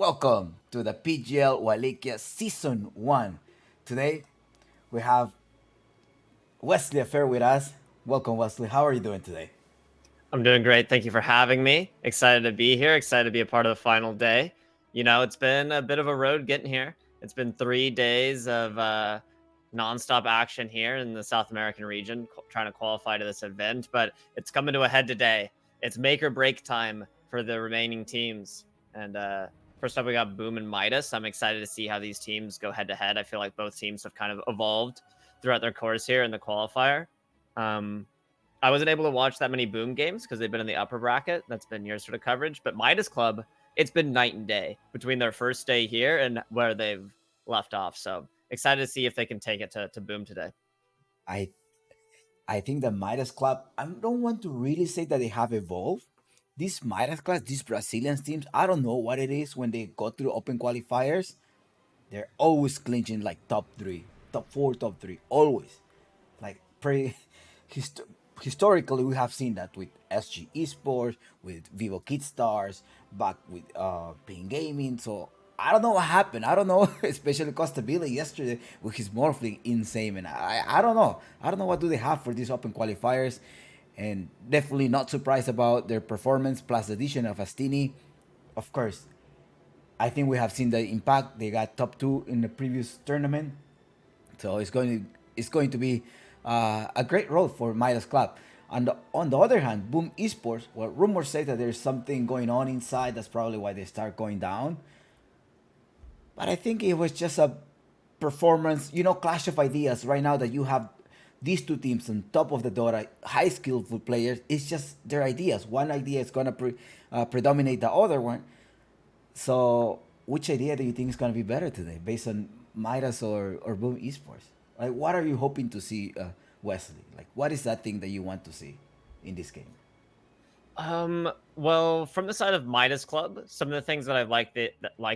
Welcome to the PGL Wallachia Season 1. Today we have Wesley Affair with us. Welcome, Wesley. How are you doing today? I'm doing great. Thank you for having me. Excited to be here. Excited to be a part of the final day. It's been a bit of a road getting here. It's been 3 days of nonstop action here in the South American region, trying to qualify to this event, but it's coming to a head today. It's make or break time for the remaining teams. And first up, we got Boom and Midas. I'm excited to see how these teams go head to head. I feel like both teams have kind of evolved throughout their course here in the qualifier. Um, I wasn't able to watch that many Boom games because they've been in the upper bracket. That's been your sort of coverage. But Midas Club, it's been night and day between their first day here and where they've left off. So excited to see if they can take it to Boom today. I I think the Midas Club, I don't want to really say that they have evolved. These Midas Clubs, these Brazilian teams, I don't know what it is when they go through open qualifiers. They're always clinching like top three, top four, top three, always. Like pretty hist- historically, we have seen that with SG Esports, with Vivo Kid Stars, back with Ping Gaming. So I don't know what happened. I don't know, especially Costa Villa yesterday with his morphling insane, and I don't know. I don't know what do they have for these open qualifiers, and definitely not surprised about their performance. Plus the addition of Astini, of course. I think we have seen the impact. They got top two in the previous tournament, so it's going to be a great road for Midas Club. And on the other hand, Boom Esports, well, rumors say that there's something going on inside. That's probably why they start going down. But I think it was just a performance, clash of ideas. Right now that you have these two teams on top of the Dota, high skillful players, it's just their ideas. One idea is gonna predominate the other one. So, which idea do you think is going to be better today, based on Midas or Boom Esports? Like, what are you hoping to see, Wesley? Like, what is that thing that you want to see in this game? Well, from the side of Midas Club, some of the things that I like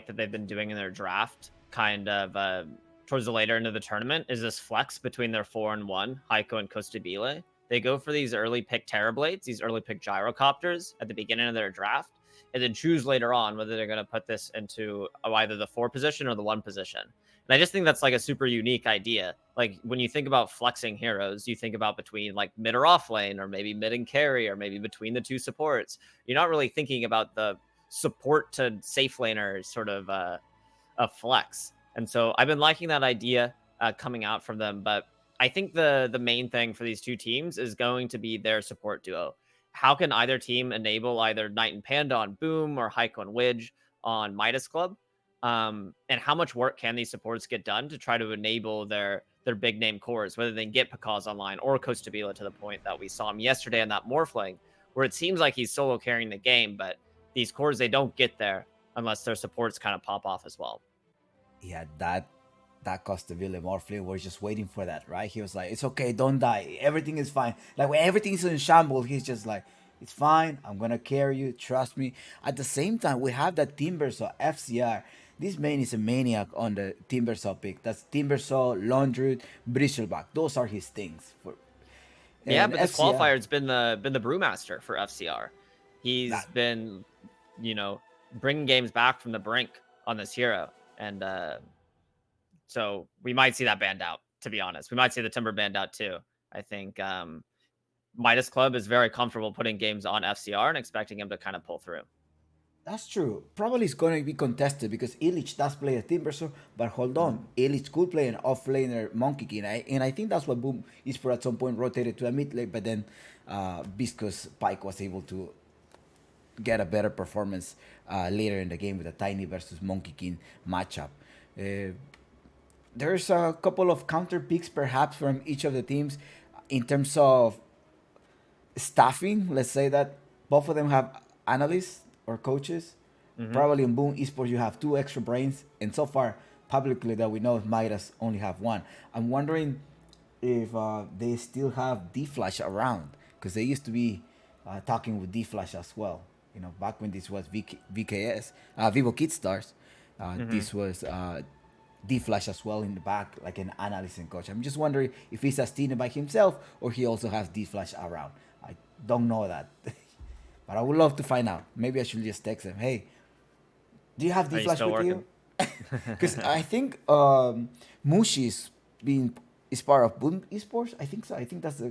that they've been doing in their draft, kind of towards the later end of the tournament, is this flex between their 4-1 Heiko and Costabile. They go for these early pick Terrorblades, these early pick Gyrocopters at the beginning of their draft, and then choose later on whether they're going to put this into either the 4 position or the 1 position. And I just think that's like a super unique idea. Like when you think about flexing heroes, you think about between like mid or off lane, or maybe mid and carry, or maybe between the two supports. You're not really thinking about the support to safe laner sort of a flex. And so I've been liking that idea coming out from them. But I think the main thing for these two teams is going to be their support duo. How can either team enable either Knight and Panda on Boom or Heiko and Widge on Midas Club? And how much work can these supports get done to try to enable their big name cores, whether they can get Pakaz online or Costabila to the point that we saw him yesterday on that Morphling, where it seems like he's solo carrying the game, but these cores, they don't get there unless their supports kind of pop off as well. Yeah, that Costaville Morphle was just waiting for that, right? He was like, "It's okay, don't die. Everything is fine." Like when everything's in shambles, he's just like, "It's fine. I'm gonna carry you. Trust me." At the same time, we have that Timbersaw FCR. This man is a maniac on the Timbersaw pick. That's Timbersaw, Laundry, Bristleback. Those are his things. Yeah, And but this FCR. qualifier has been the brewmaster for FCR. He's That been, bringing games back from the brink on this hero, and so we might see that banned out. To be honest, we might see the Timber banned out too. I think Midas Club is very comfortable putting games on FCR and expecting him to kind of pull through. That's true. Probably it's going to be contested because Illich does play a Timbersaw, but hold Mm-hmm. on. Illich could play an off-laner Monkey King, and I think that's what Boom is for at some point rotated to a mid lane, but then Viscous Pike was able to get a better performance later in the game with a Tiny versus Monkey King matchup. Uh, there's a couple of counter picks perhaps from each of the teams in terms of staffing. Let's say that both of them have analysts or coaches. Mm-hmm. Probably in Boom Esports you have two extra brains, and so far publicly that we know Midas only have one. I'm wondering if they still have D Flash around because they used to be talking with D Flash as well. Back when this was VKS, Vivo Kid Stars, Mm-hmm. this was D Flash as well in the back, like an analyst and coach. I'm just wondering if he's Astina by himself or he also has D Flash around. I don't know that, but I would love to find out. Maybe I should just text him, hey, Do you have Are D you Flash still with you? working? Because I think Mushi's being is part of Boom Esports. I think so. I think that's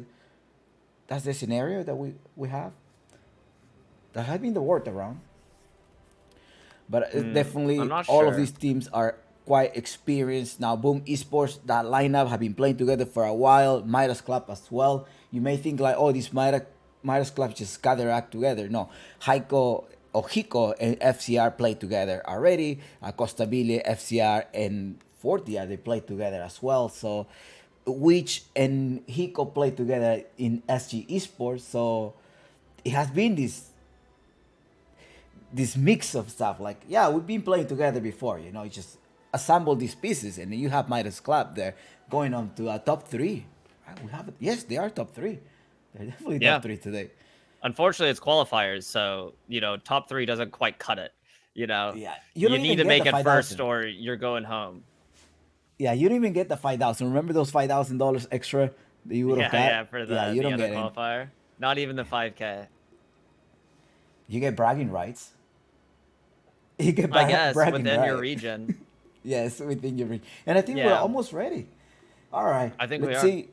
the scenario that we have. That has been the word around. But I'm definitely not all of sure. these teams are quite experienced now. Boom Esports, that lineup have been playing together for a while. Midas Club as well. You may think like, oh, these Midas Club just got their act together. No, Hiko and FCR played together already. Costabile, FCR, and Fortia they played together as well. So, which and Hiko played together in SG Esports. So, it has been this mix of stuff. Like, yeah, we've been playing together before, you just assemble these pieces, and then you have Midas Club there going on to a top three. Right, we have it. Yes, they are top three. They're definitely top Yeah. three today. Unfortunately, it's qualifiers, so top three doesn't quite cut it. Yeah, you You don't need even to get make the it first, 5,000. or you're going home. Yeah, you don't even get the 5,000. Remember those $5,000 extra that you would have Yeah, got? yeah, for Yeah, you the don't other get it. qualifier. Not even the 5K. You get bragging rights. You get I guess bragging within your right. region. Yes, within your reach. And I think we're Yeah, almost ready. All right, I think we let's are. see.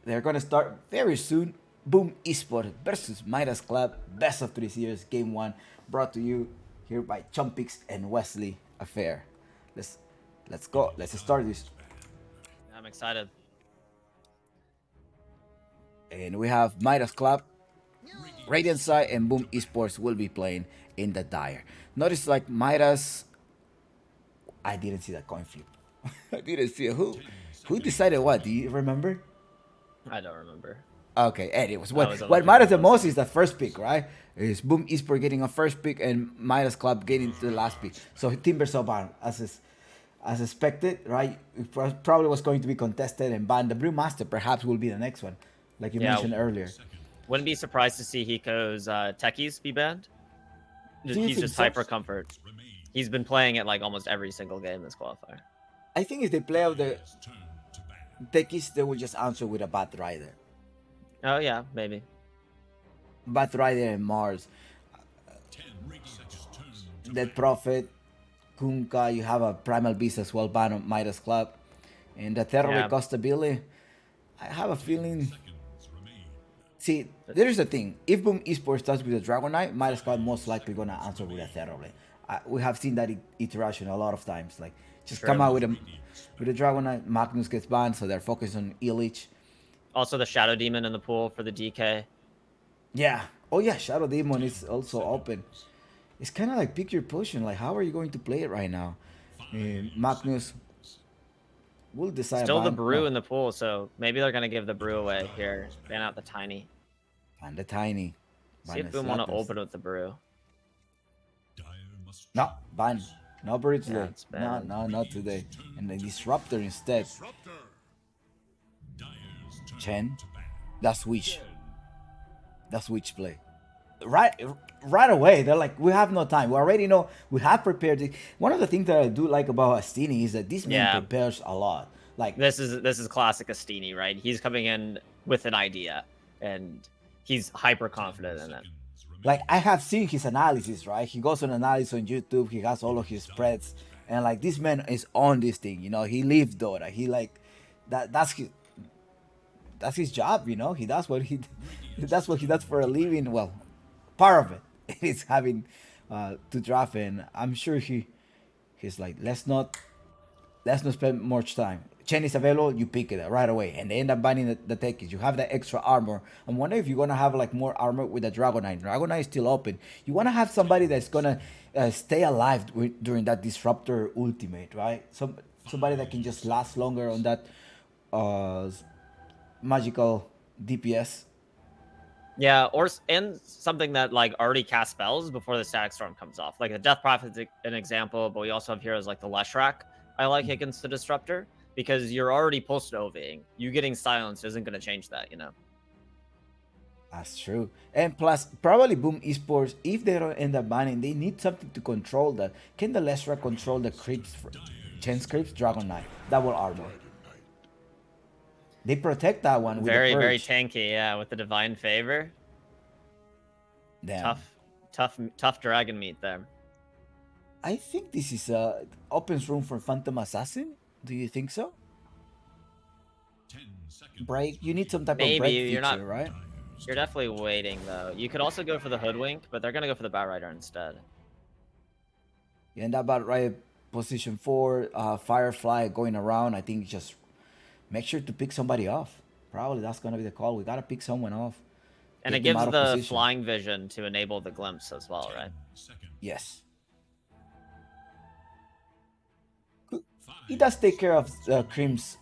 They're gonna start very soon. Boom Esport versus Midas Club, best of 3 series, game one, brought to you here by Chumpix and Wesley Affair. Let's let's go. Let's start this. I'm excited. And we have Midas Club, Radiant Side, and Boom Esports will be playing in the Dire. Notice like Midas, I didn't see that coin flip. I didn't see it. Who decided what? Do you remember? I don't remember. Okay, anyways, I what wasn't what looking matters the most closely. is the first pick, right? Is Boom Esport getting a first pick and Midas Club getting to the last pick. So Timber Soban, as expected, right? It probably was going to be contested and banned. The Brewmaster perhaps will be the next one, like you Yeah, mentioned earlier. wouldn't be surprised to see Hiko's techies be banned. Do you He's think just so? hyper comfort. He's been playing it like almost every single game this qualifier. I think if they play out the techies, they will just answer with a Bat Rider. Oh yeah, maybe. Bat Rider and Mars. Dead Prophet, Kunka, you have a Primal Beast as well, ban on Midas Club. And the Terror Yeah. Costa Billy, I have a feeling. See, there's the thing. If Boom Esports starts with a Dragon Knight, Midas Club most likely gonna answer with a Terror. We have seen that iteration a lot of times. Like, just come True. out with a Dragon Knight, Magnus gets banned, so they're focused on Illich. Also the Shadow Demon in the pool for the DK. Yeah. Oh yeah, Shadow Demon is also open. It's kind of like pick your potion. Like, how are you going to play it right now? Magnus will decide Still the ban. brew No, in the pool, so maybe they're gonna give the brew away here. Ban out the tiny. ban the Tiny. See Ban if the Boom want to Slatters. open with the brew. No, ban. No brew Yeah, today. it's No, banned. no, not today. And the Disruptor instead. Chen. That's Witch. That's Witch play. Right right away, they're like, we have no time. We already know. We have prepared it. One of the things that I do like about Astini is that this man Yeah, prepares a lot. Like, this is classic Astini, right? He's coming in with an idea, and he's hyper confident in it. I have seen his analysis, right? He goes on analysis on YouTube. He has all of his spreads, and like this man is on this thing. He lives Dota. He like that. That's his job. He does what he that's what he does for a living. Well, part of it is having to draft, and I'm sure he's like, let's not spend much time. Chen is available, you pick it right away, and they end up banning the techies. You have the extra armor. I'm wondering if you're gonna have like more armor with the Dragon Knight. Dragon Knight is still open. You wanna have somebody that's gonna stay alive during that Disruptor ultimate, right? Somebody that can just last longer on that uh, magical DPS. Yeah, and something that like already cast spells before the Static Storm comes off. Like the Death Prophet's an example, but we also have heroes like the Leshrac. I like against the Disruptor because you're already pulse novaing. You getting silenced isn't going to change that. That's true. And plus, probably Boom Esports, if they don't end up banning, they need something to control that. Can the Lesra control the creeps, Chen's creeps? Dragon Knight, double armor. They protect that one with the Very, very Purge. tanky, yeah, with the Divine Favor. Damn. Tough dragon meat there. I think this is opens room for Phantom Assassin. Do you think so? Break. You need some type of Maybe break you're not. feature, right? You're definitely waiting though. You could also go for the hoodwink, but they're gonna go for the Batrider instead. You end up at right position 4, Firefly going around. I think just make sure to pick somebody off. Probably that's gonna be the call. We gotta pick someone off. And it Get them gives out of the position. flying vision to enable the glimpse as well, right? Yes. He does take care of Cream's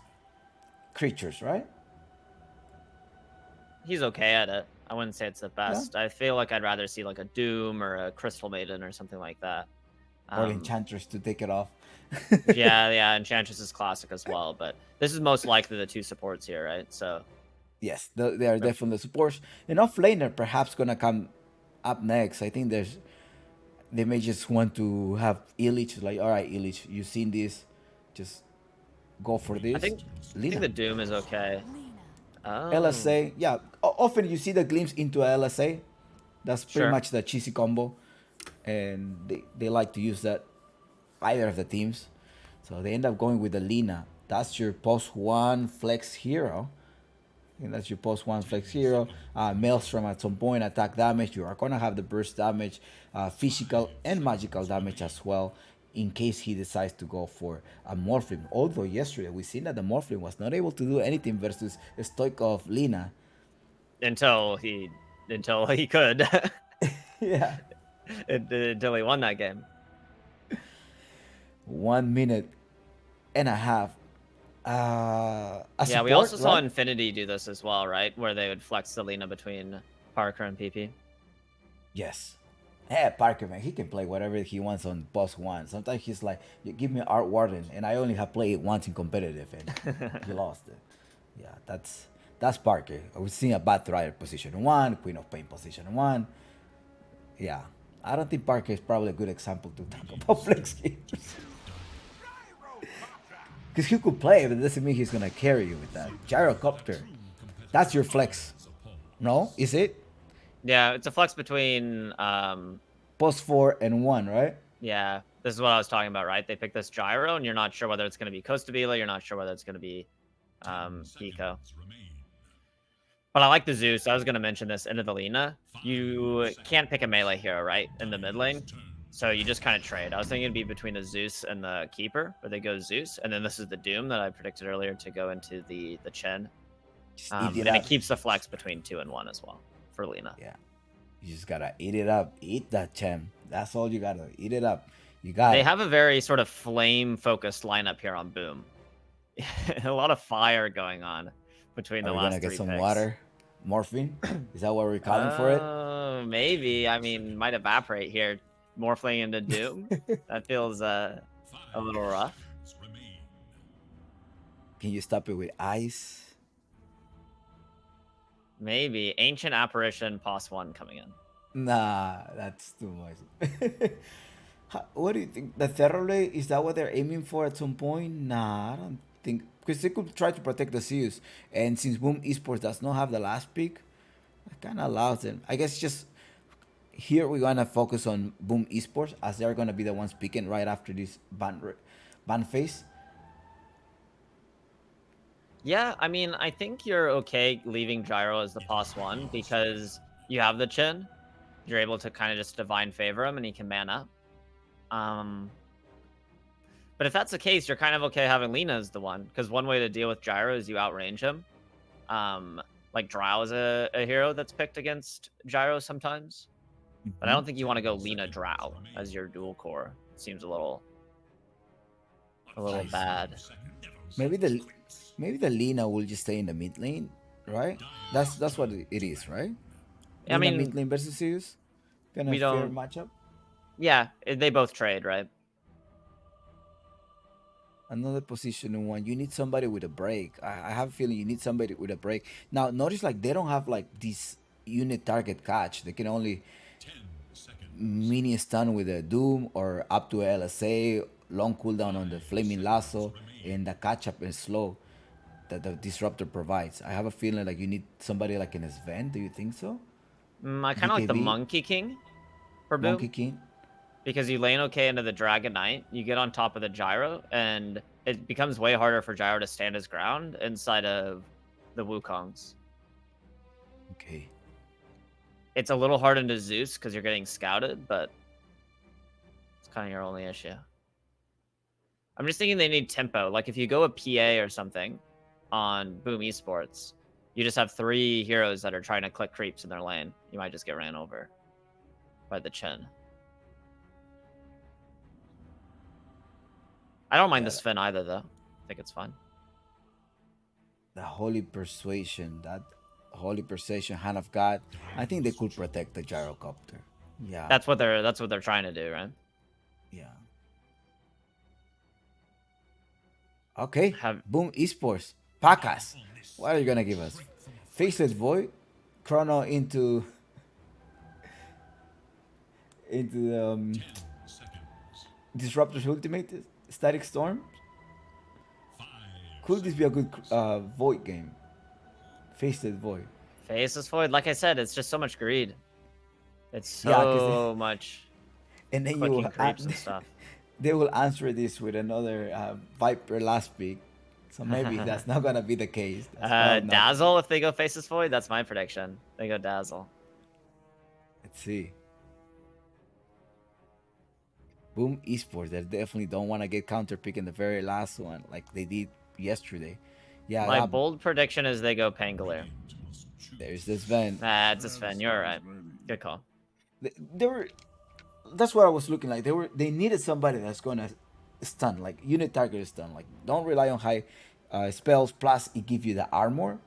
creatures, right? He's okay at it. I wouldn't say it's the Yeah. best. I feel like I'd rather see like a Doom or a Crystal Maiden or something like that. Or the Enchantress to take it off. Yeah, Enchantress is classic as well, but this is most likely the two supports here, right? So Yes, they are definitely supports. And off laner perhaps gonna come up next. I think they may just want to have Illich like, all right, Illich, you've seen this, just go for I this. think Lina, the Doom is okay. Oh, LSA, yeah. Often you see the glimpse into a LSA. That's pretty sure. much the cheesy combo, and they like to use that either of the teams. So they end up going with the Lina. That's your post one flex hero. And that's your post one flex hero. Maelstrom at some point, attack damage. You are gonna have the burst damage, physical and magical damage as well, in case he decides to go for a Morphling. Although yesterday we seen that the Morphling was not able to do anything versus Stoikov Lina. Until he could. Yeah. Until he won that game. 1 minute and a half. A Yeah, we support, also saw right? Infinity do this as well, right? Where they would flex Selena between Parker and PP. Yes. Yeah, Parker, man, he can play whatever he wants on boss one. Sometimes he's like, you give me Art Warden, and I only have played it once in competitive, and he lost it. Yeah, that's Parker. We've seen a Batrider position one, Queen of Pain position one. Yeah, I don't think Parker is probably a good example to talk about flex games. Because he could play, but it doesn't mean he's gonna carry you with that. Gyrocopter, that's your flex. No, is it? Yeah, it's a flex between Post 4 and 1, right? yeah, this is what I was talking about, right? They pick this gyro, and you're not sure whether it's going to be Costabile, you're not sure whether it's going to be Pico. But I like the Zeus. I was going to mention this into the Lina. You can't pick a melee hero, right, in the mid lane. So you just kind of trade. I was thinking it'd be between the Zeus and the Keeper, but they go Zeus. And then this is the Doom that I predicted earlier to go into the Chen. Just eat it And it up. keeps the flex between 2 and 1 as well for Lina. Yeah. You just gotta eat it up. Eat that champ. That's all you gotta eat it up. You got They it. have a very sort of flame focused lineup here on Boom. A lot of fire going on between Are the we gonna last get 3 some picks. water? Morphine? Is that what we're calling for it? Maybe. I mean, might evaporate here. Morphling into Doom. That feels a little rough. Can you stop it with ice? Maybe. Ancient Apparition, Pos 1 coming in. Nah, that's too much. What do you think? The Terrorblade, is that what they're aiming for at some point? Nah, I don't think. Because they could try to protect the Zeus. And since Boom Esports does not have the last pick, it kind of allows them. I guess just here we're gonna focus on Boom Esports as they're gonna be the ones picking right after this ban phase. Yeah, I mean, I think you're okay leaving Gyro as the Pos 1 because you have the Chin. You're able to kind of just Divine Favor him and he can man up. But if that's the case, you're kind of okay having Lina as the one, because one way to deal with Gyro is you outrange him. Like Drow is a hero that's picked against Gyro sometimes. But I don't think you want to go Lina Drow as your dual core. It seems a little bad. Maybe the Lina will just stay in the mid lane, right? That's what it is, right? I Lina mid mean, lane versus Zeus, kind we of fair don't. matchup. Yeah, they both trade, right? Another position in one. You need somebody with a break. I have a feeling you need somebody with a break. Now notice like they don't have like this unit target catch. They can only mini stun with a Doom or up to a LSA, long cooldown on the Flaming Lasso, and the catch up is slow that the Disruptor provides. I have a feeling like you need somebody like an Sven. Do you think so? I kind of like the BKB, Monkey King for Monkey Boom. King. because you lane okay into the Dragon Knight, you get on top of the Gyro, and it becomes way harder for Gyro to stand his ground inside of the Wukongs. Okay. It's a little hard into Zeus because you're getting scouted, but it's kind of your only issue. I'm just thinking they need tempo. Like if you go a PA or something on Boom Esports, you just have 3 heroes that are trying to click creeps in their lane. You might just get ran over by the Chen. I don't mind Yeah, the Sven either, though. I think it's fun. the Holy Persuasion, that Holy Persuasion, Hand of God. I think they could protect the gyrocopter. Yeah, That's what they're trying to do, right? yeah. Okay, Have Boom Esports. Pacas. What are you gonna give us? Faceless Void, Chrono into the Disruptor's Ultimate, Static Storm. Could this be a good Void game? Faceless Void. Faceless Void. Like I said, it's just so much greed. It's Yeah, because so much and then you clicking creeps and stuff. they will answer this with another Viper last pick. So maybe that's not gonna be the case. That's probably not. Dazzle, if they go Faceless Void, that's my prediction. They go Dazzle. Let's see. Boom Esports. They definitely don't want to get counter pick in the very last one, like they did yesterday. Yeah, My bold prediction is they go Pangolier. there's this Van. It's a Sven. You're right. Good call. They were. That's what I was looking like. They needed somebody that's gonna stun, like unit target stun. Like don't rely on high spells. Plus, it gives you the armor.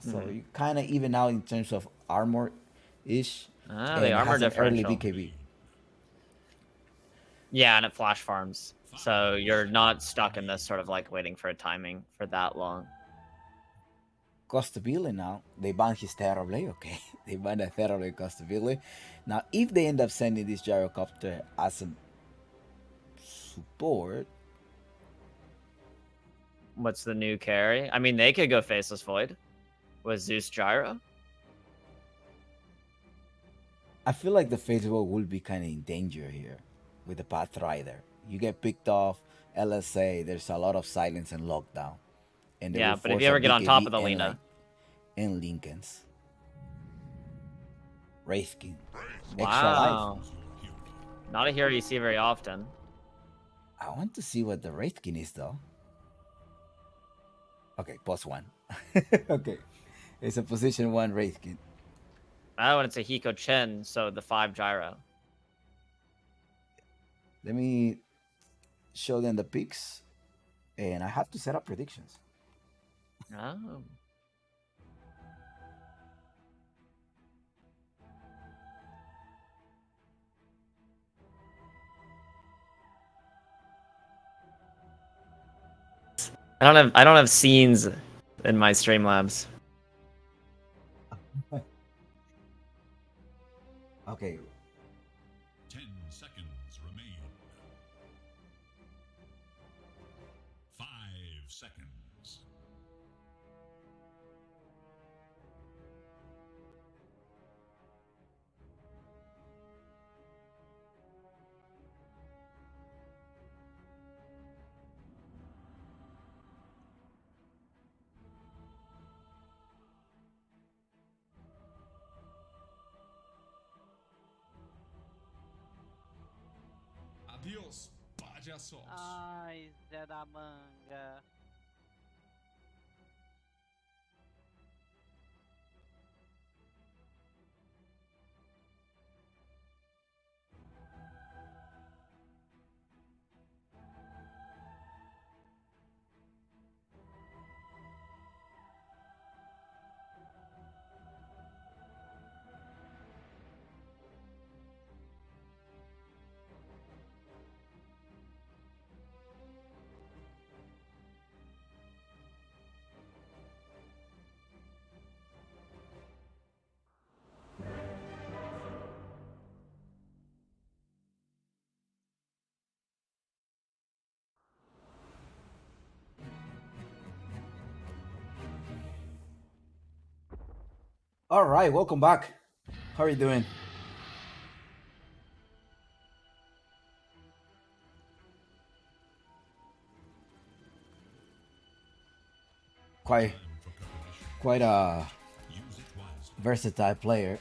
So you kind of even out in terms of armor, ish, The and it armor has an early differential. BKB. Yeah, and it flash farms. So you're not stuck in this sort of like waiting for a timing for that long. Costabile now, they ban his Terrorblade, okay? They ban the Terrorblade Costabile. Now, if they end up sending this Gyrocopter as a support, What's the new carry? I mean, they could go Faceless Void with Zeus Gyro. I feel like the Faithful will be kind of in danger here with the Pathrider. You get picked off, LSA, there's a lot of silence and lockdown. And they Yeah, will but if force you a ever get on top BKB of the and, Lena, and Lincolns. Wraithkin. Extra wow, life. not a hero you see very often. I want to see what the Wraithkin is though. Okay, +1. Okay. It's a position 1 Wraithkin. Oh, and it's a Hiko Chen, so the 5 Gyro. Let me show them the picks. And I have to set up predictions. Oh. I don't have scenes in my Streamlabs. Okay. 10 seconds remain. 5 seconds. Adiós, payasos. Ai, Zé da Manga. All right, welcome back. How are you doing? quite a versatile player.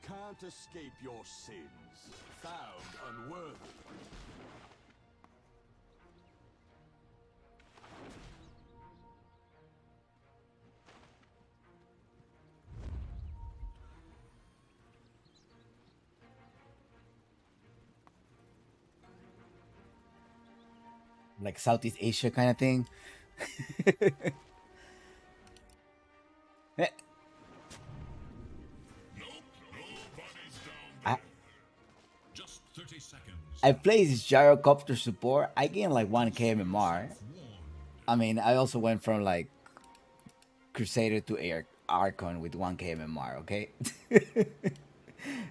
Can't escape your sins, found unworthy. Like Southeast Asia kind of thing. Eh, I, Just 30 seconds. I play this gyrocopter support. I gain like 1k MMR. I mean, I also went from like Crusader to Archon with 1k MMR, okay?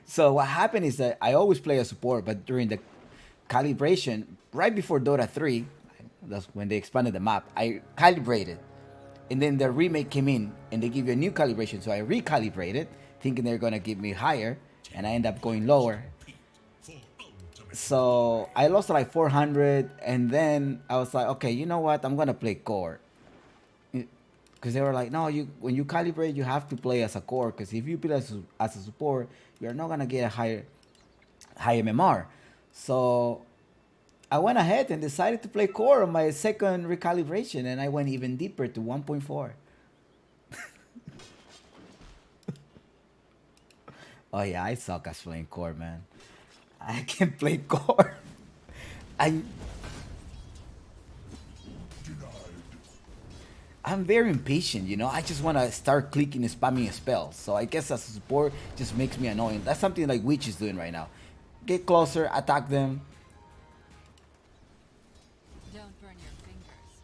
So what happened is that I always play a support, but during the calibration, right before Dota 3, that's when they expanded the map, I calibrated. And then the remake came in and they give you a new calibration. So I recalibrated, thinking they're gonna give me higher, and I end up going lower. So I lost like 400, and then I was like, okay, you know what? I'm gonna play core. Because they were like, no, you when you calibrate, you have to play as a core. Because if you play as a support, you're not gonna get a high MMR. So I went ahead and decided to play core on my second recalibration, and I went even deeper to 1.4. Oh yeah, I suck at playing core, man. I can't play core. I I'm very impatient, you know. I just want to start clicking and spamming spells. So I guess as a support just makes me annoying. That's something like Witch is doing right now. Get closer, attack them. Don't burn your fingers.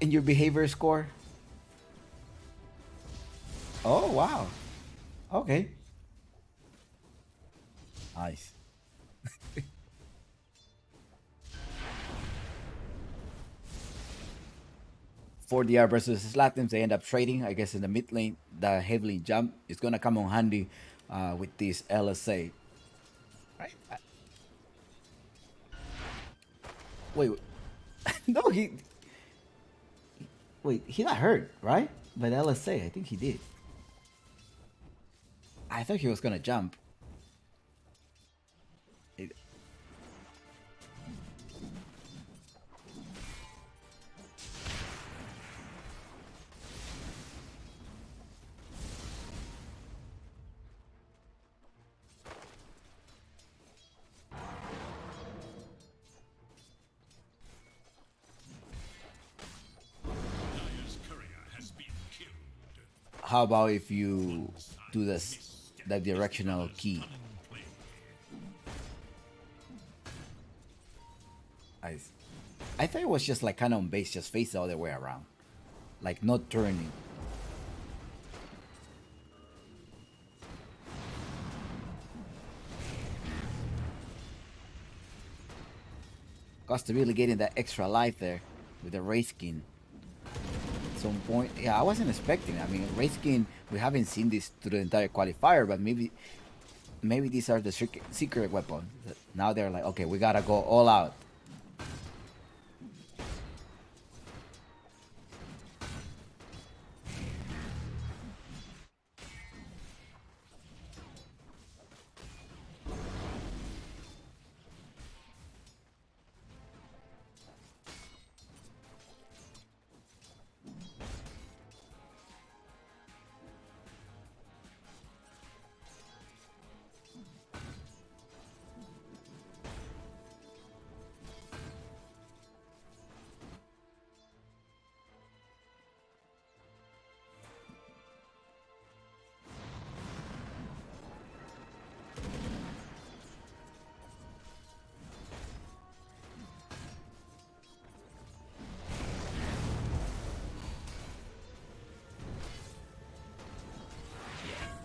And your behavior score. Oh wow. Okay. Nice. 4DR versus Slatins, they end up trading. I guess in the mid lane, the heavily jump is gonna come on handy with this LSA. Right? Wait, no, he got hurt, right? By the LSA, I think he did. I thought he was gonna jump. It- Dyer's courier has been killed. How about if you do this, the directional key? I, I thought it was just like kind of on base, just face the other way around, like not turning. Costa really getting that extra life there with the Wraith skin. At some point, yeah, I wasn't expecting it. I mean, Wraith skin, we haven't seen this through the entire qualifier, but maybe these are the secret weapons. Now they're like, okay, we gotta go all out.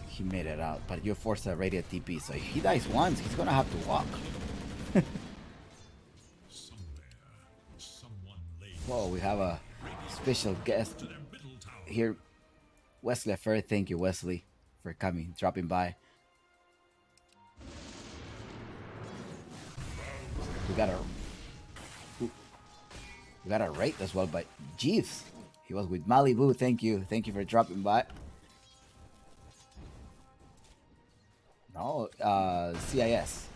He made it out, but you forced a radiant TP, so if he dies once, he's gonna have to walk. Whoa, we have a special guest to their middle tower. here. Wesley Affair, thank you, Wesley, for coming, dropping by. We got a rate as well by Jeeves. He was with Malibu. Thank you for dropping by. No, CIS.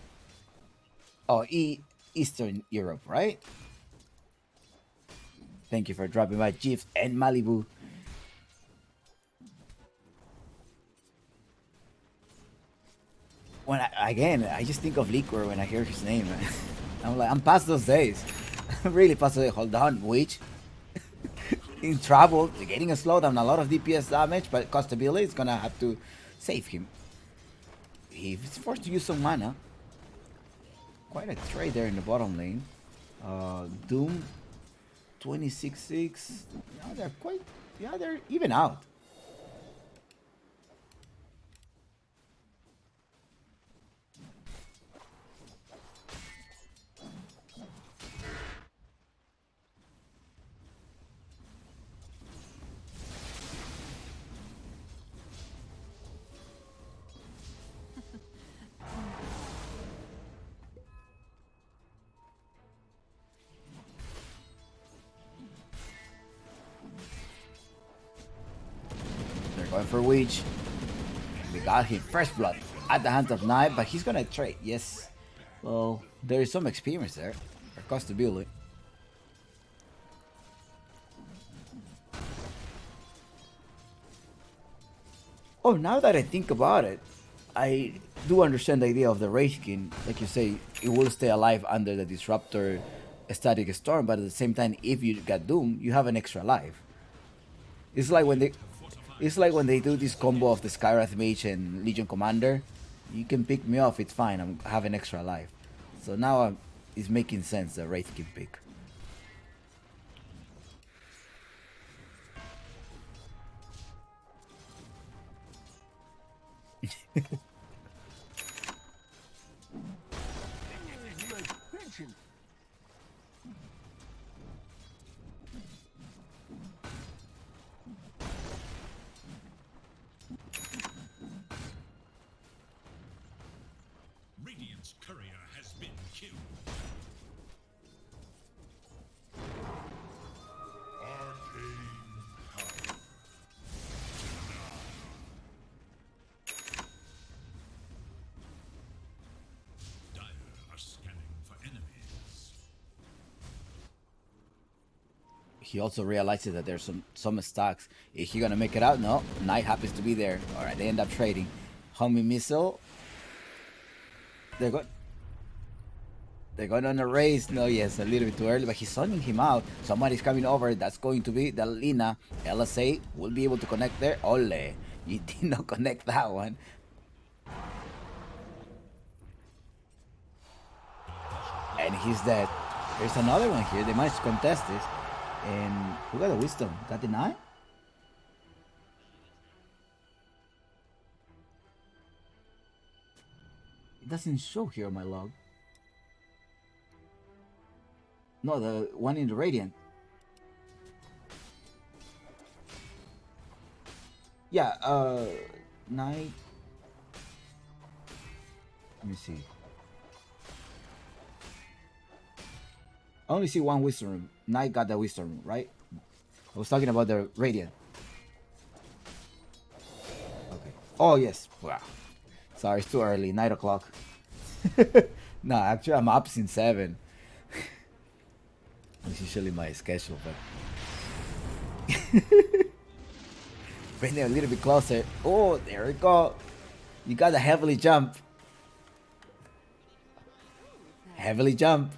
Oh, Eastern Europe, right? Thank you for dropping by, Jeeves and Malibu. I just think of Liquor when I hear his name. I'm like, I'm past those days. I'm really past those days. Hold on, Witch. In trouble, getting a slowdown, a lot of DPS damage, but Costability is gonna have to save him. He's forced to use some mana. Quite a trade there in the bottom lane. Doom, 26-6. Yeah, they're quite. Yeah, they're even out. They're going for Witch. We got him first blood at the hands of Knight, but he's gonna trade. Yes. Well, there is some experience there. For Costability. Oh, now that I think about it, I do understand the idea of the Wraith Skin. Like you say, it will stay alive under the Disruptor Static Storm, but at the same time, if you get Doom, you have an extra life. It's like when they do this combo of the Skywrath Mage and Legion Commander. You can pick me off, it's fine. I have an extra life. So now it's making sense, the Wraith Skin pick. Radiant's courier has been killed. Dire are scanning for enemies. He also realizes that there's some stacks. Is he gonna make it out? No. Knight happens to be there. Alright, they end up trading. Homing Missile. They're going on a race. No, yes, a little bit too early, but he's sunning him out. Somebody's coming over. That's going to be the Lina. LSA will be able to connect there. Ole. You did not connect that one. And he's dead. There's another one here. They managed to contest this. And who got the Wisdom? Got the 9? It doesn't show here on my log. No, the one in the Radiant. Yeah, Knight. Let me see. I only see one Wisdom Room. Knight got the Wisdom Room, right? I was talking about the Radiant. Okay. Oh, yes. Wow. Sorry, it's too early. 9 o'clock. No, actually, I'm up since 7. It's usually my schedule, but bring it a little bit closer. Oh, there we go. You got a heavily jump. Heavily jump.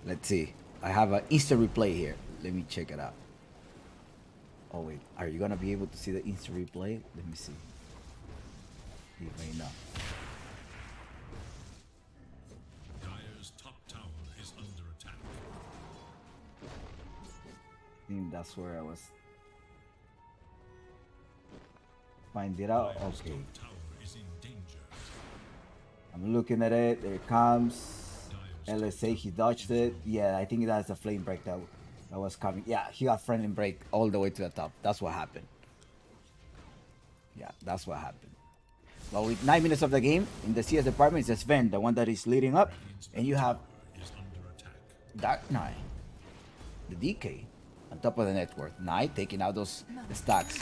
Let's see. I have an instant replay here. Let me check it out. Oh wait, are you gonna be able to see the instant replay? Let me see. You may not. Dire's top tower is under attack. I think that's where I was. Find it out. Dire's Okay. top tower is in danger. I'm looking at it. There it comes. LSA, he dodged it. Yeah, I think that's a flame break that was coming. Yeah, he got friendly break all the way to the top. That's what happened. Yeah, that's what happened. Well, with 9 minutes of the game, in the CS department, it's Sven, the one that is leading up. And you have Dark Knight, the DK, on top of the network. Knight taking out those stacks.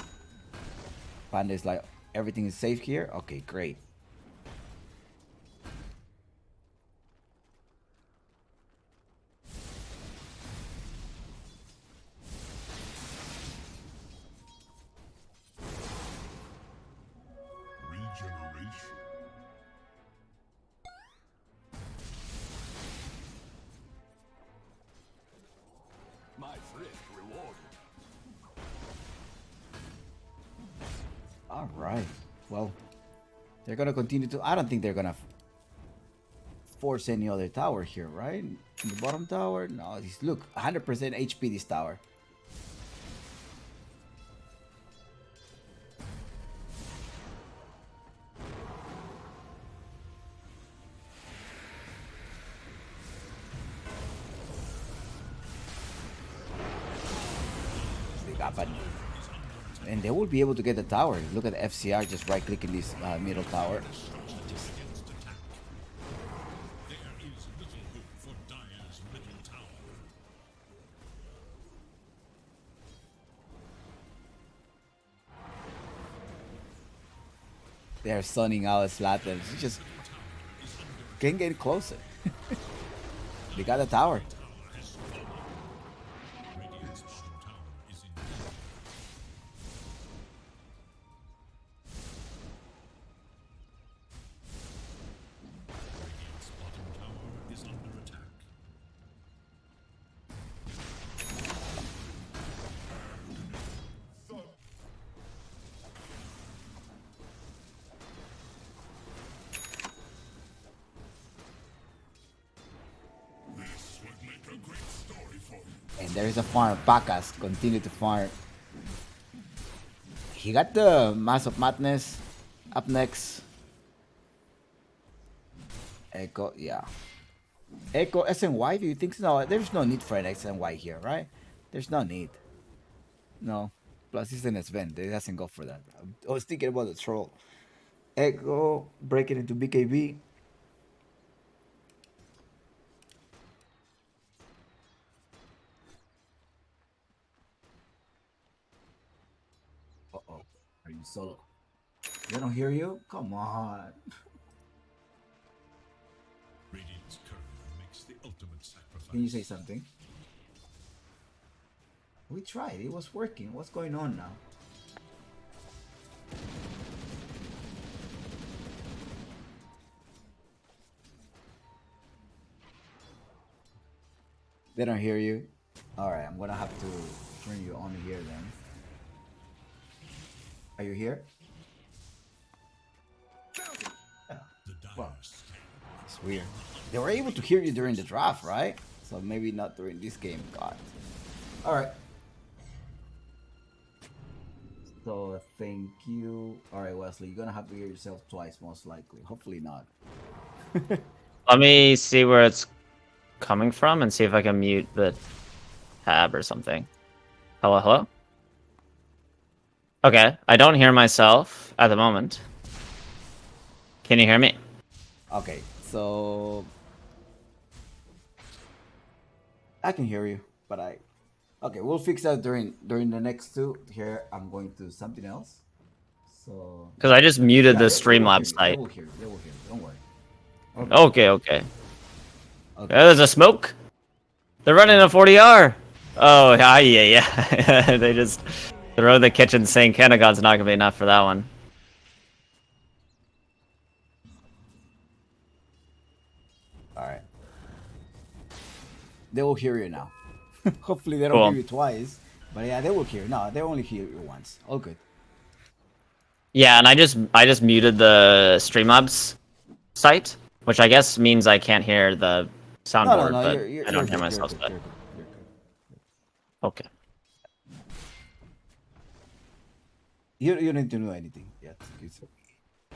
Panda is like, everything is safe here? Okay, great. Regeneration. My thrift rewarded. All right. Well, they're gonna continue to. I don't think they're gonna force any other tower here, right? In the bottom tower, no. Look, 100% HP this tower. They got button. And they will be able to get the tower. Look at the FCR just right clicking this middle tower. There is little hope for Dire's middle tower. They're sunning out Slatan. It's just can't get closer. They got the tower. Radiant's bottom tower is in Radiant's bottom tower is under attack. This would make a great story for you. And there is a farm. Bacchus continue to farm. He got the Mass of Madness up next. Echo, yeah. Echo SNY, do you think so? No, there's no need for an SNY here, right? There's no need. No. Plus, it's an Sven. It doesn't go for that. I was thinking about the troll. Echo, break it into BKB. Uh-oh. Are you solo? They don't hear you? Come on. Radiant's courier makes the ultimate sacrifice. Can you say something? We tried. It was working. What's going on now? They don't hear you. Alright, I'm gonna have to turn you on here then. Are you here? The Well, Dire stand. it's weird. They were able to hear you during the draft, right? So maybe not during this game. God. Alright. So thank you. Alright, Wesley, you're gonna have to hear yourself twice, most likely. Hopefully not. Let me see where it's coming from and see if I can mute the tab or something. Hello, hello? Okay, I don't hear myself at the moment. Can you hear me? Okay, so I can hear you, but okay, we'll fix that during the next two. Here, I'm going to something else. So Because I just muted the they will hear Streamlabs you. They site. will hear you. They will hear you. Don't worry. Okay, okay. Okay. There's a smoke. They're running a 40R. Oh, yeah. They just throw the kitchen sink. Pentagon's not gonna be enough for that one. All right. They will hear you now. Hopefully, they don't Cool. hear you twice. But yeah, they will hear. No, they only hear you once. All good. Yeah, and I just muted the Streamlabs site, which I guess means I can't hear the soundboard, but I don't hear myself. You're good. Okay. You don't need to know anything yet.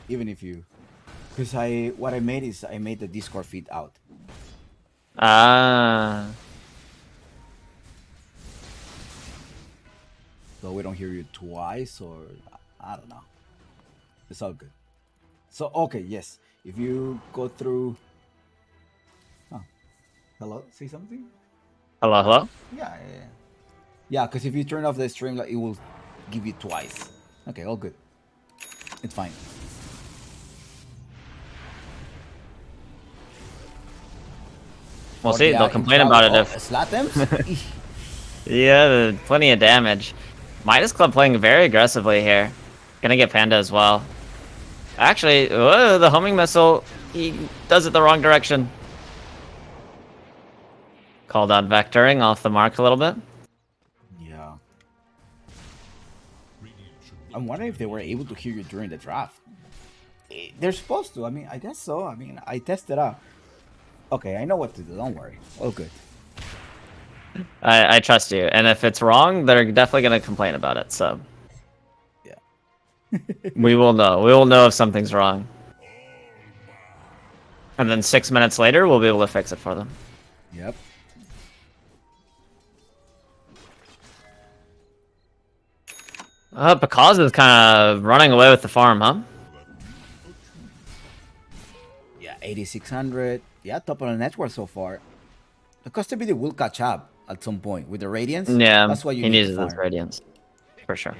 Even if you Because what I made is I made the Discord feed out. Ah. So we don't hear you twice, or I don't know. It's all good. So okay, yes. If you go through, oh, hello, say something. Hello, hello? Yeah, yeah, yeah. Because if you turn off the stream, like, it will give you twice. Okay, all good. It's fine. We'll Or see. the, They'll complain about it if... Slatems? Yeah, plenty of damage. Midas Club playing very aggressively here. Gonna get Panda as well. Actually, whoa, the homing missile, he does it the wrong direction. Called out vectoring off the mark a little bit. Yeah. I'm wondering if they were able to hear you during the draft. They're supposed to. I mean, I guess so. I mean, I tested out. Okay, I know what to do. Don't worry. All good. I trust you, and if it's wrong, they're definitely gonna complain about it, so... Yeah. We will know. We will know if something's wrong. And then 6 minutes later, we'll be able to fix it for them. Yep. Because is kind of running away with the farm, huh? Yeah, 8,600. Yeah, top of the network so far. The custody will catch up at some point with the radiance. Yeah, That's what you he need needs to those farm. radiance. For sure.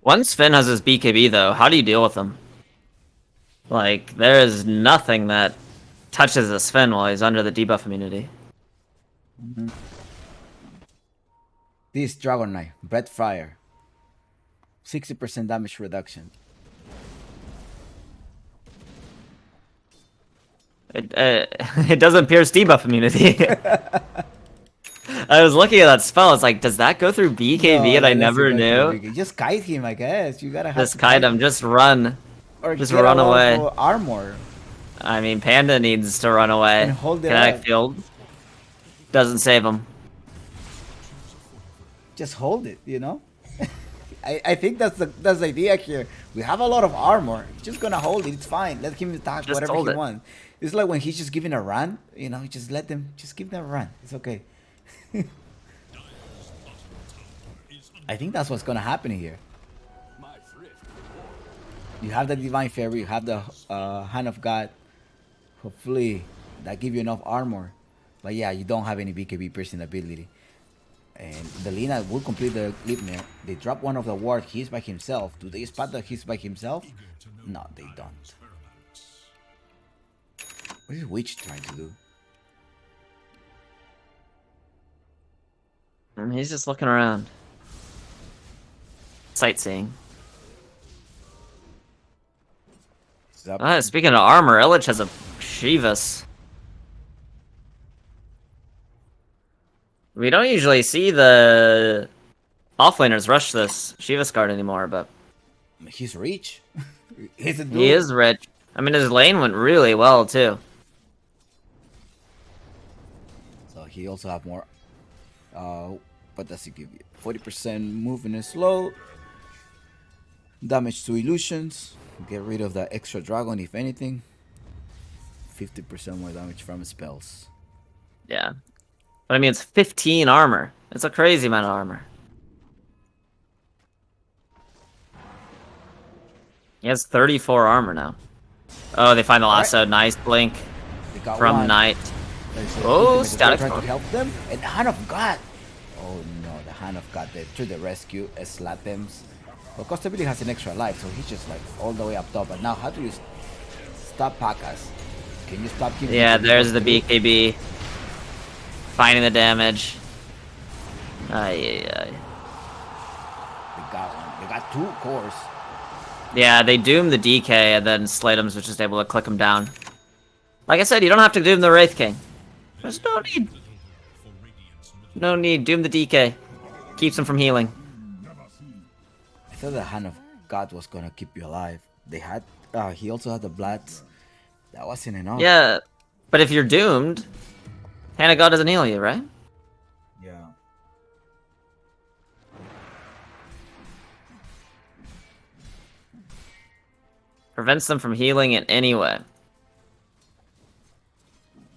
Once Finn has his BKB, though, how do you deal with him? Like, there is nothing that touches this Finn while he's under the debuff immunity. This Dragon Knight, Breath Fire. 60% damage reduction. It doesn't pierce debuff immunity. I was looking at that spell. It's like, does that go through BKB? And I never knew. Just kite him, I guess. You gotta have Just to kite him. Just run. Or Just get run a lot away. of armor. I mean, Panda needs to run away. And hold it Kinetic up. field doesn't save him. Just hold it, you know? I think that's the idea here. We have a lot of armor. He's just gonna hold it. It's fine. Let him attack Just whatever hold he it. wants. It's like when he's just giving a run. You know, just give them a run. It's okay. I think that's what's gonna happen here. My thrift. You have the Divine Fairy. You have the Hand of God. Hopefully, that give you enough armor. But yeah, you don't have any BKB piercing ability. And the Lina will complete the Lipnir. They drop one of the ward. He's by himself. Do they spot that he's by himself? No, they don't. What is Witch trying to do? And he's just looking around. Sightseeing. Zap. Speaking of armor, Illich has a Shivas. We don't usually see the offlaners rush this Shivas card anymore, but He's rich. He's a dude. he is rich. I mean, his lane went really well, too. So he also have more. What does he give you? 40% movement slow. Damage to illusions. Get rid of the extra dragon if anything. 50% more damage from spells. Yeah. But I mean, it's 15 armor. It's a crazy amount of armor. He has 34 armor now. Oh, they find the lasso. Nice blink They got from one. Knight. There's a Oh, ultimate static trying to storm. help them. And Hand of God. Oh no, the Hand of God there to the rescue. Slatems. Well, Costability has an extra life, so he's just like all the way up top. But now, how do you stop Pakas? Can you stop him? Yeah, Can you there's go the through? BKB. Finding the damage. Ay. They got one. They got two cores. Yeah, they doom the DK, and then Slatems was just able to click him down. Like I said, you don't have to doom the Wraith King. There's no need. No need. Doom the DK. Keeps him from healing. I thought the Hand of God was gonna keep you alive. They had. He also had the Bloods. That wasn't enough. Yeah, but if you're doomed, Hand of God doesn't heal you, right? Yeah. Prevents them from healing in any way.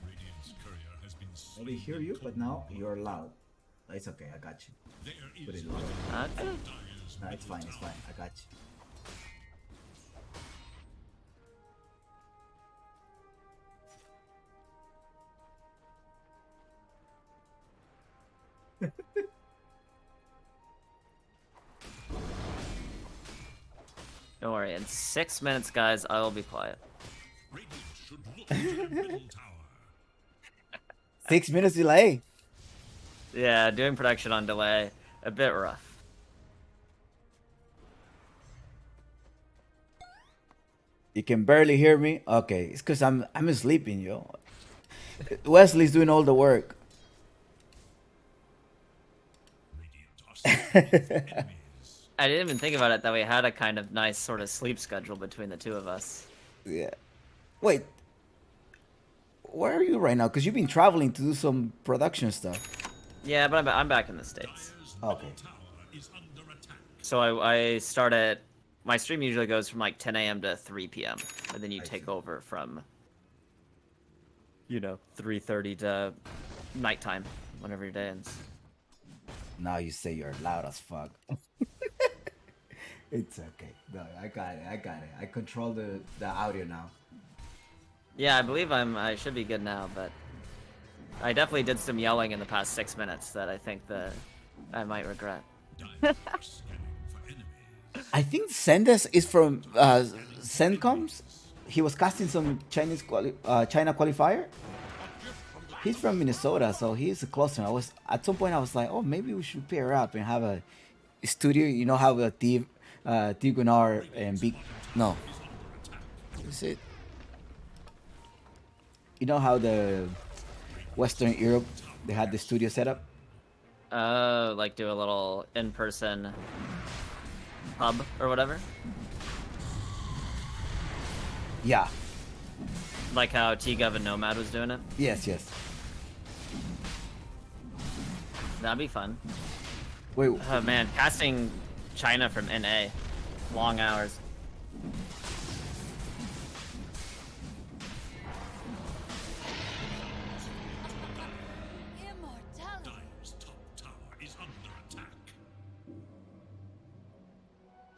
Radiant's courier has been I slain. didn't hear you, but now you're loud. It's okay, I got you. There Put is it loud. Okay. Dire's No, it's middle fine, it's tower fine. I got you. Don't worry. In 6 minutes, guys, I will be quiet. Radiant should look to their middle tower. 6 minutes delay. Yeah, doing production on delay, a bit rough. You can barely hear me. Okay, it's because I'm sleeping, yo. Wesley's doing all the work. Radiant are surrounded with enemies. I didn't even think about it that we had a kind of nice sort of sleep schedule between the two of us. Yeah. Wait. Where are you right now? Because you've been traveling to do some production stuff. Yeah, but I'm back in the States. Dire's Okay. middle tower is under attack. So I start at... My stream usually goes from like 10 a.m. to 3 p.m. And then you I take see. over from, 3:30 to nighttime, whenever your day ends. Now you say you're loud as fuck. It's okay. No, I got it. I control the audio now. Yeah, I believe I should be good now, but I definitely did some yelling in the past 6 minutes that I think that I might regret. Dire are scanning for enemies. I think Sendes is from Sencoms. He was casting some China qualifier. He's from Minnesota, so he's a closer. At some point I was like, oh, maybe we should pair up and have a studio. You know how Steve Gunnar and Big no, is it? You know how the Western Europe they had the studio set up. Like do a little in-person hub or whatever. Yeah. Like how T-Gov and Nomad was doing it. Yes. Yes. That'd be fun. Wait. Oh man, casting China from NA. Long hours. Immortality. Dire's top tower is under attack.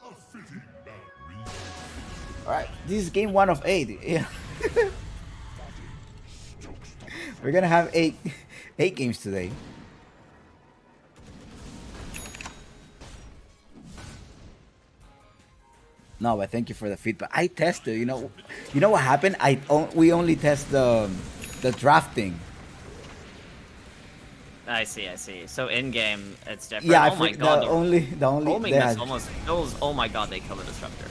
A fitting boundary. All right. This is game 1 of 8. Yeah. We're gonna have eight games today. No, but thank you for the feedback. I tested. You know what happened? We only test the drafting. I see. So in game, it's different. Yeah, oh my god, the only homing they this had- almost kills. Oh my god, they kill the disruptor.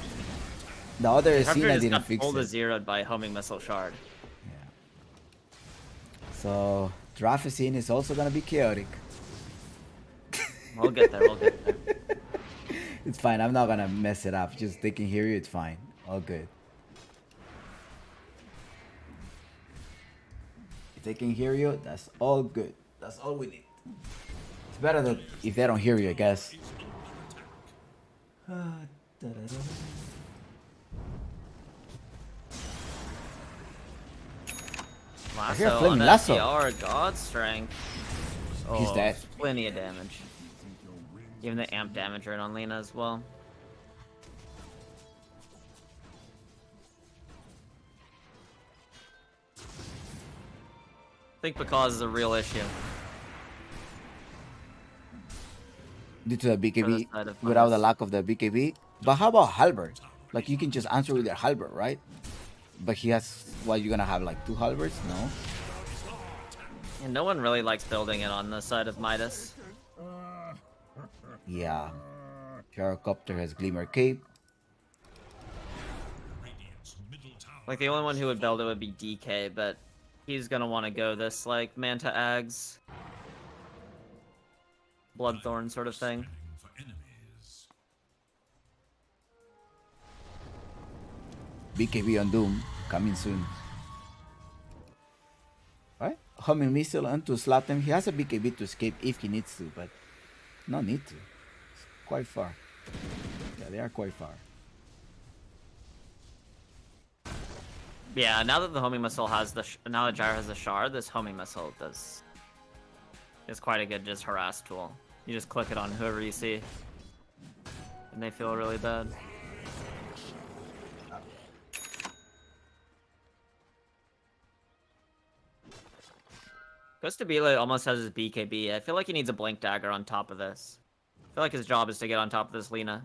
the other Disruptor Cena just didn't got fix pulled to it. zeroed by homing missile shard. So draft scene is also gonna be chaotic. We'll get there. It's fine. I'm not gonna mess it up. Just they can hear you. It's fine. All good. If they can hear you, that's all good. That's all we need. It's better that if they don't hear you, I guess. hear Lasso Flaming on Lasso. SDR, God strength. He's dead. Plenty of damage. Even the amp damage right on Lena as well. I think because is a real issue. Due to the BKB, side of without the Minus. lack of the BKB. But how about Halberd? Like you can just answer with your Halberd, right? But he has. What, you're gonna have like 2 Halberds? No. And no one really likes building it on the side of Midas. Yeah. Gyrocopter has Glimmer Cape. Radiant's middle tower. Like the only one who would build it would be DK, but he's gonna want to go this like Manta Ags, Bloodthorn sort of thing. Scanning for enemies. BKB on Doom coming soon. homing missile and to slap them. He has a BKB to escape if he needs to, but no need to. It's quite far. Yeah, they are quite far. Yeah, now that the homing missile has now that Gyro has the shard, this homing missile is quite a good just harass tool. You just click it on whoever you see, and they feel really bad. Costabile almost has his BKB. I feel like he needs a blink dagger on top of this. I feel like his job is to get on top of this Lina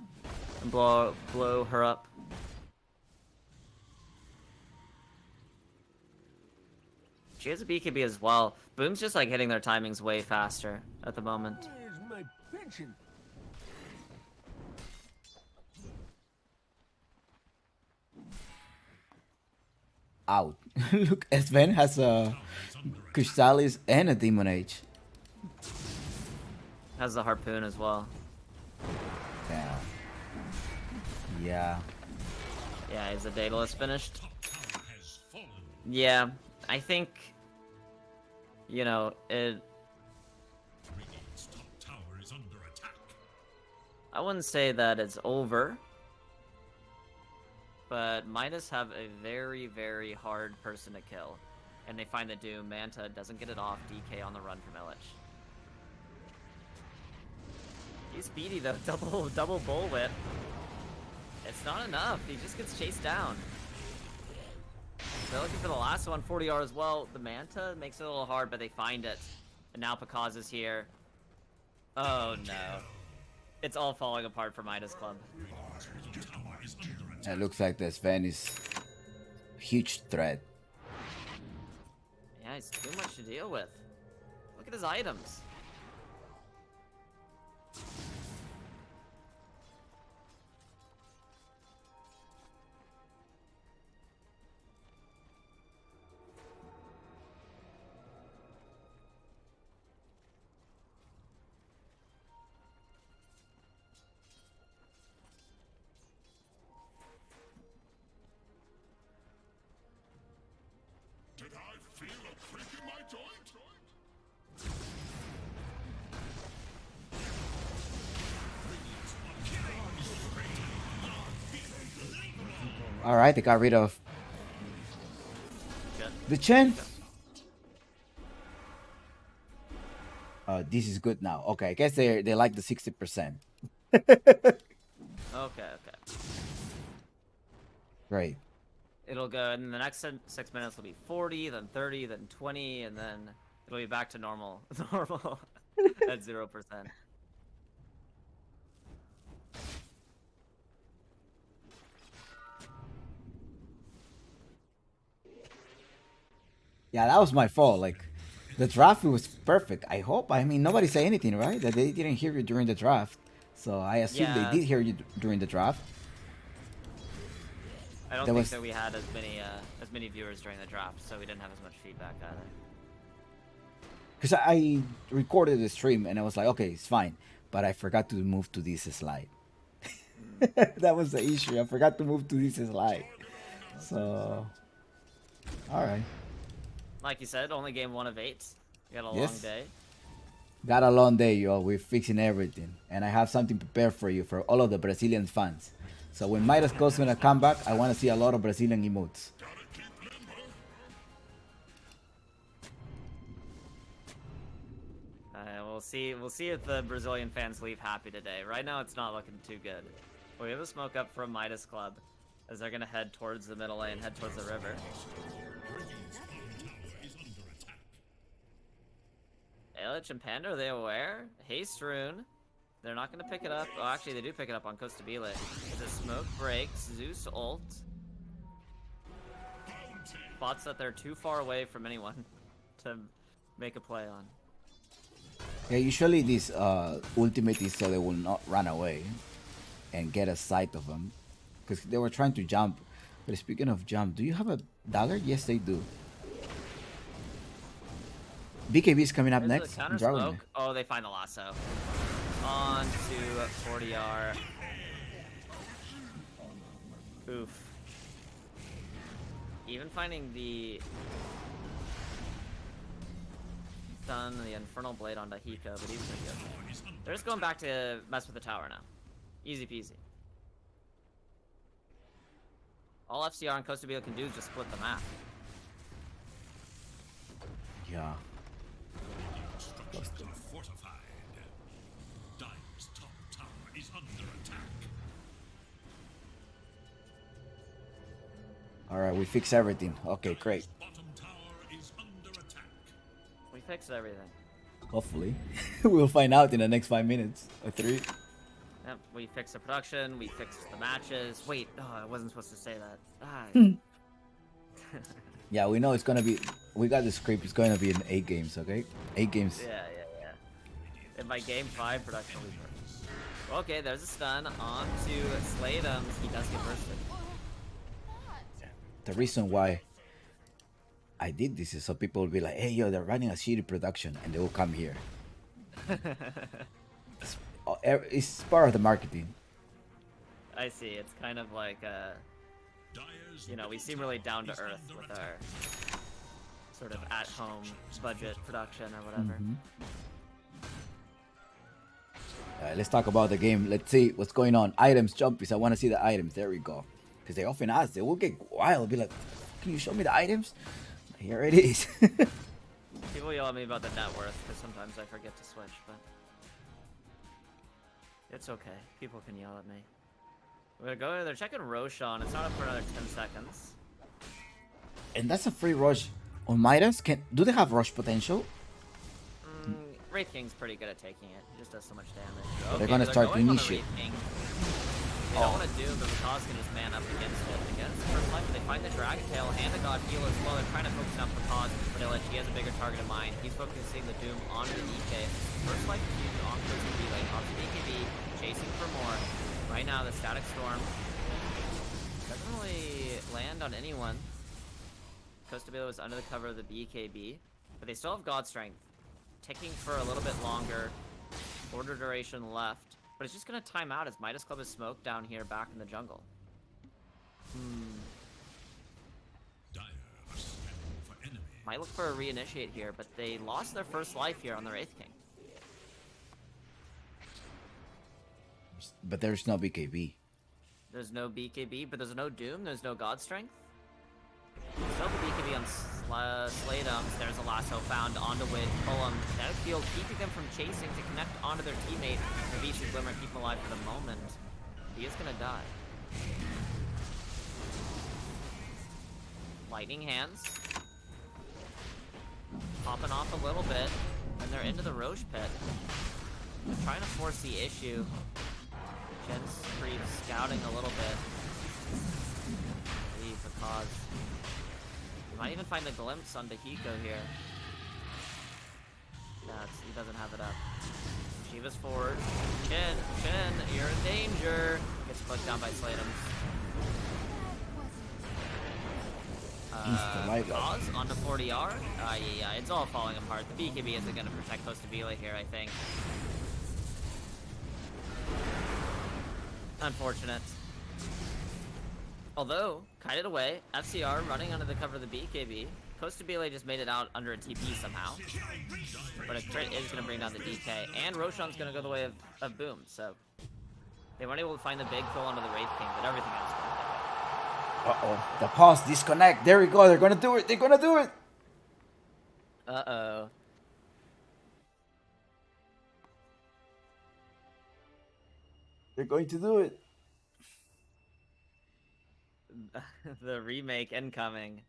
and blow her up. She has a BKB as well. Boom's just like hitting their timings way faster at the moment. Where's my pension? Out. Look, Sven has a Crystalis and a Demon Age. Has the harpoon as well. Yeah. Yeah. Yeah, is the Daedalus finished? Top tower has fallen. Yeah, I think, you know, Radiant's top tower is under attack. I wouldn't say that it's over, but Midas have a very, very hard person to kill. And they find the Doom. Manta doesn't get it off. DK on the run from Illich. He's speedy though. Double bullwhip. It's not enough. He just gets chased down. They're looking for the last one, 40R as well. The Manta makes it a little hard, but they find it. And now Pakaz is here. Oh no. It's all falling apart for Midas Club. It looks like the Sven is a huge threat. Yeah, he's too much to deal with. Look at his items. Did I feel a creak in my joint? Alright, they got rid of Good. the Chen. This is good now. Okay, I guess they like the 60%. Okay. Great. It'll go, and the next 6 minutes will be 40, then 30, then 20, and then it'll be back to normal. Normal at 0%. Yeah, that was my fault. Like, the draft was perfect. I hope. I mean, nobody say anything, right? That they didn't hear you during the draft. So I assume Yeah. they did hear you during the draft. I don't There think was- that we had as many viewers during the draft, so we didn't have as much feedback either. Because I recorded the stream and I was like, okay, it's fine. But I forgot to move to this slide. That was the issue. I forgot to move to this slide. So, alright. Like you said, only game 1 of 8. We got a long Yes. day. Got a long day, y'all. We're fixing everything. And I have something prepared for you, for all of the Brazilian fans. So when Midas goes gonna come back, I want to see a lot of Brazilian emotes. We'll see if the Brazilian fans leave happy today. Right now, it's not looking too good. We have a smoke up from Midas Club as they're gonna head towards the middle lane, head towards the river. Illich and Panda, are they aware? Haste Rune. They're not gonna pick it up. Oh, actually, they do pick it up on Costabile. The smoke breaks. Zeus ult. Spots that they're too far away from anyone to make a play on. Yeah, usually this ultimate is so they will not run away and get a sight of them. Because they were trying to jump. But speaking of jump, do you have a dagger? Yes, they do. BKB is coming up There's next. the counter Dragon smoke. Oh, they find the lasso. On to 40R. Oof. Even finding the stun the Infernal Blade onto Hiko, but he's pretty good. They're just going back to mess with the tower now. Easy peasy. All FCR and Costa Rica can do is just split the map. Yeah. Structures are fortified. Dire's top tower is under attack. All right, we fix everything. Okay, great. Bottom tower is under attack. We fixed everything. Hopefully, we'll find out in the next 5 minutes or 3. Yep, we fixed the production, we fixed the matches. Wait, oh, I wasn't supposed to say that. Ah. Yeah, we know it's gonna be. We got the script. It's gonna be in 8 games. Okay, 8 games. Yeah. In my game 5 production, we burst. Okay, there's a stun onto Sladums. He does get bursted. The reason why I did this is so people will be like, "Hey, yo, they're running a shitty production," and they will come here. It's part of the marketing. I see. It's kind of like, you know, we seem really down to earth with our sort of at-home budget production or whatever. Let's talk about the game. Let's see what's going on. Items, jumpies. I want to see the items. There we go. Because they often ask. They will get wild. Be like, "Can you show me the items?" Here it is. People yell at me about the net worth because sometimes I forget to switch, but it's okay. People can yell at me. We're gonna go. They're checking Roshan. It's not up for another 10 seconds. And that's a free rush on Midas. Do they have rush potential? Wraith King's pretty good at taking it. He just does so much damage. They're gonna start going on the initiate. Wraith King. They don't want to Doom, but Rakaz can just man up against it. Against the first life, they find the Dragon Tail and the God Heal as well. They're trying to focus on Rakaz, but he has a bigger target in mind. He's focusing the Doom onto the DK. First life is used on Costa Relay, off the BKB, chasing for more. Right now, the Static Storm doesn't really land on anyone. Costa Rica was under the cover of the BKB, but they still have God Strength. Ticking for a little bit longer. Order duration left. But it's just going to time out as Midas Club is smoked down here back in the jungle. Dire are scanning for enemy. Might look for a reinitiate here, but they lost their first life here on the Wraith King. But there's no BKB. There's no BKB, but there's no Doom, there's no God Strength. Still the BKB on Sladums. There's a lasso found onto Wid. Pull him. That field keeping them from chasing to connect onto their teammate. Release and Glimmer keep him alive for the moment. He is gonna die. Lightning Hands. Popping off a little bit. And they're into the Roche pit. They're trying to force the issue. Jen's Creep scouting a little bit. Leave the cause. Might even find a glimpse on Hiko here. He doesn't have it up. Shiva's forward. Chen, you're in danger. Gets clicked down by Sladums. Cause onto 40R. Yeah, it's all falling apart. The BKB isn't going to protect Costa Vila here, I think. Unfortunate. Although, kited away, FCR running under the cover of the BKB. Costa Vila just made it out under a TP somehow. But a crit is going to bring down the DK. And Roshan's going to go the way of Boom, so... They weren't able to find the big kill onto the Wraith King, but everything else went. Uh-oh. The pause, disconnect. There we go. They're gonna do it. They're gonna do it. Uh-oh. They're going to do it. The remake incoming.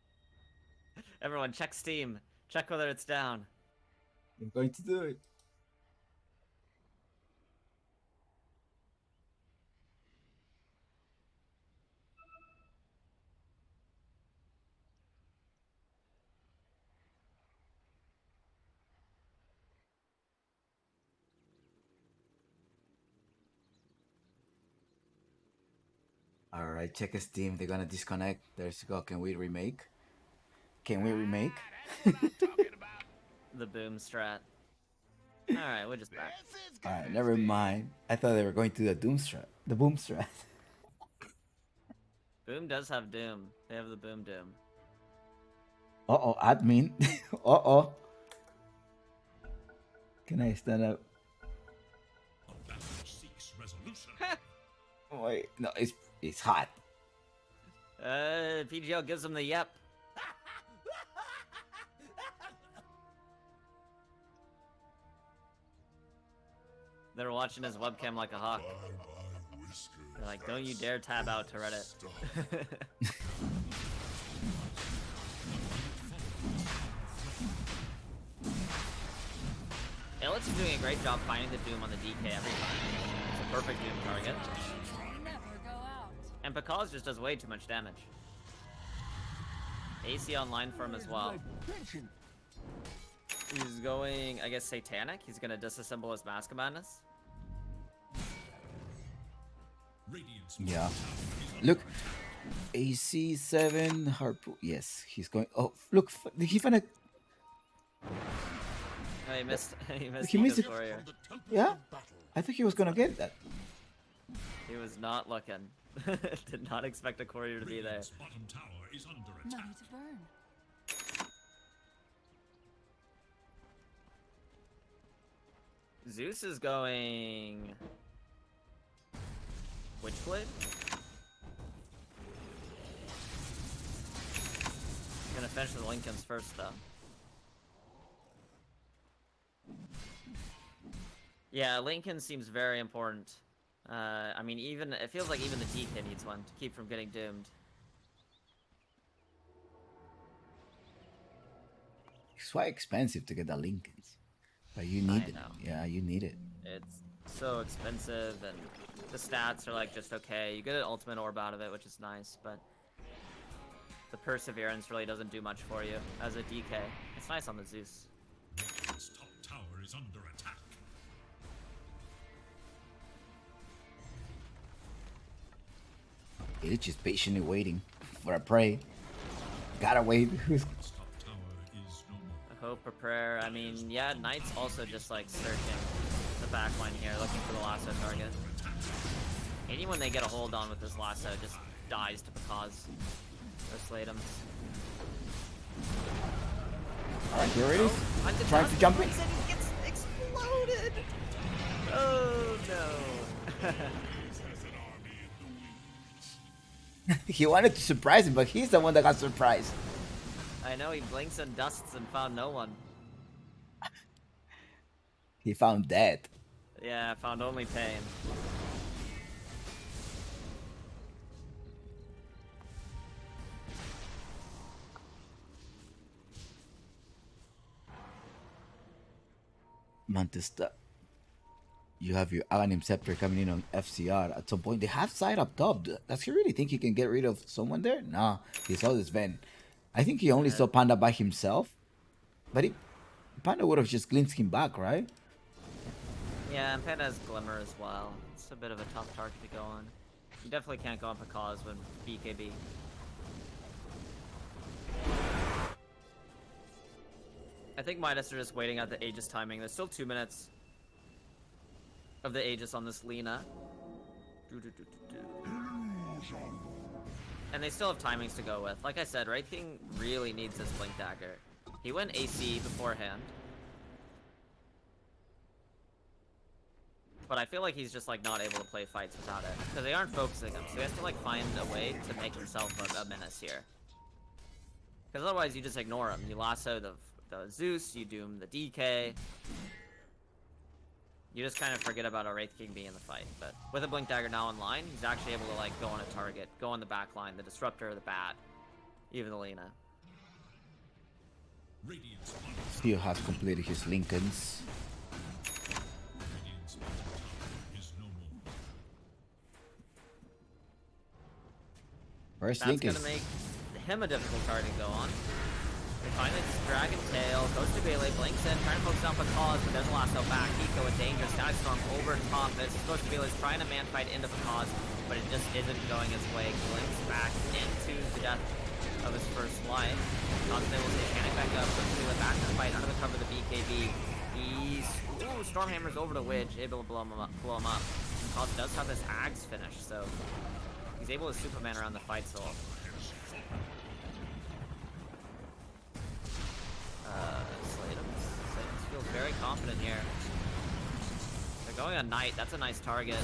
Everyone, check Steam. Check whether it's down. They're going to do it. Alright, check Steam. They're gonna disconnect. There's go. Can we remake? Can we remake? The Boom strat. Alright, we're just back. Alright, never mind. I thought they were going to the Doom strat. The Boom strat. Boom does have Doom. They have the Boom Doom. Uh-oh, admin. Uh-oh. Can I stand up? A battle seeks resolution. Oh, wait, no, it's hot. PGL gives him the yep. They're watching his webcam like a hawk. They're like, don't you dare tab out to Reddit. Ellis is doing a great job finding the Doom on the DK every time. It's a perfect Doom target. Never go out. And Pakaz just does way too much damage. AC online for him as well. He's going, I guess, Satanic. He's gonna disassemble his Mask of Madness. Radiant's Yeah. Look, AC7 harpoon. Yes, he's going. Oh, look, he found a. Oh, he missed. He missed. He missed Eco's it. Warrior. Yeah, I think he was gonna get that. He was not looking. Did not expect a courier to be there. Radiant's bottom tower is under attack. Money to burn. Zeus is going Witchblade. Gonna finish the Lincolns first though. Yeah, Lincoln seems very important. I mean, even it feels like even the DK needs one to keep from getting doomed. It's quite expensive to get the Lincolns, but you need it. know. Yeah, you need it. It's so expensive, and the stats are like just okay. You get an ultimate orb out of it, which is nice, but the perseverance really doesn't do much for you as a DK. It's nice on the Zeus. Radiant's top tower is under attack. It's just patiently waiting for a prey. Gotta wait. Its top tower is no more. A hope or prayer. I mean, yeah, Knight's also just like searching the backline here, looking for the lasso target. Anyone they get a hold on with this lasso just dies to Pakaz or Slatums. Alright, here it is. Hunted Trying to jump in. He gets exploded. Oh no. He wanted to surprise him, but he's the one that got surprised. I know, he blinks and dusts and found no one. He found death. Yeah, found only pain. Mantista, you have your Aghanim Scepter coming in on FCR at some point. They have side up top. Does he really think he can get rid of someone there? Nah, he saw this Ven. I think he only saw Panda by himself. But Panda would have just glimpsed him back, right? Yeah, and Panda has Glimmer as well. It's a bit of a tough target to go on. You definitely can't go on Pakaz when BKB. I think Midas are just waiting out the Aegis timing. There's still 2 minutes of the Aegis on this Lina. And they still have timings to go with. Like I said, Wraith King really needs this Blink Dagger. He went AC beforehand. But I feel like he's just like not able to play fights without it. Because they aren't focusing him, so he has to like find a way to make himself a menace here. Because otherwise you just ignore him. You lasso the Zeus, you doom the DK. You just kind of forget about a Wraith King being in the fight. But with a Blink Dagger now online, he's actually able to like go on a target, go on the back line, the Disruptor, the Bat, even the Lina. Radiant's Still has completed his Lincolns. Radiant's bottom tower is no more. Where's That's Lincolns? gonna make him a difficult target to go on. They finally just Dragon Tail, goes to Bailey, blinks in, trying to focus on Pakaz, but there's a lasso back. Eco with danger, Sky Storm over top. This is supposed to be trying to man fight into Pakaz, but it just isn't going his way. Glimpse back into the death of his first life. Constantly will say panic back up, goes to back to the fight under the cover of the BKB. He's Stormhammer's over to Widge, able to blow him up. Pakaz does have this Ags finish, so he's able to Superman around the fight soul. Slatums feels very confident here. going on Knight. That's a nice target.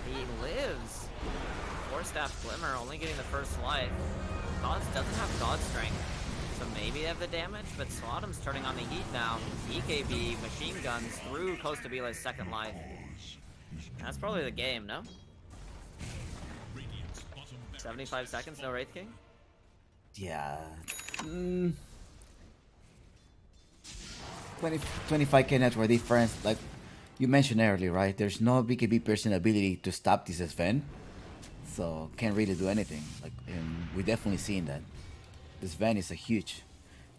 He lives. 4-staff Glimmer, only getting the first life. Gods doesn't have God Strength, so maybe they have the damage, but Slaughtom's turning on the heat now. EKB machine guns through Costabile's second life. That's probably the game, no? 75 seconds, no Wraith King? Yeah. 25k network difference, like you mentioned earlier, right? There's no BKB person ability to stop this Sven, so can't really do anything. Like, and we're definitely seeing that. This Sven is a huge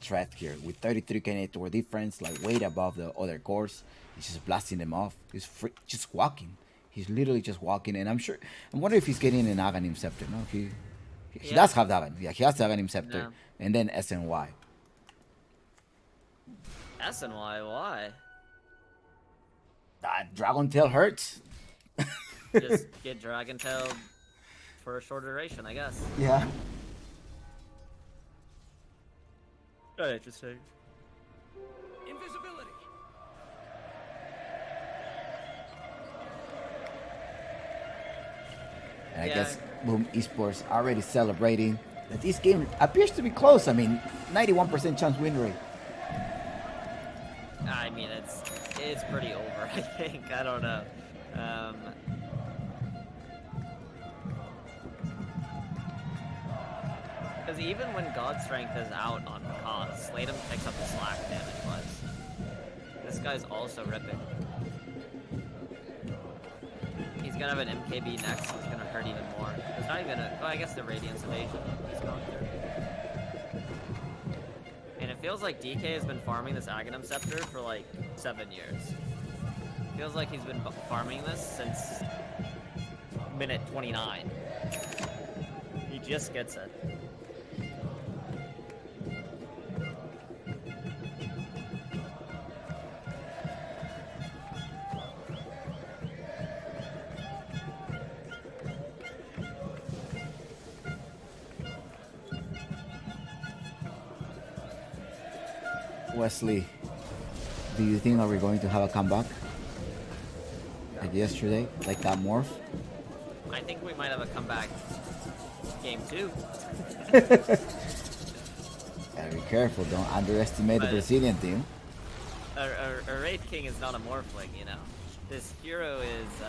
threat here with 33k network difference, like way above the other cores. He's just blasting them off. He's just walking. He's literally just walking, and I'm wondering if he's getting an Aghanim Scepter. No, he does have that one. Yeah, he has the Aghanim Scepter, and then SNY. SNY, why? That Dragon Tail hurts. Just get Dragon Tail for a short duration, I guess. Yeah. Oh, interesting. Invisibility. And I guess Boom Esports already celebrating that this game appears to be close. I mean, 91% chance win rate. I mean, it's pretty over, I think. I don't know. Because even when God Strength is out on Cause, Slatum picks up the slack damage-wise. This guy's also ripping. He's gonna have an MKB next, it's gonna hurt even more. There's not even a... Oh, I guess the Radiance Evasion he's going through. And it feels like DK has been farming this Aghanim Scepter for like 7 years. Feels like he's been farming this since minute 29. He just gets it. Wesley, do you think are we going to have a comeback like yesterday, like that morph? I think we might have a comeback game 2. Gotta be careful, don't underestimate the Brazilian team. A Wraith King is not a morphling, you know. This hero is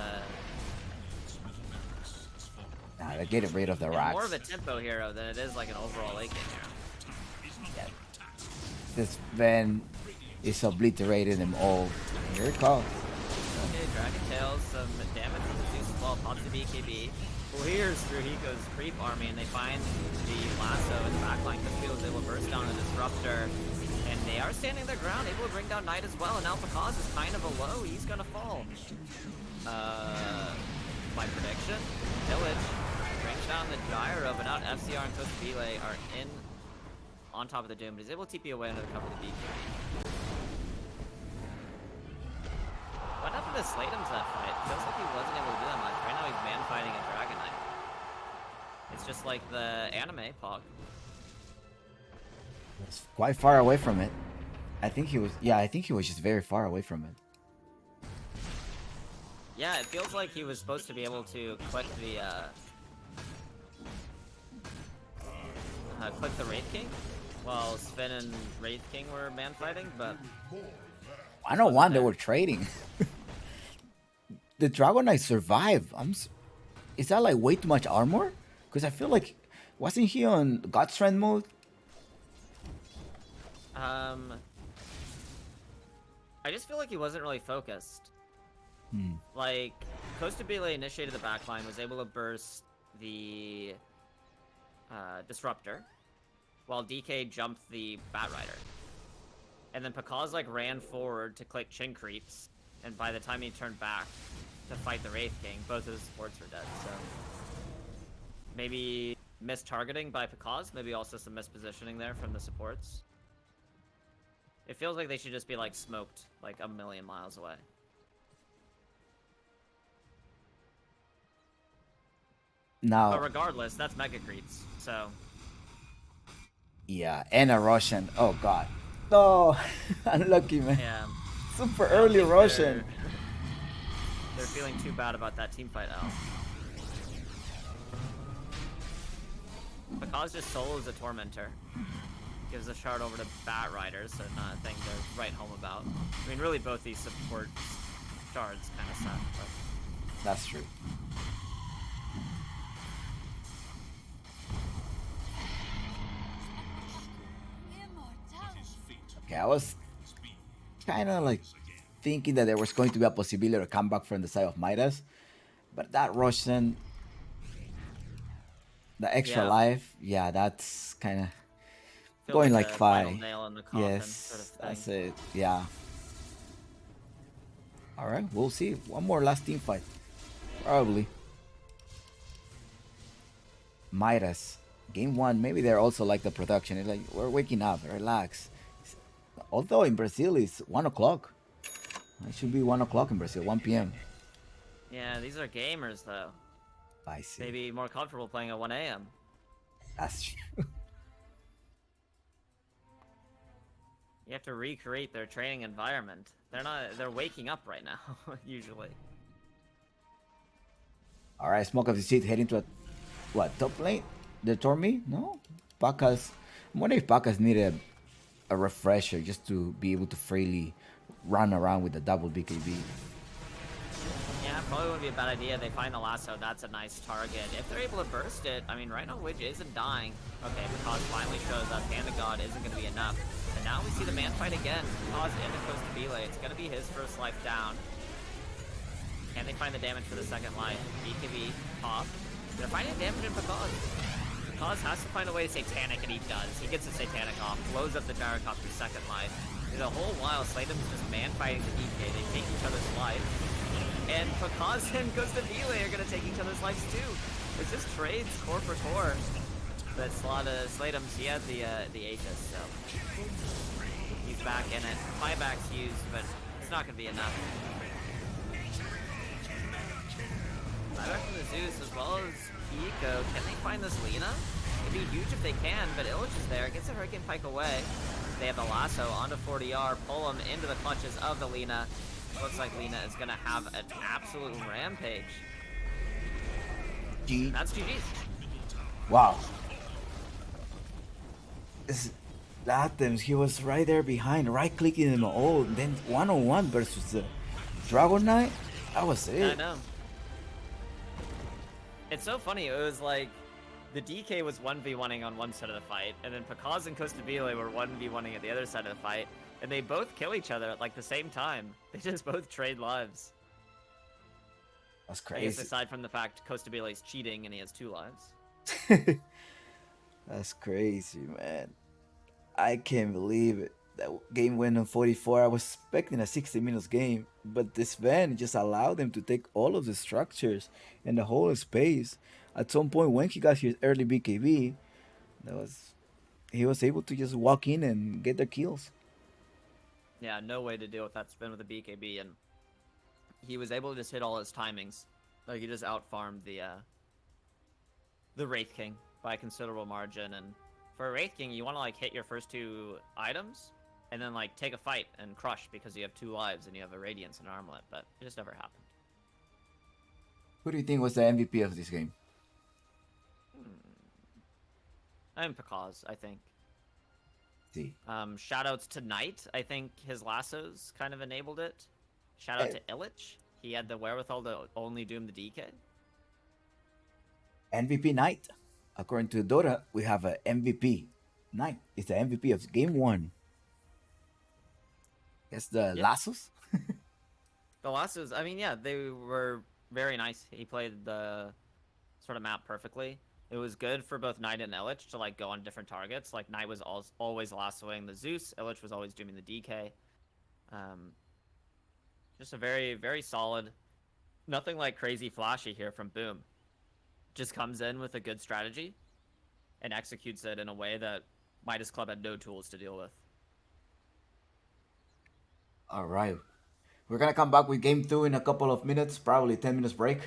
Nah, they're getting rid of the rocks. more of a tempo hero than it is like an overall late game hero. This Van is obliterating them all. Here it comes. Okay, Dragon Tails, some damage from the Zeus as well, pops the BKB. Clears through Hiko's creep army, and they find the lasso in the backline. Castile is able to burst down the Disruptor, and they are standing their ground, able to bring down Knight as well, and now Picaz is kind of a low, he's gonna fall. My prediction, Village brings down the Gyro, but now FCR and Costabile are in on top of the Doom, but he's able to TP away under the cover of the BKB. What happened to Slatum's that fight? Feels like he wasn't able to do that much. Right now he's man fighting a Dragon Knight. It's just like the anime Pog. It's quite far away from it. I think he was just very far away from it. Yeah, it feels like he was supposed to be able to click the Wraith King while Sven and Wraith King were man fighting, but I don't want they were trading. The Dragon Knight survived. Is that like way too much armor? Because I feel like wasn't he on God Strength mode? I just feel like he wasn't really focused. Like, Costabile initiated the backline, was able to burst the Disruptor, while DK jumped the Batrider. And then Picaz like ran forward to click Chin Creeps, and by the time he turned back to fight the Wraith King, both of his supports were dead, so... Maybe mistargeting by Picaz, maybe also some mispositioning there from the supports. It feels like they should just be like smoked like a million miles away. Now, But regardless, that's Mega Creeps, so... yeah, and a Russian. Oh god. No, unlucky man. Yeah. Super I don't early think Russian. feeling too bad about that team fight, L. Because just solos a Tormentor. Gives a shard over to Bat Riders, so not a thing to write home about. I mean, really, both these support shards kind of suck, but... That's true. Immortality. Okay, I was kind of like thinking that there was going to be a possibility of comeback from the side of Midas, but that Russian, the extra Yeah. life, yeah, that's kind of Feel going like a final 5. nail in the coffin Yes, sort of thing. that's it. Yeah. All right, we'll see. One more last team fight, probably. Midas, game 1. Maybe they're also like the production. It's like we're waking up, relax. Although in Brazil it's 1 o'clock. It should be 1 o'clock in Brazil, 1 p.m. Yeah, these are gamers, though. I see. They'd be more comfortable playing at 1 a.m. That's true. You have to recreate their training environment. They're waking up right now, usually. All right, Smoke of the Seed heading to a, what, top lane? The Tormi? No? Pacas. I'm wondering if Pacas need a refresher just to be able to freely run around with the double BKB. Yeah, probably wouldn't be a bad idea. They find the lasso. That's a nice target. If they're able to burst it, I mean, right now Widge isn't dying. Okay, because finally shows up. Hand of God isn't going to be enough. And now we see the man fight again. Because into Costa Bile. It's going to be his first life down. Can they find the damage for the second life? BKB, pop. They're finding damage in Pacaz. Pacaz has to find a way to Satanic, and he does. He gets the Satanic off, blows up the Gyrocopter's second life. And the whole while, Slatem's just man-fighting the DK. They take each other's life. And Pacaz and Costa Bile are going to take each other's lives, too. It's just trades, core for core. But Slatem's, he had the Aegis, so... he's back in it. Buyback's used, but it's not going to be enough. Buyback from the Zeus as well as Pico. Can they find this Lina? It'd be huge if they can, but Illich is there. Gets the Hurricane Pike away. They have the lasso onto 40R. Pull him into the clutches of the Lina. Looks like Lina is going to have an absolute rampage. G. That's GG's. Wow. Latems, he was right there behind, right-clicking him. Oh, then one-on-one versus the Dragon Knight. That was it. I know. It's so funny. It was like the DK was 1v1ing on one side of the fight, and then Pacaz and Costa Bile were 1v1ing at the other side of the fight, and they both kill each other at like the same time. They just both trade lives. That's I guess crazy. aside from the fact Costa Bile is cheating and he has 2 lives. That's crazy, man. I can't believe it. That game went on 44. I was expecting a 60 minutes game, but this van just allowed them to take all of the structures and the whole space. At some point, when he got his early BKB, he was able to just walk in and get the kills. Yeah, no way to deal with that spin with a BKB, and he was able to just hit all his timings. Like, he just out-farmed the Wraith King by a considerable margin, and for a Wraith King, you want to, like, hit your first 2 items, and then, like, take a fight and crush because you have 2 lives and you have a Radiance and an Armlet, but it just never happened. Who do you think was the MVP of this game? I'm Pacaz, I think. See. Shoutouts to Knight. I think his lassos kind of enabled it. Shout out to Illich. He had the wherewithal to only doom the DK. MVP Knight. According to Dota, we have a MVP. Knight is the MVP of game 1. Guess the lassos? The lassos, I mean, yeah, they were very nice. He played the sort of map perfectly. It was good for both Knight and Illich to like go on different targets. Like Knight was always lassoing the Zeus. Illich was always dooming the DK. Just a very, very solid. Nothing like crazy flashy here from Boom. Just comes in with a good strategy and executes it in a way that Midas Club had no tools to deal with. All right. We're going to come back with game 2 in a couple of minutes, probably 10 minutes break.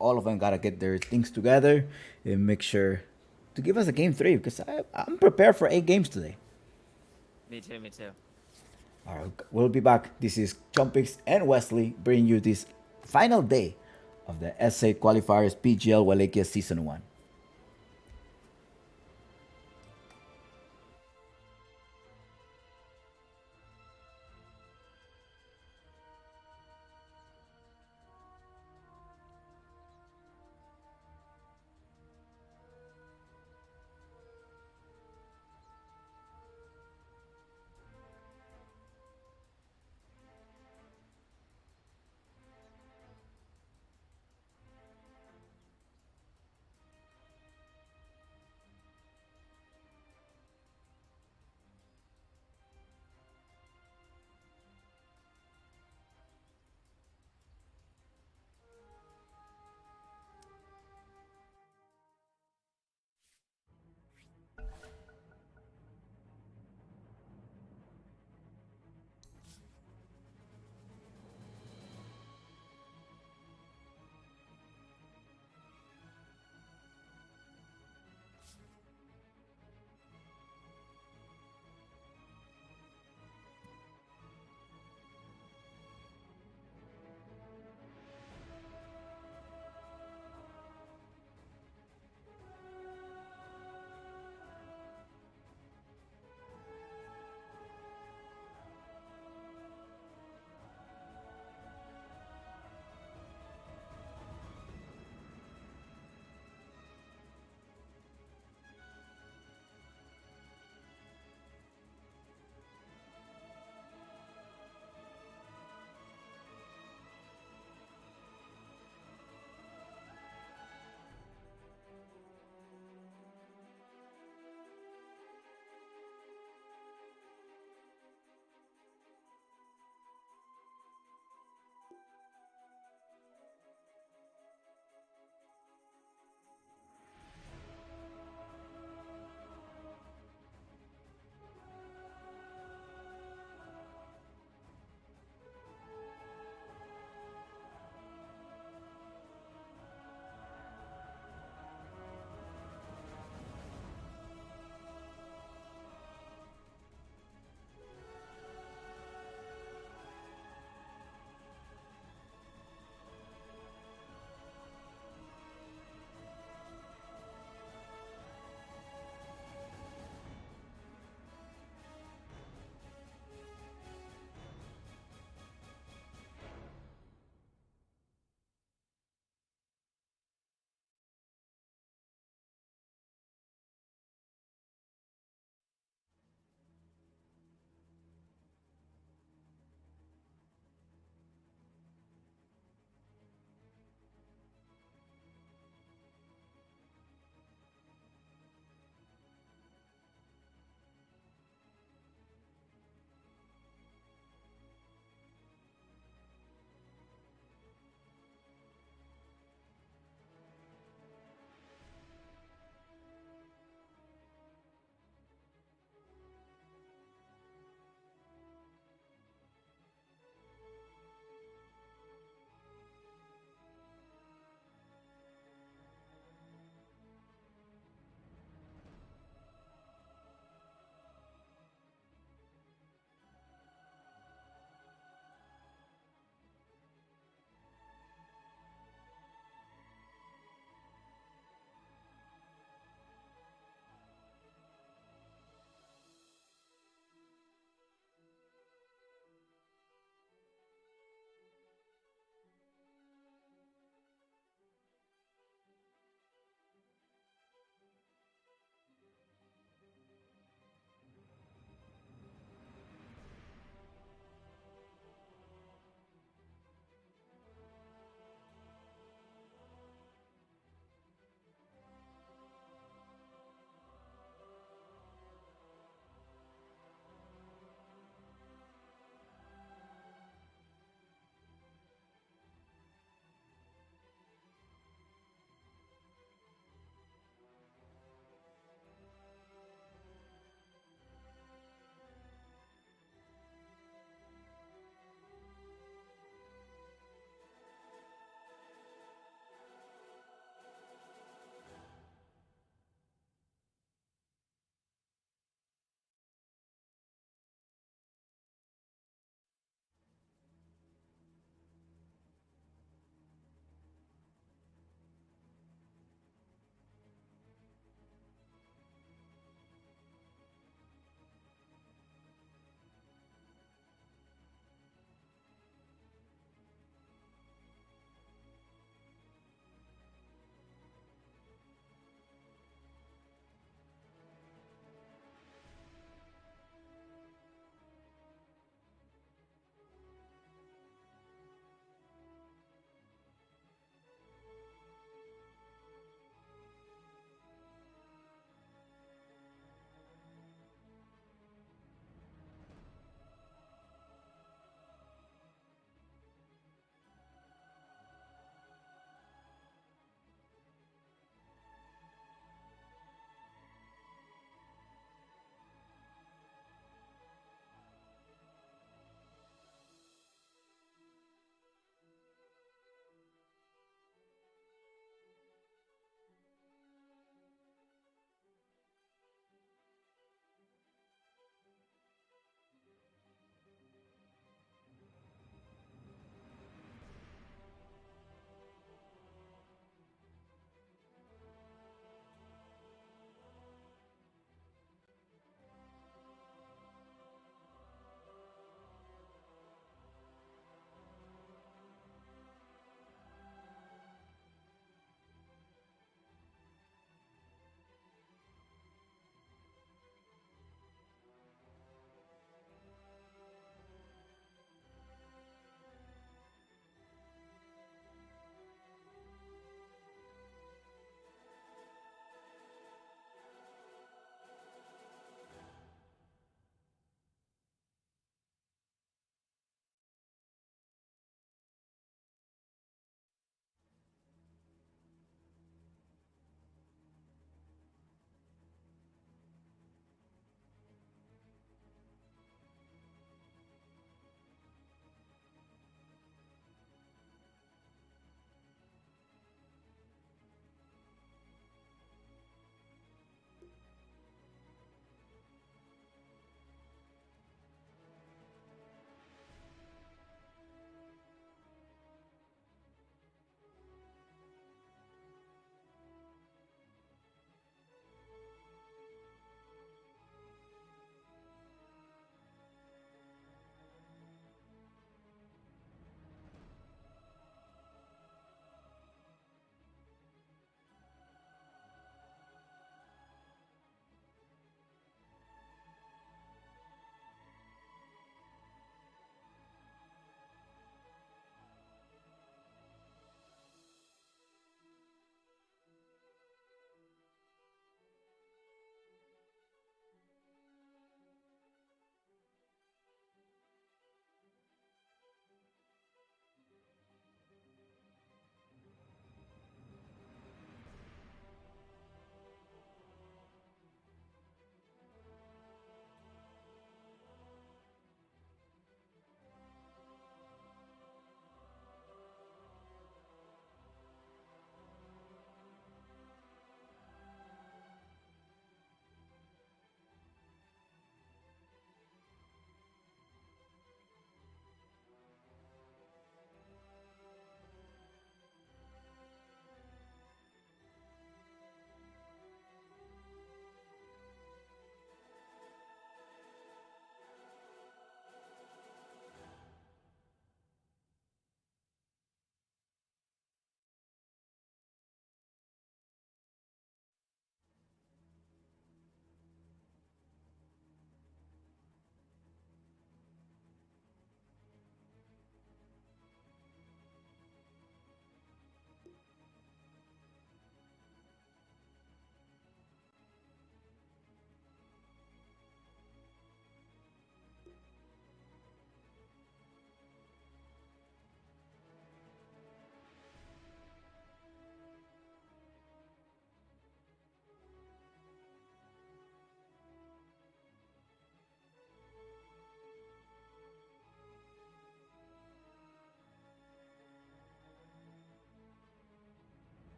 All of them got to get their things together and make sure to give us a game 3 because I'm prepared for 8 games today. Me too, me too. All right. We'll be back. This is Chumpix and Wesley bringing you this final day of the SA Qualifiers PGL Wallachia Season 1.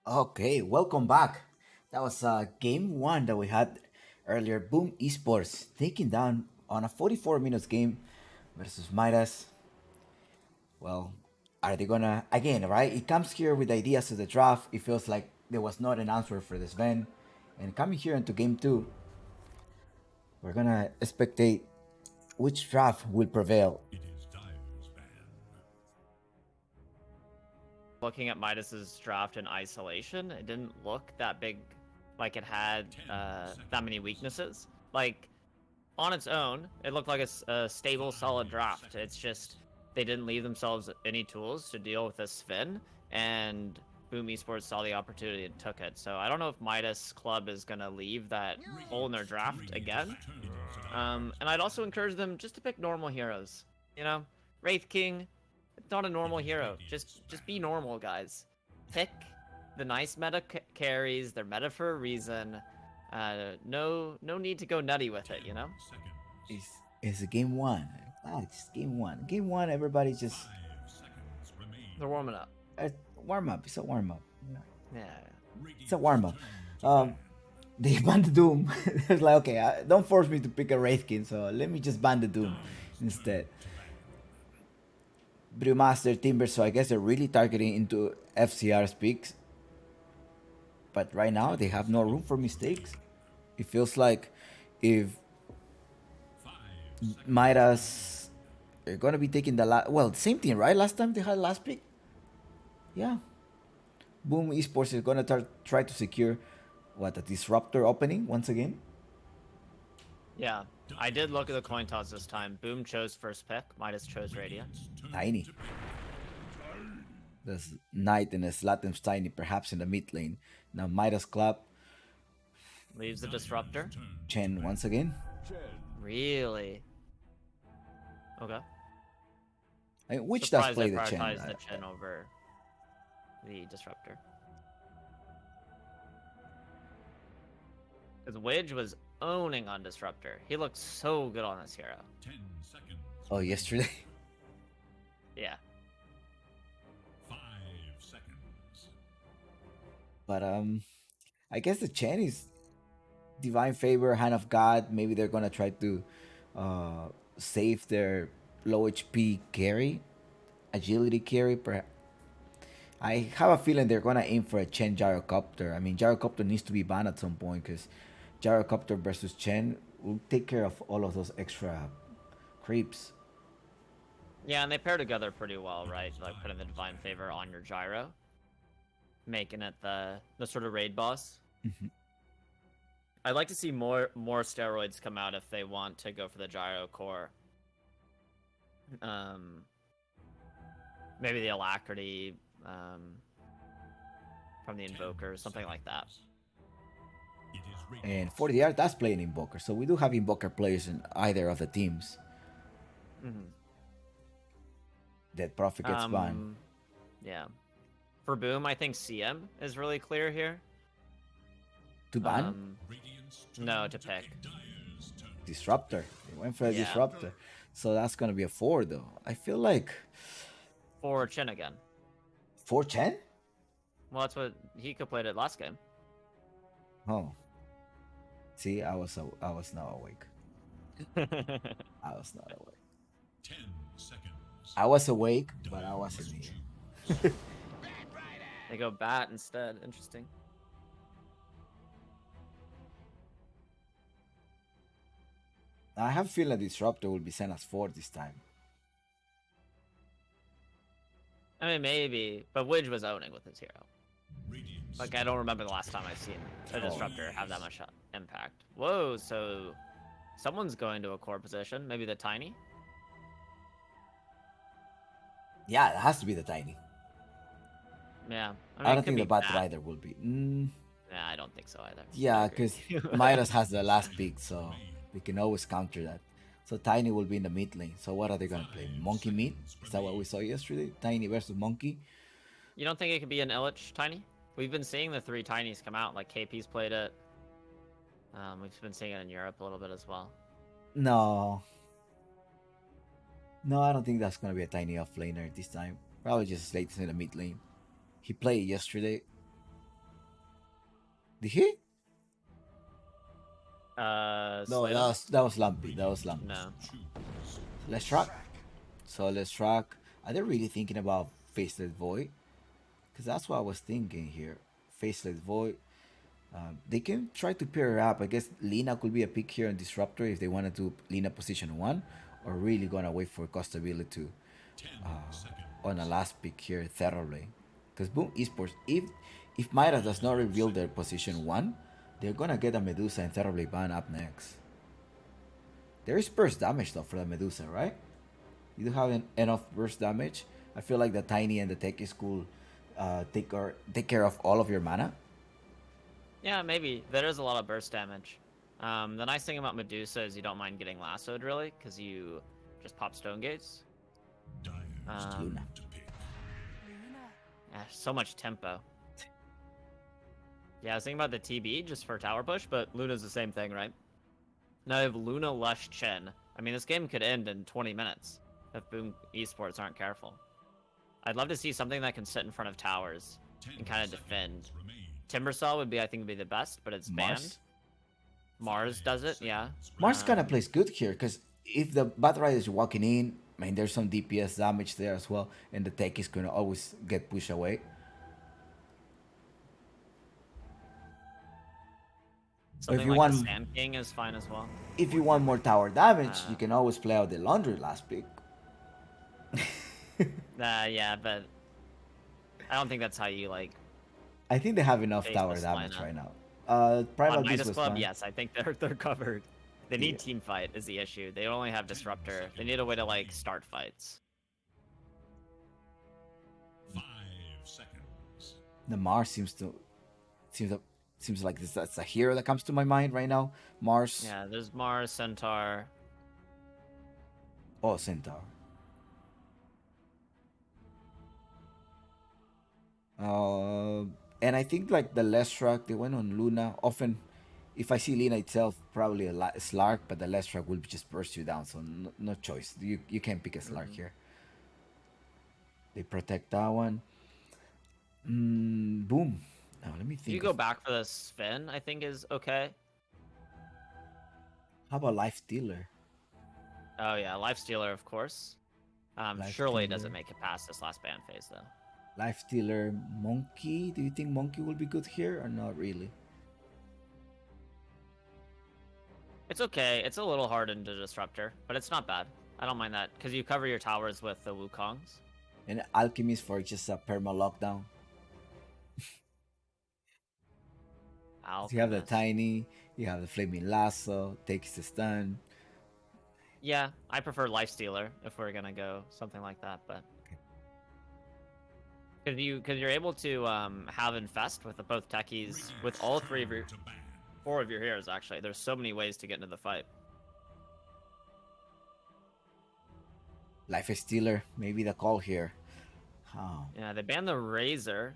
Okay, welcome back. That was game one that we had earlier. Boom Esports taking down on a 44 minutes game versus Midas. Well, are they gonna again? Right, it comes here with ideas of the draft. It feels like there was not an answer for this Sven, and coming here into game two, we're gonna spectate which draft will prevail. It is Dire's ban. Looking at Midas's draft in isolation, it didn't look that big, like it had that many weaknesses. Like on its own, it looked like a stable, solid draft. It's just they didn't leave themselves any tools to deal with this Sven, and Boom Esports saw the opportunity and took it. So I don't know if Midas Club is gonna leave that hole in their draft again. And I'd also encourage them just to pick normal heroes. You know, Wraith King, it's not a normal hero. Just be normal, guys. Pick the nice meta carries. They're meta for a reason. No need to go nutty with it. You know. It's a game one. It's game one. Game one. Everybody's just 5 seconds remain. They're warming up. warm up. It's a warm up. Yeah. It's a warm up. They banned the Doom. It's like, okay, don't force me to pick a Wraithkin, so let me just ban the Doom instead. Brewmaster, Timber, so I guess they're really targeting into FCR speaks. But right now, they have no room for mistakes. It feels like if Midas are going to be taking the last... Well, same thing, right? Last time they had last pick? Yeah. Boom Esports is going to try to secure... What, a Disruptor opening once again? Yeah. I did look at the coin toss this time. Boom chose first pick. Midas chose Radiant. Tiny. There's Knight and a Slatem's Tiny, perhaps in the mid lane. Now Midas Club. Leaves the Disruptor. Chen once again. Really? Okay. I mean, which does Surprised play they the Chen? prioritized the Chen over the Disruptor. Because Widge was owning on Disruptor. He looked so good on this hero. 10 seconds. Oh, yesterday? Yeah. 5 seconds. But I guess the Chen is Divine Favor, Hand of God. Maybe they're gonna try to save their low HP carry, agility carry. I have a feeling they're gonna aim for a Chen Gyrocopter. I mean, Gyrocopter needs to be banned at some point because Gyrocopter versus Chen will take care of all of those extra creeps. Yeah, and they pair together pretty well, right? Like putting the Divine Favor on your Gyro. Making it the sort of raid boss. Mhm. I'd like to see more steroids come out if they want to go for the Gyro core. Maybe the Alacrity from the Invoker, something like that. It is And for the art, that's playing Invoker. So we do have Invoker players in either of the teams. Mm-hmm. That Prophet gets banned. Yeah. For Boom, I think CM is really clear here. To ban? No, to pick. Disruptor. They went for a Yeah. Disruptor. So that's going to be a 4, though. I feel like... For Chen again. 4 Chen? Well, that's what Hiko played it last game. Oh. See, I was not awake. I was not awake. 10 seconds. I was awake, but I wasn't here. They go bat instead. Interesting. I have a feeling Disruptor will be sent as 4 this time. I mean, maybe, but Widge was owning with his hero. Like, I don't remember the last time I've seen a Disruptor have that much impact. Whoa, so someone's going to a core position. Maybe the Tiny? Yeah, it has to be the Tiny. Yeah. I it don't could think the be Bat Bat. Rider will be. Nah, I don't think so either. Yeah, I agree. because Midas has the last pick, so we can always counter that. So Tiny will be in the mid lane. So what are they going to play? Monkey mid? Is that what we saw yesterday? Tiny versus Monkey? You don't think it could be an Illich Tiny? We've been seeing the 3 Tinies come out. Like, KP's played it. We've been seeing it in Europe a little bit as well. No. No, I don't think that's going to be a Tiny offlaner this time. Probably just Slate's in the mid lane. He played yesterday. Did he? No, Slater? that was Lumpy. That was Lumpy. No. Let's track. So let's track. Are they really thinking about Faceless Void? Because that's what I was thinking here. Faceless Void. They can try to pair up. I guess Lina could be a pick here on Disruptor if they wanted to Lina position 1, or really gonna wait for Costability to on a last pick here, Thoroughly. Because Boom Esports, if Myra does not reveal their position 1, they're gonna get a Medusa and Thoroughly ban up next. There is burst damage though for the Medusa, right? You do have enough burst damage. I feel like the Tiny and the Techies could take care of all of your mana. Yeah, maybe. There is a lot of burst damage. The nice thing about Medusa is you don't mind getting lassoed, really, because you just pop Stone Gates. Luna. Yeah, so much tempo. Yeah, I was thinking about the TB just for tower push, but Luna's the same thing, right? Now I have Luna, Lush, Chen. I mean, this game could end in 20 minutes if Boom Esports aren't careful. I'd love to see something that can sit in front of towers and kind of defend. Timbersaw would be, I think, would be the best, but it's banned. Mars does it, yeah. Mars kind of plays good here because if the Bat Rider is walking in, I mean, there's some DPS damage there as well, and the tech is gonna always get pushed away. Something if you like want, a Sand King is fine as well. if you want more tower damage, you can always play out the Laundry last pick. Yeah, but I don't think that's how you like. I think they have enough Face tower this damage lineup. right now. Primal On Beast Midas was Club, fine. yes, I think they're covered. They need team fight is the issue. They only have Disruptor. They need a way to like start fights. 5 seconds. The Mars seems like that's a hero that comes to my mind right now. Mars. Yeah, there's Mars, Centaur. Oh, Centaur. And I think like the Leshrac, they went on Luna. Often, if I see Lina itself, probably a Slark, but the Leshrac will just burst you down. So no choice. You can't pick a Slark here. They protect that one. Boom. Now let me think. You go back for the Sven, I think is okay. How about Life Stealer? Oh yeah, Life Stealer, of course. Life Surely it Stealer. doesn't make it past this last ban phase though. Life Stealer, Monkey. Do you think Monkey will be good here or not really? It's okay. It's a little hard into Disruptor, but it's not bad. I don't mind that because you cover your towers with the Wukongs. And Alchemist for just a perma lockdown. You have the Alchemist. Tiny, you have the Flaming Lasso, takes the stun. Yeah, I prefer Lifestealer if we're gonna go something like that, but because you're able to have Infest with both techies with all three of your 4 of your heroes actually. There's so many ways to get into the fight. Life is Stealer, maybe the call here. Oh. Yeah, they banned the Razor.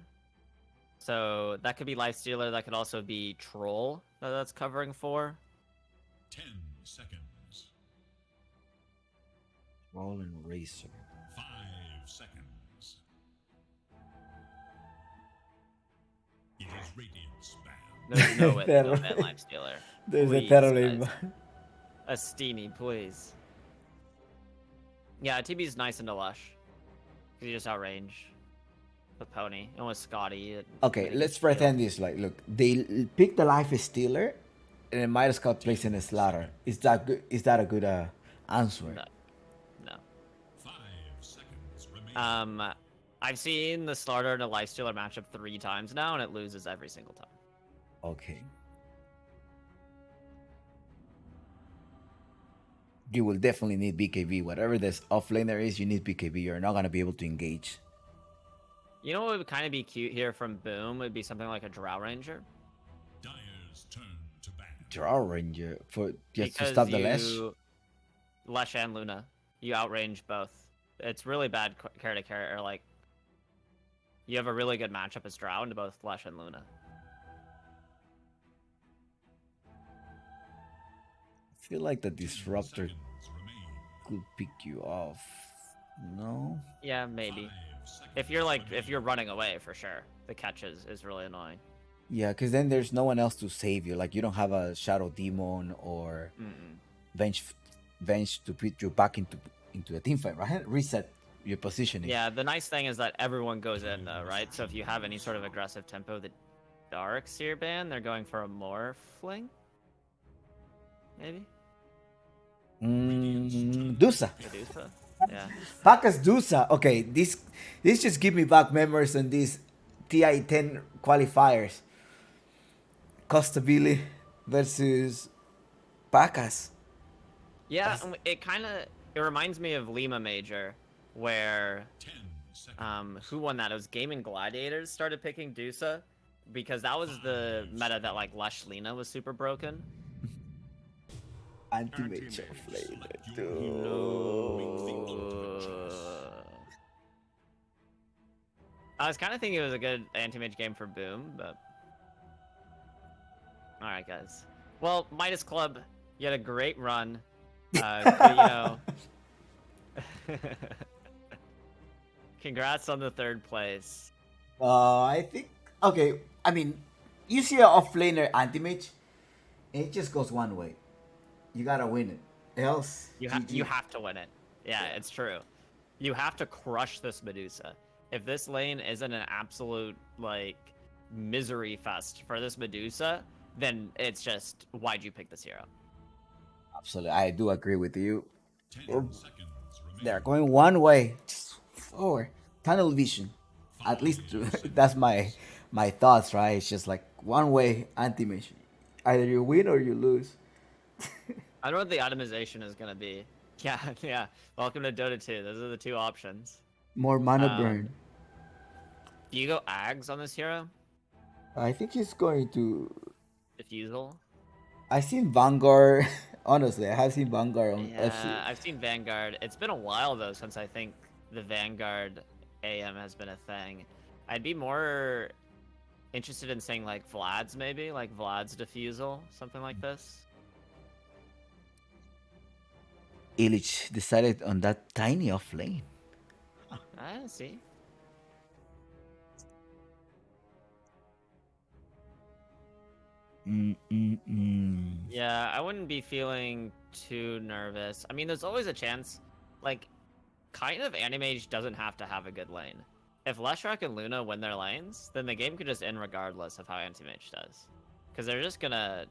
So that could be Lifestealer, that could also be Troll that's covering 4. 10 seconds. Roll and Racer. 5 seconds. It is Radiant's ban. There's no way they don't ban Lifestealer. There's Please, a Terror guys. A Steenie, please. Yeah, TB's nice into Lush. Because you just outrange the pony. And with Scotty. Okay, let's pretend this. Like, look, they pick the Life is Stealer, and then Midas Scout plays in a Slaughter. Is that good? Is that a good answer? No. 5 seconds remaining. I've seen the Slaughter and a Lifestealer matchup 3 times now, and it loses every single time. Okay. You will definitely need BKB. Whatever this offlaner is, you need BKB. You're not gonna be able to engage. You know what would kind of be cute here from Boom? Would be something like a Drow Ranger. Dyer's turn to ban. Draw Ranger for just to Because stop the Lesh. Lesh and Luna. You outrange both. It's really bad character to character. Like, you have a really good matchup as Drow into both Lesh and Luna. I feel like the Disruptor 10 seconds remain. could pick you off. No? Yeah, maybe. 5 seconds If you're remaining. if you're running away for sure. The catch is really annoying. Yeah, because then there's no one else to save you. Like you don't have a shadow demon or Mm-mm. venge, venge to put you back into a team fight, right? Reset your positioning. Yeah, the nice thing is that everyone goes in though, right? So if you have any sort of aggressive tempo, the Dark Seer ban, they're going for a Morphling? Maybe? Dusa. Medusa? Yeah. Pacas Dusa. Okay, this just give me back memories on these TI-10 qualifiers. Costabile versus Pacas. Yeah, it kind of it reminds me of Lima Major, where 10 seconds. who won that? It was Gaming Gladiators started picking Dusa because that was the meta that like Lush Lina was super broken. Anti-Mage Flame. I was kind of thinking it was a good anti-mage game for Boom, but all right, guys. Well, Midas Club, you had a great run. Congrats on the third place. I think okay. I mean, you see a off-laner anti-mage, and it just goes one way. You gotta win it. Else, You GG. have to win it. Yeah, it's true. You have to crush this Medusa. If this lane isn't an absolute like misery fest for this Medusa, then it's just why'd you pick this hero? Absolutely, I do agree with you. 10 Oh, seconds remaining. they're going one way, just forward. Tunnel vision. At least that's my thoughts, right? It's just like one way anti-mage. Either you win or you lose. I don't know what the itemization is gonna be. Yeah, yeah. Welcome to Dota 2. Those are the two options. More mana Um, burn. Do you go Ags on this hero? I think he's going to. Diffusal? I seen Vanguard. Honestly, I have seen Vanguard on FC. Yeah, I've seen Vanguard. It's been a while though since I think the Vanguard AM has been a thing. I'd be more interested in saying like Vlad's maybe, like Vlad's Diffusal, something like this. Illich decided on that tiny off lane. I see. Yeah, I wouldn't be feeling too nervous. I mean, there's always a chance, like, kind of Animage doesn't have to have a good lane. If Leshrac and Luna win their lanes, then the game could just end regardless of how Anti-Mage does. Because they're just gonna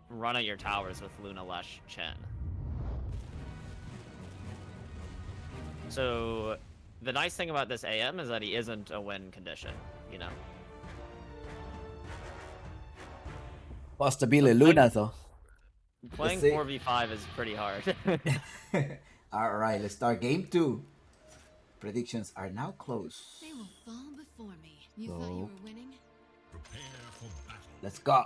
run at your towers with Luna, Lesh, Chen. So, the nice thing about this AM is that he isn't a win condition, you know? Possibly Luna though. Playing see. 4v5 is pretty hard. All right, let's start game 2. Predictions are now closed. They will fall before me. You Go. thought you were winning? Prepare for battle. Let's go.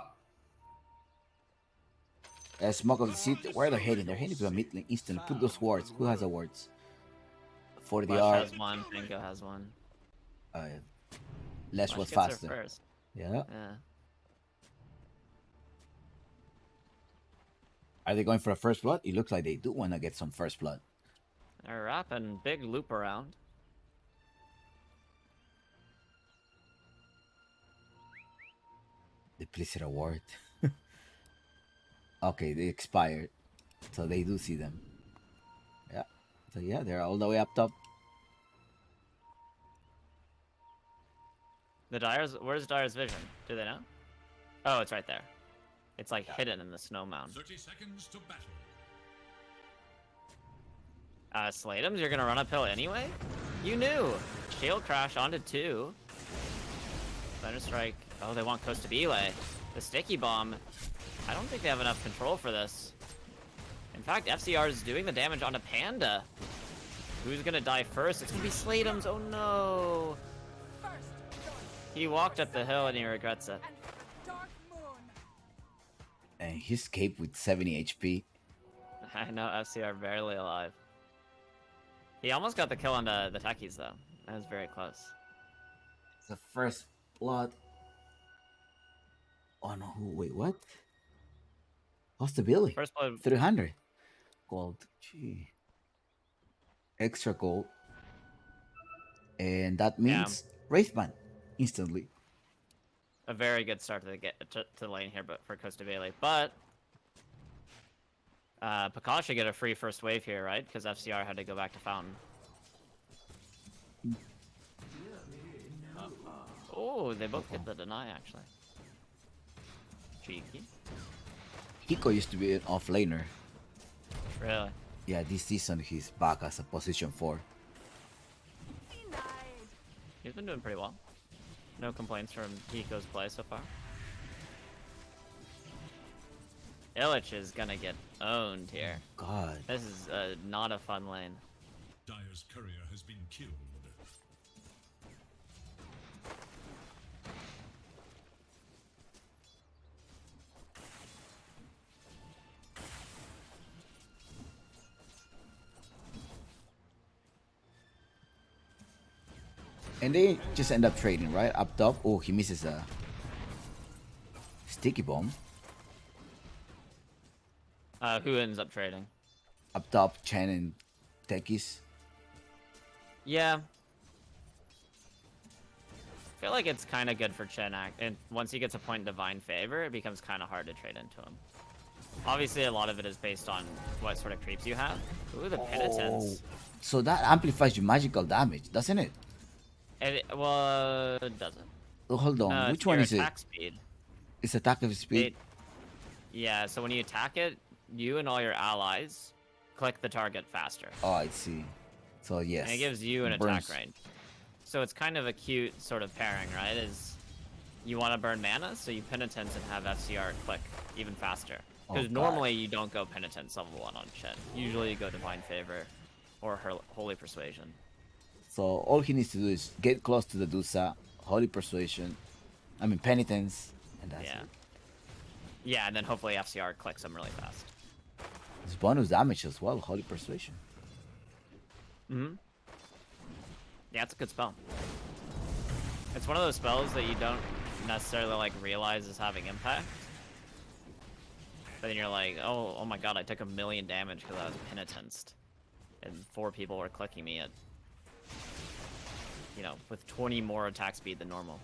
Smoke of the city. Where are they heading? They're heading to a mid lane instantly. Put those wards. Who has the wards? For the Lesh R. has one, Pinko has one. Lesh Lesh was gets there faster. first. Yeah. Yeah. Are they going for a first blood? It looks like they do want to get some first blood. They're wrapping big loop around. The Blizzard Award. Okay, they expired. So they do see them. Yeah. So yeah, they're all the way up top. The Dyer's, where's Dyer's vision? Do they know? Oh, it's right there. It's like hidden in the snow mound. 30 seconds to battle. Slatums, you're gonna run uphill anyway? You knew! Shield crash onto 2. Thunder strike. Oh, they want Costabile. The sticky bomb. I don't think they have enough control for this. In fact, FCR is doing the damage onto Panda. Who's gonna die first? It's gonna be Slatums. Oh no! He walked up the hill and he regrets it. And he escaped with 70 HP. I know FCR barely alive. He almost got the kill on the techies though. That was very close. It's the first blood. Oh no, wait, what? What's the Billy? First blood. 300 gold. Gee. Extra gold. And that means Wraithman instantly. a very good start to the lane here, but for Costa Bailey. But Pakash should get a free first wave here, right? Because FCR had to go back to Fountain. Oh, they both get the deny actually. Cheeky. Hiko used to be an offlaner. Really? Yeah, this season he's back as a position 4. He's been doing pretty well. No complaints from Hiko's play so far. Illich is gonna get owned here. God. This is not a fun lane. Dire's courier has been killed. And they just end up trading, right? Up top. Oh, he misses a sticky bomb. Who ends up trading? Up top, Chen and Tekis. Yeah. I feel like it's kind of good for Chenak, and once he gets a point in Divine Favor, it becomes kind of hard to trade into him. Obviously, a lot of it is based on what sort of creeps you have. Ooh, the Penitence. So that amplifies your magical damage, doesn't it? Well, it doesn't. Oh, hold on. No, Which it's one your is it? attack speed. It's attack of speed. Yeah, so when you attack it, you and all your allies click the target faster. Oh, I see. So yes. And it gives you an Burns. attack range. So it's kind of a cute sort of pairing, right? Is you want to burn mana, so you Penitence and have FCR click even faster. Because God. normally you don't go Penitence level 1 on Chen. Usually you go Divine Favor or Holy Persuasion. So all he needs to do is get close to the Dusa, Holy Persuasion, Penitence, and that's Yeah. it. Yeah, and then hopefully FCR clicks them really fast. It's bonus damage as well, Holy Persuasion. Mm-hmm. Yeah, it's a good spell. It's one of those spells that you don't necessarily like realize is having impact. But then you're like, oh my god, I took 1,000,000 damage because I was penitenced. And 4 people were clicking me at, with 20 more attack speed than normal.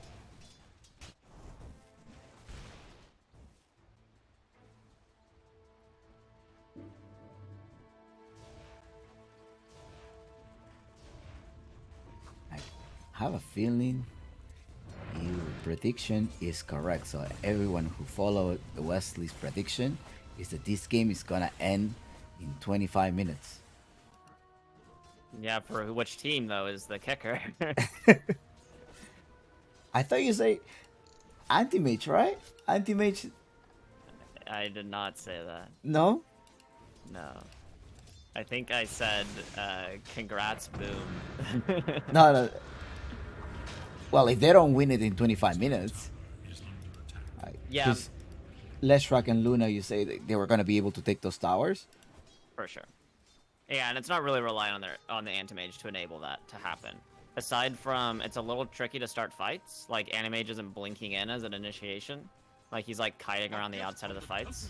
I have a feeling your prediction is correct. So everyone who followed the Wesley's prediction is that this game is gonna end in 25 minutes. Yeah, for which team though is the kicker? I thought you say anti-mage, right? Anti-mage, I did not say that. no? No. I think I said, congrats, boom. No. Well, if they don't win it in 25 minutes, Yeah. 'cause Leshrak and Luna, you say that they were gonna be able to take those towers. For sure. Yeah, and it's not really relying on the Anti-Mage to enable that to happen. Aside from, it's a little tricky to start fights. Like, Anti-Mage isn't blinking in as an initiation. Like, he's like kiting around the outside of the fights.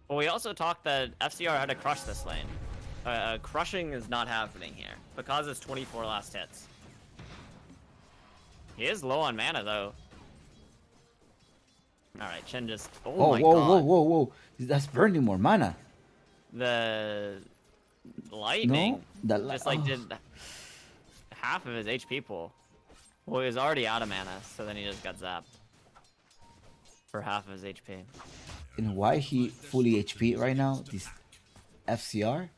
But we also talked that FCR had to crush this lane. Crushing is not happening here because it's 24 last hits. He is low on mana though. All right, Chen just. Oh my god. Whoa! That's burning more mana. The lightning just like oh. did half of his HP pool. Well, he was already out of mana, so then he just got zapped for half of his HP. And why he fully HP right now? This FCR,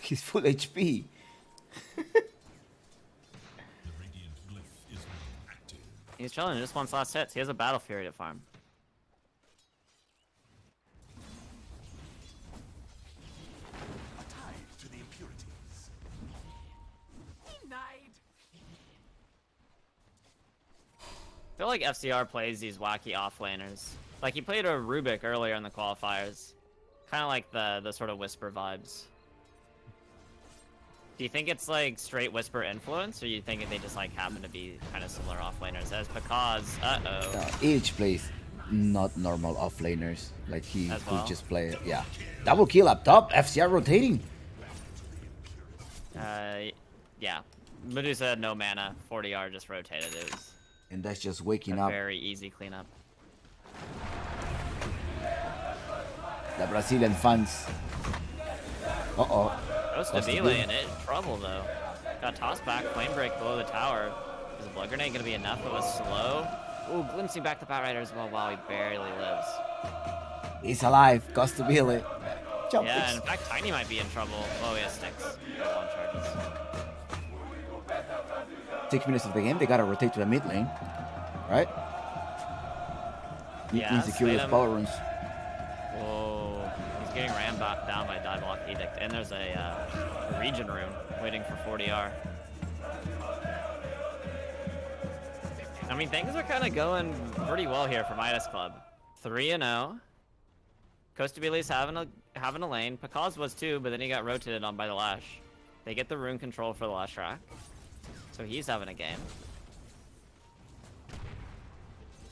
he's full HP. The radiant glyph is now active. He's chilling. Just wants last hits. He has a Battle Fury to farm. A tide to the impurities. I feel like FCR plays these wacky offlaners. Like, he played a Rubik earlier in the qualifiers. Kind of like the sort of Whisper vibes. Do you think it's like straight Whisper influence, or you think they just like happen to be kind of similar offlaners? As because, Each plays not normal offlaners. Like he As could well? just play, yeah. Double kill up top. FCR rotating. yeah. Medusa had no mana. 40R just rotated. It was And that's just waking a up very easy cleanup. the Brazilian fans. Uh-oh. Ostabile in it. Trouble, though. Got tossed back. Flame break below the tower. Is a Blood Grenade going to be enough of a slow? Ooh, glimpsing back the Batrider as well. Wow, he barely lives. He's alive. Costabile. Jump Yeah, it. and in fact, Tiny might be in trouble. Oh, he has sticks. Or launch charges. 6 minutes of the game, they gotta rotate to the mid lane. Right? Mid Yeah, lane secure with Slatum. power runes. Whoa. He's getting rammed back down by Die Block Edict. And there's a Regen Rune waiting for 40R. I mean, things are kind of going pretty well here for Midas Club. 3-0. Costabile's having a lane. Pakaz was too, but then he got rotated on by the Lash. They get the rune control for the Lash track. So he's having a game.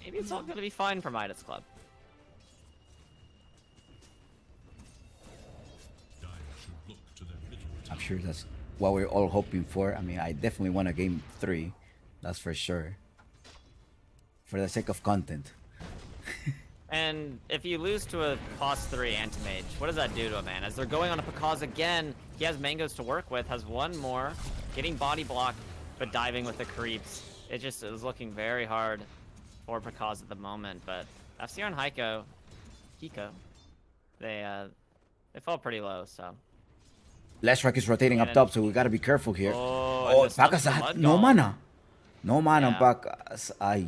Maybe it's all gonna be fine for Midas Club. Dire should look to their middle I'm sure that's what we're all hoping for. I mean, I definitely want a game 3. That's for sure. For the sake of content. And if you lose to a cost 3 anti-mage, what does that do to a man? As they're going on a Pakaz again, he has mangoes to work with, has one more, getting body blocked, but diving with the creeps. It just is looking very hard for Pakaz at the moment, but FCR and Hiko, they fall pretty low, so. Leshrac is rotating up top, so we gotta be careful here. Oh, and the Pacas stuff had from no Mudgall. mana. No mana, Yeah. Pacas. Ay.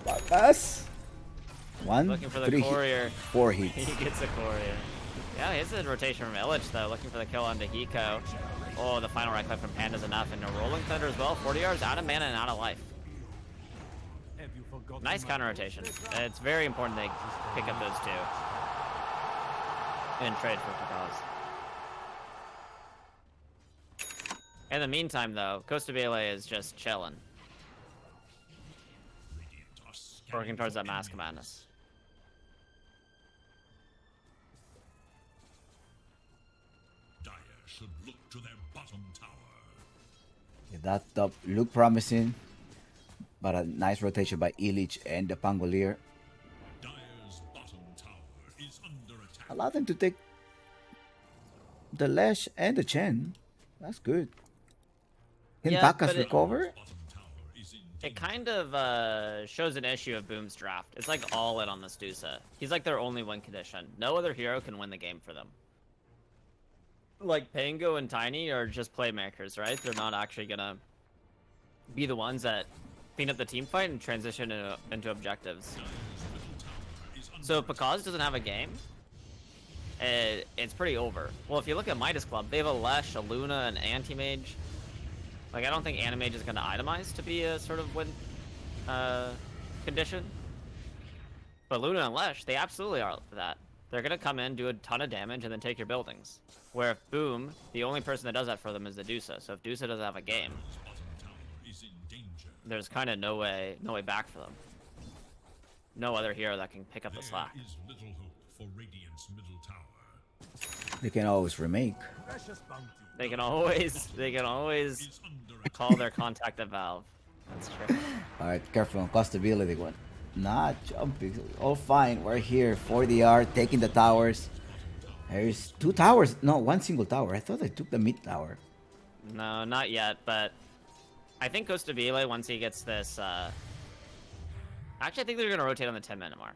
Pacas. 1, Looking for the 3, courier. 4 hits. He gets a courier. Yeah, here's a rotation from Illich, though, looking for the kill onto Hiko. Oh, the final right click from Panda's enough, and a Rolling Thunder as well. 40 yards out of mana and out of life. Nice counter rotation. It's very important they pick up those two. And trade for Pakaz. In the meantime, though, Costabile is just chilling. radiant are scanning Working towards for that Mask of enemies. Madness. Dire should look to their bottom tower. Yeah, that top looked promising, but a nice rotation by Illich and the Pangolier Dire's bottom tower is under attack. allowed them to take the Lash and the Chen. That's good. Can Yeah, Pacas but recover? Bottom tower is in It kind of shows an issue of Boom's draft. It's like all in on this Dusa. He's like their only win condition. No other hero can win the game for them. Like Pango and Tiny are just playmakers, right? They're not actually gonna be the ones that clean up the team fight and transition into objectives. So if Pakaz doesn't have a game, it's pretty over. Well, if you look at Midas Club, they have a Lesh, a Luna, an Anti-Mage. Like, I don't think Anti-Mage is going to itemize to be a sort of win condition. But Luna and Lesh, they absolutely are that. They're going to come in, do a ton of damage, and then take your buildings. Where if Boom, the only person that does that for them is the Dusa. So if Dusa doesn't have a game, bottom tower is in danger. there's kind of no way back for them. No other hero that can pick up the There slack. is little hope for Radiant's middle tower. They can always remake. They can always Is under attack. call their contact at Valve. That's true. Alright, careful on costability one. Not jumping. All fine. We're here. 40R, taking the towers. There's 2 towers. No, 1 single tower. I thought I took the mid tower. No, not yet, but I think Costabile, once he gets this, actually I think they're gonna rotate on the 10-minute mark.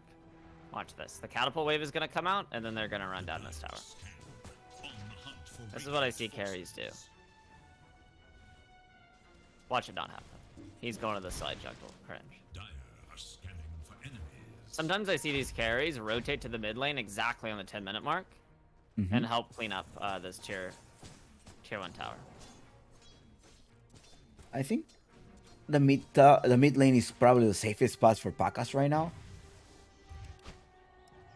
Watch this. The catapult wave is gonna come out, and then they're gonna run down this tower. On the hunt for This is what I see Radiant's carries do. forces. Watch it not happen. He's going to the side jungle. Cringe. Dire are scanning for enemies. Sometimes I see these carries rotate to the mid lane exactly on the 10-minute mark and help clean up this tier 1 tower. I think the mid lane is probably the safest spot for Pacas right now.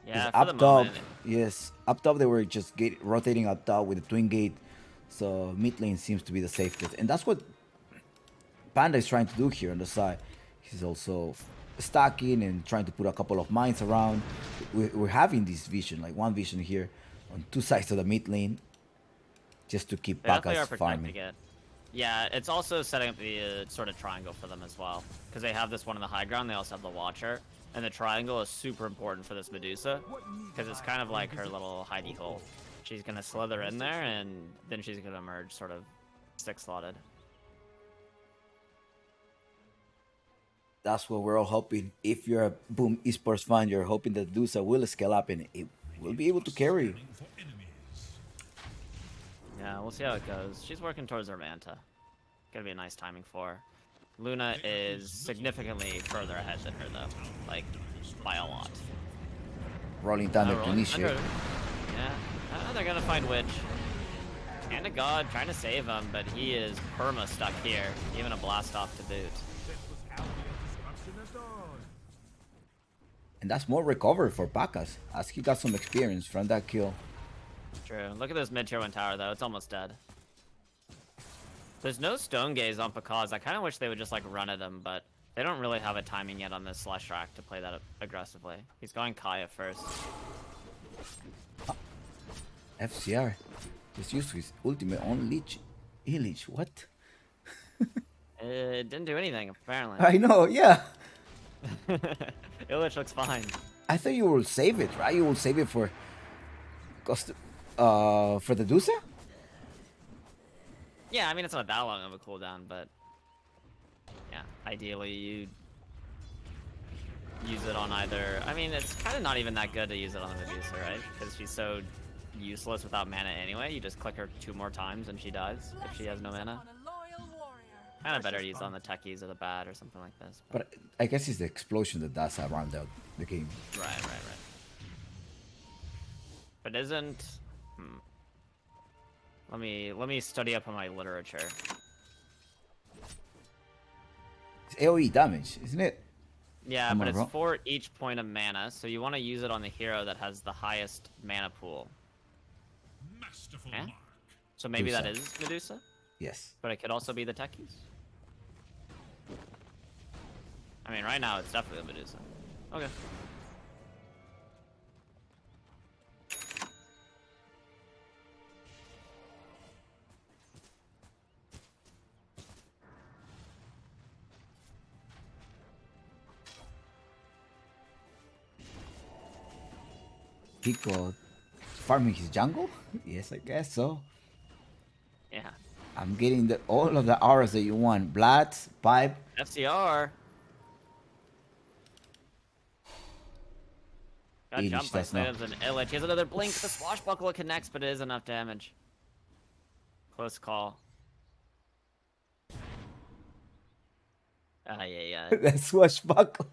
'Cause Yeah, for up the top, moment. yes, up top they were just rotating up top with the twin gate, so mid lane seems to be the safest, and that's what Panda is trying to do here on the side. He's also stacking and trying to put a couple of mines around. We're having this vision, like one vision here on 2 sides of the mid lane, just to keep They definitely are Pacas farming. protecting it. Yeah, it's also setting up the sort of triangle for them as well. Because they have this one on the high ground, they also have the Watcher. And the triangle is super important for this Medusa. Because it's kind of like her little hidey hole. She's going to slither in there, and then she's going to emerge sort of six-slotted. That's what we're all hoping. If you're a Boom Esports fan, you're hoping that Medusa will scale up and it will be able to carry. Scanning for enemies. Yeah, we'll see how it goes. She's working towards her Manta. Gonna be a nice timing for her. Luna is significantly further ahead than her, though. Like, by a lot. Rolling Thunder to Rolling initiate. Thunder. Yeah. They're gonna find Witch. Hand of God trying to save him, but he is perma stuck here. Even a blast off to boot. And that's more recovery for Bacchus, as he got some experience from that kill. True. Look at this mid-tier 1 tower, though. It's almost dead. There's no Stone Gaze on Pakaz. I kind of wish they would just, like, run at him, but they don't really have a timing yet on this Slash Rack to play that aggressively. He's going Kaya first. FCR. Just used his ultimate on Leech. Illich, what? It didn't do anything, apparently. I know, yeah. Illich looks fine. I thought you will save it, right? You will save it for for the Dusa? Yeah, I mean, it's not that long of a cooldown, but yeah, ideally you use it on either. I mean, it's kind of not even that good to use it on the Medusa, right? Because she's so useless without mana anyway. You just click her 2 more times and she dies if she has no mana. Kind of better to use it on the techies or the bat or something like this. But I guess it's the explosion that does round out the game. Right. But isn't... Let me study up on my literature. It's AoE damage, isn't it? Yeah, Am but I it's wrong? for each point of mana, so you want to use it on the hero that has the highest mana pool. Masterful Eh? mark. So maybe that Medusa. is Medusa, Yes. but it could also be the techies. I mean, right now it's definitely a Medusa. Okay. Pico farming his jungle? Yes, I guess so. Yeah. I'm getting all of the auras that you want. Blood, pipe. FCR. Got Illich jump by does not. Slams and Illich. He has another blink. The swashbuckle connects, but it is enough damage. Close call. Yeah. That swashbuckle.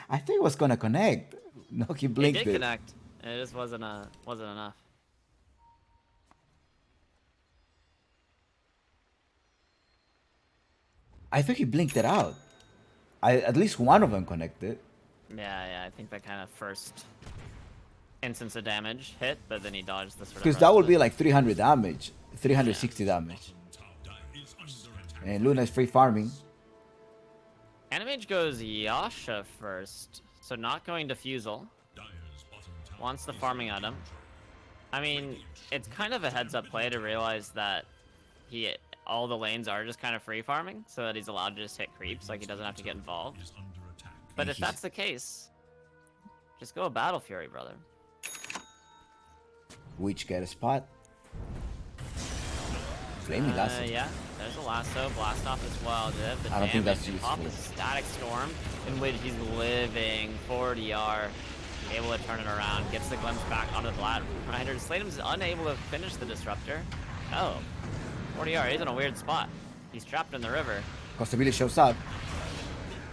I think it was gonna connect. No, he It blinked did it. connect. It just wasn't enough. I think he blinked it out. At least one of them connected. Yeah. I think that kind of first instance of damage hit, but then he dodged the sort of. Because that would be like 300 damage. 360 damage. Tower is under attack. And Luna is free farming. Animage goes Yasha first, so not going to Fusel. Dire's bottom tower Wants the is farming under item. control. I mean, it's kind of a heads-up play to realize that all the lanes are just kind of free farming, so that he's allowed to just hit creeps, like he doesn't have to get involved. Is under attack. But And if that's the case, just go Battle Fury, brother. Which get a spot. Flaming lasso. Yeah, there's a lasso, blast off as well. The I don't think that's damage, pop the useful. static storm, in which he's living 40R, able to turn it around, gets the glimpse back onto the Blood Rider. Slatum's unable to finish the disruptor. Oh, 40R, he's in a weird spot. He's trapped in the river. Costabile shows up.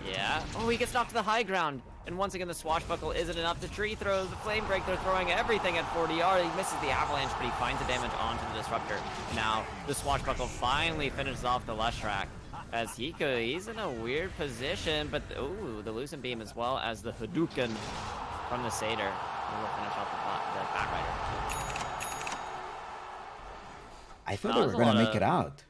Yeah. Oh, he gets knocked to the high ground. And once again, the swashbuckle isn't enough. The tree throws, the flame break, they're throwing everything at 40R. He misses the avalanche, but he finds the damage onto the disruptor. Now, the swashbuckle finally finishes off the Leshrac. As he's in a weird position, but ooh, the Lucent Beam as well as the Hadouken from the Satyr. Will finish off the Batrider. I thought No, they there's were a gonna lot make of- it out.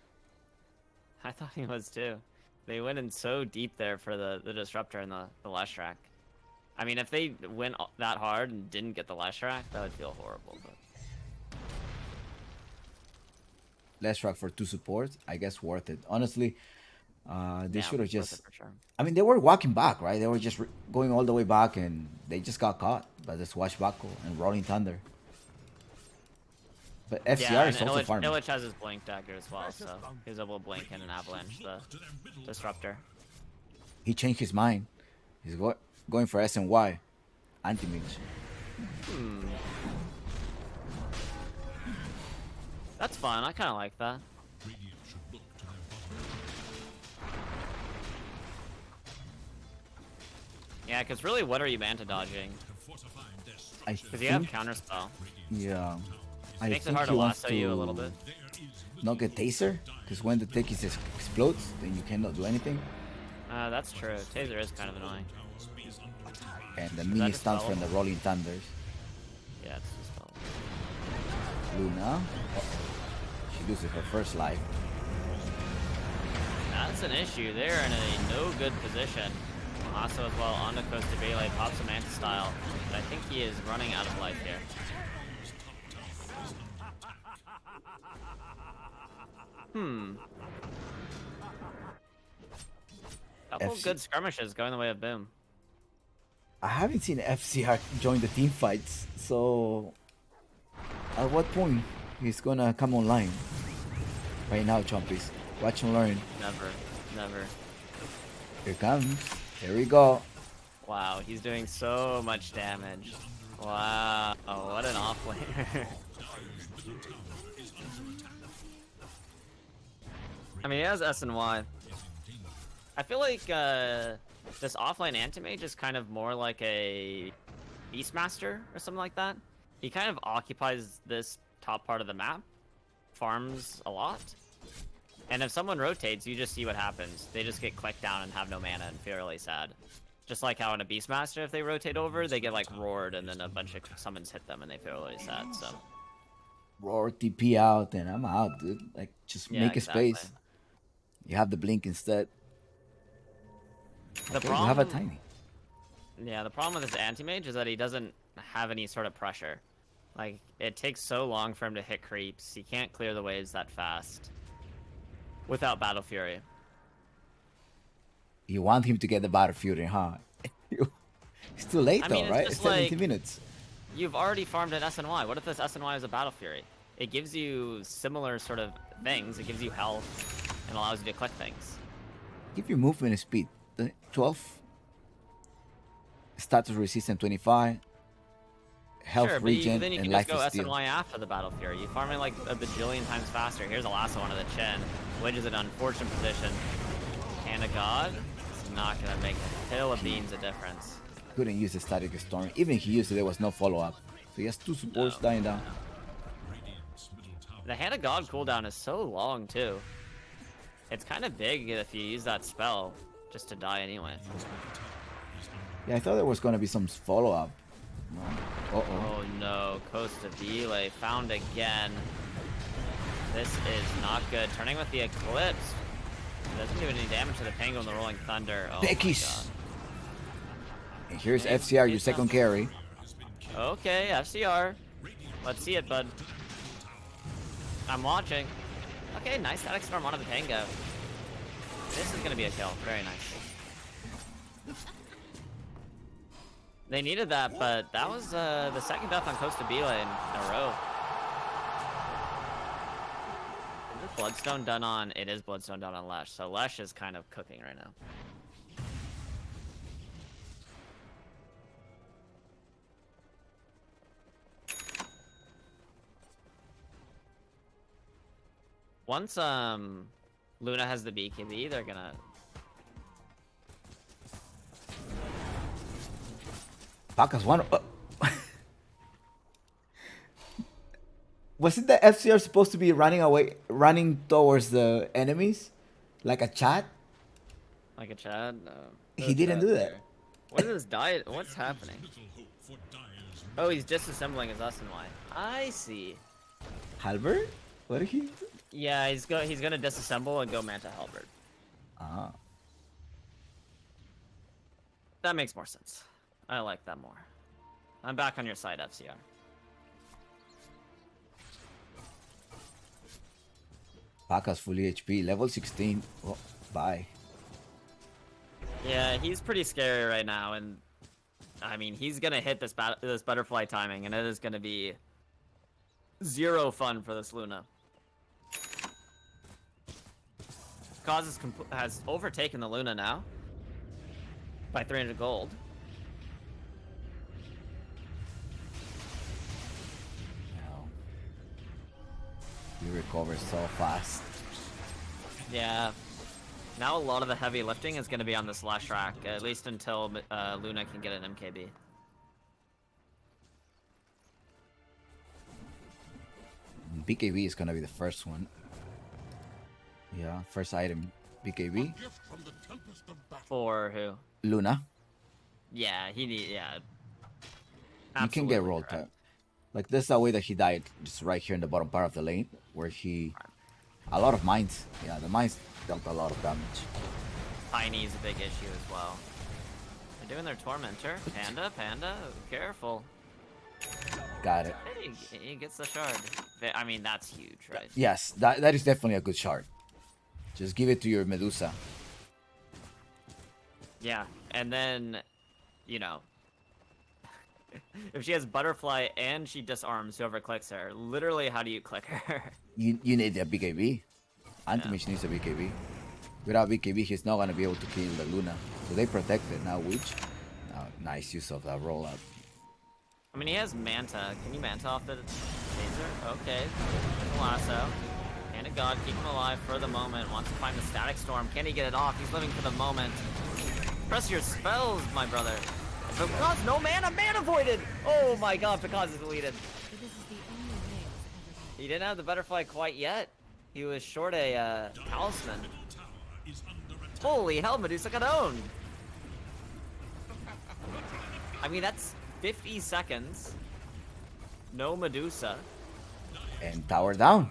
I thought he was too. They went in so deep there for the disruptor and the Leshrac. I mean, if they went that hard and didn't get the Leshrac, that would feel horrible. But less rock for 2 supports. I guess worth it. Honestly, they Yeah, should have worth it just. for sure. I mean, they were walking back, right? They were just going all the way back, and they just got caught by the Swashbuckle and Rolling Thunder. But Yeah, FCR and is also farming. Illich has his blink dagger as well, so he was able to blink in an avalanche the disruptor. He changed his mind. He's going for SNY. Anti-mage. That's fun. I kind of like that. Radiant should look to their bottom. Yeah, because really, what are you manta dodging? Have fortified their I structures. Because you have think, counterspell. yeah. I Makes it think hard he to wants lasso you a little bit. There is not get taser, because when the tick explodes, then you cannot do anything. That's true. Taser is kind of annoying. And the that mini just stuns spell? from the Rolling Thunders. Yeah, it's just spell. Luna, she loses her first life. That's an issue. They're in a no good position. Also as well, on the Costa Bele pops a manta style, but I think he is running out of life here. Couple of FC good skirmishes going the way of Boom. I haven't seen FCR join the team fights, so at what point he's gonna come online? Right now, Chompies. Watch and learn. Never, never. Here comes. Here we go. Wow, he's doing so much damage. Wow, what an offlaner. I mean, he has S and Y. I feel like this offlane anti-mage is kind of more like a Beastmaster or something like that. He kind of occupies this top part of the map, farms a lot, and if someone rotates, you just see what happens. They just get clicked down and have no mana and feel really sad. Just like how in a Beastmaster, if they rotate over, they get like roared and then a bunch of summons hit them and they feel really sad, so. Roar TP out and I'm out, dude. Like, just Yeah, make a exactly. space. You have the blink instead. The Okay, problem, you have a tiny. yeah, the problem with this anti-mage is that he doesn't have any sort of pressure. Like, it takes so long for him to hit creeps. He can't clear the waves that fast without Battle Fury. You want him to get the Battle Fury, huh? It's too late I though, mean, it's right? just It's 17 like- minutes. You've already farmed an SNY. What if this SNY is a Battle Fury? It gives you similar sort of things. It gives you health and allows you to click things. Give you movement and speed. 12. Status resistance 25. Health Sure, but regen then you and can life just go is steal. SNY after the Battle Fury. You farm it like a bajillion times faster. Here's a lasso onto the chin. Wedge is in an unfortunate position. Hand of God. It's not going to make a hill of beans a difference. Couldn't use the static storm. Even if he used it, there was no follow up. So he has 2 supports dying down. Radiant's middle tower The Hand of God cooldown is so long, too. It's kind of big if you use that spell just to die anyway. Yeah, I thought there was gonna be some follow up. No. Uh oh. Oh no, Costa Bele found again. This is not good. Turning with the Eclipse. Doesn't do any damage to the Penguin and the Rolling Thunder. Oh my Becky's. god. And here's FCR, your second carry. Okay, FCR. Let's see it, bud. I'm watching. Okay, nice static storm onto the Tango. This is gonna be a kill. Very nice. They needed that, but that was the second death on Costa Bele in a row. Is this Bloodstone done on? It is Bloodstone done on Lesh, so Lesh is kind of cooking right now. Once Luna has the BKB, they're gonna. Baka's one. Wasn't the FCR supposed to be running towards the enemies? Like a chat? Like a Chad? No. He didn't do that. What is this diet? What's happening? little hope for Dire's Oh, he's disassembling his SNY. I see. Halberd? What did he? Yeah, he's gonna disassemble and go Manta Halberd. Ah. That makes more sense. I like that more. I'm back on your side, FCR. Paka's fully HP, level 16. Oh, bye. Yeah, he's pretty scary right now, and I mean, he's gonna hit this this butterfly timing, and it is gonna be zero fun for this Luna. Cause has overtaken the Luna now by 300 gold. No. You recover so fast. Yeah. Now a lot of the heavy lifting is going to be on this last track, at least until Luna can get an MKB. BKB is gonna be the first one. Yeah, first item, BKB. For who? Luna. Yeah, yeah. You can get Absolutely roll correct. tap. Like this is the way that he died, just right here in the bottom part of the lane, where he a lot of mines. Yeah, the mines dealt a lot of damage. Tiny is a big issue as well. They're doing their Tormentor. Panda, careful. Got it. Hey, he gets the shard. I mean, that's huge, right? Yes, that is definitely a good shard. Just give it to your Medusa. Yeah, and then, you know, if she has Butterfly and she disarms whoever clicks her, literally, how do you click her? You need a BKB. Anti-Mage needs a BKB. Without BKB, he's not gonna be able to kill the Luna. So they protect it now. Witch. Nice use of that rollout. I mean, he has Manta. Can you Manta off the taser? Okay. There's a lasso. Hand of God, keep him alive for the moment. Wants to find the Static Storm. Can he get it off? He's living for the moment. Press your spells, my brother. Because no mana voided! Oh my god, because is deleted. But this is the only way it's ever He didn't have the butterfly quite yet. He was short a talisman. Tower is under attack. Holy hell, Medusa got owned. I mean, that's 50 seconds. No Medusa. And tower down.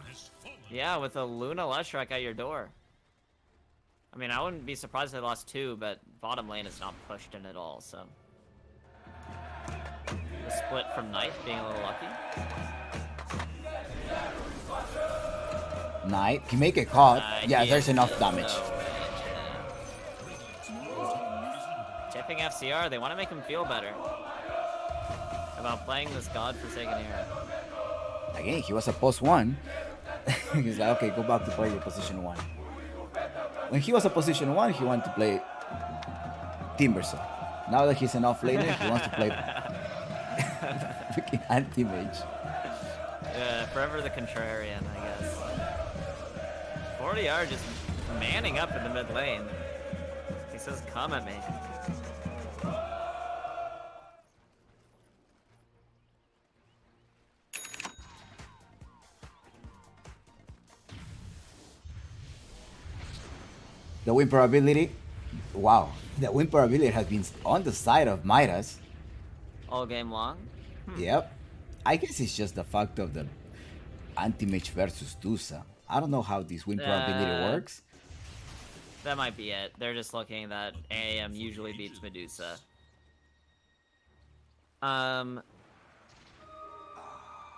Yeah, with a Luna Leshrac at your door. I mean, I wouldn't be surprised if they lost 2, but bottom lane is not pushed in at all, so. The split from Knight being a little lucky. Knight, can make it caught. Yeah, there's enough damage. Tipping FCR, they want to make him feel better about playing this godforsaken hero. Again, he was a post 1. He's like, okay, go back to play your position 1. When he was a position 1, he wanted to play Timbersaw. Now that he's an off-laner, he wants to play freaking anti-mage. Forever the contrarian, I guess. 40R just manning up in the mid lane. He says, come at me. The win probability, wow. The win probability has been on the side of Midas. All game long? Yep. I guess it's just the fact of the anti-mage versus Tusa. I don't know how this win probability works. That might be it. They're just looking that AAM usually beats Medusa.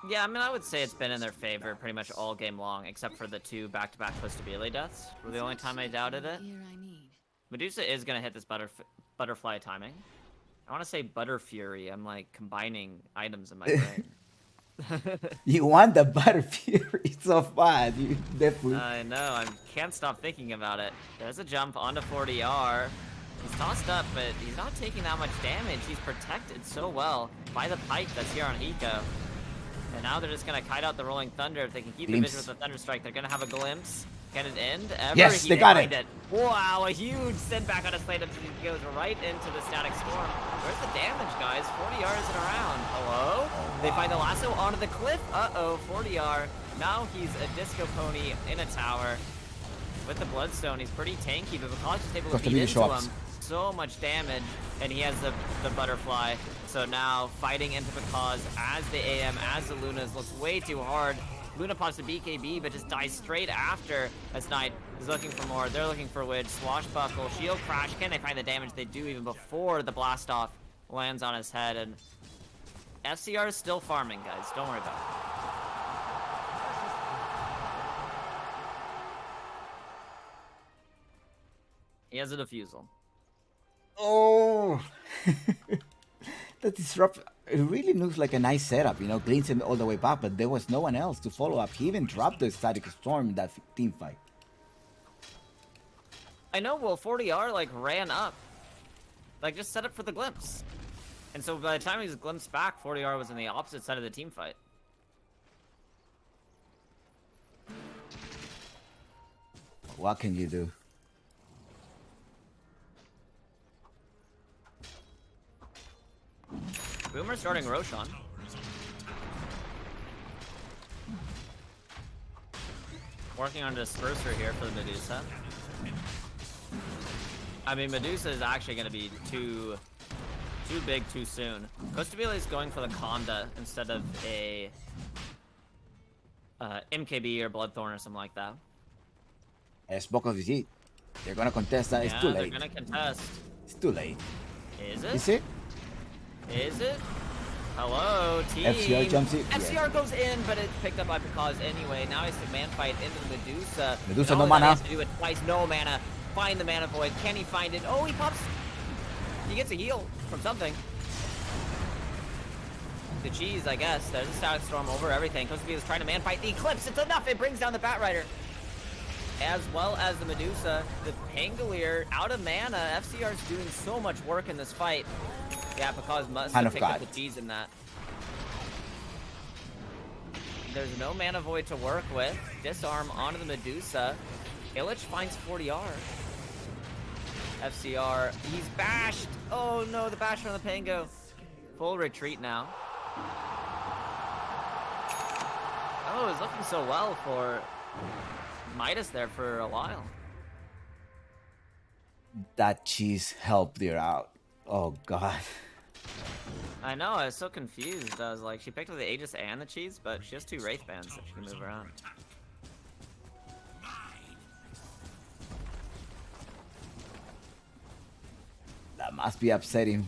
Yeah, I mean, I would say it's been in their favor pretty much all game long, except for the 2 back-to-back Costabile deaths were the only time I doubted it. here I need. Medusa is gonna hit this butterfly timing. I want to say Butter Fury. I'm like combining items in my brain. You want the Butter Fury so bad. You definitely. I know. I can't stop thinking about it. There's a jump onto 40R. He's tossed up, but he's not taking that much damage. He's protected so well by the pike that's here on Eco. And now they're just gonna kite out the Rolling Thunder. If they can keep the vision with the Thunder Strike, they're gonna have a glimpse. Can it end? Yes, they got it. Wow, a huge setback on a slate. He goes right into the Static Storm. Where's the damage, guys? 40R isn't around. Hello? They find the lasso onto the cliff. Uh-oh, 40R. Now he's a disco pony in a tower. With the Bloodstone, he's pretty tanky, but because he's able to beat into him, so much damage, and he has the butterfly. So now fighting into the cause as the AM, as the Lunas, looks way too hard. Luna pops the BKB, but just dies straight after as Knight is looking for more. They're looking for Widge, Swashbuckle, Shield Crash. Can they find the damage they do even before the blast off lands on his head? And FCR is still farming, guys. Don't worry about it. He has a defusal. Oh, the disrupt. It really looks like a nice setup, you know, cleans him all the way back, but there was no one else to follow up. He even dropped the static storm in that team fight. I know, well, 40R, like, ran up. Like, just set up for the glimpse. And so by the time he was glimpsed back, 40R was on the opposite side of the team fight. What can you do? Boomer starting Roshan. Working on Disperser here for the Medusa. I mean, Medusa is actually going to be too big too soon. Costabile is going for the Conda instead of a MKB or Bloodthorn or something like that. It's Book of the Heat. They're gonna contest that. Yeah, It's too late. they're going to contest. It's too late. Is it? Is it? Is it? Hello, team. FCR jumps in. FCR goes in, but it's picked up by Picaz anyway. Now he's the man fight into the Medusa. Medusa, And no all that mana. He has to do it twice. No mana. Find the mana void. Can he find it? Oh, he pops. He gets a heal from something. The cheese, I guess. There's a static storm over everything. Kosubi is trying to man fight the Eclipse. It's enough. It brings down the Batrider. As well as the Medusa. The Pangolier out of mana. FCR is doing so much work in this fight. Yeah, because must Hand have of picked up God. the cheese in that. There's no mana void to work with. Disarm onto the Medusa. Illich finds 40R. FCR, he's bashed. Oh no, the bash from the Pango. Full retreat now. Oh, it's looking so well for Midas there for a while. That cheese helped her out. Oh god. I know, I was so confused. I was like, she picked up the Aegis and the cheese, but she has 2 Wraith Bands that she can move around. That must be upsetting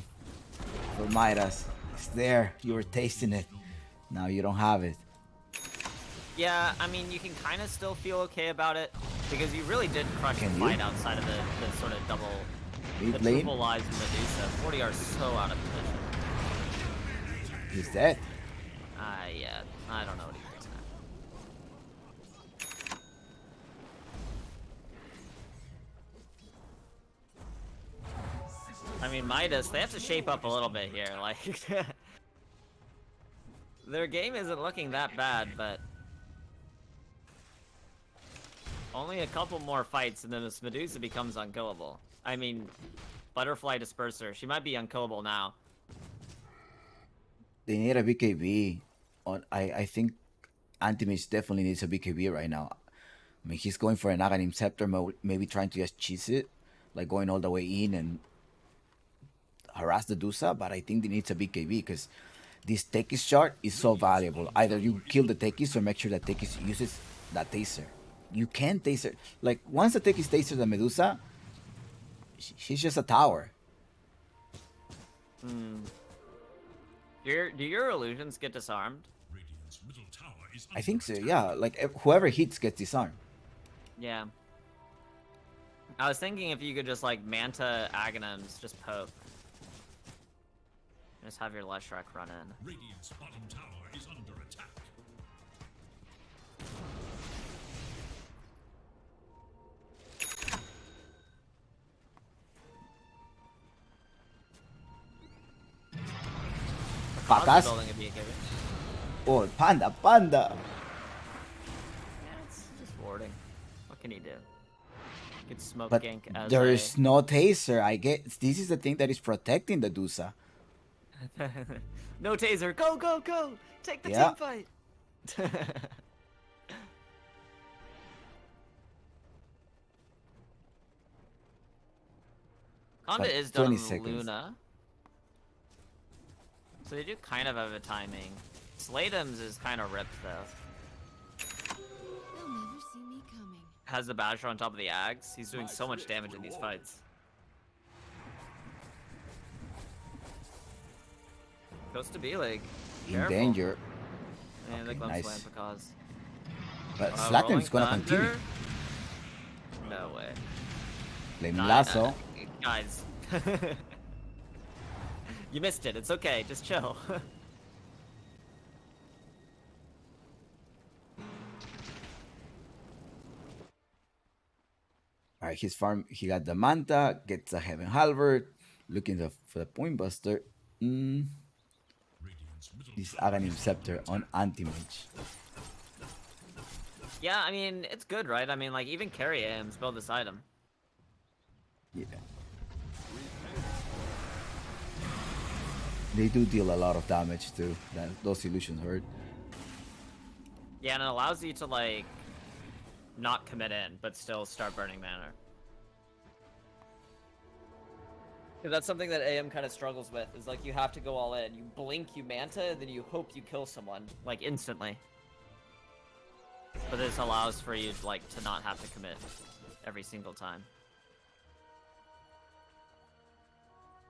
for Midas. It's there. You were tasting it. Now you don't have it. Yeah, I mean, you can kind of still feel okay about it, because you really did crush Can the you? fight outside of the sort of double, Mid the lane? triple lives in Medusa. 40 are so out of position. He's dead. Yeah, I don't know what he's doing. I mean, Midas, they have to shape up a little bit here. Like, their game isn't looking that bad, but only a couple more fights and then this Medusa becomes unkillable. I mean, Butterfly Disperser, she might be unkillable now. They need a BKB. I think Antimage definitely needs a BKB right now. I mean, he's going for an Aghanim Scepter, maybe trying to just cheese it, like going all the way in and harass the Dusa, but I think they need a BKB because this Tekis shard is so valuable. Either you kill the Tekis or make sure that Tekis uses that Taser. You can't Taser. Like, once the Tekis Taser the Medusa, she's just a tower. Do your illusions get disarmed? Radiant's middle tower is I think so, under yeah. Like, whoever hits gets disarmed. Yeah. I was thinking if you could just like Manta Aghanims, just poke. Just have your Leshrac run in. Radiant's bottom tower is under attack. How's Patas? building a BKB? Oh, Panda! Yeah, it's just warding. What can he do? He could smoke But gank as there a... is no Taser. I guess this is the thing that is protecting the Dusa. No taser. Go, go, go! Take the Yeah. team fight! Conda But is done 20 with seconds. Luna. So they do kind of have a timing. Slatem's is kind of ripped though. They'll never see me coming. Has the Basher on top of the Ags. He's doing so much damage in these fights. Goes to B-League. In danger. And the Okay, Glimpse nice. Land because. But Rolling Slatin's gonna Thunder? continue. No way. Flaming Nah, Lasso. guys. You missed it. It's okay. Just chill. All right, his farm. He got the Manta, gets a Heaven Halberd, looking for the Point Buster. Radiant's middle This tower Aghanim is Scepter on Anti-Mage. Yeah, I mean, it's good, right? I mean, like, even carry AMs build this item. Yeah. They do deal a lot of damage too. Those illusions hurt. Yeah, and it allows you to, like, not commit in, but still start burning mana. Because that's something that AM kind of struggles with, is like, you have to go all in. You blink, you Manta, and then you hope you kill someone, like, instantly. But this allows for you, like, to not have to commit every single time.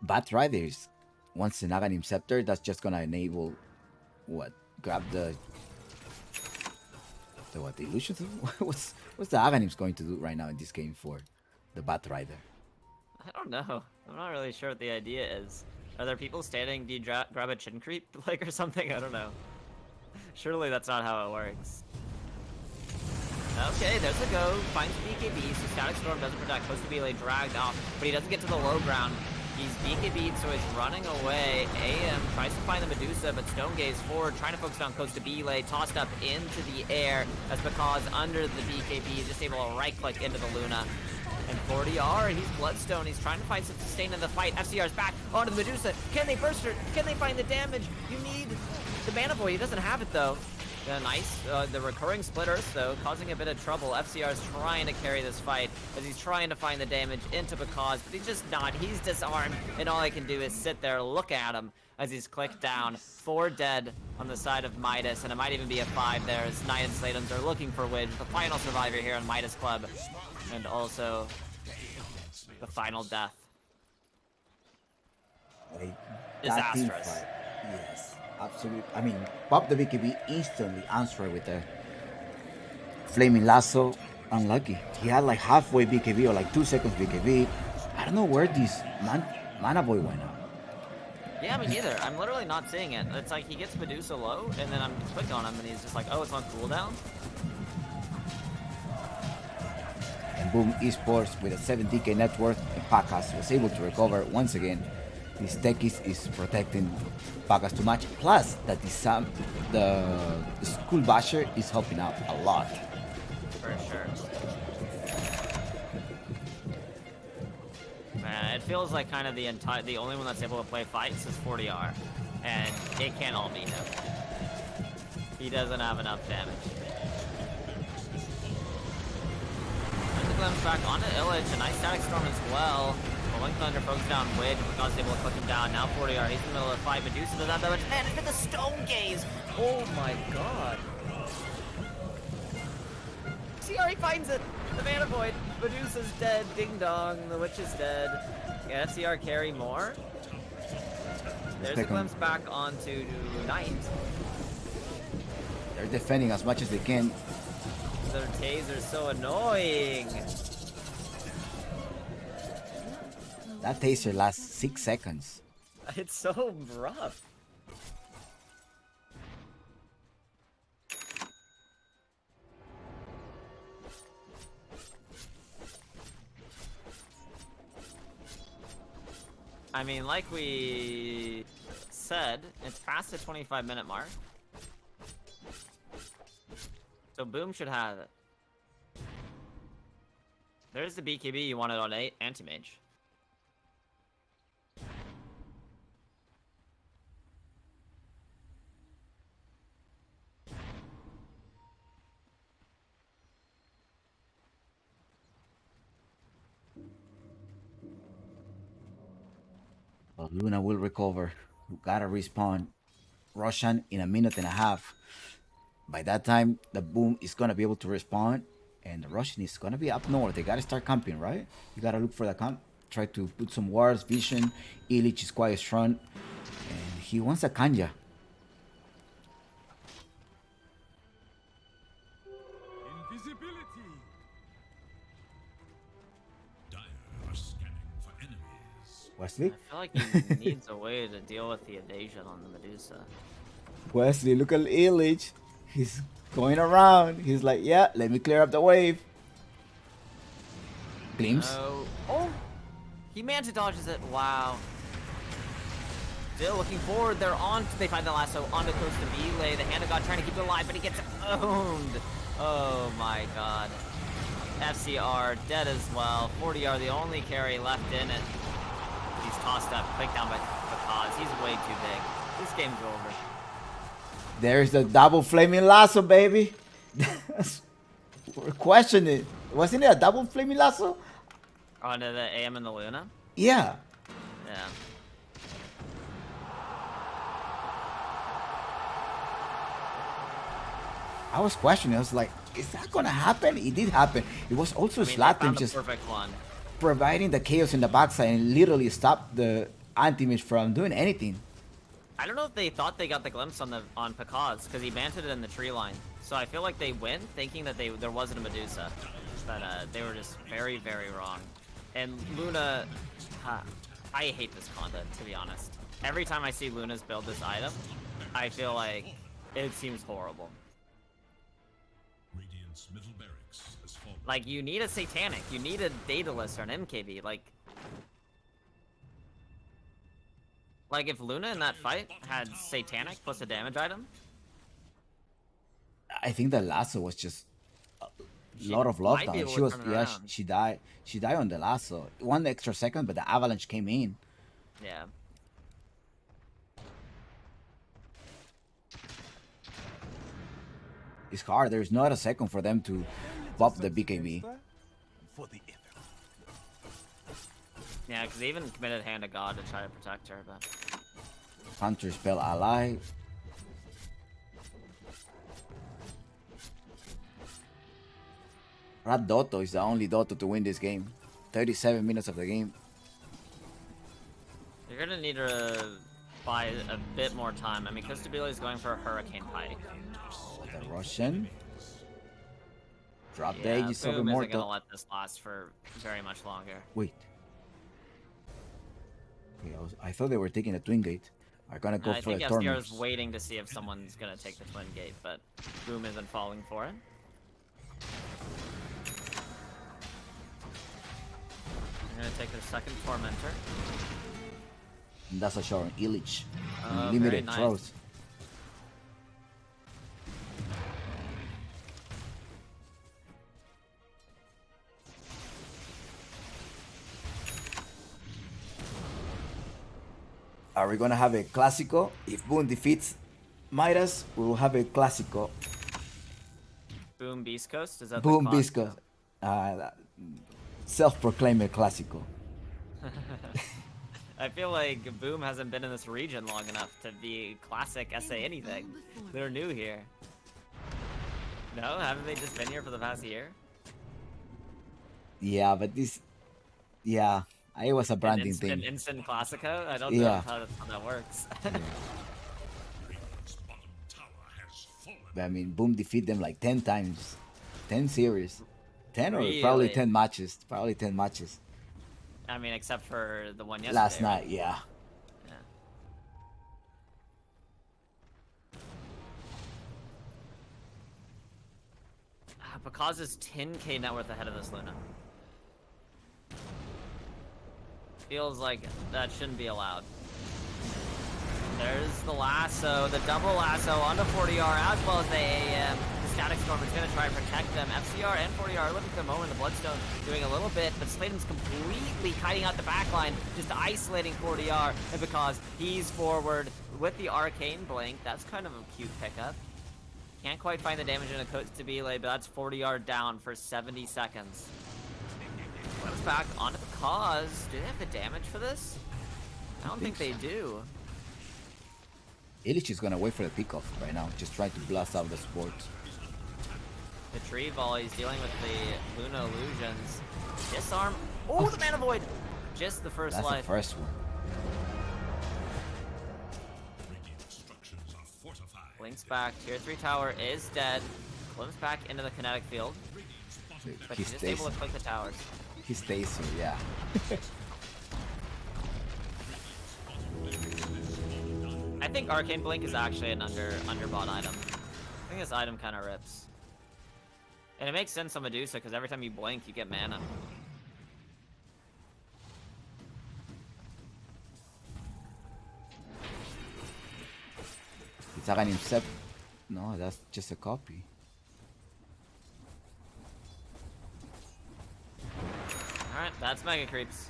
Bat Riders. Once an Aghanim Scepter, that's just gonna enable what? Grab the what? The illusion? what's the Aghanim's going to do right now in this game for the Bat Rider? I don't know. I'm not really sure what the idea is. Are there people standing? Do you grab a chin creep, like, or something? I don't know. Surely that's not how it works. Okay, there's a go. Finds BKB, so Static Storm doesn't protect. Costa Bile dragged off, but he doesn't get to the low ground. He's BKB'd, so he's running away. AM tries to find the Medusa, but Stone Gaze forward, trying to focus on Costa Bile, tossed up into the air. That's because under the BKB, he's just able to right-click into the Luna. And 40R, he's Bloodstone. He's trying to find some sustain in the fight. FCR's back onto the Medusa. Can they burst her? Can they find the damage? You need the Mana Void. He doesn't have it, though. Nice. The recurring split Earth, though, causing a bit of trouble. FCR's trying to carry this fight as he's trying to find the damage into Bakaz, but he's just not. He's disarmed, and all I can do is sit there, look at him as he's clicked down. 4 dead on the side of Midas, and it might even be a 5 there as Knight and Slatums are looking for Widge, the final survivor here on Midas Club, and also the final death. Disastrous. Yes, absolutely. I mean, pop the BKB instantly, answer with a Flaming Lasso. Unlucky. He had like halfway BKB or like 2 seconds BKB. I don't know where this Mana Boy went out. Yeah, me neither. I'm literally not seeing it. It's like he gets Medusa low, and then I'm click on him, and he's just like, oh, it's on cooldown? And boom, esports with a 70k net worth, and Pakas was able to recover once again. This Tekis is protecting Pakas too much. Plus, that the Skull Basher is helping out a lot. For sure. Man, it feels like kind of the only one that's able to play fights is 40R, and it can't all be him. He doesn't have enough damage. And the glimpse back onto Illich, a nice Static Storm as well. Rolling Thunder pokes down Widge, God's able to click him down. Now 40R, he's in the middle of the fight. Medusa doesn't have that much. Man, it's the Stone Gaze! Oh my god. CR, he finds it! The Mana Void. Medusa's dead. Ding dong. The Witch is dead. Yeah, FCR carry more. There's a glimpse back onto Knight. They're defending as much as they can. Their taser's so annoying. That taser lasts 6 seconds. It's so rough. I mean, like we said, it's past the 25-minute mark. So Boom should have it. There's the BKB you wanted on Anti-Mage. But Luna will recover. You gotta respawn. Roshan in a minute and a half. By that time, the Boom is gonna be able to respawn, and the Roshan is gonna be up north. They gotta start camping, right? You gotta look for the camp. Try to put some wards, vision. Illich is quite strong, and he wants a Kanya. Invisibility. Dire Wesley? I feel like he needs a way to deal with the evasion on the Medusa. Wesley, look at Illich. He's going around. He's like, yeah, let me clear up the wave. Glimpse. Oh! He manta dodges it. Wow. Still looking forward. They're on. They find the lasso onto Costa Vile. The Hand of God trying to keep it alive, but he gets owned. Oh my god. FCR dead as well. 40R the only carry left in it. He's tossed up, clicked down by Because. He's way too big. This game's over. There's the double flaming lasso, baby. We're questioning it. Wasn't it a double flaming lasso? Onto the AM and the Luna? Yeah. Yeah. I was questioning. I was like, is that gonna happen? It did happen. It was also They Slatin found the just perfect one. providing the chaos in the backside and literally stopped the anti-mage from doing anything. I don't know if they thought they got the glimpse on Pekaz, because he manted it in the tree line. So I feel like they went thinking that there wasn't a Medusa. But they were just very, very wrong. And Luna... I hate this content, to be honest. Every time I see Luna's build this item, I feel like it seems horrible. Radiant's middle barracks has fallen. Like, you need a Satanic. You need a Daedalus or an MKB. Like, if Luna in that fight had Satanic plus a damage item... I think the lasso was just a lot of might be lockdown. able She to was, turn yeah, around. she died. She died on the lasso. 1 extra second, but the avalanche came in. Yeah. It's hard. There's not a second for them to pop the BKB. For the Yeah, because they even committed Hand of God to try to protect her, but... Counter spell ally. Rat Dotto is the only Dotto to win this game. 37 minutes of the game. You're gonna need to buy a bit more time. I mean, Costabile is going for a Hurricane Pike. The Russian. Drop the Yeah, Aegis of Boom isn't gonna Immortal. let this last for very much longer. Wait. Okay, I thought they were taking a Twin Gate. Are gonna go I for think a FCR Torment. is waiting to see if someone's gonna take the Twin Gate, but Boom isn't falling for it. I'm gonna take the second Tormentor. And that's a shot on Illich. Very Limited nice. throws. Are we gonna have a Clásico? If Boone defeats Midas, we will have a Clásico. Boom Beast Coast? Is that Boom the class? Bisco. Self-proclaimed Clásico. I feel like Boom hasn't been in this region long enough to be classic SA anything. They're new here. No? Haven't they just been here for the past year? Yeah, but this... Yeah, it was a branding An thing. instant Classico? I don't know Yeah. how that works. Radiant's bottom tower has fallen. But I mean, Boom defeat them like 10 times. 10 series. 10 or probably Really? 10 matches. Probably 10 matches. I mean, except for the one yesterday. Last right? night, yeah. Yeah. Because is 10k net worth ahead of this Luna. Feels like that shouldn't be allowed. There's the lasso, the double lasso onto 40R as well as the AM. The Static Storm is going to try and protect them. FCR and 40R looking for the moment. The Bloodstone doing a little bit, but Sladen's completely kiting out the backline, just isolating 40R. And because he's forward with the Arcane Blink, that's kind of a cute pickup. Can't quite find the damage in a Costabile, but that's 40R down for 70 seconds. Comes back onto the cause. Do they have the damage for this? I don't think they do. Illich is gonna wait for the pickoff right now. Just trying to blast out the sport. The tree volley, he's dealing with the Luna illusions. Disarm. Oh, the Mana Void! Just the first That's life. the first one. Radiant structures are fortified. Blinks back. Tier 3 tower is dead. Glimpse back into the kinetic field. Radiant's bottom But He he's just stays. able to click the towers. He stays here, yeah. think Arcane Blink is actually an underbought item. I think this item kind of rips. And it makes sense on Medusa, because every time you blink, you get mana. It's like an Incept. No, that's just a copy. Alright, that's Mega Creeps.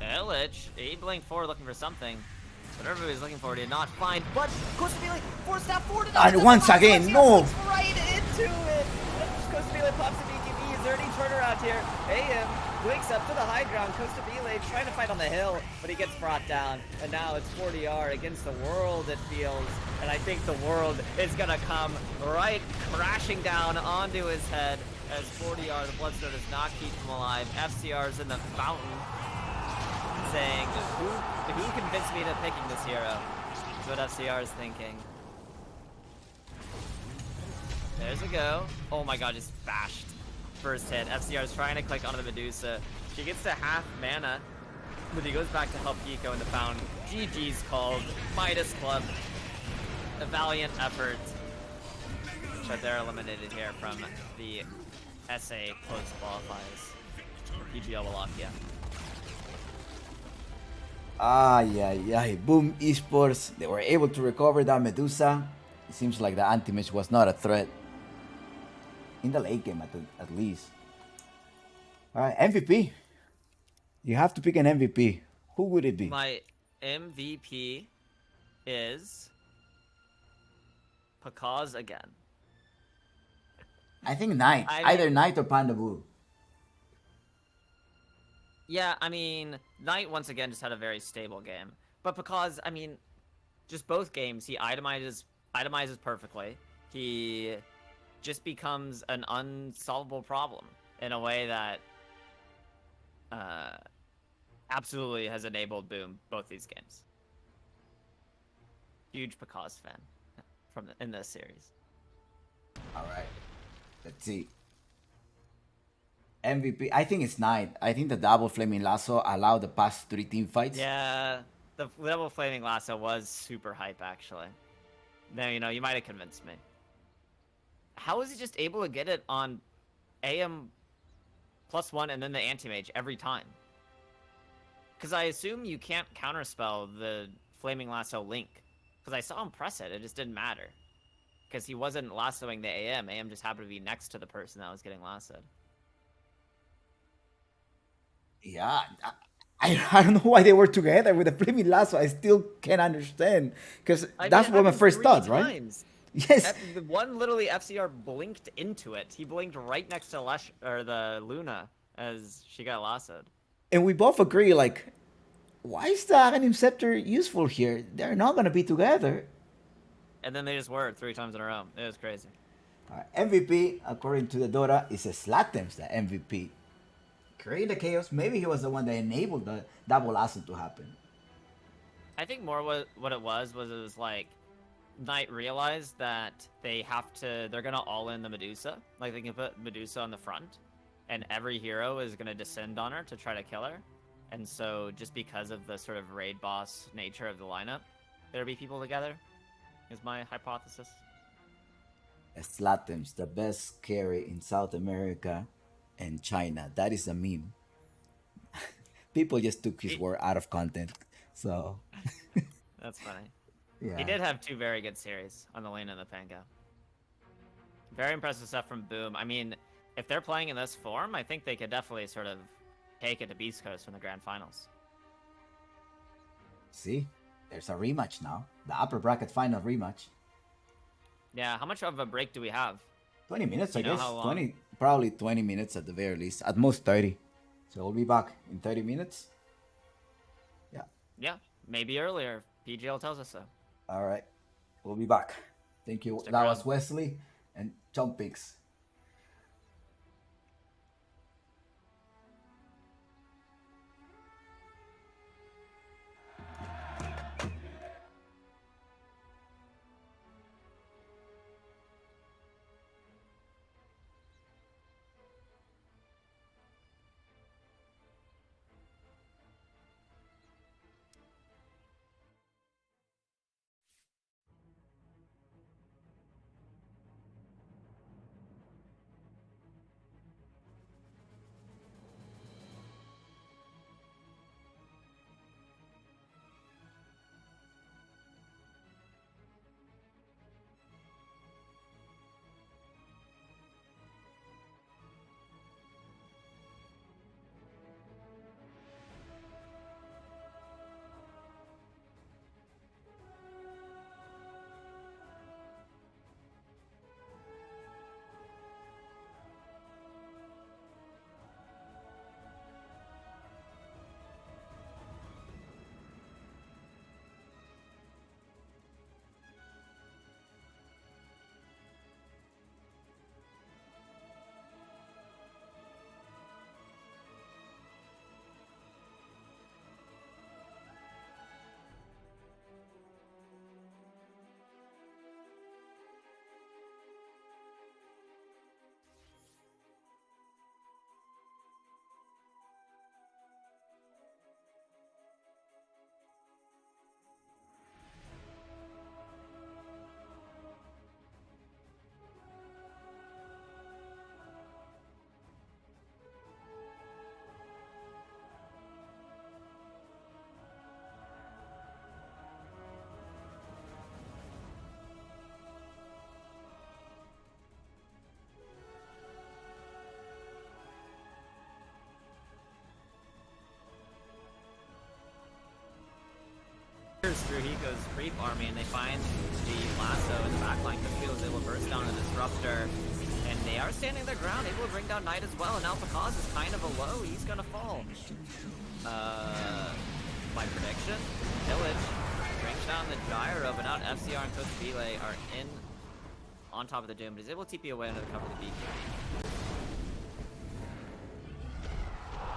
Illich, he blinked forward looking for something. But everybody's looking for it, did not find. But Kostabile forced out forward enough. And once again, no! Right into it! Kostabile pops a BKB. Is there any turnaround here? AM blinks up to the high ground. Kostabile trying to fight on the hill, but he gets brought down. And now it's 40R against the world, it feels. And I think the world is gonna come right crashing down onto his head as 40R, the Bloodstone, does not keep him alive. FCR's in the fountain, saying, who convinced me to picking this hero? That's what FCR is thinking. There's a go. Oh my god, just bashed. First hit. FCR is trying to click onto the Medusa. She gets to half mana, but he goes back to help Hiko in the fountain. GG's called. Midas Club. A valiant effort. But they're eliminated here from the SA close qualifiers for PGL Wallachia. Yeah. Boom Esports. They were able to recover that Medusa. It seems like the anti-mage was not a threat. In the late game, at least. Alright, MVP. You have to pick an MVP. Who would it be? My MVP is Pakaz again. I think Knight. Either Knight or Panda Blue. Yeah, I mean, Knight once again just had a very stable game. But because, I mean, just both games, he itemizes perfectly. He just becomes an unsolvable problem in a way that absolutely has enabled Boom both these games. Huge Pakaz fan in this series. Alright. Let's see. MVP. I think it's Knight. I think the double Flaming Lasso allowed the past 3 team fights. Yeah, the double Flaming Lasso was super hype, actually. Now, you know, you might have convinced me. How is he just able to get it on AM +1 and then the anti-mage every time? Because I assume you can't counterspell the Flaming Lasso Link. Because I saw him press it, it just didn't matter. Because he wasn't lassoing the AM. AM just happened to be next to the person that was getting lassoed. Yeah, I don't know why they were together with the Flaming Lasso. I still can't understand. Because that's what my first thought, right? Yes. The one literally FCR blinked into it. He blinked right next to the Luna as she got lassoed. And we both agree, like, why is the Aghanim Scepter useful here? They're not going to be together. And then they just were 3 times in a row. It was crazy. MVP, according to the Dota, is Slatems, the MVP. Create the chaos. Maybe he was the one that enabled the double lasso to happen. I think more what it was like Knight realized that they're gonna all in the Medusa. Like they can put Medusa on the front, and every hero is gonna descend on her to try to kill her. And so just because of the sort of raid boss nature of the lineup, there'll be people together, is my hypothesis. Slatems, the best carry in South America and China. That is a meme. People just took his word out of content. So that's funny. Yeah. He did have 2 very good series on the lane and the Pango. Very impressive stuff from Boom. I mean, if they're playing in this form, I think they could definitely sort of take it to Beast Coast from the Grand Finals. See, there's a rematch now. The upper bracket final rematch. Yeah, how much of a break do we have? 20 minutes, I You know guess. how long? 20, probably 20 minutes at the very least. At most 30. So we'll be back in 30 minutes. Yeah. Yeah, maybe earlier. PGL tells us so. All right. We'll be back. Thank you. Stick That around. was Wesley and Chomp Picks. burst through Hiko's creep army, and they find the lasso in the backline. Costabile is able to burst down the disruptor, and they are standing their ground, able to bring down Knight as well. And Alpha Cause is kind of a low. He's gonna fall. My prediction: Village brings down the gyro, but now FCR and Costabile are in on top of the Doom, but he's able to TP away under the cover of the beacon.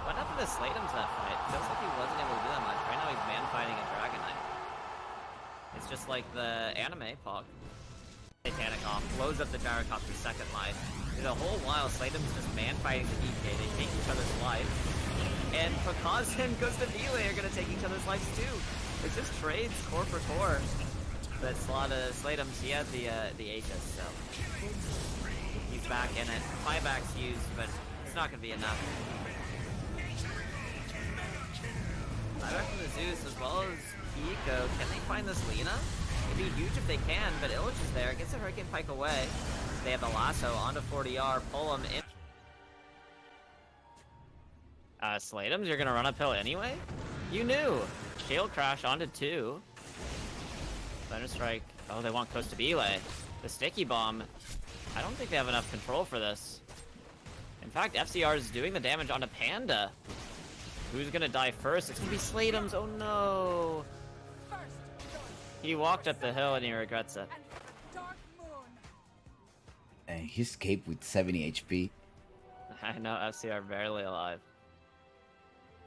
What happened to Slatem's that fight? Feels like he wasn't able to do that much. Right now he's man fighting a Dragon Knight. It's just like the anime Pog. Satanic off, blows up the Gyrocopter's second life. The whole while Slatem's just man fighting the DK. They take each other's life. And Pakaz and Costabile are gonna take each other's lives too. It's just trades core for core. But Slatem's, he had the Aegis, so he's back in it. Buybacks used, but it's not gonna be enough. Buyback from the Zeus as well as Hiko. Can they find this Lina? It'd be huge if they can, but Illich is there. Gets the Hurricane Pike away. They have the lasso onto 40R. Pull him in. Slatems, you're gonna run uphill anyway? You knew! Shield Crash onto 2. Thunder Strike. Oh, they want Costabile. The Sticky Bomb. I don't think they have enough control for this. In fact, FCR is doing the damage onto Panda. Who's gonna die first? It's gonna be Slatem's. Oh no! He walked up the hill and he regrets it. And he escaped with 70 HP. I know, FCR barely alive.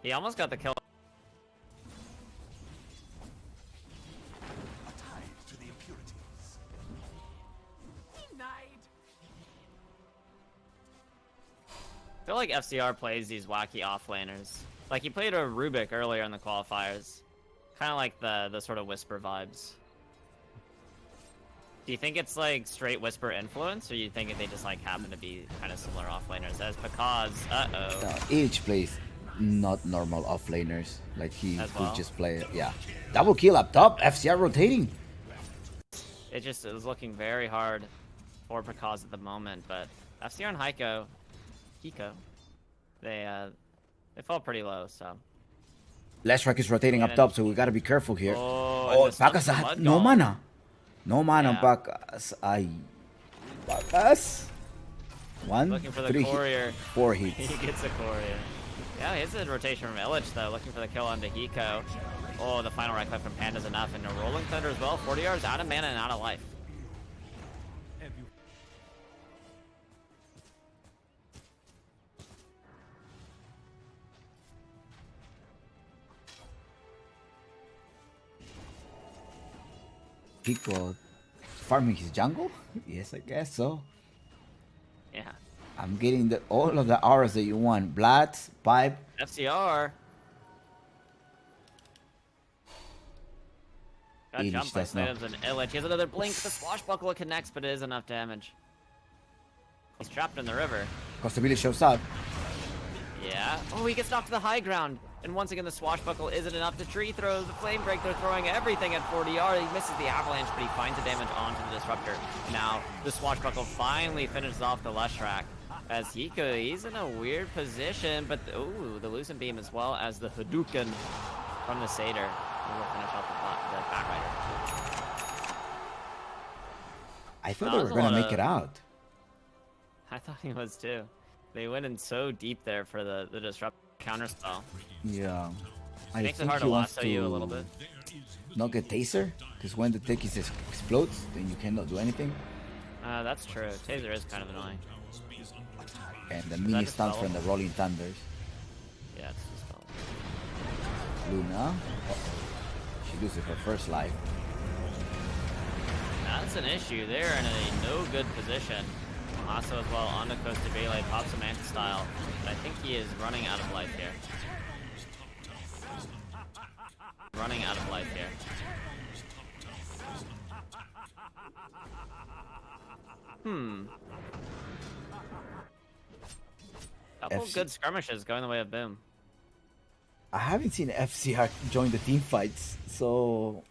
He almost got the kill. To the impurities. I feel like FCR plays these wacky offlaners. Like, he played a Rubik earlier in the qualifiers. Kind of like the sort of Whisper vibes. Do you think it's like straight Whisper influence, or you think they just like happen to be kind of similar offlaners? As because, Each plays not normal offlaners. Like he As could well? just play it. Yeah. Double kill up top. FCR rotating. it was looking very hard for Prakaz at the moment, but FCR and Hiko, they fall pretty low, so. Leshrac is rotating up top, so we gotta be careful here. Oh, and the Pacas stun had from no Mudgall. mana. No mana, Yeah. Pacas. Ay. Pacas. One, Looking for the 3, courier. 4 hits. He gets a courier. Yeah, here's a rotation from Illich, though, looking for the kill onto Hiko. Oh, the final right click from Panda's enough, and a Rolling Thunder as well. 40 yards out of mana and out of life. Pico farming his jungle? Yes, I guess so. Yeah. I'm getting all of the auras that you want. Blood, pipe. FCR. Got Eighty jump by does not. Slatem's and Illich. He has another blink. The swashbuckle connects, but it is enough damage. He's trapped in the river. Costabile shows up. Yeah. Oh, he gets knocked to the high ground. And once again, the swashbuckle isn't enough to tree throw. The flame break, they're throwing everything at 40 yards. He misses the avalanche, but he finds the damage onto the disruptor. Now, the swashbuckle finally finishes off the Leshrac. As Hiko, he's in a weird position, but ooh, the Lucent Beam as well as the Hadouken from the Satyr. Will finish off the Backrider. I thought No, they there's were a gonna lot make of- it out. I thought he was too. They went in so deep there for the disrupt counterspell. Yeah. I Makes it think hard he to wants lasso you a little bit. not get taser, because when the tech explodes, then you cannot do anything. That's true. Taser is kind of annoying. And the mini just stuns spell? from the Rolling Thunders. Yeah, it's just all. Luna. She loses her first life. That's an issue. They're in a no good position. Also as well onto Costabile, pops a Manta style. But I think he is running out of life here. Running out of life here. Couple FC good skirmishes going the way of Boom. I haven't seen FCR join the team fights, so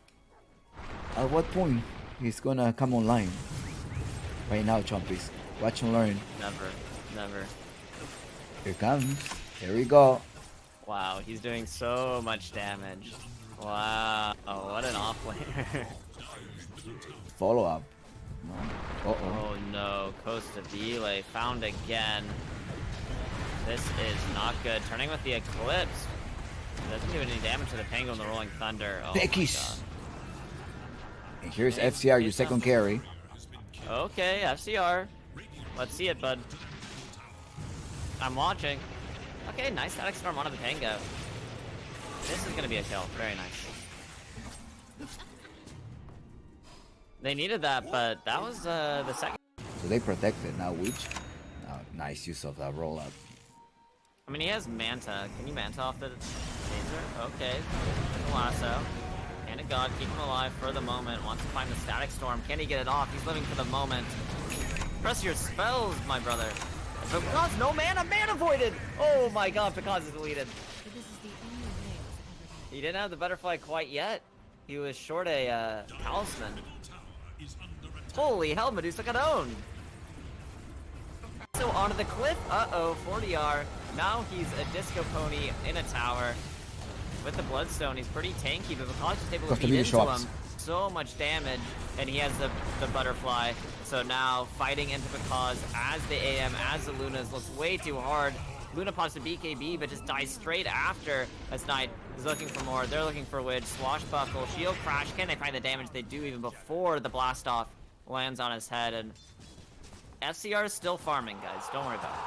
at what point he's gonna come online? Right now, Chompies. Watch and learn. Never. Here comes. Here we go. Wow, he's doing so much damage. Wow, what an off-laner. Follow up. Uh-oh. Oh no, Costa Vile found again. This is not good. Turning with the Eclipse. Doesn't do any damage to the Penguin, the Rolling Thunder. Oh my Peckies. god. And here's FCR, your second carry. Okay, FCR. Let's see it, bud. I'm watching. Okay, nice static storm onto the Tango. This is gonna be a kill. Very nice. They needed that, but that was the second. So they protected. Now Witch. Nice use of that roll up. I mean, he has Manta. Can you Manta off the taser? Okay. The lasso. Hand of God, keep him alive for the moment. Wants to find the static storm. Can he get it off? He's living for the moment. Press your spells, my brother. Because no mana, mana voided! Oh my god, because is deleted. But this is the only way it was ever done. He didn't have the butterfly quite yet. He was short a talisman. Holy hell, Medusa got owned. So onto the cliff. Uh-oh, 40R. Now he's a disco pony in a tower. With the Bloodstone, he's pretty tanky, but because he's able to beat into him, so much damage, and he has the butterfly. So now, fighting into Because as the AM, as the Lunas, looks way too hard. Luna pops the BKB, but just dies straight after as Knight is looking for more. They're looking for Widge. Swashbuckle, Shield Crash. Can they find the damage they do even before the blast off lands on his head? And FCR is still farming, guys. Don't worry about it.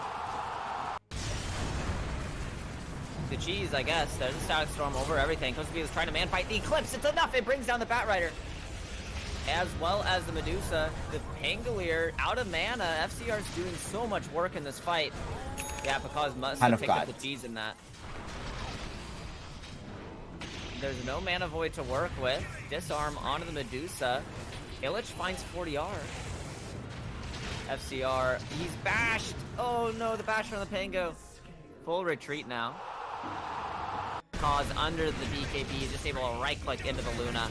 The cheese, I guess. There's a Static Storm over everything. Costa is trying to man-fight the Eclipse. It's enough. It brings down the Batrider. As well as the Medusa. The Pangolier out of mana. FCR is doing so much work in this fight. Yeah, because must have picked up the cheese in that. There's no mana void to work with. Disarm onto the Medusa. Illich finds 40R. FCR, he's bashed. Oh no, the bash from the Pango. Full retreat now. Cause under the BKB, just able to right click into the Luna.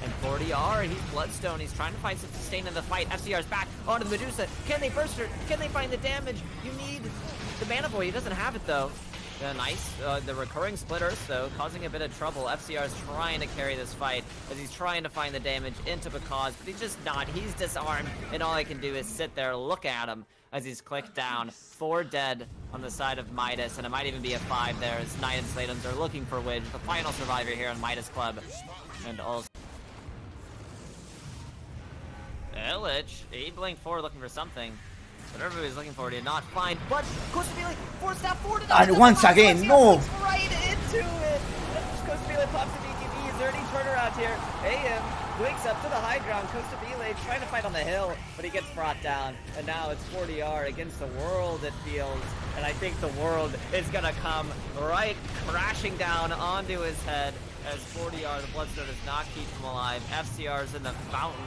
And 40R, he's Bloodstone. He's trying to find some sustain in the fight. FCR's back onto the Medusa. Can they burst her? Can they find the damage? You need the mana void. He doesn't have it though. Nice. The recurring split earth though, causing a bit of trouble. FCR is trying to carry this fight as he's trying to find the damage into Because, but he's just not. He's disarmed, and all I can do is sit there, look at him as he's clicked down. 4 dead on the side of Midas, and it might even be a 5 there as Knight and Slatums are looking for Widge, the final survivor here on Midas Club. And also Illich, he blinked forward looking for something. Whatever he was looking for, he did not find. But Costa Vile forced that forward. And once again, no! Right into it! Costa Vile pops the BKB. Is there any turnaround here? AM blinks up to the high ground. Costa Vile trying to fight on the hill, but he gets brought down. And now it's 40R against the world, it feels. And I think the world is gonna come right crashing down onto his head as 40R, the Bloodstone, does not keep him alive. FCR's in the fountain.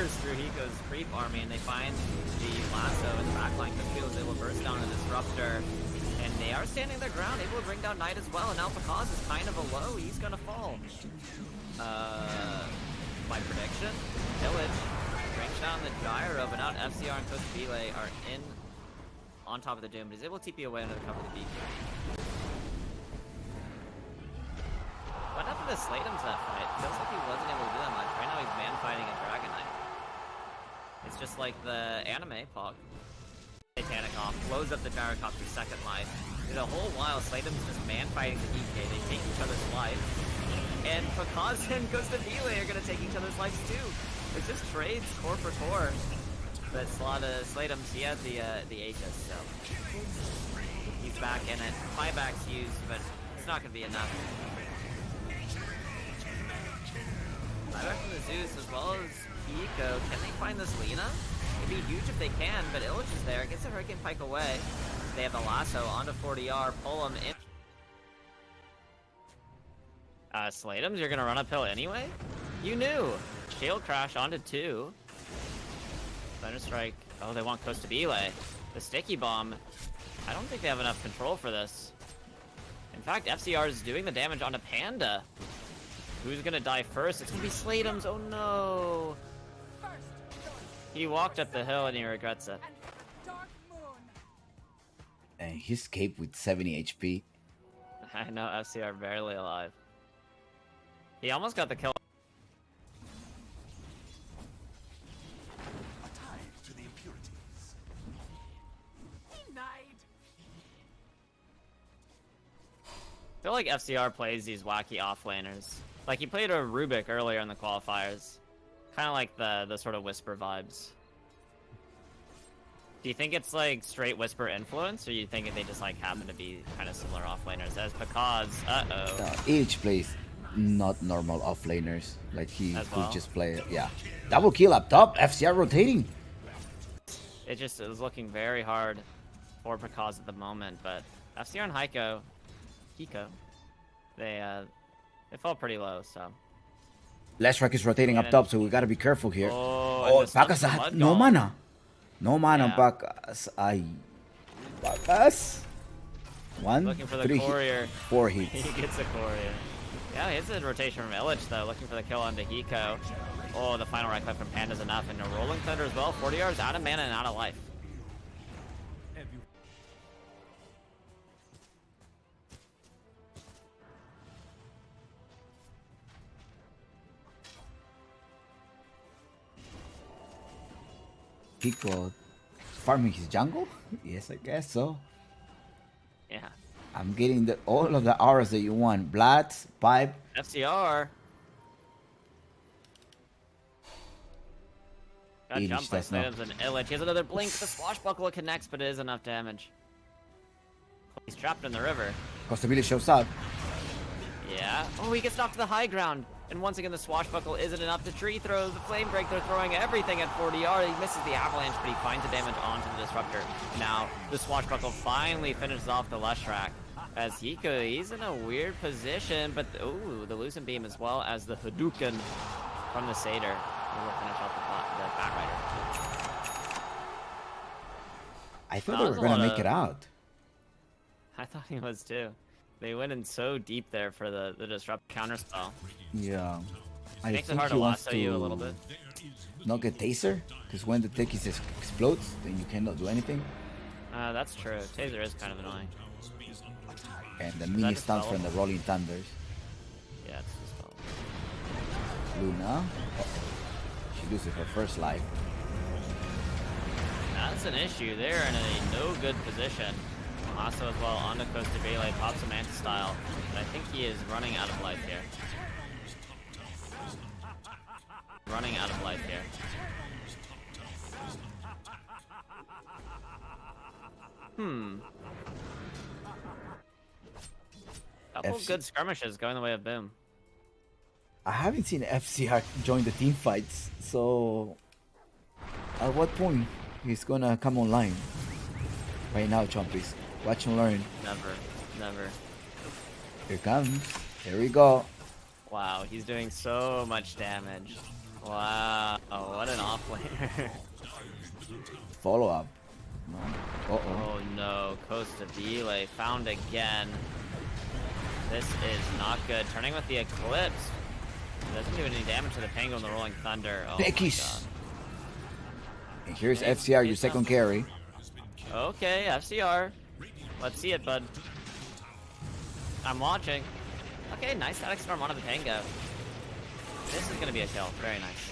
Through Hiko's creep army, and they find the lasso in the backline. Costa is able to burst down a disruptor, and they are standing their ground, able to bring down Knight as well. And now Because is kind of a low, he's gonna fall. My prediction: Village brings down the gyro, but not FCR and Costa Vile are in on top of the Doom. But he's able to TP away under the cover of the beak. What happened to Slatums that fight? Feels like he wasn't able to do that much. Right now he's man fighting a Dragon Knight. It's just like the anime Pog. Titanic off, blows up the Gyrocopter's second life. Did a whole while, Slatums just man-fighting the EK. They take each other's life. And Because and Costa Vile are gonna take each other's lives too. It's just trades, core for core. But Slatums, he has the Aegis, so. He's back in it. Buyback's used, but it's not gonna be enough. Buyback from the Zeus as well as Pico. Can they find this Lina? It'd be huge if they can, but Illich is there. Gets the Hurricane Pike away. They have the lasso onto 40R. Pull him in. Slatums, you're gonna run uphill anyway? You knew! Shield Crash onto 2. Thunder Strike. Oh, they want Costa Bile. The Sticky Bomb. I don't think they have enough control for this. In fact, FCR is doing the damage onto Panda. Who's gonna die first? It's gonna be Slatums. Oh no! He walked up the hill and he regrets it. And he escaped with 70 HP. I know, FCR barely alive. He almost got the kill. A tide to the impurities. I feel like FCR plays these wacky offlaners. Like, he played a Rubik earlier in the qualifiers. Kind of like the sort of Whisper vibes. Do you think it's like straight Whisper influence, or you think they just like happen to be kind of similar offlaners? As because, Each plays not normal offlaners. Like he As could well? just play it. Yeah. Double kill up top. FCR rotating. it just is looking very hard for Prakaz at the moment. But FCR and Hiko, they fall pretty low. So. Leshrak is rotating up top, so we gotta be careful here. Oh, and the Pakas Stunted had Mud no Golem. mana. No mana, Yeah. Pakas. Ay. Pakas. 1, Looking for the 3, courier. 4 hits. He gets a courier. Yeah, here's a rotation from Illich, though, looking for the kill onto Hiko. Oh, the final right click from Panda's enough, and a Rolling Thunder as well. 40 yards out of mana and out of life. Kiko farming his jungle? Yes, I guess so. Yeah. I'm getting all of the auras that you want. Blood, pipe. FCR. Got Illich jumped by does not. Slatums and Illich. He has another blink. The swashbuckle connects, but it is enough damage. He's trapped in the river. Costabile shows up. Yeah. Oh, he gets knocked to the high ground. And once again, the swashbuckle isn't enough. The tree throws, the flame break, they're throwing everything at 40R. He misses the avalanche, but he finds the damage onto the disruptor. Now, the swashbuckle finally finishes off the Leshrak. As he's in a weird position, but ooh, the Lucent Beam as well as the Hadouken from the Satyr. Will finish off the Batrider. I thought That they was were a gonna lot make of- it out. I thought he was too. They went in so deep there for the disrupt counterspell. Yeah. I Makes it think hard he to wants lasso you a little bit. not get taser, because when the Tekis explodes, then you cannot do anything. That's true. Taser is kind of annoying. And the mini just stuns from spellable? the Rolling Thunders. Yeah, it's just spell. Luna. She loses her first life. That's an issue. They're in a no good position. Also as well onto Costa Bele, pops a Manta style. But I think he is running out of life here. Running out of life here. Couple FC good skirmishes going the way of Boom. I haven't seen FCR join the team fights, so at what point he's gonna come online? Right now, Chompies. Watch and learn. Never. Here comes. Here we go. Wow, he's doing so much damage. Wow, what an offlaner. Follow up. Uh-oh. Oh no, Costa Bele found again. This is not good. Turning with the Eclipse. Doesn't do any damage to the Penguin, the Rolling Thunder. Oh my Tekis. God. And here's FCR, your second carry. Okay, FCR. Let's see it, bud. I'm watching. Okay, nice static storm onto the Tango. This is gonna be a kill. Very nice.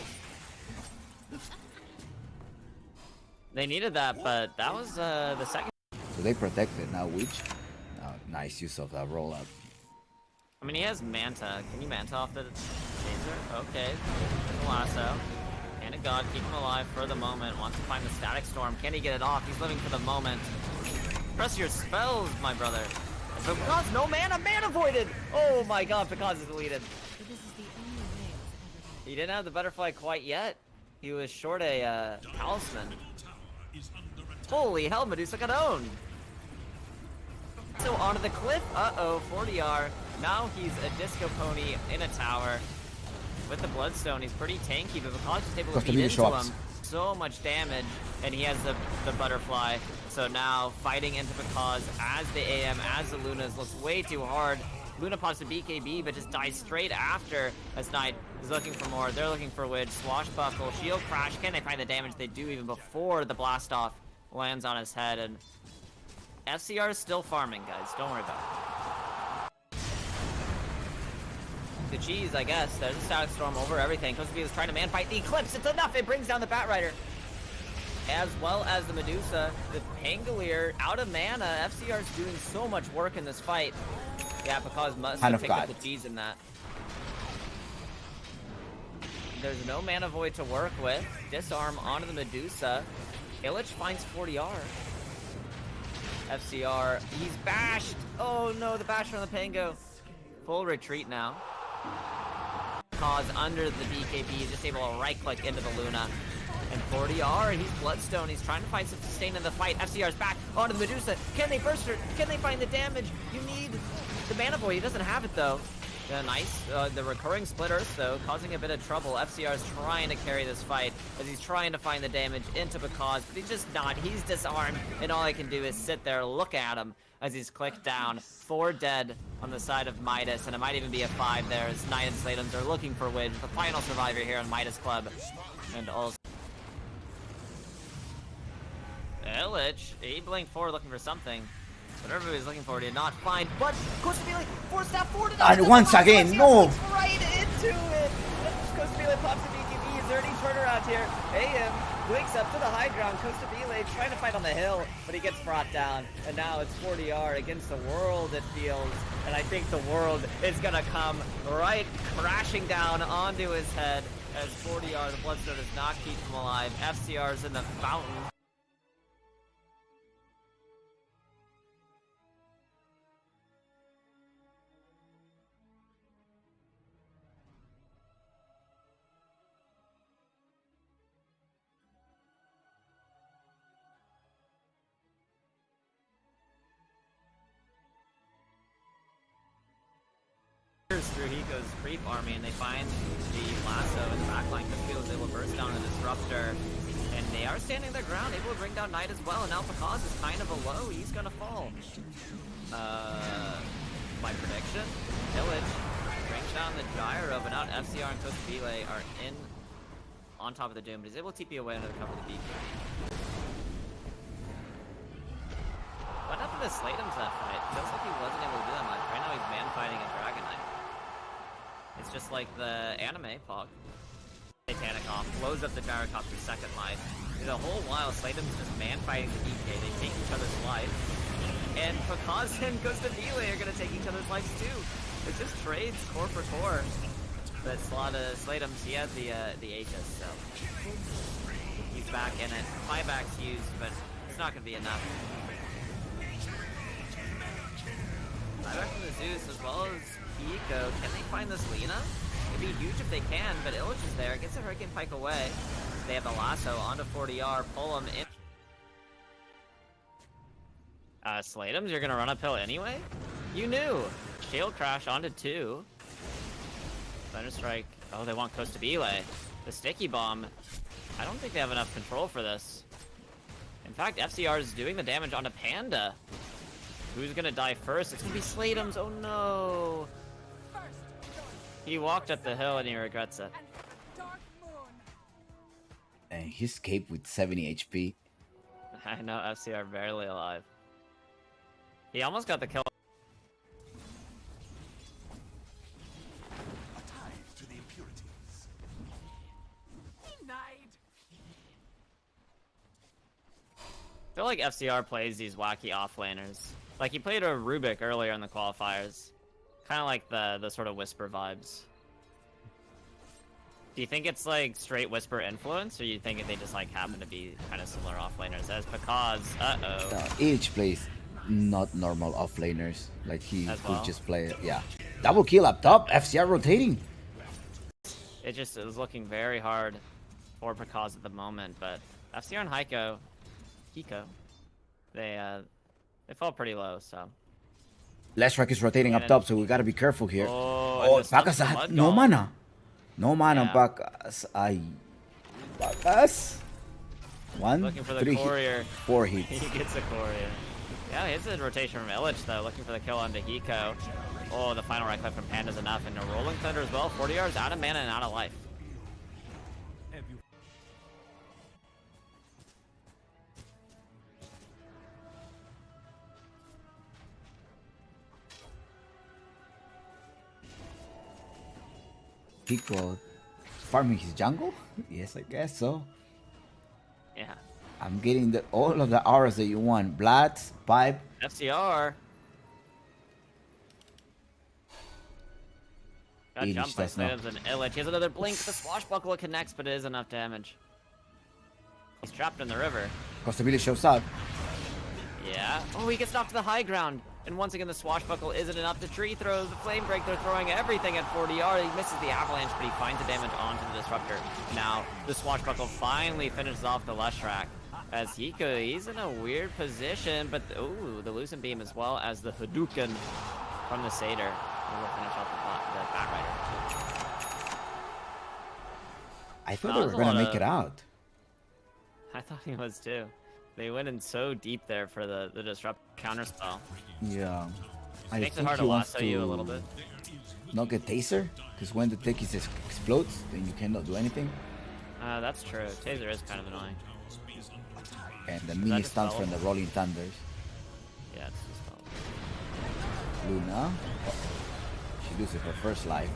They needed that, but that was the second. So they protected now, Witch. Nice use of that roll up. I mean, he has Manta. Can you Manta off the taser? Okay. There's a lasso. And a God, keep him alive for the moment. Wants to find the static storm. Can he get it off? He's living for the moment. Press your spells, my brother. But Picard's no mana, mana voided! Oh my god, Picard is deleted. But this is the only way it was ever gonna He didn't have the butterfly quite yet. He was short a talisman. Tower is under attack. Holy hell, Medusa got owned. So onto the cliff. Uh-oh, 40R. Now he's a disco pony in a tower. With the Bloodstone, he's pretty tanky, but Picard's just able to beat into him. So much damage, and he has the butterfly. So now fighting into Picard as the AM, as the Lunas, looks way too hard. Luna pops the BKB, but just dies straight after as Knight is looking for more. They're looking for Widge. Swashbuckle, Shield Crash. Can they find the damage they do even before the blast off lands on his head? And FCR is still farming, guys. Don't worry about it. The cheese, I guess. There's a Static Storm over everything. Kosubi is trying to man fight the Eclipse. It's enough. It brings down the Batrider. As well as the Medusa. The Pangolier out of mana. FCR is doing so much work in this fight. Yeah, because must have picked up the cheese in that. There's no mana void to work with. Disarm onto the Medusa. Illich finds 40R. FCR, he's bashed. Oh no, the bash from the Pango. Full retreat now. Cause under the BKB, he's just able to right click into the Luna. And 40R, he's Bloodstone. He's trying to find some sustain in the fight. FCR's back onto the Medusa. Can they burst her? Can they find the damage? You need the mana void. He doesn't have it though. Yeah, nice. The recurring split earth though, causing a bit of trouble. FCR's trying to carry this fight as he's trying to find the damage into Bakaz, but he's just not. He's disarmed, and all I can do is sit there, look at him as he's clicked down. 4 dead on the side of Midas, and it might even be a 5 there as Knight and Slatums are looking for Widge, the final survivor here on Midas Club. And also Illich, he blinked forward looking for something. Whatever he was looking for, he did not find. But Kosubi forced that forward. And once again, no! Right into it! Kosubi pops the BKB. Is there any turnaround here? AM blinks up to the high ground. Kosubi trying to fight on the hill, but he gets brought down. And now it's 40R against the world, it feels. And I think the world is gonna come right crashing down onto his head as 40R, the Bloodstone, does not keep him alive. FCR's in the fountain. Through Hiko's creep army, and they find the lasso in the backline. Kosubi is able to burst down the disruptor, and they are standing their ground, able to bring down Knight as well. And Alpha Cause is kind of a low. He's gonna fall. My prediction: Illich brings down the gyro, but now FCR and Kosubi are in on top of the Doom, but he's able to TP away under the cover of the beat. What happened to Slatums that fight? Feels like he wasn't able to do that much. Right now he's man fighting a Dragon Knight. It's just like the anime Pog. Satanic off, blows up the Gyrocopter's second life. There's a whole while Slatum's just man fighting the DK. They take each other's life. And Pakaz and Kosubi are gonna take each other's lives too. It's just trades core for core. But Slatum's, he has the Aegis, so he's back in it. 5-axe used, but it's not gonna be enough. Back from the Zeus as well as Hiko. Can they find this Lina? It'd be huge if they can, but Illich is there. Gets the Hurricane Pike away. They have the lasso onto 40R. Pull him in. Slatums, you're gonna run uphill anyway? You knew! Shield Crash onto 2. Thunder Strike. Oh, they want Kosubi. The Sticky Bomb. I don't think they have enough control for this. In fact, FCR is doing the damage onto Panda. Who's gonna die first? It's gonna be Slatums. Oh no! He walked up the hill and he regrets it. And he escaped with 70 HP. I know, FCR barely alive. He almost got the kill. A tie to the impurities. I feel like FCR plays these wacky offlaners. Like, he played a Rubik earlier in the qualifiers. Kind of like the sort of Whisper vibes. Do you think it's like straight Whisper influence, or you think they just like happen to be kind of similar offlaners as Pakaz? Uh-oh. Each plays not normal offlaners. Like he As could well. just play it. Yeah. Double kill up top. FCR rotating. It just is looking very hard for Prakaz at the moment, but FCR and Hiko, they fall pretty low, so. Leshrac is rotating up And- top, so we gotta be careful here. Oh, Oh, and the stun Pakas from had Mud no Golem. mana. No mana, Yeah. Pakas. Ay. Pakas. One, Looking for the 3 courier. 4 He hits. gets a courier. Yeah, here's a rotation from Illich, though, looking for the kill onto Hiko. Oh, the final right click from Panda's enough, and a Rolling Thunder as well. 40 yards out of mana and out of life. Pico farming his jungle? Yes, I guess so. Yeah. I'm getting all of the auras that you want. Blood, pipe. FCR. Got Illich jump by does not. Snibbs and Illich. He has another blink. The swashbuckle connects, but it is enough damage. He's trapped in the river. Costabile shows up. Yeah. Oh, he gets knocked to the high ground. And once again, the swashbuckle isn't enough. The tree throws, the flame break, they're throwing everything at 40 yards. He misses the avalanche, but he finds the damage onto the disruptor. Now, the swashbuckle finally finishes off the Leshrac. As he's in a weird position, but ooh, the Lucent Beam as well as the Hadouken from the Satyr. And we'll finish off the Batrider. I thought That they was were a gonna lot make of- it out. I thought he was too. They went in so deep there for the disrupt counterspell. Yeah. I Makes it think hard he to wants lasso you a little bit. not get taser, because when the tech explodes, then you cannot do anything. That's true. Taser is kind of annoying. And the mini just stuns spell? from the Rolling Thunders. Yeah, it's just all. Luna. She loses her first life.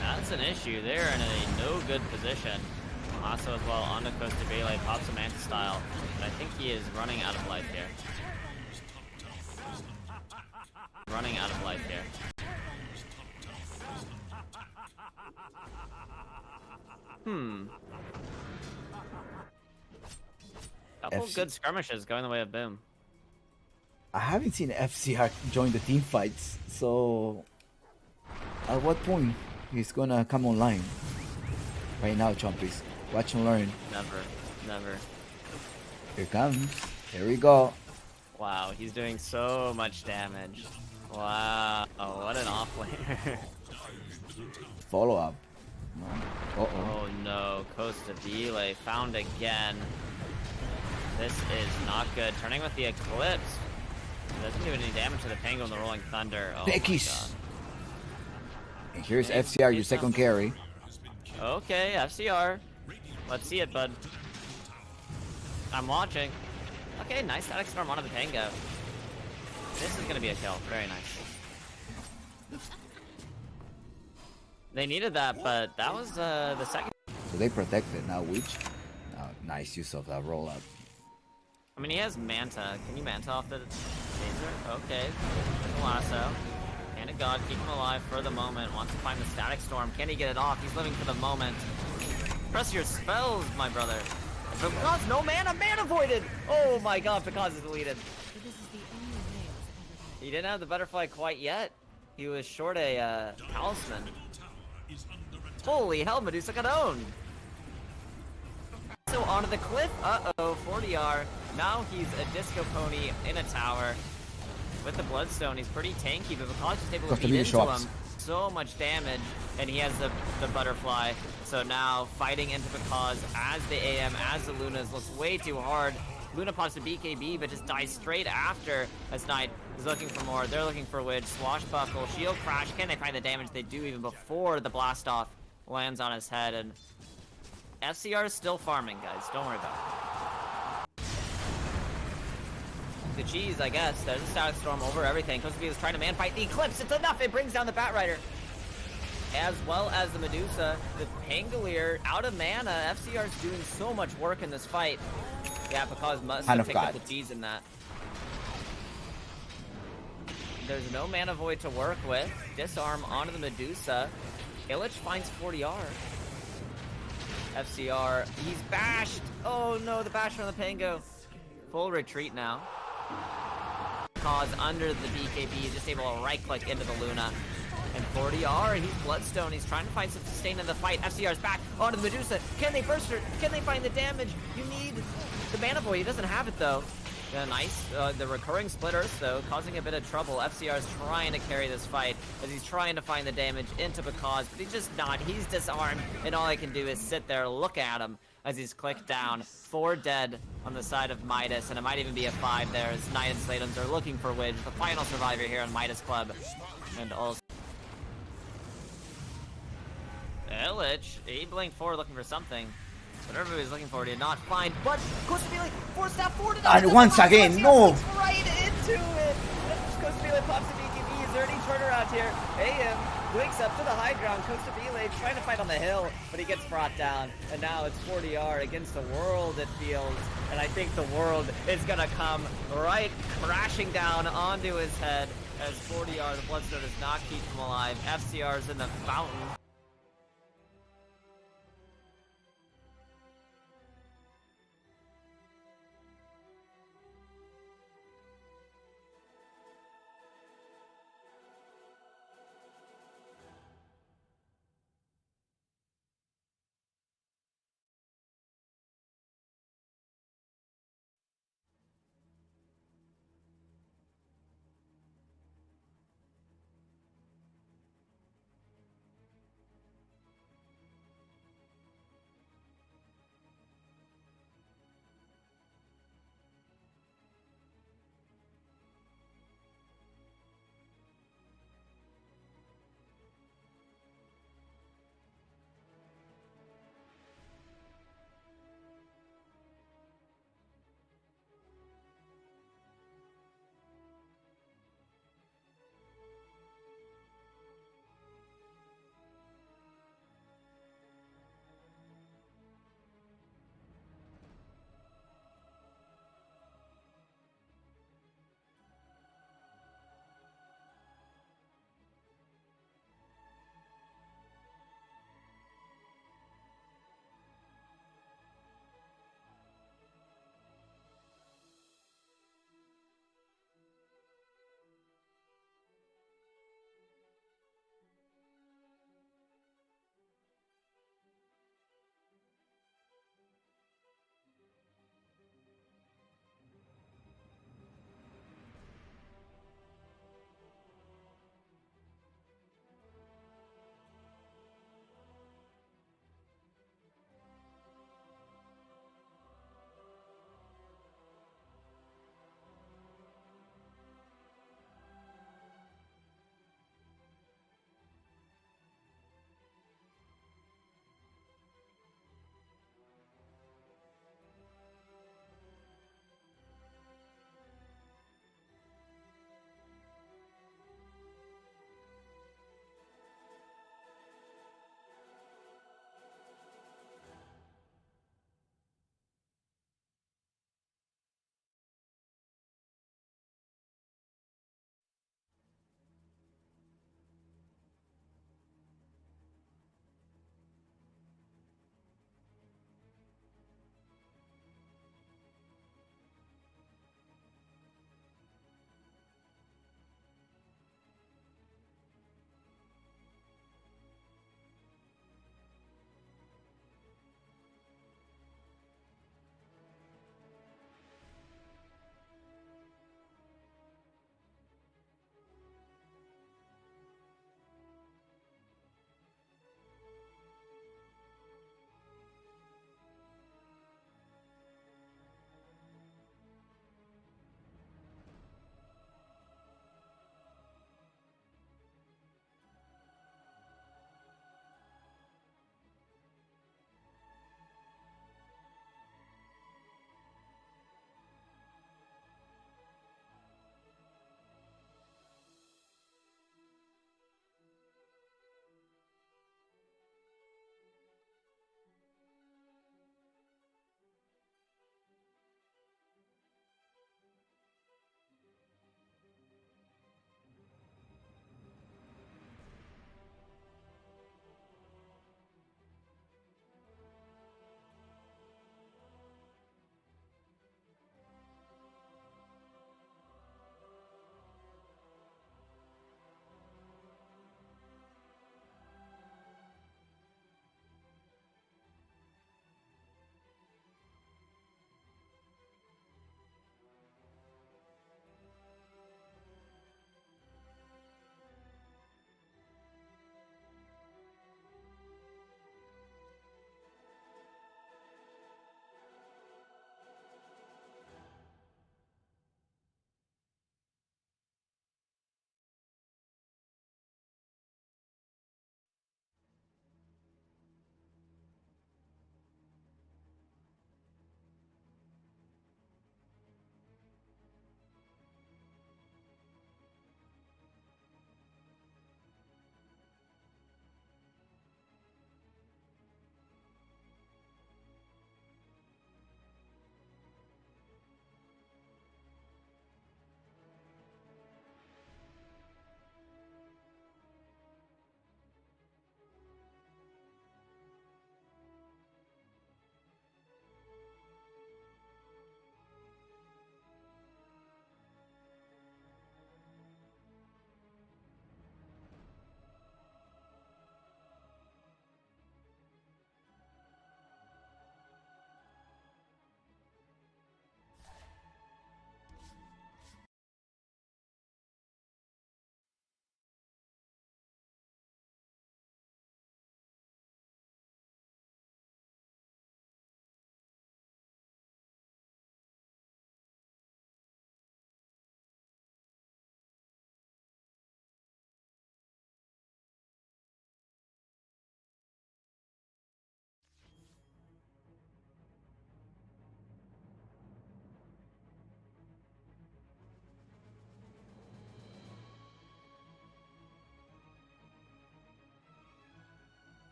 That's an issue. They're in a no good position. Also as well onto Costa Bele, pops a Manta style. But I think he is running out of life here. Running out of life here. Couple of FC good skirmishes going the way of Boom. I haven't seen FCR join the team fights, so at what point he's gonna come online? Right now, Chompies. Watch and learn. Never. Never. Here comes. Here we go. Wow, he's doing so much damage. Wow, what an offlaner. Follow up. No. Uh-oh. Oh no, Costa Bele found again. This is not good. Turning with the Eclipse. Doesn't do any damage to the Penguin, the Rolling Thunder. Oh my Becky's. god. And here's FCR, your second carry. Okay, FCR. Let's see it, bud. I'm watching. Okay, nice static storm onto the Tango. This is gonna be a kill. Very nice. They needed that, but that was the second. So they protected. Now Witch. Nice use of that roll up. I mean, he has Manta. Can you Manta off the taser? Okay. There's a lasso. Hand of God, keep him alive for the moment. Wants to find the static storm. Can he get it off? He's living for the moment. Press your spells, my brother. Because no mana, mana voided! Oh my god, because is deleted. But this is the only way it's ever He didn't have the butterfly quite yet. He was short a talisman. Holy hell, Medusa got owned. So onto the cliff. Uh-oh, 40R. Now he's a disco pony in a tower. With the Bloodstone, he's pretty tanky, but because he's able to beat into him, so much damage, and he has the butterfly. So now fighting into Because as the AM, as the Lunas, looks way too hard. Luna pops the BKB, but just dies straight after as Knight is looking for more. They're looking for Witch, Swashbuckle, Shield Crash. Can they find the damage they do even before the blast off lands on his head? And FCR is still farming, guys. Don't worry about it. The cheese, I guess. There's a static storm over everything. Costa is trying to man fight the Eclipse. It's enough. It brings down the Batrider. As well as the Medusa. The Pangolier out of mana. FCR is doing so much work in this fight. Yeah, because must have picked up the cheese in that. There's no mana void to work with. Disarm onto the Medusa. Illich finds 40R. FCR, he's bashed. Oh no, the bash from the Pango. Full retreat now. Cause under the BKB, just able to right-click into the Luna. And 40R, he's Bloodstone. He's trying to find some sustain in the fight. FCR's back onto the Medusa. Can they burst her? Can they find the damage? You need the Mana Void. He doesn't have it, though. Nice. The recurring splitters, though, causing a bit of trouble. FCR's trying to carry this fight as he's trying to find the damage into Bakaz, but he's just not. He's disarmed, and all I can do is sit there, look at him as he's clicked down. 4 dead on the side of Midas, and it might even be a 5 there as Knight and Slatums are looking for Widge, the final survivor here on Midas Club. And also Illich, he blinked forward looking for something. Whatever he was looking for, he did not find. But Kostabile forced out forward. And once again, no. Right into it. Kostabile pops the BKB. Is there any turnaround here? AM blinks up to the high ground. Kostabile trying to fight on the hill, but he gets brought down. And now it's 40R against the world, it feels. And I think the world is going to come right crashing down onto his head as 40R, the Bloodstone, does not keep him alive. FCR's in the fountain.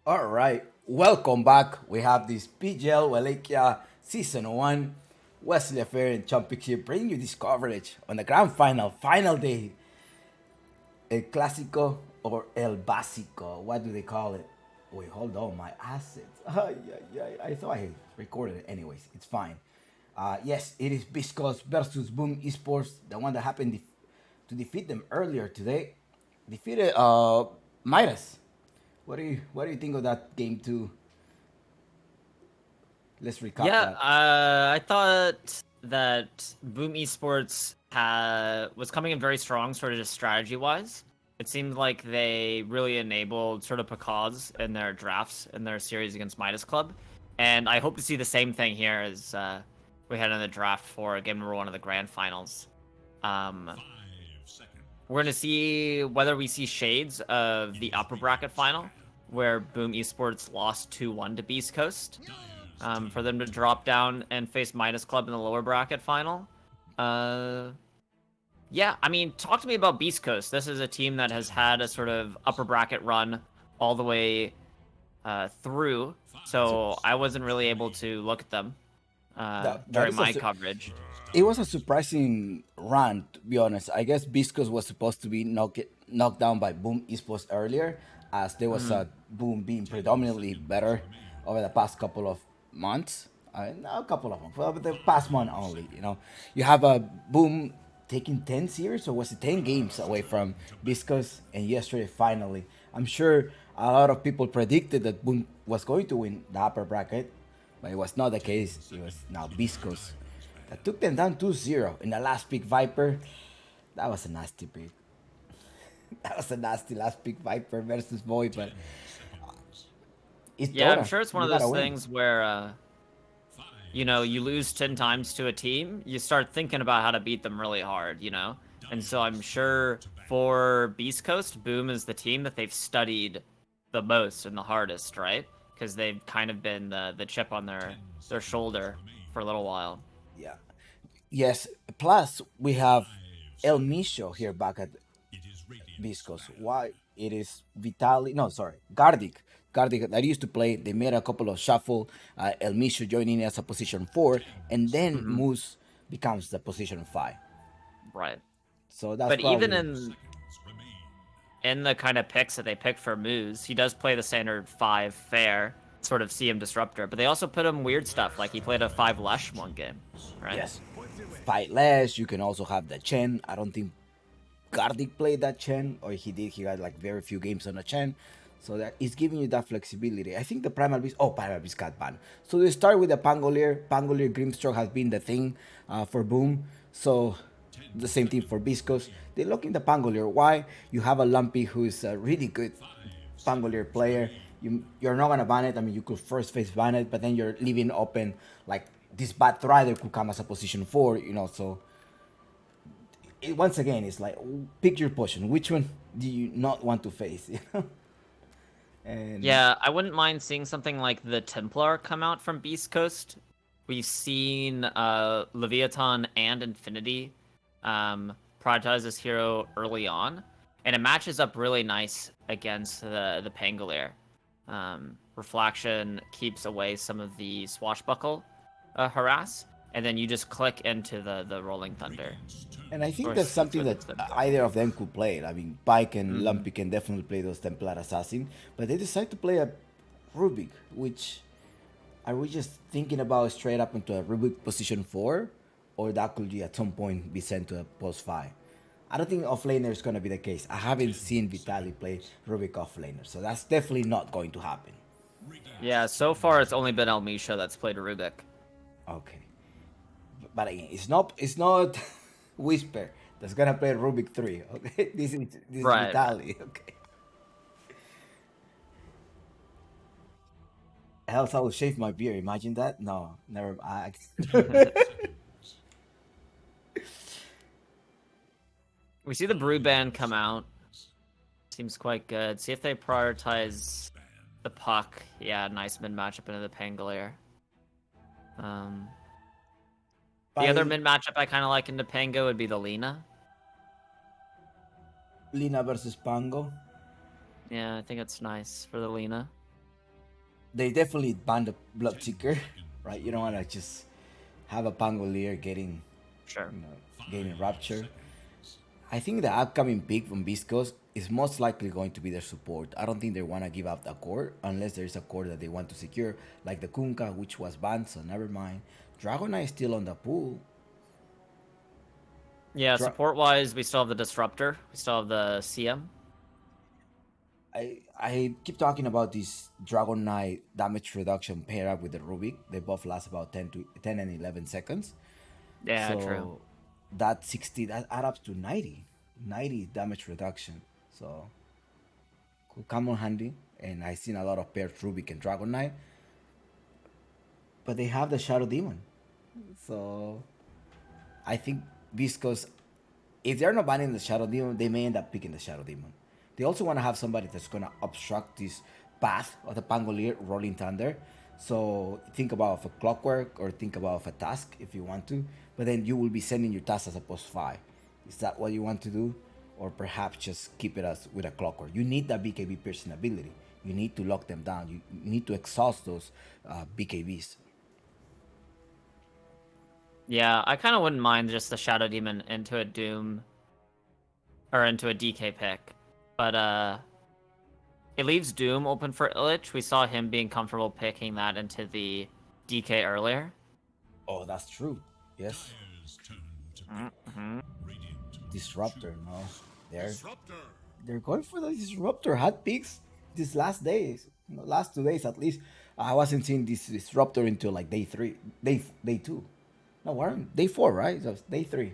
All right, welcome back. We have this PGL Wallachia Season 1 Wesley Affair and Championship bringing you this coverage on the grand final day. El Clásico or El Básico. What do they call it? Wait, hold on, my assets. I thought I recorded it. Anyways, it's fine. Yes, it is Biscos versus Boom Esports, the one that happened to defeat them earlier today. Defeated Midas. What do you think of that game two? Let's recap Yeah, that. I thought that Boom Esports was coming in very strong, sort of just strategy-wise. It seemed like they really enabled sort of Pacaz in their drafts in their series against Midas Club, and I hope to see the same thing here as we had in the draft for game number 1 of the grand finals. 5 seconds. We're gonna see whether we see shades of the upper bracket final, where Boom Esports lost 2-1 to Beast Coast. For them to drop down and face Midas Club in the lower bracket final. Yeah, I mean, talk to me about Beast Coast. This is a team that has had a sort of upper bracket run all the way through, so I wasn't really able to look at them That during is my coverage. It was a surprising run, to be honest. I guess Biscos was supposed to be knocked down by Boom Esports earlier, as there was a Boom being predominantly better over the past couple of months. Not a couple of months, but the past month only. You have a Boom taking 10 series, or was it 10 games away from Biscos, and yesterday finally. I'm sure a lot of people predicted that Boom was going to win the upper bracket, but it was not the case. It was now Biscos that took them down 2-0 in the last pick Viper. That was a nasty pick. That was a nasty last pick Viper versus Boy, but it's Yeah, Dota. I'm sure it's one You of those gotta win. things where, you lose 10 times to a team, you start thinking about how to beat them really hard, And so I'm sure for Beast Coast, Boom is the team that they've studied the most and the hardest, right? Because they've kind of been the chip on their shoulder for a little while. Yeah. Yes. Plus, we have El Micho here back at Viscos. Why? It is Vitali. No, sorry. Gardic. Gardic that used to play. They made a couple of shuffle. El Micho joining as a position 4. And then Moose becomes the position 5. Right. So that's But probably... even in the kind of picks that they pick for Moose, he does play the standard 5 fair, sort of CM disruptor. But they also put him weird stuff, like he played a 5 Lesh one game, right? Yes. 5 less. You can also have the Chen. I don't think Gardic played that Chen, or he did. He had like very few games on a Chen, so that is giving you that flexibility. I think the Primal Beast. Oh, Primal Beast got banned. So they start with the Pangolier. Pangolier Grimstroke has been the thing for Boom. So the same thing for Biscos. They look in the Pangolier. Why? You have a Lumpy who is a really good Pangolier player. You're not gonna ban it. I mean, you could first phase ban it, but then you're leaving open like this Bat Rider could come as a position 4. So. Once again, it's like pick your potion. Which one do you not want to face? And Yeah, I wouldn't mind seeing something like the Templar come out from Beast Coast. We've seen Leviathan and Infinity prioritize this hero early on, and it matches up really nice against the Pangolier. Reflection keeps away some of the swashbuckle harass, and then you just click into the Rolling Thunder. And I think Or that's something that Templar. either of them could play. I mean, Pike and Lumpy can definitely play those Templar Assassin, but they decide to play a Rubik, which are we just thinking about straight up into a Rubik position 4, or that could be at some point be sent to a post 5? I don't think offlaner is going to be the case. I haven't seen Vitali play Rubik offlaner, so that's definitely not going to happen. Yeah, so far it's only been El Misha that's played Rubik. Okay. But again, it's not Whisper that's gonna play Rubik 3. Okay, this is Right. Vitali. Okay. Else I will shave my beard. Imagine that. No, never. We see the Brew Band come out. Seems quite good. See if they prioritize the puck. Yeah, nice mid matchup into the Pangolier. The other mid matchup I kind of like into Pango would be the Lina. Lina versus Pango. Yeah, I think it's nice for the Lina. they definitely banned the Bloodseeker, right? You don't want to just have a Pangolier getting, Sure. getting Rapture. I think the upcoming pick from Beast Coast is most likely going to be their support. I don't think they want to give up the core unless there is a core that they want to secure, like the Kunkka, which was banned, so never mind. Dragonite is still on the pool. Yeah, Dra- support-wise, we still have the Disruptor. We still have the CM. I keep talking about this Dragon Knight damage reduction pair up with the Rubik. They both last about 10 and 11 seconds. Yeah, So true. that 60 that add up to 90 damage reduction. So could come on handy. And I've seen a lot of pairs Rubik and Dragon Knight, but they have the Shadow Demon. So I think Viscos, if they're not banning the Shadow Demon, they may end up picking the Shadow Demon. They also want to have somebody that's going to obstruct this path of the Pangolier Rolling Thunder. So think about a Clockwork or think about a Task if you want to. But then you will be sending your Task as a post 5. Is that what you want to do? Or perhaps just keep it as with a Clockwork. You need that BKB piercing ability. You need to lock them down. You need to exhaust those BKBs. Yeah, I kind of wouldn't mind just the Shadow Demon into a Doom or into a DK pick, but it leaves Doom open for Illich. We saw him being comfortable picking that into the DK earlier. Oh, that's true. Yes. Dire's turn to pick. Mm-hmm. Radiant Disruptor, no. They're Disruptor. they're going for the Disruptor hot picks these last days. Last 2 days at least. I wasn't seeing this Disruptor until like day 3, day 2. No, we're day 4, right? So it's day 3.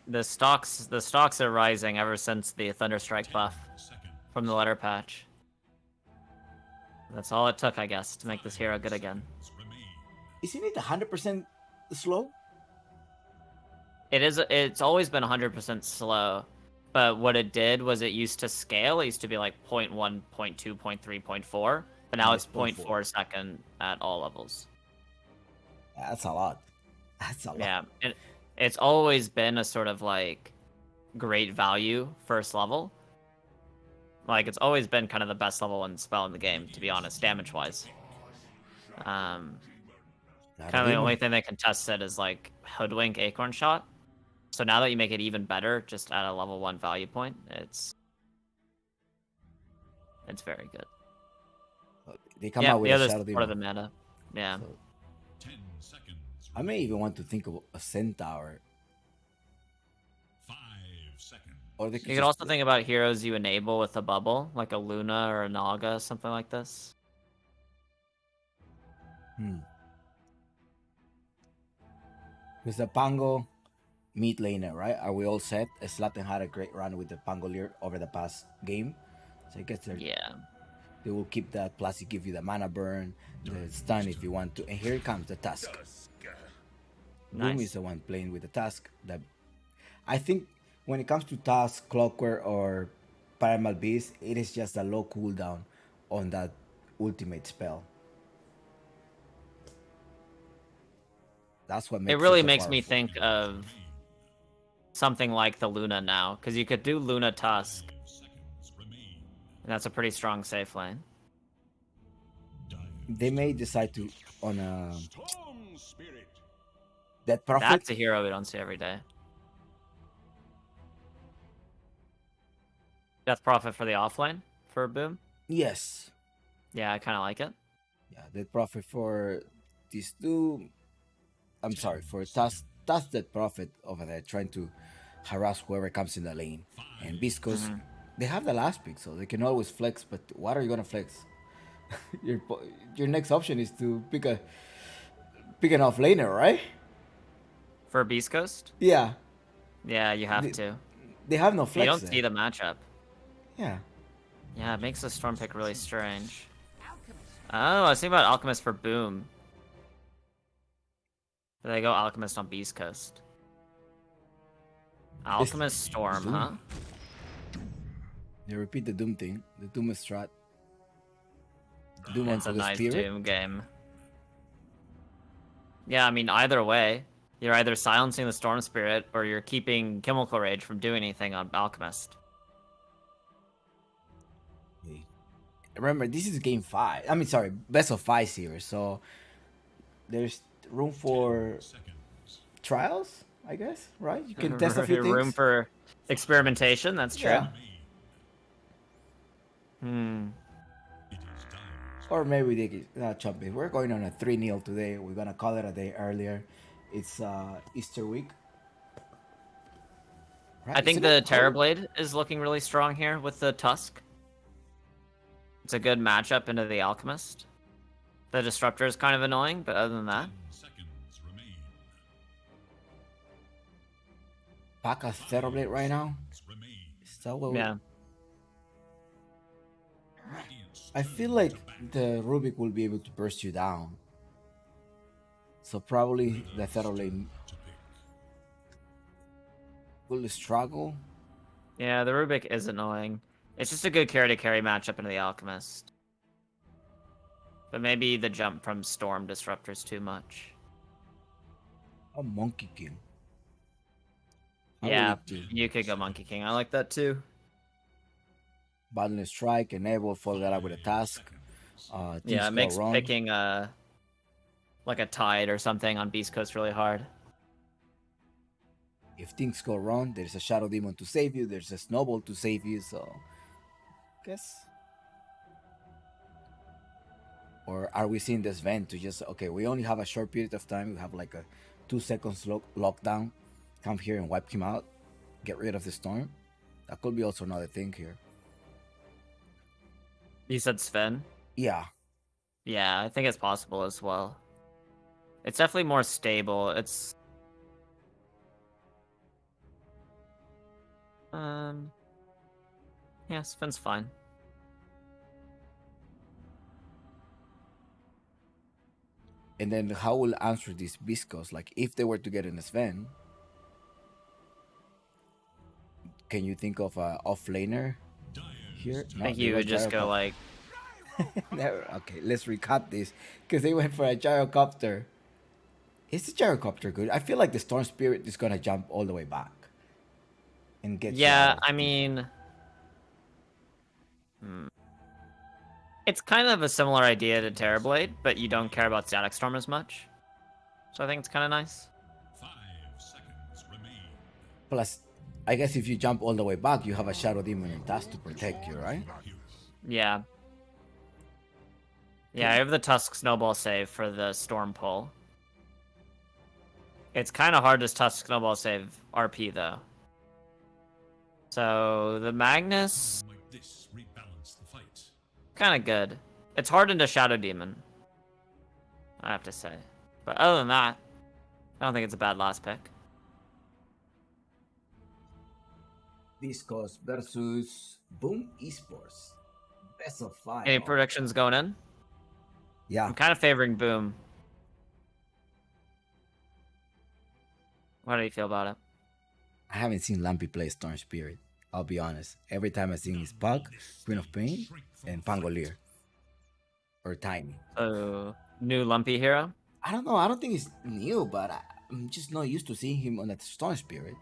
The stocks are rising ever since the Thunderstrike buff second. from the letter patch. That's all it took, I guess, to make this hero good again. Remain. Isn't it 100% slow? It's always been 100% slow, but what it did was it used to scale. It used to be like 0.1, 0.2, 0.3, 0.4, but now Now it's it's 0.4 second at all levels. That's a lot. That's a lot. Yeah, it's always been a sort of like great value first level. Like it's always been kind of the best level 1 spell in the game, to be honest, damage-wise. Kind of the only thing that can test it is like Hoodwink Acorn Shot. So now that you make it even better, just at a level 1 value point, it's very good. They come Yeah, out with the a other Shadow part of Demon. the meta. Yeah. So 10 seconds. I may even want to think of a Centaur. 5 seconds. Or they You could could just- also think about heroes you enable with a bubble, like a Luna or a Naga, something like this. With the Pango mid laner, right? Are we all set? Slaten had a great run with the Pangolier over the past game. So I guess Yeah. they will keep that. Plus, it give you the mana burn, the stun if you want to. And here comes the Tusk. Boom Nice. is the one playing with the Tusk. That I think when it comes to Tusk, Clockwork, or Primal Beast, it is just a low cooldown on that ultimate spell. That's what makes It really so makes me powerful. think of something like the Luna now, because you could do Luna Tusk, 5 seconds remain. and that's a pretty strong safe lane. They may decide to on a Storm Spirit. Death Prophet. That's a hero we don't see every day. Death Prophet for the offlane for Boom. Yes. Yeah, I kind of like it. Yeah, Death Prophet for these two. I'm sorry, for Task Death Prophet over there trying to harass whoever comes in the lane. And Viscos, they have the last pick, so they can always flex, but what are you gonna flex? your next option is to pick an off laner, right? For Beast Coast? Yeah. Yeah, you have to. They have no You flex. don't there. see the matchup. Yeah. Yeah, it makes the Storm pick really strange. Oh, I was thinking about Alchemist for Boom. But they go Alchemist on Beast Coast. Alchemist Storm, Doom. huh? They repeat the Doom thing, the Doom strat. Doom It's onto a the nice spirit. Doom game. Yeah, I mean, either way, you're either silencing the Storm Spirit or you're keeping Chemical Rage from doing anything on Alchemist. Okay. remember this is game 5. I mean, sorry, best of 5 series. So there's room for Seconds. trials, I guess, right? You can test a few Room things. for experimentation. That's true. Yeah. Hmm. It is Dire's Or maybe they could chump it. We're going on a 3-0 today. We're gonna call it a day earlier. It's Easter week. Right? I think Isn't it the early? Terrorblade is looking really strong here with the Tusk. It's a good matchup into the Alchemist. The Disruptor is kind of annoying, but other than that, 10 seconds remain. Pack a Terrorblade right now. Remain. Is that what we- yeah. Radiant's I feel turn like to bat. the Rubik will be able to burst you down. So probably the Terrorblade To pick. will struggle. Yeah, the Rubik is annoying. It's just a good carry-to-carry matchup into the Alchemist. But maybe the jump from Storm Disruptor is too much. A Monkey King. I Yeah, would do you could go Monkey King. I like that too. Boundless Strike, enable, follow that up with a task. Yeah, things it go makes wrong. picking like a Tide or something on Beast Coast really hard. If things go wrong, there's a Shadow Demon to save you, there's a Snowball to save you, so guess. Or are we seeing this vent to just okay, we only have a short period of time, we have like a 2 seconds lockdown, come here and wipe him out, get rid of the storm? That could be also another thing here. You said Sven? Yeah. Yeah, I think it's possible as well. It's definitely more stable. It's yeah, Sven's fine. And then how will answer these Viscos? Like if they were to get in a Sven, can you think of a off laner here? I think you would just go like Never. Okay, let's recap this because they went for a gyrocopter. Is the gyrocopter good? I feel like the storm spirit is gonna jump all the way back and get. you yeah, out of I the- mean it's kind of a similar idea to Terrorblade, but you don't care about Static Storm as much. So I think it's kind of nice. 5 seconds remain. Plus, I guess if you jump all the way back, you have a shadow demon and task to protect you, right? Yeah. Yeah, I have the Tusk Snowball save for the Storm pull. It's kind of hard to Tusk Snowball save RP, though. So, the Magnus, Like this, rebalance the fight. kind of good. It's hard into Shadow Demon, I have to say. But other than that, I don't think it's a bad last pick. Viscos versus Boom Esports. Best of 5. Any predictions going in? Yeah. I'm kind of favoring Boom. How do you feel about it? I haven't seen Lampy play Storm Spirit. I'll be honest. Every time I've seen his Puck, Queen of Pain, and Pangolier. Or Tiny. So, new Lumpy hero? I don't know. I don't think it's new, but I'm just not used to seeing him on that Storm Spirit.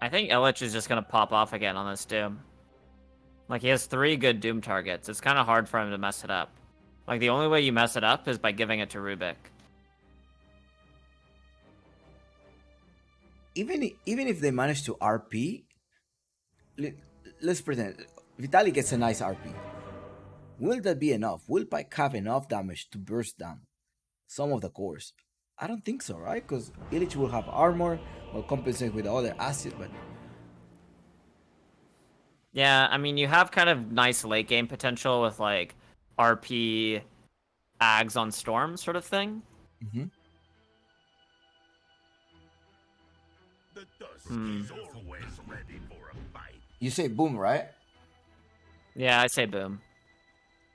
I think Illich is just going to pop off again on this Doom. Like, he has 3 good Doom targets. It's kind of hard for him to mess it up. Like, the only way you mess it up is by giving it to Rubik. Even if they manage to RP, let's pretend Vitali gets a nice RP. Will that be enough? Will Pike have enough damage to burst down some of the cores? I don't think so, right? Because Illich will have armor, will compensate with the other assets, but Yeah, I mean, you have kind of nice late game potential with, like, RP Ags on Storm sort of thing. The dusk Hmm. is always ready for a fight. you say Boom, right? Yeah, I say Boom.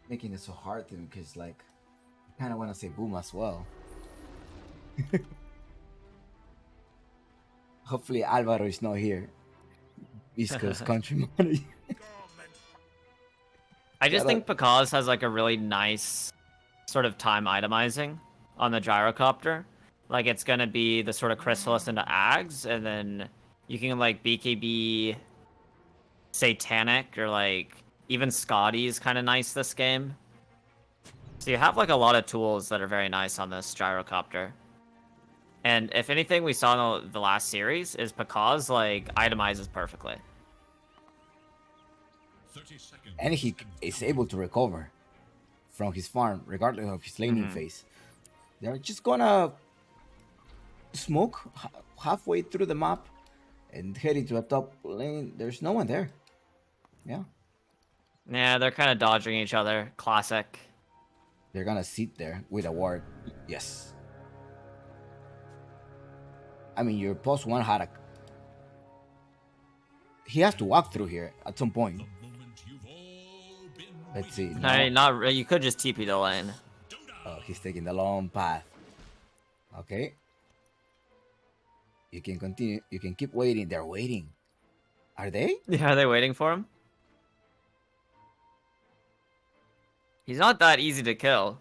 Making it so hard to because like I kind of want to say Boom as well. Hopefully Alvaro is not here. East Coast country manager. I just Yeah, think Pekaz has, like, a really nice sort of time itemizing on the gyrocopter. Like, it's gonna be the sort of Chrysalis into Ags, and then you can, like, BKB Satanic or like even Scotty's kind of nice this game. So you have like a lot of tools that are very nice on this gyrocopter. And if anything we saw in the last series is Pakaz like itemizes perfectly. 30 seconds. And he is able to recover from his farm, regardless of his laning phase. They're just gonna smoke halfway through the map and head into a top lane. There's no one there. Yeah, Yeah, they're kind of dodging each other. Classic. they're gonna sit there with a ward. Yes. I mean, your post one had a. He has to walk through here at some point. The moment you've all been Let's see. I No. mean, not you could just TP the lane. Oh, he's taking the long path. Okay. You can continue. You can keep waiting. They're waiting. Are they? Yeah, are they waiting for him? He's not that easy to kill.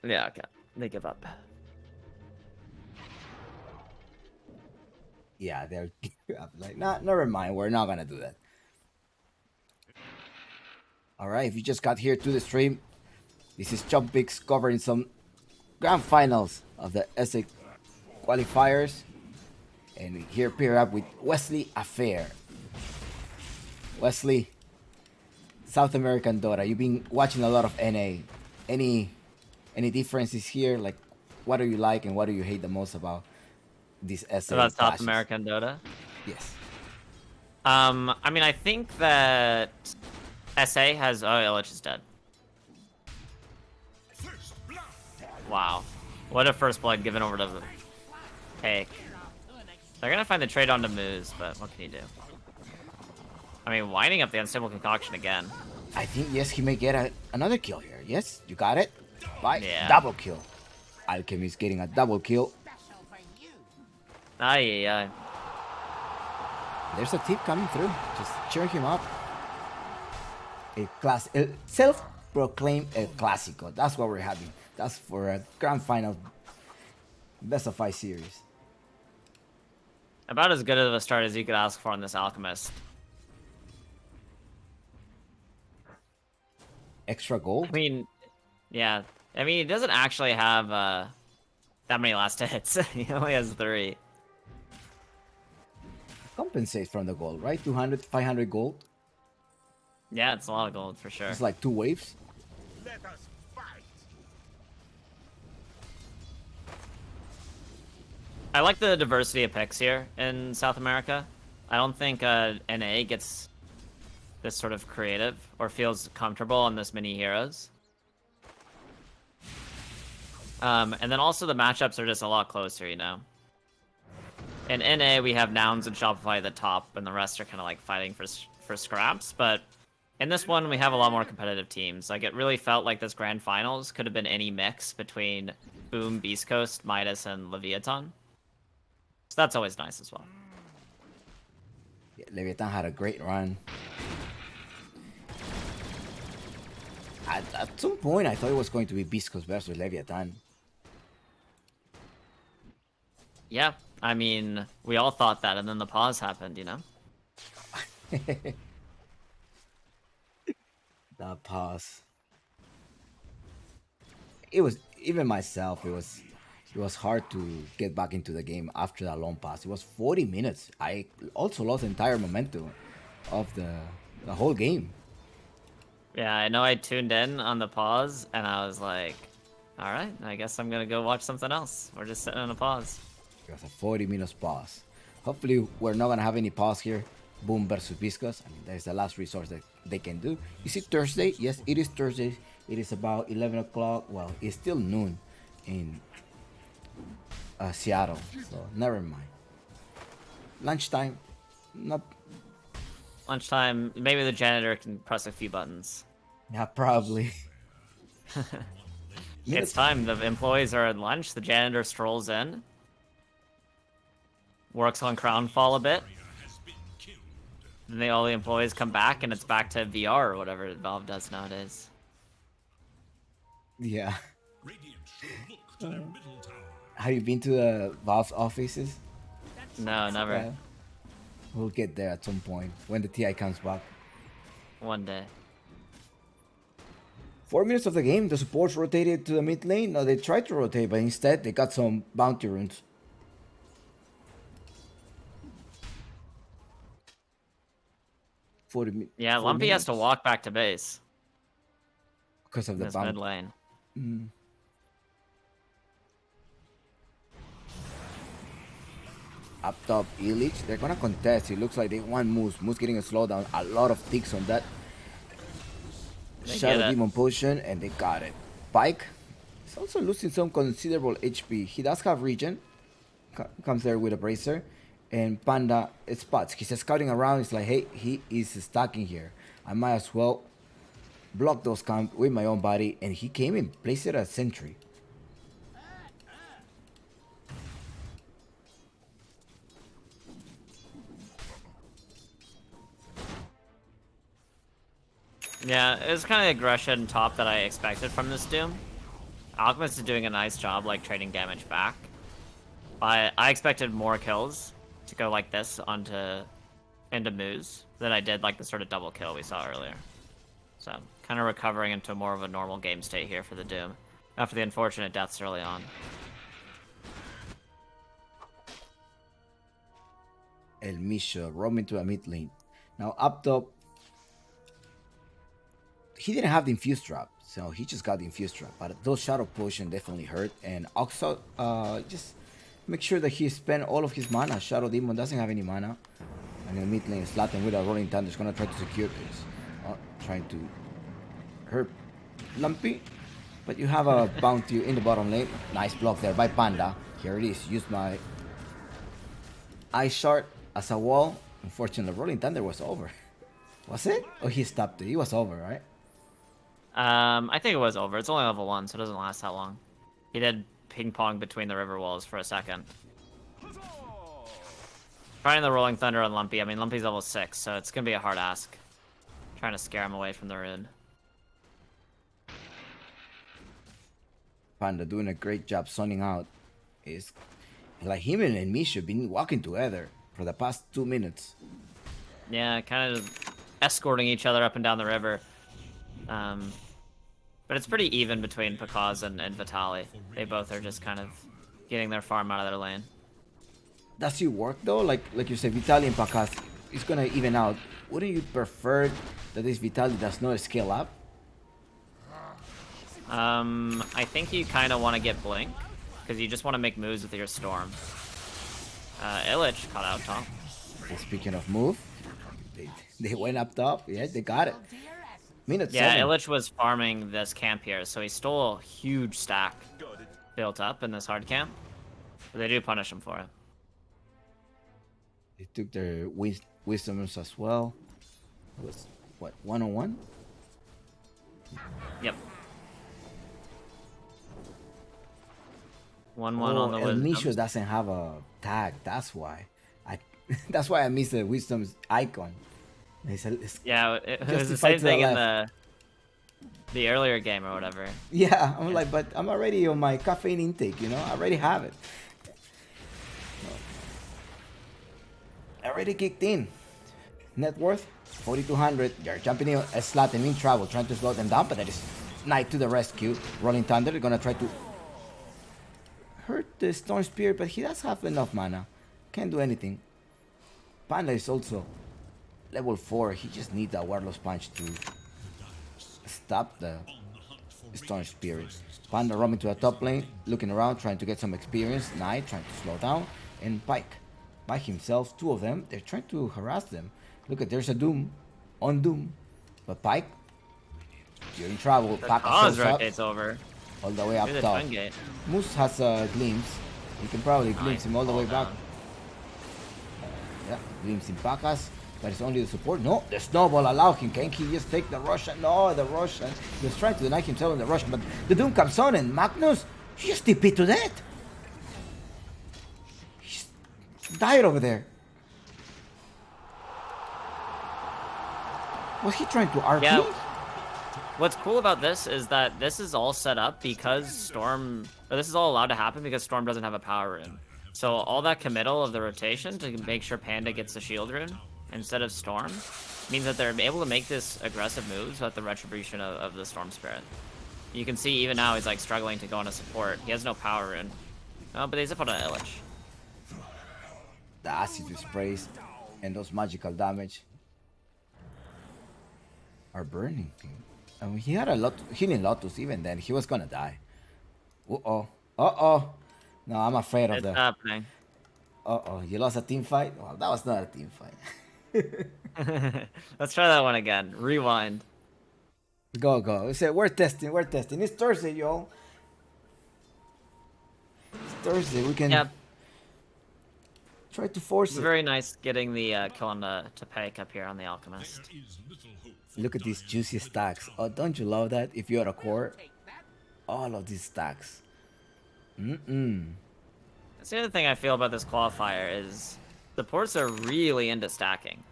Yeah, okay. They give up. Yeah, they're like, nah, never mind. We're not gonna do that. All right. If you just got here to the stream, this is Chumpix covering some grand finals of the SA qualifiers, and here pair up with Wesley Affair. Wesley, South American Dota. You've been watching a lot of NA. Any differences here? Like, what do you like and what do you hate the most about these SA? About South clashes? American Dota. Yes. I mean, I think that SA has. Oh, Illich is dead. First blood. Wow. What a first blood given over to Cake. They're gonna find the trade onto Moose, but what can you do? I mean, winding up the unstable concoction again. I think, yes, he may get another kill here. Yes, you got it. Bye. Yeah. Double kill. Alchemist getting a double kill. Aye. There's a tip coming through. Just cheer him up. El self-proclaimed El Clásico. That's what we're having. That's for a grand final best of 5 series. About as good of a start as you could ask for on this Alchemist. Extra gold? I mean, yeah. I mean, he doesn't actually have that many last hits. He only has 3. Compensates from the gold, right? 200, 500 gold. Yeah, it's a lot of gold for sure. It's like 2 waves. Let us fight. I like the diversity of picks here in South America. I don't think NA gets this sort of creative or feels comfortable on this many heroes. And then also the matchups are just a lot closer, you know. In NA, we have Nouns and Shopify at the top, and the rest are kind of like fighting for scraps. But in this one, we have a lot more competitive teams. Like, it really felt like this grand finals could have been any mix between Boom, Beast Coast, Midas, and Leviathan. So that's always nice as well. Yeah, Leviathan had a great run. At some point, I thought it was going to be Biscos versus Leviathan. Yeah, I mean, we all thought that, and then the pause happened, you know? The pause. It was, even myself, it was hard to get back into the game after that long pause. It was 40 minutes. I also lost entire momentum of the whole game. Yeah, I know I tuned in on the pause, and I was like, alright, I guess I'm gonna go watch something else. We're just sitting on a pause. It was a 40 minutes pause. Hopefully, we're not gonna have any pause here. Boom versus Viscos. I mean, that is the last resource that they can do. Is it Thursday? Yes, it is Thursday. It is about 11 o'clock. Well, it's still noon in Seattle, so never mind. Lunchtime. Not. Lunchtime, maybe the janitor can press a few buttons. Yeah, probably. It's time. The employees are at lunch. The janitor strolls in. Works on Crownfall a bit. Then all the employees come back, and it's back to VR or whatever Valve does nowadays. Yeah. Radiant shall look to their middle tower. Have you been to the Valve's offices? No, never. We'll get there at some point when the TI comes back. One day. 4 minutes of the game, the supports rotated to the mid lane. No, they tried to rotate, but instead they got some bounty runes. Yeah, Lumpy has to walk back to base. Because of In the this bounty. mid lane. Up top, Illich. They're gonna contest. It looks like they want Moose. Moose getting a slowdown. A lot of ticks on that. They Shadow get it. Demon Potion, and they got it. Pike is also losing some considerable HP. He does have regen. Comes there with a bracer. And Panda spots. He's scouting around. He's like, hey, he is stuck in here. I might as well block those camp with my own body. And he came and placed it as sentry. Yeah, it was kind of the aggression top that I expected from this Doom. Alchemist is doing a nice job, like, trading damage back. But I expected more kills to go like this into Moose than I did, like, the sort of double kill we saw earlier. So, kind of recovering into more of a normal game state here for the Doom, after the unfortunate deaths early on. El Misha roaming to a mid lane. Now up top, he didn't have the infuse trap, so he just got the infuse trap. But those shadow potion definitely hurt. And also, just make sure that he spent all of his mana. Shadow Demon doesn't have any mana. And in the mid lane, Slatin with a Rolling Thunder is gonna try to secure this. Trying to hurt Lumpy. But you have a bounty in the bottom lane. Nice block there by Panda. Here it is. Use my Ice Shard as a wall. Unfortunately, Rolling Thunder was over. Was it? Oh, he stopped it. He was over, right? I think it was over. It's only level 1, so it doesn't last that long. He did ping pong between the river walls for a second. Trying the Rolling Thunder on Lumpy. I mean, Lumpy's level 6, so it's gonna be a hard ask. Trying to scare him away from the rune. Panda doing a great job zoning out. Is like him and Misha been walking together for the past 2 minutes. Yeah, kind of escorting each other up and down the river. But it's pretty even between Pakaz and Vitali. They both are just kind of getting their farm out of their lane. Does it work though? Like you said, Vitali and Pakaz, it's gonna even out. Wouldn't you prefer that this Vitali does not scale up? I think you kind of want to get Blink, because you just want to make moves with your Storm. Illich caught out top. And speaking of move, they went up top. Yeah, they got it. Minute Yeah, 7. Illich was farming this camp here, so he stole a huge stack built up in this hard camp. But they do punish him for it. They took their wisdoms as well. It was what, 1-on-1? Yep. 1-1 on the El Misha wisdom. doesn't have a tag. That's why. That's why I missed the wisdom's icon. It's Yeah, it was the Justified same to the thing in left. the earlier game or whatever. Yeah, I'm like, but I'm already on my caffeine intake, you know? I already have it. I already kicked in. Net worth, 4,200. They're jumping in a slot and in trouble, trying to slow them down, but that is Knight to the rescue. Rolling Thunder, they're gonna try to hurt the Storm Spirit, but he does have enough mana. Can't do anything. Panda is also level 4. He just needs that Warlord's Punch to stop the Storm Spirit. Panda roaming to the top lane, looking around, trying to get some experience. Knight trying to slow down. And Pike by himself, 2 of them. They're trying to harass them. Look at, there's a Doom on Doom. But Pike, you're in trouble. The Pack cause shows up rotates over. all the way up Through the top. twin gate. Moose has a glimpse. You can probably glimpse Nice him all the way fall back. down. Yeah, glimpse in Pacas, but it's only the support. No, the snowball allowed him. Can he just take the Russian? No, the Russian. He was trying to deny himself in the Russian, but the Doom comes on and Magnus, he just TP to that. He's died over there. Was he trying to RP? Yeah. What's cool about this is that this is all set up because Storm, or this is all allowed to happen because Storm doesn't have a power rune. So all that committal of the rotation to make sure Panda gets the shield rune instead of Storm means that they're able to make this aggressive moves without the retribution of the Storm Spirit. You can see even now he's like struggling to go on a support. He has no power rune. Oh, but they zip out an Illich. The acid sprays and those magical damage are burning him. I mean, he had a lot healing Lotus even then. He was gonna die. Uh-oh. Uh-oh. No, I'm afraid of It's the... happening. Uh-oh. You lost a team fight? Well, that was not a team fight. Let's try that one again. Rewind. Go, go. We said we're testing, we're testing. It's Thursday, y'all. It's Thursday. We can try to force It's it. very nice getting the kill on to Pike up here on the Alchemist. There is little hope for Look at these juicy stacks. Oh, don't you love that? If you're at a core, all of these stacks. That's the other thing I feel about this qualifier is the ports are really into stacking.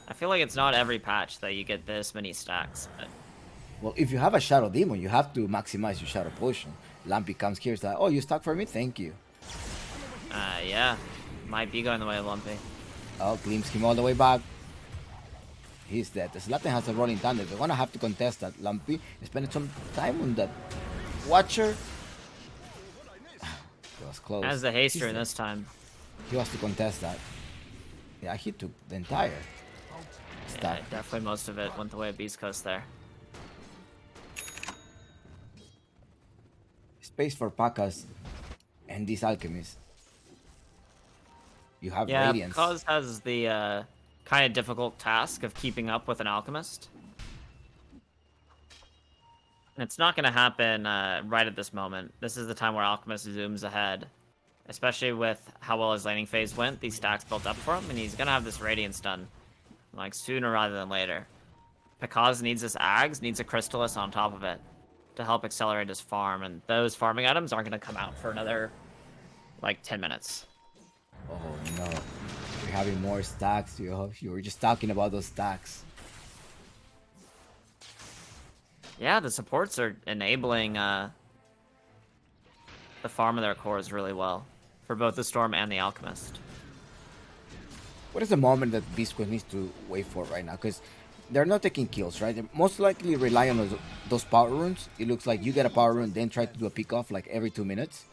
I feel like it's not every patch that you get this many stacks, but Well, if you have a Shadow Demon, you have to maximize your Shadow Potion. Lampy comes here, it's like, oh, you stuck for me? Thank you. yeah, might be going the way of Lumpy. Oh, glimpse him all the way back. He's dead. Zlatan has a Rolling Thunder. They're gonna have to contest that. Lampy spending some time on that Watcher. It was close. As the haster this time. He has to contest that. Yeah, he took the entire Yeah, stack. definitely most of it went the way of Beast Coast there. Space for Pakas and this Alchemist. You have Yeah, Radiance. Cause has the kind of difficult task of keeping up with an Alchemist. And it's not going to happen right at this moment. This is the time where Alchemist zooms ahead. Especially with how well his laning phase went, these stacks built up for him, and he's going to have this Radiance done. Like, sooner rather than later. Pekaz needs this Ags, needs a Crystallis on top of it to help accelerate his farm, and those farming items aren't going to come out for another, like, 10 minutes. Oh no. We're having more stacks. You were just talking about those stacks. Yeah, the supports are enabling the farm of their cores really well for both the Storm and the Alchemist. What is the moment that Biscuit needs to wait for right now? Because they're not taking kills, right? They're most likely rely on those power runes. It looks like you get a power rune, then try to do a pick off like every 2 minutes.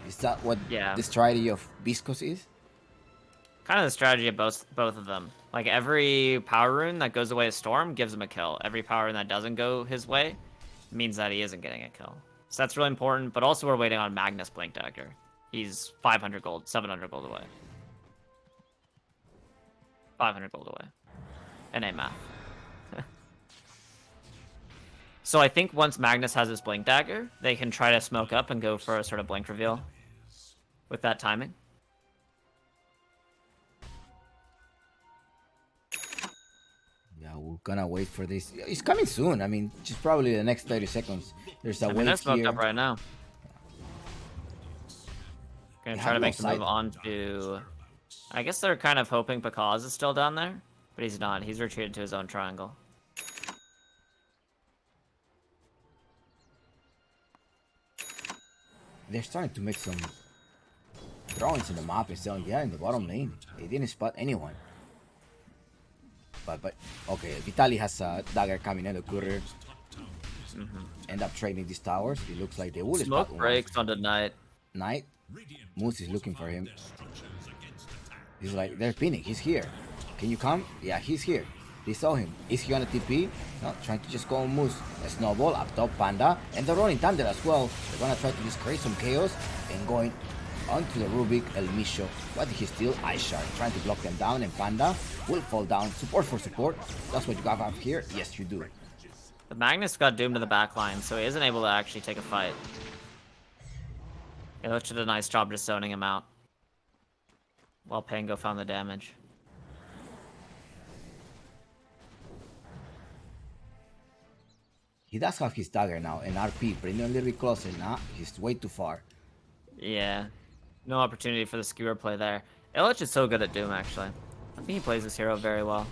Is that what the strategy of Biscos is? Kind of the strategy of both of them. Like every power rune that goes away as Storm gives him a kill. Every power rune that doesn't go his way means that he isn't getting a kill. So that's really important. But also we're waiting on Magnus Blink Dagger. He's 500 gold, 700 gold away. 500 gold away. NA math. So I think once Magnus has his Blink Dagger, they can try to smoke up and go for a sort of Blink reveal with that timing. Yeah, we're gonna wait for this. It's coming soon. I mean, just probably the next 30 seconds. There's a wave they're smoked here. up right now. Gonna They try have to no make the move sight. on to... I guess they're kind of hoping Pekaz is still down there, but he's not. He's retreated to his own triangle. They're starting to make some drawings in the map and saying, yeah, in the bottom lane. They didn't spot anyone. But okay, Vitali has a dagger coming in the courier. End up trading these towers. It looks like they will Smoke spot breaks onto Knight. Knight. Radiant Moose is looking for him. their structures against attack. He's like, they're pinning. He's here. Can you come? Yeah, he's here. They saw him. Is he on a TP? No, trying to just go on Moose. A snowball up top, Panda. And the Rolling Thunder as well. They're gonna try to just create some chaos and going onto the Rubik El Misho. What did he steal? Ice Shard. Trying to block them down, and Panda will fall down. Support for support. That's what you got up here. Yes, you do. The Magnus got doomed to the back line, so he isn't able to actually take a fight. Illich did a nice job just zoning him out. While Pango found the damage. He does have his dagger now, and RP. Bring him a little bit closer. Nah, he's way too far. Yeah. No opportunity for the skewer play there. Illich is so good at Doom, actually. I think he plays this hero very well.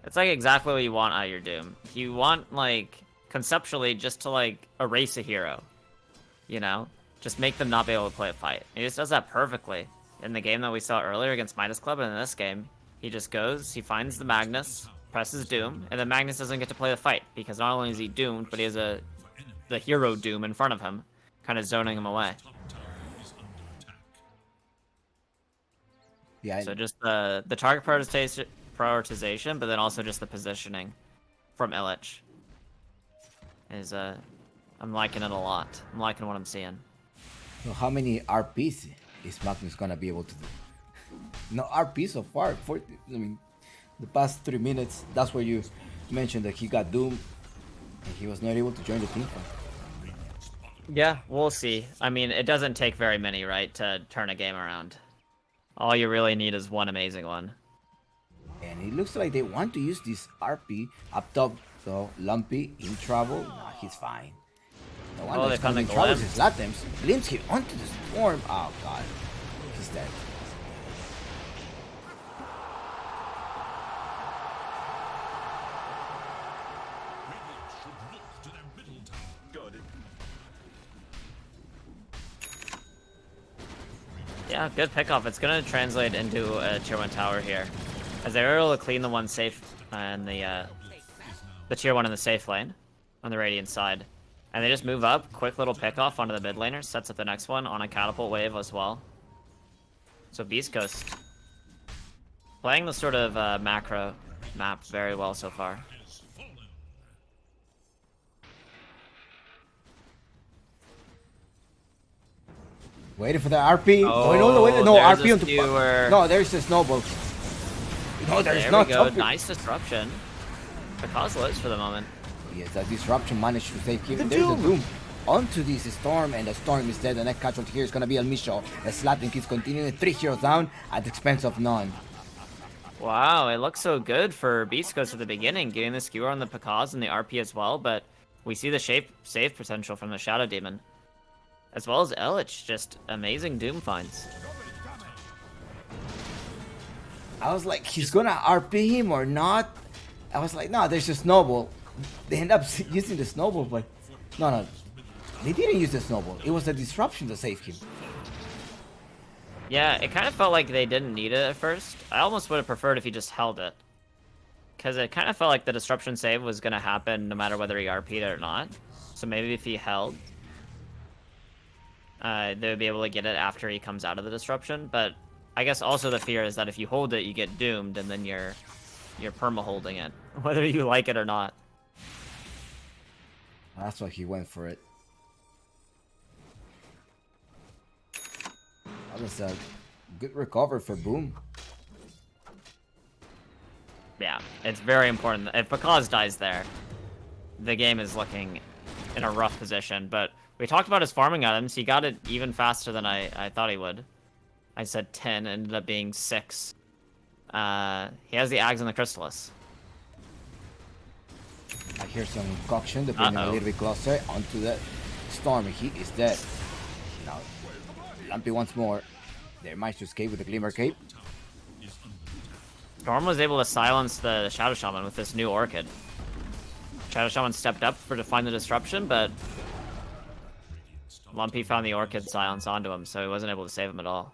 It's like exactly what you want out of your Doom. You want, like, conceptually just to, like, erase a hero. You know, just make them not be able to play a fight. He just does that perfectly. In the game that we saw earlier against Midas Club, and in this game, he just goes, he finds the Magnus, presses Doom, and then Magnus doesn't get to play the fight because not only is he doomed, but he has the hero Doom in front of him, kind of zoning him away. Yeah. So just the target prioritization, but then also just the positioning from Illich is I'm liking it a lot. I'm liking what I'm seeing. So how many RPs is Magnus gonna be able to do? No RP so far. I mean, the past 3 minutes. That's where you mentioned that he got doomed and he was not able to join the team fight. Yeah, we'll see. I mean, it doesn't take very many, right, to turn a game around. All you really need is one amazing one. And it looks like they want to use this RP up top. So Lumpy in trouble. Nah, he's fine. The one Oh, that's they found in the trouble Glimpse. is Latems. Glimpse him onto the storm. Oh god, he's dead. Radiant should look to their middle tower. Got it. Yeah, good pickoff. It's gonna translate into a tier 1 tower here, as they're able to clean the one safe and the tier 1 in the safe lane on the Radiant side, and they just move up. Quick little pickoff onto the mid laner, sets up the next one on a catapult wave as well. So Beast Coast playing the sort of macro map very well so far. Has fallen. Waiting for the RP. Oh, Going all the way. No there's RP a onto. skewer. No, there's a snowball. No, there's There not. we go. Up- Nice disruption. The cause lives for the moment. Yes, that disruption managed to save him. The There's Doom. a Doom onto this storm, and the storm is dead. The next casualty here is gonna be El Misho. The slapping keeps continuing. 3 heroes down at the expense of none. Wow, it looks so good for Beast Coast at the beginning, getting the skewer on the Pakaz and the RP as well, but we see the save potential from the Shadow Demon. As well as Illich, just amazing Doom finds. I was like, he's gonna RP him or not? I was like, no, there's a snowball. They end up using the snowball, but no. They didn't use the snowball. It was the disruption that saved him. Yeah, it kind of felt like they didn't need it at first. I almost would have preferred if he just held it. Because it kind of felt like the disruption save was going to happen no matter whether he RP'd it or not. So maybe if he held, they would be able to get it after he comes out of the disruption. But I guess also the fear is that if you hold it, you get doomed, and then you're perma-holding it, whether you like it or not. That's why he went for it. That was a good recover for Boom. Yeah, it's very important. If Pakaz dies there, the game is looking in a rough position. But we talked about his farming items. He got it even faster than I thought he would. I said 10, ended up being 6. He has the Ags and the Crystallis. I hear some concoction, depending a little bit closer onto the storm. He is dead. Now, Lumpy once more. They managed to escape with the Glimmer Cape. Storm was able to silence the Shadow Shaman with this new Orchid. Shadow Shaman stepped up to find the disruption, but Lumpy found the Orchid silence onto him, so he wasn't able to save him at all.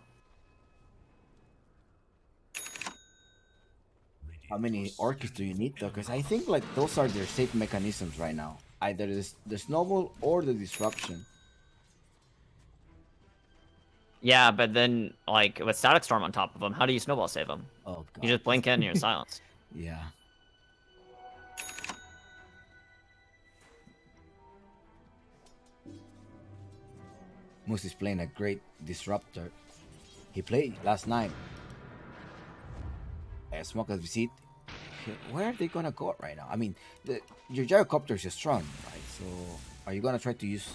How many Orchids do you need though? Because I think like those are their safe mechanisms right now. Either the snowball or the disruption. Yeah, but then, like, with Static Storm on top of him, how do you snowball save him? Oh god. You just blink in and you're silenced. Yeah. Moose is playing a great disruptor. He played last night. Smoker's visit. Where are they gonna go right now? I mean, your gyrocopter is strong, right? So, are you gonna try to use?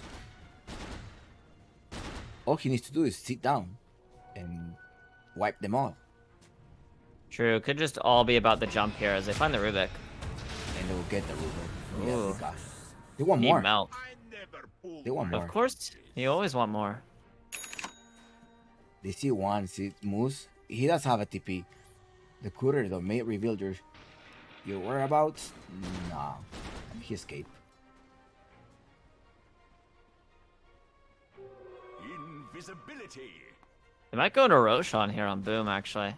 All he needs to do is sit down and wipe them all, True, could just all be about the jump here as they find the Rubik. and they will get the Rubik. Ooh. Yeah, they want Need more. melt. They want more. Of course, you always want more. They see one, see Moose. He does have a TP. The Cooler though may reveal your whereabouts. Nah, he escaped. invisibility. They might go to Roshan here on Boom, actually.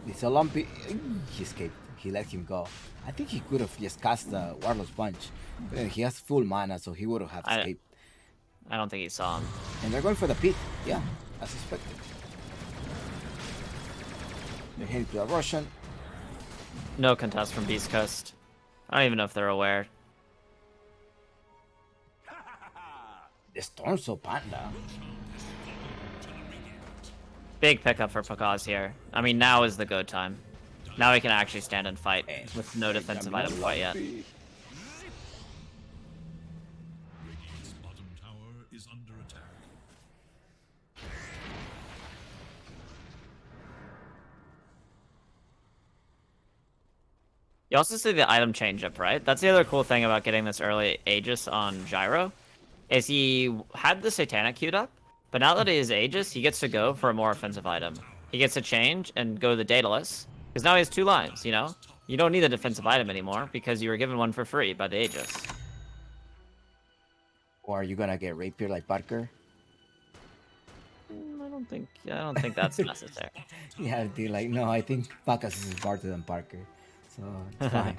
It's a lumpy. He escaped. He let him go. I think he could have just cast the Warlord's Punch. But then he has full mana, so he would have escaped. I don't think he saw him. And they're going for the pit. Yeah, as expected. They're heading to a Russian. No contest from Beast Coast. I don't even know if they're aware. The Storm's Panda. Big pickup for Pakaz here. I mean, now is the go time. Now he can actually stand and fight with no defensive item quite yet. Radiant's bottom tower is under attack. You also see the item change up, right? That's the other cool thing about getting this early Aegis on Gyro, is he had the Satanic queued up, but now that he is Aegis, he gets to go for a more offensive item. He gets to change and go the Daedalus, because now he has 2 lines, you know? You don't need a defensive item anymore, because you were given one for free by the Aegis. Or are you gonna get Rapier like Parker? I don't think that's necessary. Yeah, they're like, no, I think Pakas is smarter than Parker. So it's fine.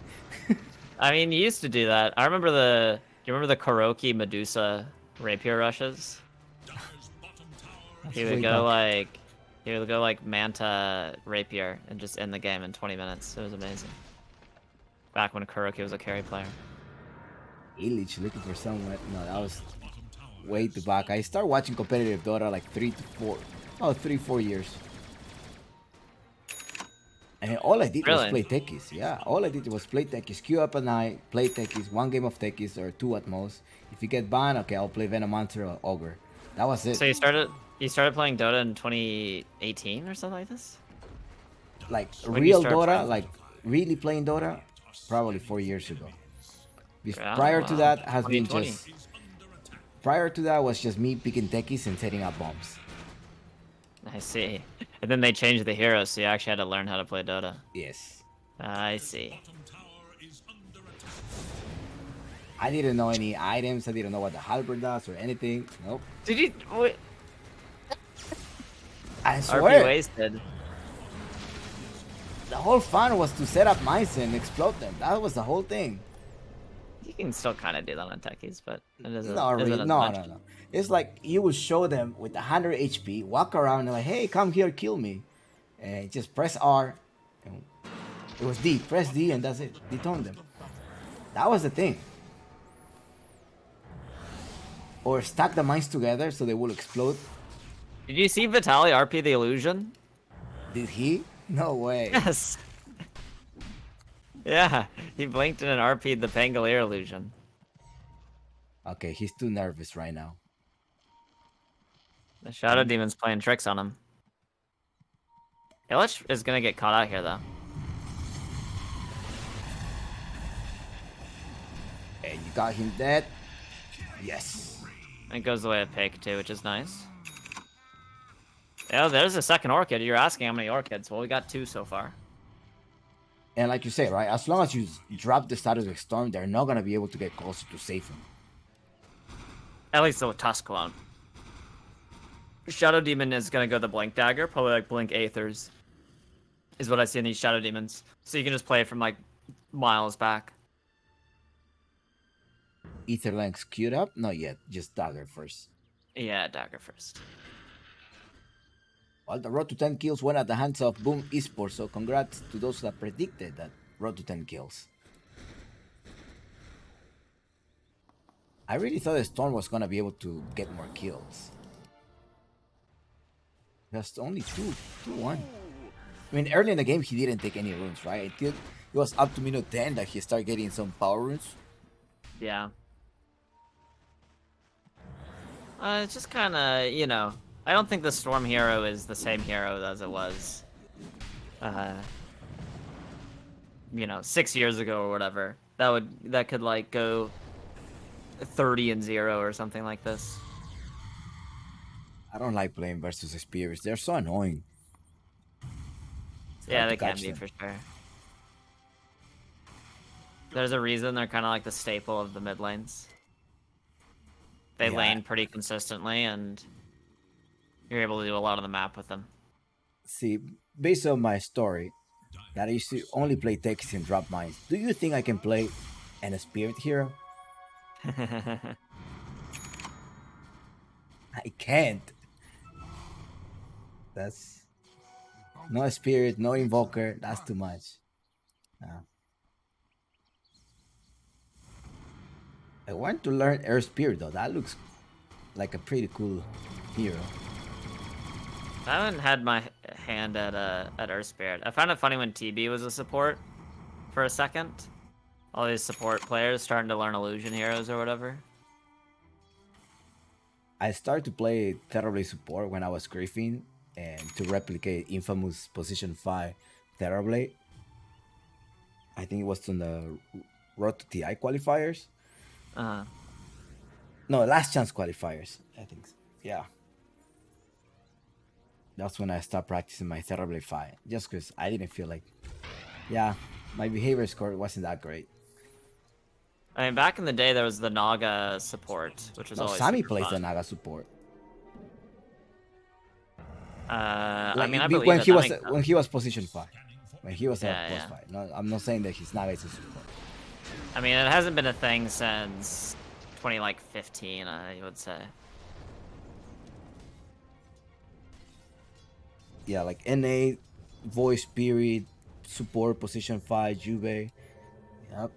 I mean, you used to do that. I remember do you remember the Kuroki Medusa Rapier rushes? He would go like Manta Rapier and just end the game in 20 minutes. It was amazing. Back when Kuroki was a carry player. Illich looking for someone. No, that was way too back. I started watching competitive Dota like 3-4 years. And all I did was Really? play techies. Yeah, all I did was play techies, queue up at night, play techies, 1 game of techies or 2 at most. If you get banned, okay, I'll play Venomancer or Ogre. That was it. So you started playing Dota in 2018 or something like this? Like When you real start Dota, playing? like really playing Dota, probably 4 years ago. Yeah, Prior to wow. that has been 2020. just. Prior to that was just me picking techies and setting up bombs. I see. And then they changed the heroes, so you actually had to learn how to play Dota. Yes. I see. Bottom tower is under attack. I didn't know any items. I didn't know what the halberd does or anything. Nope. Did you? Wait, I RP swear. wasted. The whole fun was to set up mice and explode them. That was the whole thing. You can still kind of do that on techies, but it isn't. No, really, isn't as no, much. no, no. It's like you would show them with 100 HP, walk around and like, hey, come here, kill me. And just press R. And it was D. Press D and that's it. Detone them. That was the thing. Or stack the mines together so they will explode. Did you see Vitaly RP the illusion? Did he? No way. Yes. Yeah, he blinked and RP'd the Pangolier illusion. Okay, he's too nervous right now. The Shadow Demon's playing tricks on him. Illich is gonna get caught out here though. And you got him dead. Yes. It goes the way of Pig too, which is nice. Yeah, there's a second Orchid. You're asking how many Orchids. Well, we got 2 so far. And like you say, right? As long as you drop the status of Storm, they're not gonna be able to get closer to save him. At least the Tusk won't. Shadow Demon is gonna go the Blink Dagger, probably like Blink Aethers. Is what I see in these Shadow Demons. So you can just play it from like miles back. Ether Length's queued up? Not yet. Just Dagger first. Yeah, Dagger first. Well, the road to 10 kills went at the hands of Boom Esports, so congrats to those that predicted that road to 10 kills. I really thought the Storm was gonna be able to get more kills. Just only 2-1. I mean, early in the game, he didn't take any runes, right? Until it was up to minute 10 that he started getting some power runes. Yeah. It's just kind of, you know, I don't think the Storm hero is the same hero as it was, you know, 6 years ago or whatever. That could like go 30-0 or something like this. I don't like playing versus Spears. They're so annoying. It's Yeah, hard they to can catch be them. for sure. There's a reason they're kind of like the staple of the mid lanes. They Yeah. lane pretty consistently, and you're able to do a lot of the map with them. See, based on my story, that I used to only play Texas and drop mines. Do you think I can play an Spirit hero? I can't. That's no Spirit, no Invoker. That's too much. No. I want to learn Air Spirit though. That looks like a pretty cool hero. I haven't had my hand at Earth Spirit. I found it funny when TB was a support for a second. All these support players starting to learn illusion heroes or whatever. I started to play Terribly support when I was Griffin and to replicate infamous position 5 Terribly. I think it was on the Road to TI qualifiers. Uh, No, last chance qualifiers. I think. Yeah. That's when I stopped practicing my Terribly 5. Just because I didn't feel like. Yeah, my behavior score wasn't that great. I mean, back in the day, there was the Naga support, which was No, always Sammy super plays fun. the Naga support. I Like, mean, I believe when it. he That was makes when he was position 5. When he was Yeah, at plus yeah. 5. No, I'm not saying that his Naga is a support. I mean, it hasn't been a thing since 2015, I would say. Yeah, like NA, voice spirit, support, position 5, Juve. Yep.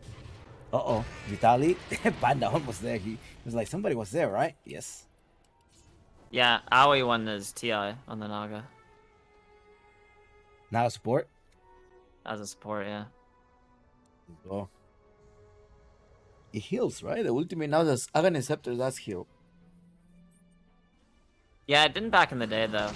Uh-oh. Vitali. Panda almost there. He was like, somebody was there, right? Yes. Yeah, Aoi won his TI on the Naga Now support. as a support, yeah. Oh. It heals, right? The ultimate now does Aghanim Scepter does heal. Yeah, it didn't back in the day, though.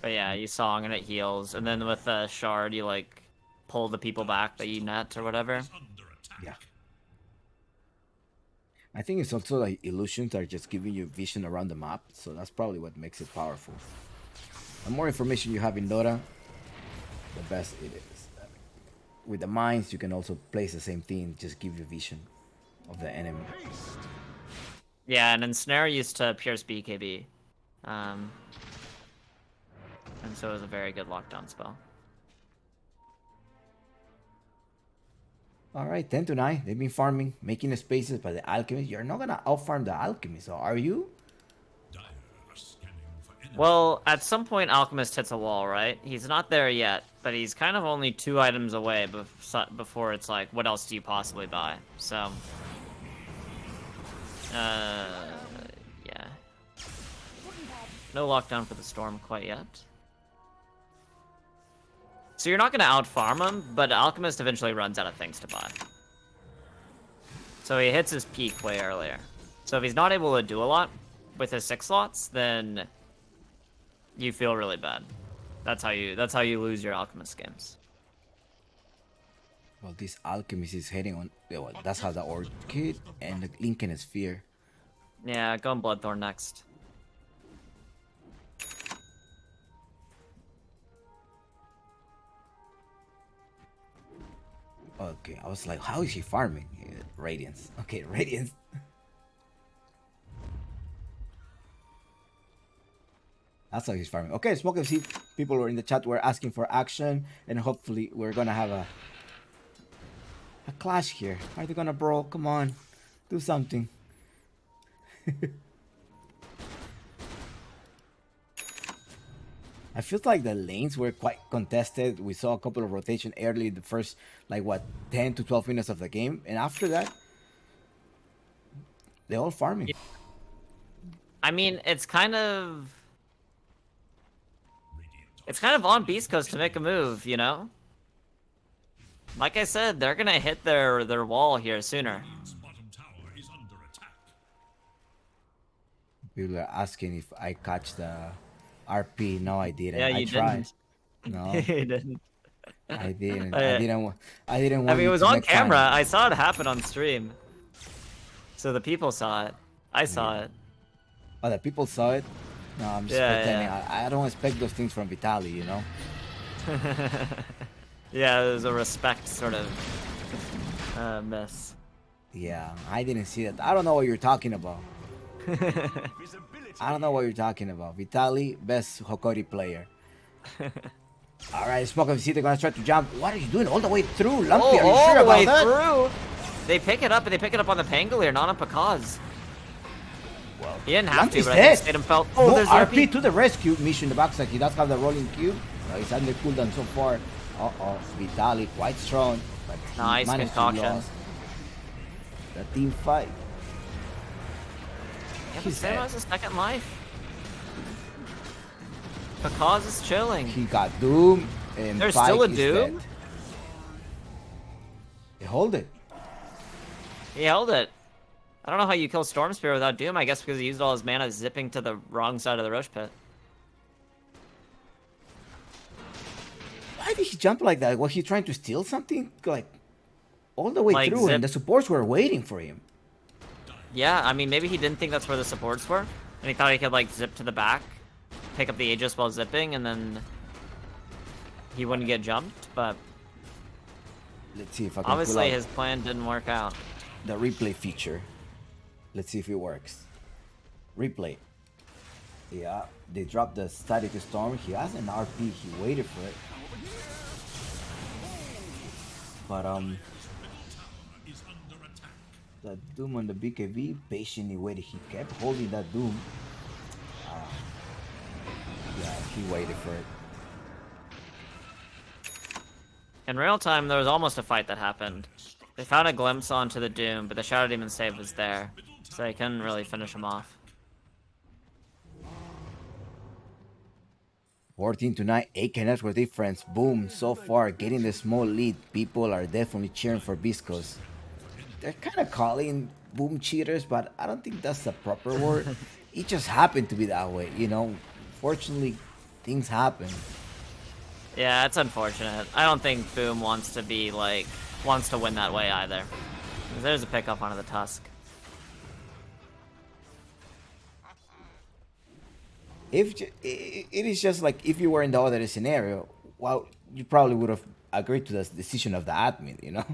But yeah, you song and it heals, and then with Shard, you like pull the people back that you net or whatever. Under attack. Yeah. I think it's also like illusions are just giving you vision around the map, so that's probably what makes it powerful. The more information you have in Dota, the best it is. With the mines, you can also place the same thing, just give you vision of the enemy. Yeah, and Ensnare used to pierce BKB. And so it was a very good lockdown spell. Alright, 10 to 9. They've been farming, making the spaces, but the Alchemist, you're not gonna outfarm the Alchemist, so are you? Dire are scanning for enemies. Well, at some point, Alchemist hits a wall, right? He's not there yet, but he's kind of only 2 items away before it's like, what else do you possibly buy? So, yeah. No lockdown for the Storm quite yet. So you're not going to out-farm him, but Alchemist eventually runs out of things to buy. So he hits his peak way earlier. So if he's not able to do a lot with his 6 slots, then you feel really bad. That's how you lose your Alchemist games. Well, this Alchemist is heading on. Well, that's how the Orchid and the Lincoln Sphere. Yeah, go on Bloodthorn next. Okay, I was like, how is he farming? Radiance. Okay, Radiance. That's how he's farming. Okay, Smoke FC people were in the chat were asking for action, and hopefully we're gonna have a clash here. Are they gonna brawl? Come on, do something. I feel like the lanes were quite contested. We saw a couple of rotation early in the first, like, what, 10 to 12 minutes of the game. And after that, they're all farming. I mean, it's kind of on Beast Coast to make a move, you know? Like I said, they're gonna hit their wall here sooner. Radiant's bottom tower is under attack. People are asking if I catch the RP. No, I didn't. Yeah, I you tried. didn't. No, You didn't. I didn't. Yeah. I didn't want. I mean, it you was to on make fun camera. of me. I saw it happen on stream. So the people saw it. I saw it. Oh, the people saw it. No, I'm just Yeah, pretending. yeah. I don't expect those things from Vitaly, you know. Yeah, it was a respect sort of miss. Yeah, I didn't see that. I don't know what you're talking about. Visibility. I don't know what you're talking about. Vitali, best Hokori player. All right, Smoke of City gonna try to jump. What are you doing all the way through, Lumpy? Are you all sure the about way that? through. They pick it up, and they pick it up on the Pangolier, not on Pakaz. Well, He didn't have Lumpy's to, but I dead. think Statham felt. Oh, Oh, there's the RP RP. to the rescue. Mission the backside. He does have the rolling cube. He's under cooldown so far. Uh-oh, Vitali quite strong, but he Nice managed to concoction. lose the team fight. Yeah, but He's Statham dead. has a second life. Pakaz is chilling. He got Doom, and There's Pike still a is Doom? dead. They hold it. He held it. I don't know how you kill Storm Spear without Doom. I guess because he used all his mana zipping to the wrong side of the Rosh Pit. Why did he jump like that? Was he trying to steal something? Like, all the way Like through, and zip. the supports were waiting for him. Yeah, I mean, maybe he didn't think that's where the supports were. And he thought he could, like, zip to the back, pick up the Aegis while zipping, and then he wouldn't get jumped. But Let's see if I can obviously pull out his plan didn't work out. the replay feature. Let's see if it works. Replay. Yeah, they dropped the static storm. He has an RP. He waited for it. But Is under attack. that Doom on the BKB patiently waited. He kept holding that Doom. Yeah, he waited for it. In real time, there was almost a fight that happened. They found a glimpse onto the Doom, but the Shadow Demon save was there. So they couldn't really finish him off. 14-9, 8 connects with difference. Boom, so far getting the small lead. People are definitely cheering for Viscos. They're kind of calling Boom cheaters, but I don't think that's the proper word. It just happened to be that way, you know. Fortunately, things happen. Yeah, it's unfortunate. I don't think Boom wants to be, like, wants to win that way either. There's a pickup onto the Tusk. It is just like if you were in the other scenario, well, you probably would have agreed to the decision of the admin, you know.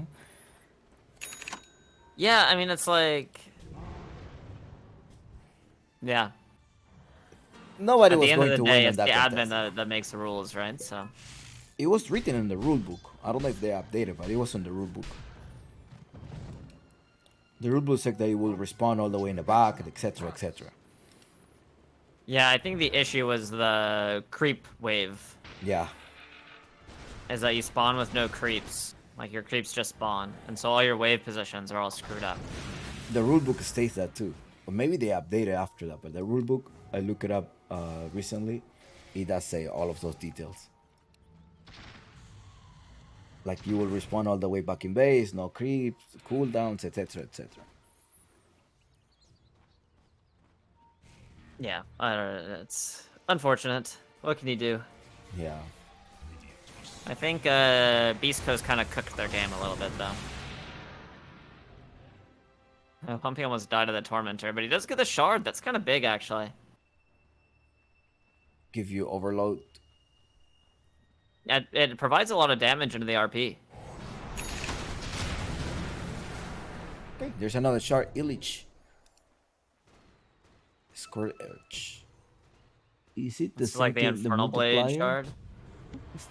Yeah, I mean, it's like... Yeah. Nobody At was the end going of to the win day, on it's that the contest. admin that makes the rules, right? So... It was written in the rule book. I don't know if they updated, but it was on the rule book. The rule book said that it will respawn all the way in the back, etc., etc. Yeah, I think the issue was the creep wave. Yeah. Is that you spawn with no creeps. Like, your creeps just spawn. And so all your wave positions are all screwed up. The rule book states that too. But maybe they updated after that. But the rule book, I looked it up recently. It does say all of those details. Like you will respawn all the way back in base, no creeps, cooldowns, etc., etc. Yeah, it's unfortunate. What can you do? Yeah. I think Beast Coast kind of cooked their game a little bit, though. Pumpy almost died of the Tormentor, but he does get the Shard. That's kind of big, actually. Give you overload. It provides a lot of damage into the RP. Okay, there's another shard. Illich. Scourge. Is it the It's like the second, Infernal Blade multiplier? Shard.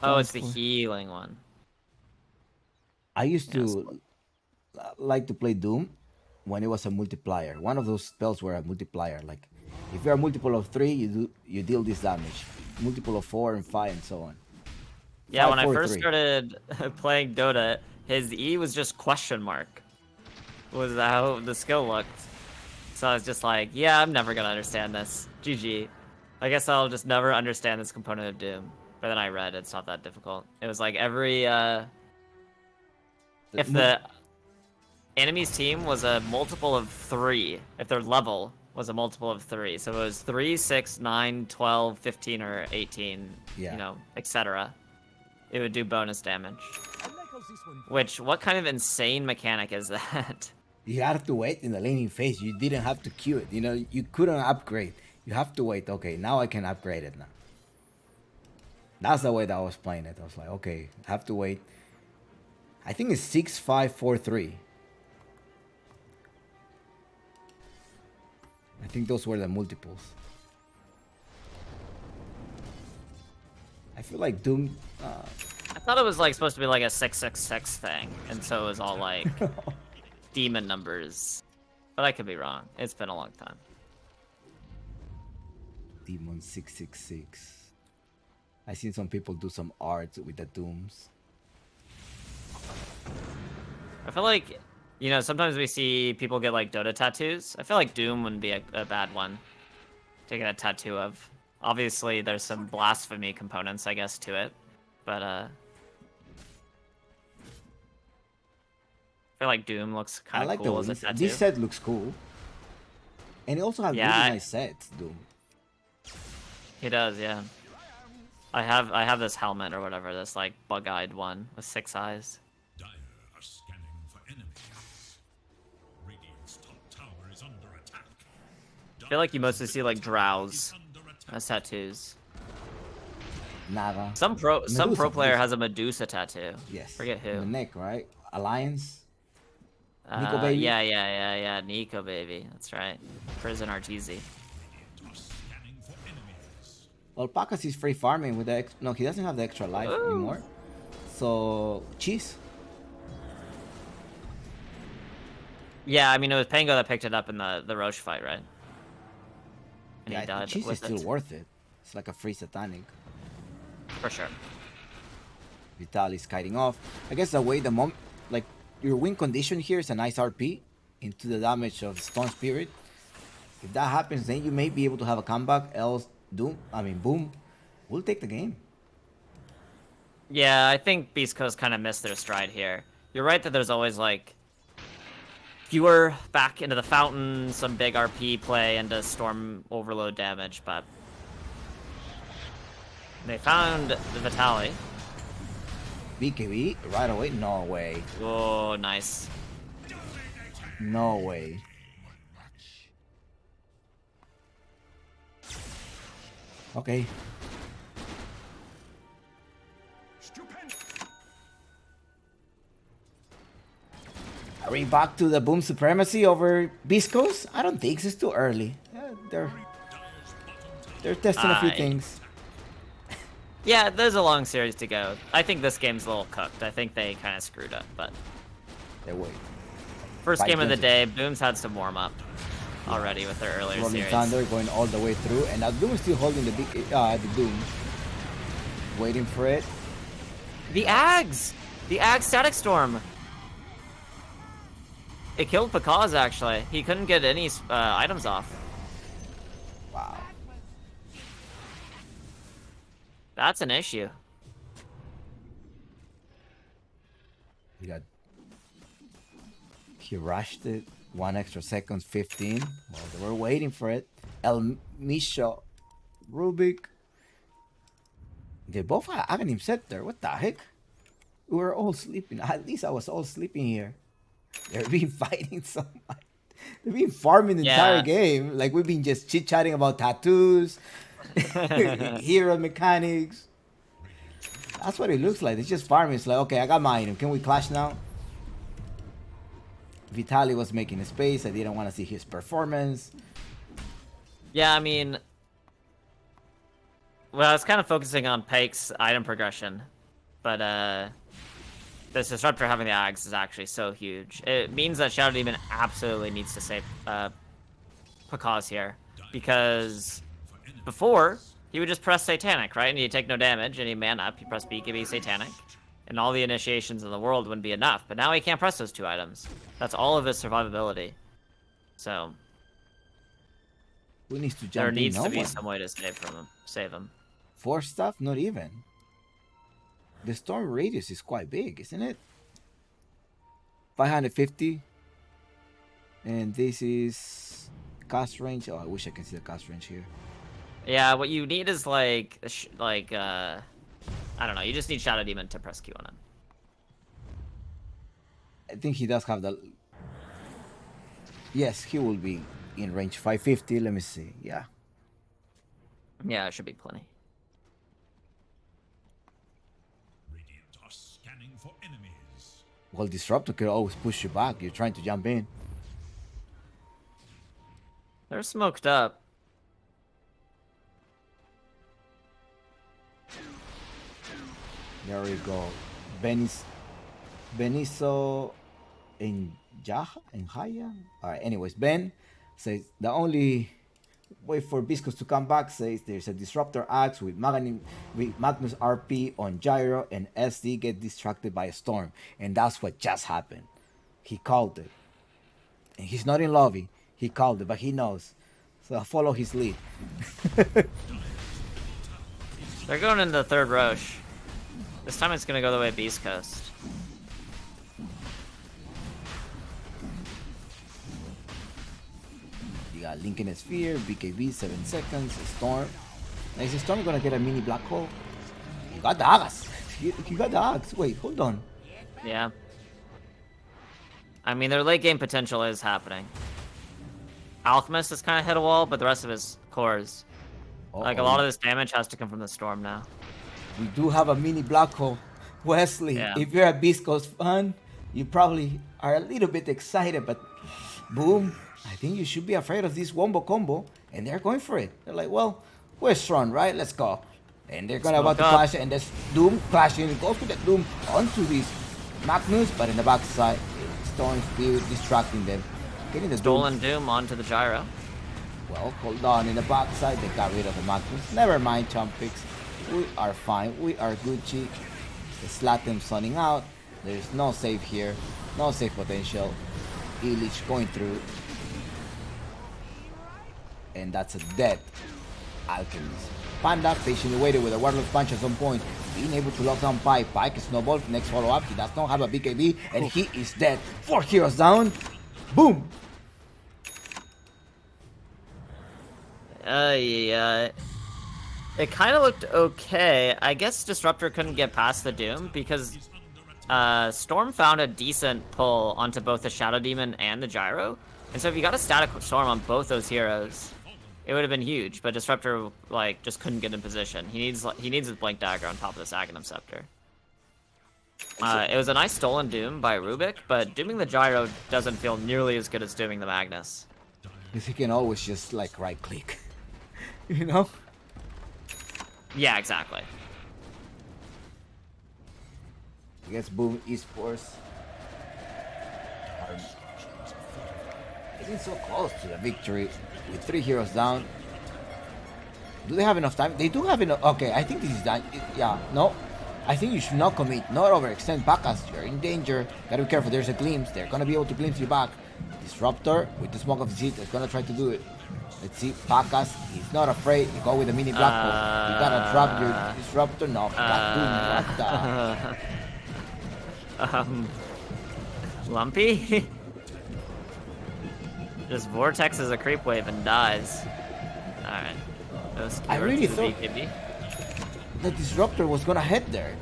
Oh, it's the healing one. I used Yes. to like to play Doom when it was a multiplier. One of those spells were a multiplier. Like if you're a multiple of 3, you deal this damage. Multiple of 4 and 5 and so on. Yeah, 5, when I 4, first 3. started playing Dota, his E was just question mark. Was how the skill looked. So I was just like, yeah, I'm never gonna understand this. GG. I guess I'll just never understand this component of Doom. But then I read it's not that difficult. It was like every if the enemy's team was a multiple of 3, if their level was a multiple of 3, so it was 3, 6, 9, 12, 15, or 18, Yeah. you know, etc. It would do bonus damage. Which, what kind of insane mechanic is that? You have to wait in the laning phase. You didn't have to queue it. You know, you couldn't upgrade. You have to wait. Okay, now I can upgrade it now. That's the way that I was playing it. I was like, okay, have to wait. I think it's 6, 5, 4, 3. I think those were the multiples. I feel like Doom. I thought it was like supposed to be like a 666 thing, and so it was all like demon numbers. But I could be wrong. It's been a long time. Demon 666. I seen some people do some art with the Dooms. I feel like, you know, sometimes we see people get like Dota tattoos. I feel like Doom wouldn't be a bad one to get a tattoo of. Obviously, there's some blasphemy components, I guess, to it. But, I feel like Doom looks I kind of like cool the as a wings. tattoo. This set looks cool. And it also has Yeah, really nice sets, Doom. He does, yeah. I have this helmet or whatever, this like bug-eyed one with 6 eyes. Dire are scanning for enemies. Radiant's top tower is under attack. I feel like you mostly see like drows Under attack. as tattoos. Nada. Some pro Medusa, player Medusa. has a Medusa tattoo. Yes. Forget In the who. neck, right? Alliance. Nico baby? Yeah, Nico baby. That's right. Prison Arteezy. Are scanning for enemies. Well, Pacas is free farming with the no, he doesn't have the extra life Ooh. anymore. So cheese. Yeah, I mean it was Pango that picked it up in the Roche fight, right? And Yeah, he I think died cheese is with still it. worth it. It's like a free satanic. For sure. Vitaly's kiting off. I guess the way like your win condition here is a nice RP into the damage of Stone Spirit. If that happens, then you may be able to have a comeback. Else, Boom, will take the game. Yeah, I think Beast Coast kind of missed their stride here. You're right that there's always like fewer back into the fountain, some big RP play into storm overload damage, but they found the Vitali. BKB right away? No way. Oh, nice. No way. Okay. Are we back to the Boom supremacy over Biscos? I don't think so. It's too early. They're testing a few things. Yeah, there's a long series to go. I think this game's a little cooked. I think they kind of screwed up, but They wait. first Fight game of the Denzel. day, Boom's had some warm up already with their earlier Rolling series. Thunder going all the way through, and now Doom is still holding the Doom, waiting for it. The Ags Static Storm. It killed Pakaz actually. He couldn't get any items off. Wow. That's an issue. He rushed it. 1 extra seconds, 15. Well, they were waiting for it. El Misha, Rubik. They both have Aghanim Scepter. What the heck? We were all sleeping. At least I was all sleeping here. They're been fighting so much. They've been farming the entire game. Like we've been just chit-chatting about tattoos, hero mechanics. That's what it looks like. It's just farming. It's like, okay, I got my item. Can we clash now? Vitaly was making a space. I didn't want to see his performance. Yeah, I mean, well, I was kind of focusing on Pake's item progression, but this Disruptor having the Ags is actually so huge. It means that Shadow Demon absolutely needs to save Pakaz here, because before, he would just press Satanic, right? And he'd take no damage, and he'd man up, he'd press BKB Satanic, and all the initiations in the world wouldn't be enough. But now he can't press those 2 items. That's all of his survivability. So Who needs to jump there in? needs No to be one. some way to save him. 4 stuff? Not even. The storm radius is quite big, isn't it? 550. And this is cast range. Oh, I wish I can see the cast range here. Yeah, what you need is like I don't know. You just need Shadow Demon to press Q on him. I think he does have the... Yes, he will be in range 550. Let me see. Yeah. Yeah, it should be plenty. Radiant are scanning for enemies. Well, Disruptor can always push you back. You're trying to jump in. They're smoked up. There we go. Beniso in Jaha and Haya. Alright, anyways, Ben says the only way for Viscos to come back says there's a disruptor axe with Magnus RP on Gyro and SD get distracted by a storm. And that's what just happened. He called it. And he's not in lobby. He called it, but he knows. So I'll follow his lead. They're going into the third Roche. This time it's gonna go the way of Beast Coast. You got Link in a Sphere, BKB 7 seconds, Storm. Now is Storm gonna get a mini black hole? He got the Agas. He got the Agas. Wait, hold on. Yeah. I mean, their late game potential is happening. Alchemist has kind of hit a wall, but the rest of his cores, like a lot of this damage has to come from the Storm now. We do have a mini black hole. Wesley, Yeah. if you're a Beast Coast fan, you probably are a little bit excited, but boom, I think you should be afraid of this wombo combo, and they're going for it. They're like, well, we're strong, right? Let's go. And they're gonna about to clash, and there's Doom clashing. It goes with the Doom onto this Magnus, but in the backside, Storm still distracting them. Getting the Stolen Doom onto the Gyro. Well, hold on. In the backside, they got rid of the Magnus. Never mind, Chumpix. We are fine. We are Gucci. The Slatem sunning out. There's no save here. No save potential. Illich going through. And that's a dead Alchemist. Panda patiently waited with a Warlock punch at some point. Being able to lock down Pike. Pike is snowball. Next follow up. He does not have a BKB. And he is dead. 4 heroes down. Boom. Yeah. It kind of looked okay. I guess Disruptor couldn't get past the Doom because Storm found a decent pull onto both the Shadow Demon and the Gyro. And so if you got a static Storm on both those heroes, it would have been huge. But Disruptor like just couldn't get in position. He needs his Blink Dagger on top of this Aghanim Scepter. It was a nice stolen Doom by Rubik, but dooming the Gyro doesn't feel nearly as good as dooming the Magnus. Because he can always just like right click. You know? Yeah, exactly. I guess Boom Esports are getting so close to the victory with 3 heroes down. Do they have enough time? They do have enough. Okay, I think this is done. Yeah, no. I think you should not commit, not overextend Pakas. You're in danger. Gotta be careful. There's a glimpse. They're gonna be able to glimpse you back. Disruptor with the smoke of the seat is gonna try to do it. Let's see, Pakas, he's not afraid. You go with the mini black hole. You gotta drop your Disruptor. No, he got Doom. What the? Lumpy? Just vortexes a creep wave and dies. Alright. I really thought the Disruptor was gonna head there.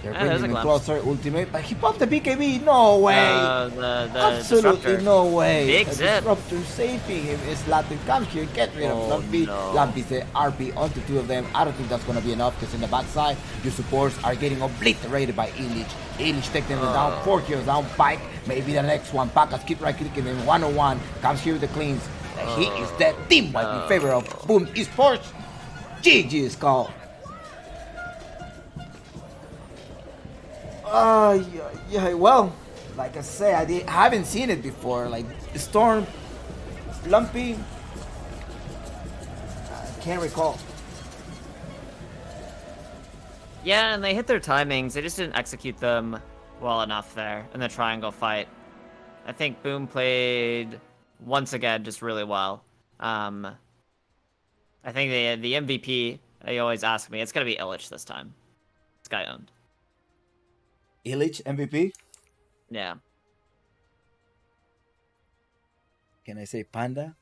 They're bringing him closer, ultimate, but he popped the BKB. No way! The Absolutely Disruptor. no way. Big the zip. Disruptor saving him is Latin. Come here, get rid of Lumpy. no. Lumpy's the RP onto 2 of them. I don't think that's gonna be enough because in the backside, your supports are getting obliterated by Illich. Illich taking them down, 4 kills down. Pike, maybe the next one. Pakas keep right clicking him. 101 comes here with the cleans. He is dead. Team wipe in favor of Boom Esports. GG's call. Yeah, well, like I say, I haven't seen it before. Like, Storm, Lumpy, I can't recall. Yeah, and they hit their timings. They just didn't execute them well enough there in the triangle fight. I think Boom played, once again, just really well. I think the MVP, they always ask me, it's going to be Illich this time. This guy owned. Illich MVP? Yeah. Can I say Panda?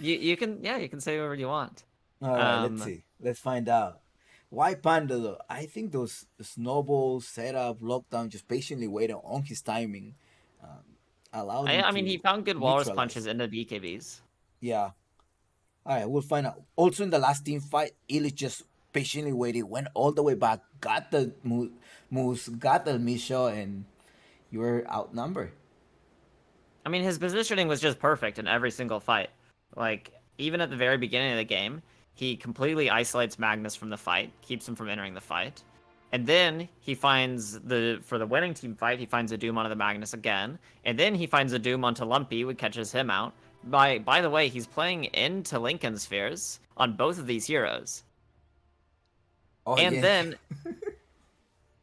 You can say whatever you want. All right, let's see. Let's find out. Why Panda though? I think those snowballs, setup, lockdown, just patiently waiting on his timing. Allowed him I mean, to he found good walrus neutralize. punches into BKBs. Yeah. All right, we'll find out. Also, in the last team fight, Illich just patiently waited, went all the way back, got the moose, got the Misha, and you were outnumbered. I mean, his positioning was just perfect in every single fight. Like, even at the very beginning of the game, he completely isolates Magnus from the fight, keeps him from entering the fight. And then he finds for the winning team fight, he finds a Doom onto the Magnus again. And then he finds a Doom onto Lumpy, which catches him out. By the way, he's playing into Lincoln Spheres on both of these heroes. Oh, And yeah. then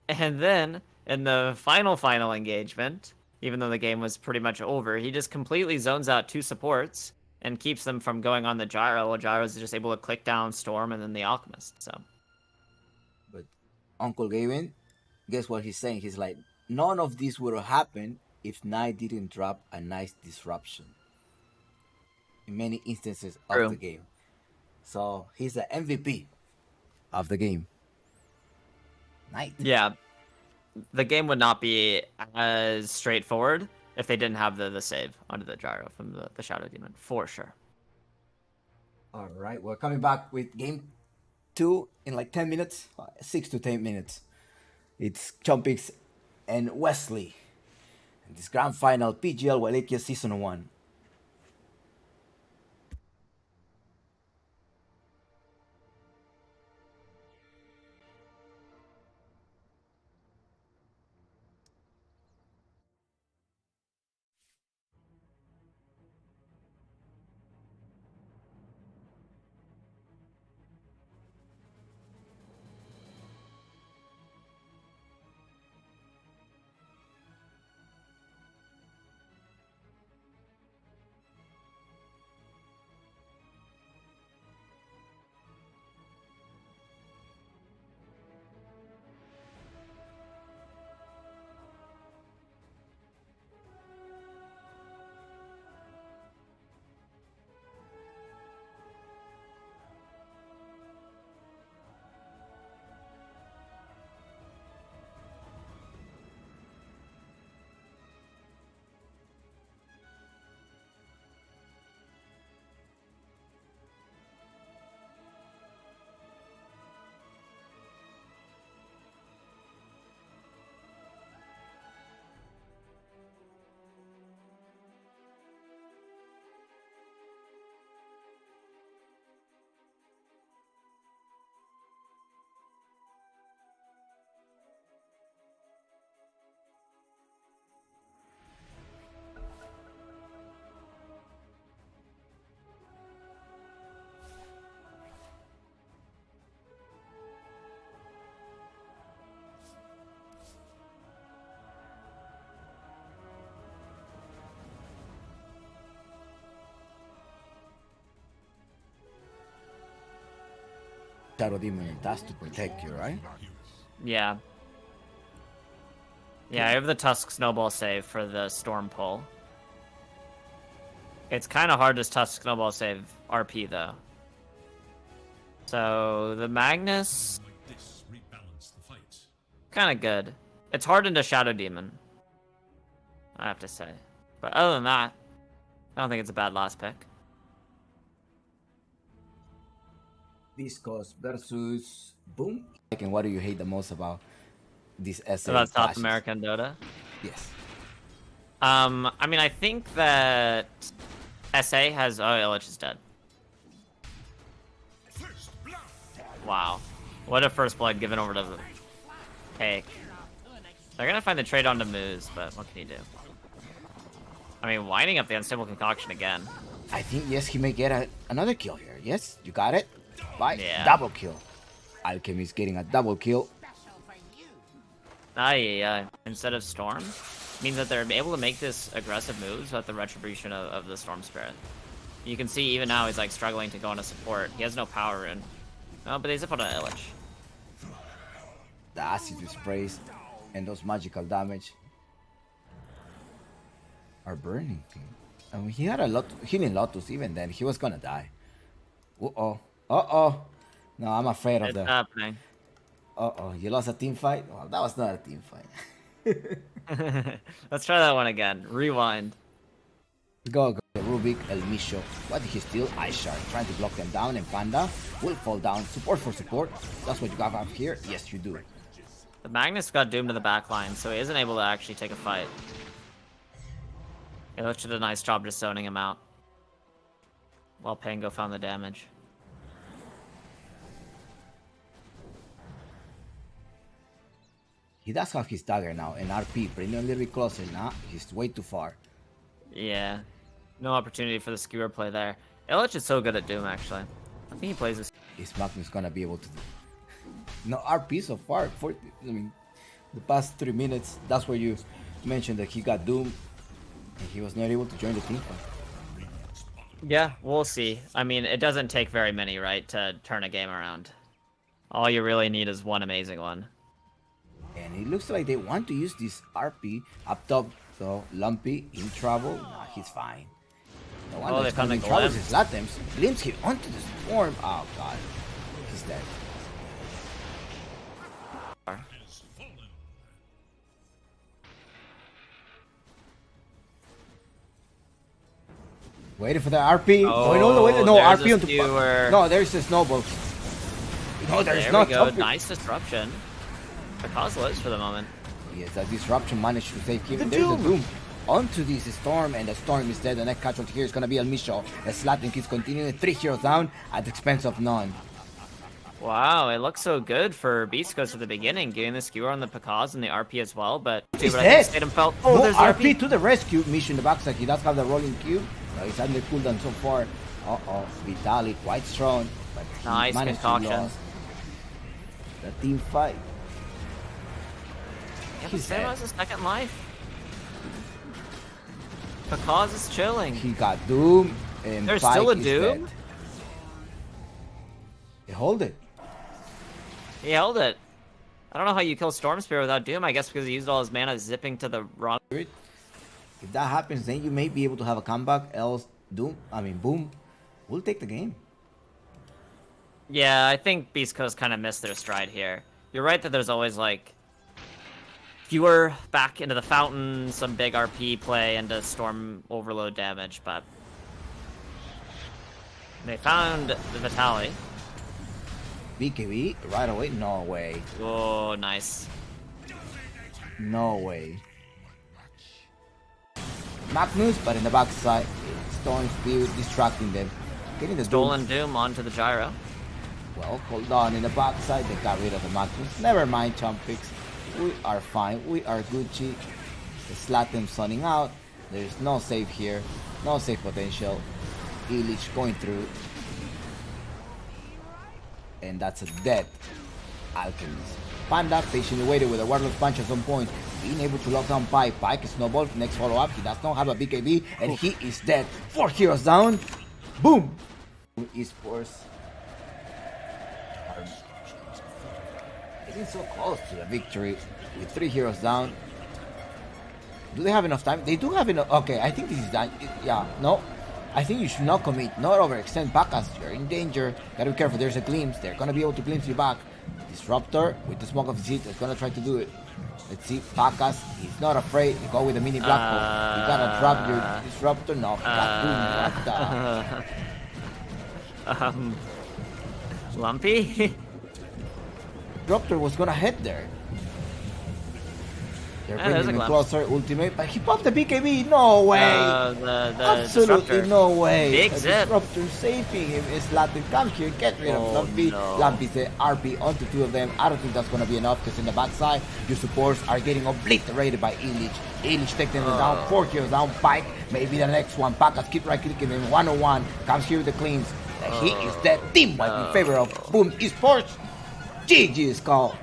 and then in the final engagement, even though the game was pretty much over, he just completely zones out two supports and keeps them from going on the Gyro, while Gyro's just able to click down Storm and then the Alchemist. So But Uncle Gavin, guess what he's saying? He's like, none of this would have happened if Knight didn't drop a nice disruption in many instances of True. the game. So he's the MVP of the game. Knight. yeah, the game would not be as straightforward if they didn't have the save onto the Gyro from the Shadow Demon, for sure. All right, we're coming back with game 2 in like 10 minutes, 6 to 10 minutes. It's Chompix and Wesley. And this grand final, PGL Wallachia Season 1. Shadow Demon has to protect you, right? Yeah. Yeah, I have the Tusk Snowball save for the Storm pull. It's kind of hard to Tusk Snowball save RP, though. So, the Magnus, Like this, rebalance the fight. kind of good. It's hard into Shadow Demon, I have to say. But other than that, I don't think it's a bad last pick. Viscos versus Boom. And what do you hate the most about this SA? About South clashes? America and Dota. Yes. I mean, I think that SA has... Oh, Illich is dead. First blood. Wow. What a first blood given over to the Cake. They're gonna find the trade onto Moose, but what can you do? I mean, winding up the Unstable Concoction again. I think, yes, he may get another kill here. Yes, you got it. Right? Yeah. Double kill. Alchemist getting a double kill. Instead of Storm, means that they're able to make this aggressive moves without the retribution of the Storm Spirit. You can see even now he's like struggling to go into support. He has no power in. Oh, but they zip out an Illich. The acid sprays and those magical damage are burning him. I mean, he had a lot healing Lotus even then. He was gonna die. Uh-oh. Uh-oh. No, I'm afraid of It's the... happening. Uh-oh. You lost a team fight? Well, that was not a team fight. Let's try that one again. Rewind. Go. Rubik, El Misho. What did he steal? Ice Shard. Trying to block them down, and Panda will fall down. Support for support. That's what you got up here? Yes, you do. The Magnus got doomed to the back line, so he isn't able to actually take a fight. Illich did a nice job just zoning him out. While Pango found the damage. He does have his dagger now, and RP, bring him a little bit closer. Nah, he's way too far. Yeah. No opportunity for the skewer play there. Illich is so good at Doom, actually. I think he plays this. Is Magnus gonna be able to do? No, RP so far. I mean, the past 3 minutes, that's where you mentioned that he got Doom, and he was not able to join the team fight. Yeah, we'll see. I mean, it doesn't take very many, right, to turn a game around. All you really need is one amazing one. And it looks like they want to use this RP up top, so Lumpy in trouble. Nah, he's fine. The one Oh, that's they found in the trouble is glimpse. Lattem's. Glimpse hit onto the storm. Oh god, he's dead. Has fallen. Waiting for the RP. Oh, Going all the way. No, there's RP a onto. skewer. No, there's a snowball. No, there's There not. we go. Up- Nice disruption. Because lives for the moment. Yes, that disruption managed to save him. The There's Doom. a Doom onto this storm, and the storm is dead. The next casualty here is gonna be El Micho. The Slatin keeps continuing. 3 heroes down at the expense of none. Wow, it looks so good for Beast Coast at the beginning, getting the skewer on the Pekaz and the RP as well, but He's I dead. think Statham felt. Oh, Oh, there's the RP RP. to the rescue. Mission in the backside. He does have the rolling cube. He's under cooldown so far. Uh-oh. Vitali quite strong, but he Nice managed to concoction. lose the team fight. Yeah, but He's Sam dead. has a second life. Pekaz is chilling. He got Doom, and There's Pike still a is Doom? dead. They hold it. He held it. I don't know how you kill Storm Spear without Doom. I guess because he used all his mana zipping to the wrong. If that happens, then you may be able to have a comeback. Else, Boom, will take the game. Yeah, I think Beast Coast kind of missed their stride here. You're right that there's always like fewer back into the fountain, some big RP play into Storm Overload damage, but they found the Vitali. BKB right away? No way. Oh, nice. No way. Magnus, but in the backside, Storm Spear distracting them. Getting the Doom. Stolen Doom onto the gyro. Well, hold on. In the backside, they got rid of the Magnus. Never mind, Chumpix. We are fine. We are Gucci. The Slatem sunning out. There's no save here. No save potential. Illich going through. And that's a dead Alchemist. Panda patiently waited with a Warlord punch at some point. Being able to lock down Pike. Pike is snowball. Next follow up. He does not have a BKB. And he is dead. 4 heroes down. Boom. Esports. Getting so close to the victory with 3 heroes down. Do they have enough time? They do have enough. Okay, I think this is done. Yeah, no. I think you should not commit, not overextend Pakas. You're in danger. Gotta be careful. There's a glimpse. They're gonna be able to glimpse you back. Disruptor with the smoke of his heat is gonna try to do it. Let's see. Pakas, he's not afraid. You go with the mini black hole. You gotta drop your disruptor. No, he got Doom. What the? Lumpy? Disruptor was gonna head there. They're Yeah, there's bringing a him glimpse. closer. Ultimate, but he popped the BKB. No way. The Absolutely disruptor. no way. Big The zip. Disruptor saving him is Latin. Come here, get rid of Oh, Lumpy. no. Lumpy said RP onto 2 of them. I don't think that's gonna be enough because in the backside, your supports are getting obliterated by Illich. Illich taking them down. 4 kills down. Pike, maybe the next one. Pakas keep right clicking him. 101. Comes here with the cleans. He is dead. Team wipe in favor of Boom Esports. GG's call.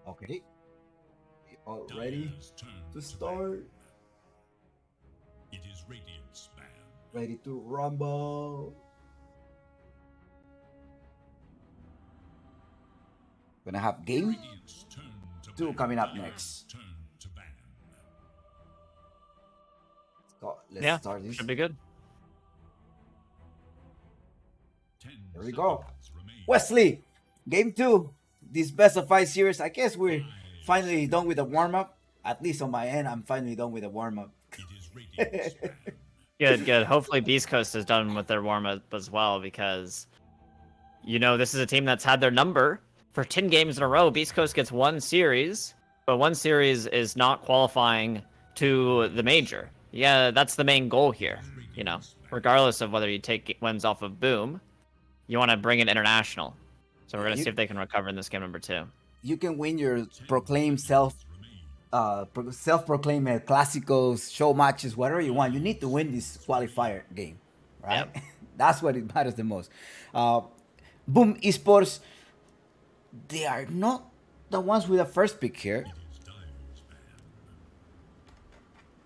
Okay. All ready Dire's turn to to start. In Radiant's banned. Ready to rumble. Gonna have game Radiant's turn to 2 ban. coming up next. Turn to ban. So let's Yeah, start this. should be good. 10 Here we go. seconds remain. Wesley, game 2. This best of 5 series. I guess we're finally done with the warm up. At least on my end, I'm finally done with the warm up. It is Radiant's ban. Good, good. Hopefully Beast Coast is done with their warm-up as well, because this is a team that's had their number for 10 games in a row. Beast Coast gets one series, but one series is not qualifying to the major. Yeah, that's the main goal here. Regardless of whether you take wins off of Boom, you want to bring it international. So we're gonna see if they can recover in this game number 2. You can win your proclaimed self-proclaimed classicals, show matches, whatever you want. You need to win this qualifier game, right? Yep. That's what it matters the most. Boom Esports, they are not the ones with the first pick here.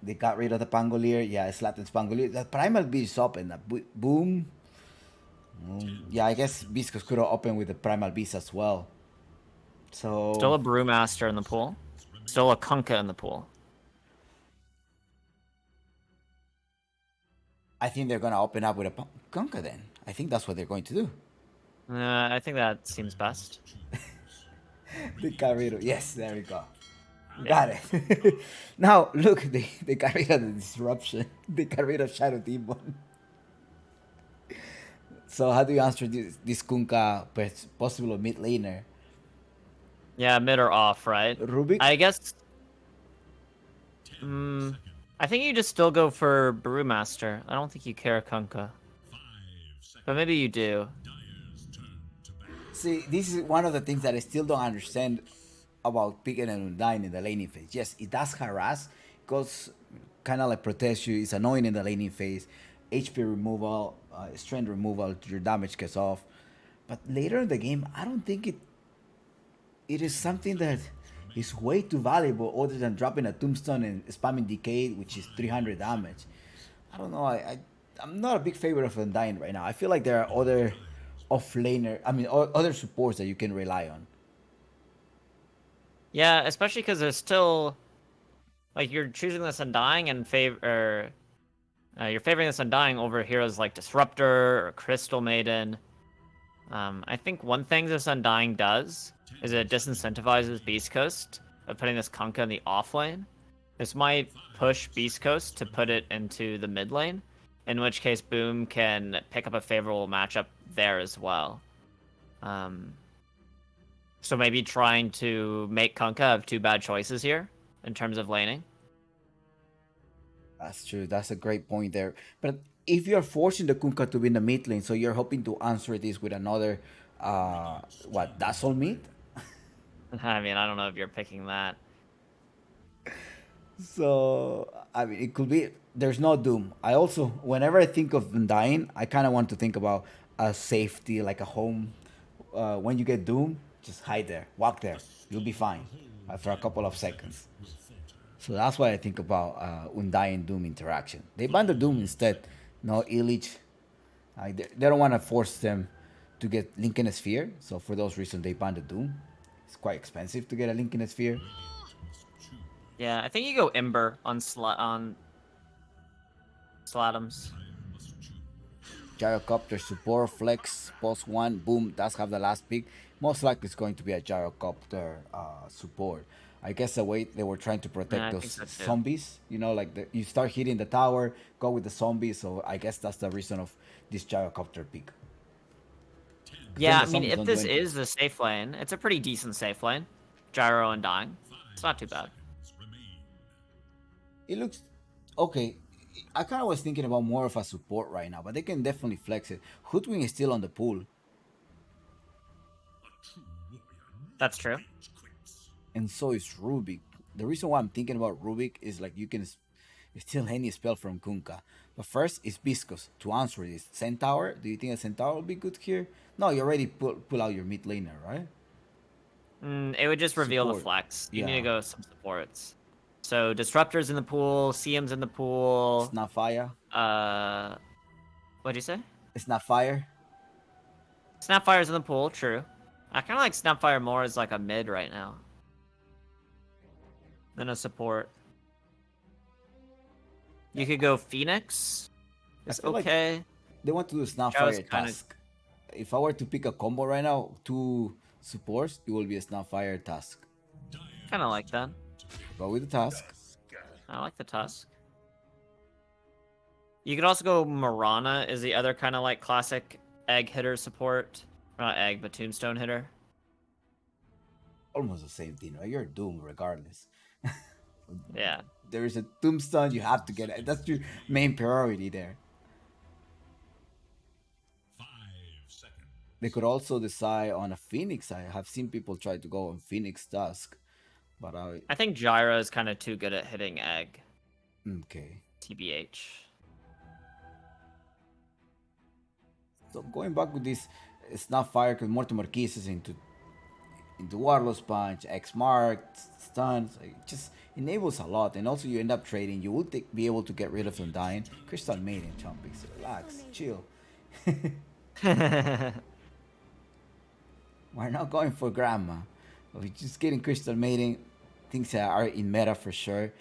They got rid of the Pangolier. Yeah, it's Latin's Pangolier. The Primal Beast is open. Boom. Yeah, I guess Beast could have opened with the Primal Beast as well. So Still a Brewmaster in the pool. Still a Kunkka in the pool. I think they're gonna open up with a Kunkka then. I think that's what they're going to do. I think that seems best. They got rid of, yes, there we go. Got it. Now look, they got rid of the disruption. They got rid of Shadow Demon. So how do you answer this Kunkka possible mid laner? Yeah, mid or off, right? Rubik? I guess. I think you just still go for Brewmaster. I don't think you care Kunkka. But maybe you do. See, this is one of the things that I still don't understand about picking and Undyne in the laning phase. Yes, it does harass, because kind of like protects you. It's annoying in the laning phase. HP removal, strength removal, your damage gets off. But later in the game, I don't think it is something that is way too valuable other than dropping a tombstone and spamming decay, which is 300 damage. I don't know. I'm not a big favorite of Undyne right now. I feel like there are other other supports that you can rely on. Yeah, especially because there's still, like, you're choosing this Undying and you're favoring this Undying over heroes like Disruptor or Crystal Maiden. I think one thing this Undying does is it disincentivizes Beast Coast of putting this Kunkka in the off lane. This might push Beast Coast to put it into the mid lane, in which case Boom can pick up a favorable matchup there as well. So maybe trying to make Kunkka have 2 bad choices here in terms of laning. That's true. That's a great point there. But if you're forcing the Kunkka to be in the mid lane, so you're hoping to answer this with another, Dazzle mid? I mean, I don't know if you're picking that. So, I mean, it could be. There's no Doom. I also, whenever I think of Undyne, I kind of want to think about a safety, like a home. When you get Doom, just hide there, walk there. You'll be fine for a couple of seconds. So that's why I think about Undyne Doom interaction. They banned the Doom instead. No Illich. They don't want to force them to get Lincoln Sphere. So for those reasons, they banned the Doom. It's quite expensive to get a Lincoln Sphere. Yeah, I think you go Ember on Slatums. Gyrocopter support, flex, post 1, boom, that's have the last pick. Most likely it's going to be a Gyrocopter support. I guess the way they were trying to protect those zombies, like you start hitting the tower, go with the zombies, so I guess that's the reason of this Gyrocopter pick. Yeah, I mean, if this is the safe lane, it's a pretty decent safe lane. Gyro and Dying. It's not too bad. It looks okay. I kind of was thinking about more of a support right now, but they can definitely flex it. Hoodwing is still on the pool. That's true. And so is Rubik. The reason why I'm thinking about Rubik is like you can steal any spell from Kunkka. But first is Viscos to answer this. Centaur, do you think a Centaur will be good here? No, you already pull out your mid laner, right? It would just reveal the Support. flex. You need to go some supports. So Disruptor's in the pool, CM's in the pool. Snapfire. What'd you say? Snapfire. Snapfire's in the pool, true. I kind of like Snapfire more as like a mid right now than a support. You could go Phoenix. It's feel like okay. They want to do That was Snapfire kinda- Task. If I were to pick a combo right now, two supports, it will be a Snapfire Task. Kind of like that. Go with the Task. I like the Tusk. You could also go Marana is the other kind of like classic egg hitter support. Not egg, but tombstone hitter. Almost the same thing, right? You're doomed regardless. Yeah. There is a tombstone, you have to get it. That's your main priority there. 5 seconds. They could also decide on a Phoenix. I have seen people try to go on Phoenix Task, but I think Gyro is kind of too good at hitting egg. okay. TBH. So going back with this, it's not fire because Mortimer kisses into Warlord's Punch, X marked, stuns. It just enables a lot, and also you end up trading. You will be able to get rid of Undying. Crystal Maiden, Chompix. Relax, chill. We're not going for Grandma. We're just getting Crystal Maiden. Things that are in meta for sure.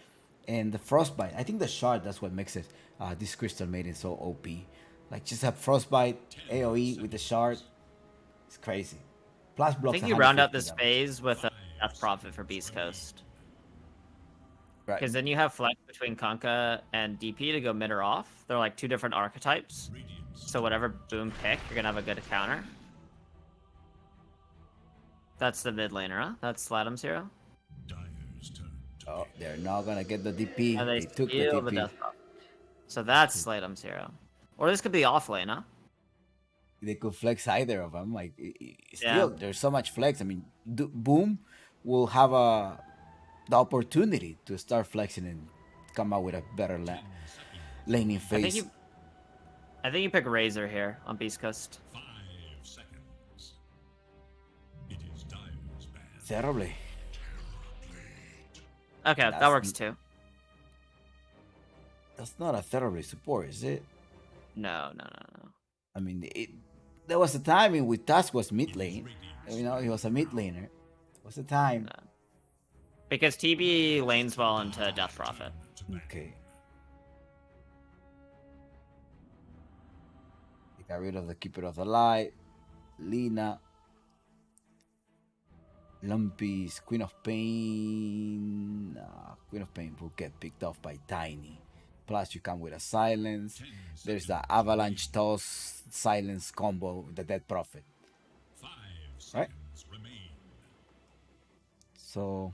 And the Frostbite. I think the shard, that's what makes it this Crystal Maiden so OP. Like just have Frostbite, AoE with the shard. It's crazy. Plus I blocks. think you round out 150 this damage. phase with a Death Prophet for Beast Coast. Right. Because then you have flex between Kunkka and DP to go mid or off. They're like two different archetypes. So whatever boom pick, you're gonna have a good counter. That's the mid laner, huh? That's Sladam's hero. Dyer's turn to Oh, they're not gonna get the DP. And They they took the steal the DP. Death Prophet. So that's Sladam's hero. Or this could be off lane, huh? They could flex either of them. Like Yeah. still, there's so much flex. I mean, Boom will have the opportunity to start flexing and come out with a better laning phase. I think you pick Razor here on Beast Coast. 5 seconds. It is Dyer's band. Terribly. Okay, that That's- works too. That's not a terribly support, is it? No. I mean, there was a time in which Task was mid lane. You know, he was a mid laner. There was a time. Because TB lanes well into Death Prophet. Okay. They got rid of the Keeper of the Light, Lina, Lumpy's Queen of Pain. Queen of Pain will get picked off by Tiny. Plus, you come with a Silence. There's the Avalanche Toss Silence combo with the Dead Prophet. 5 Right. seconds remain. So,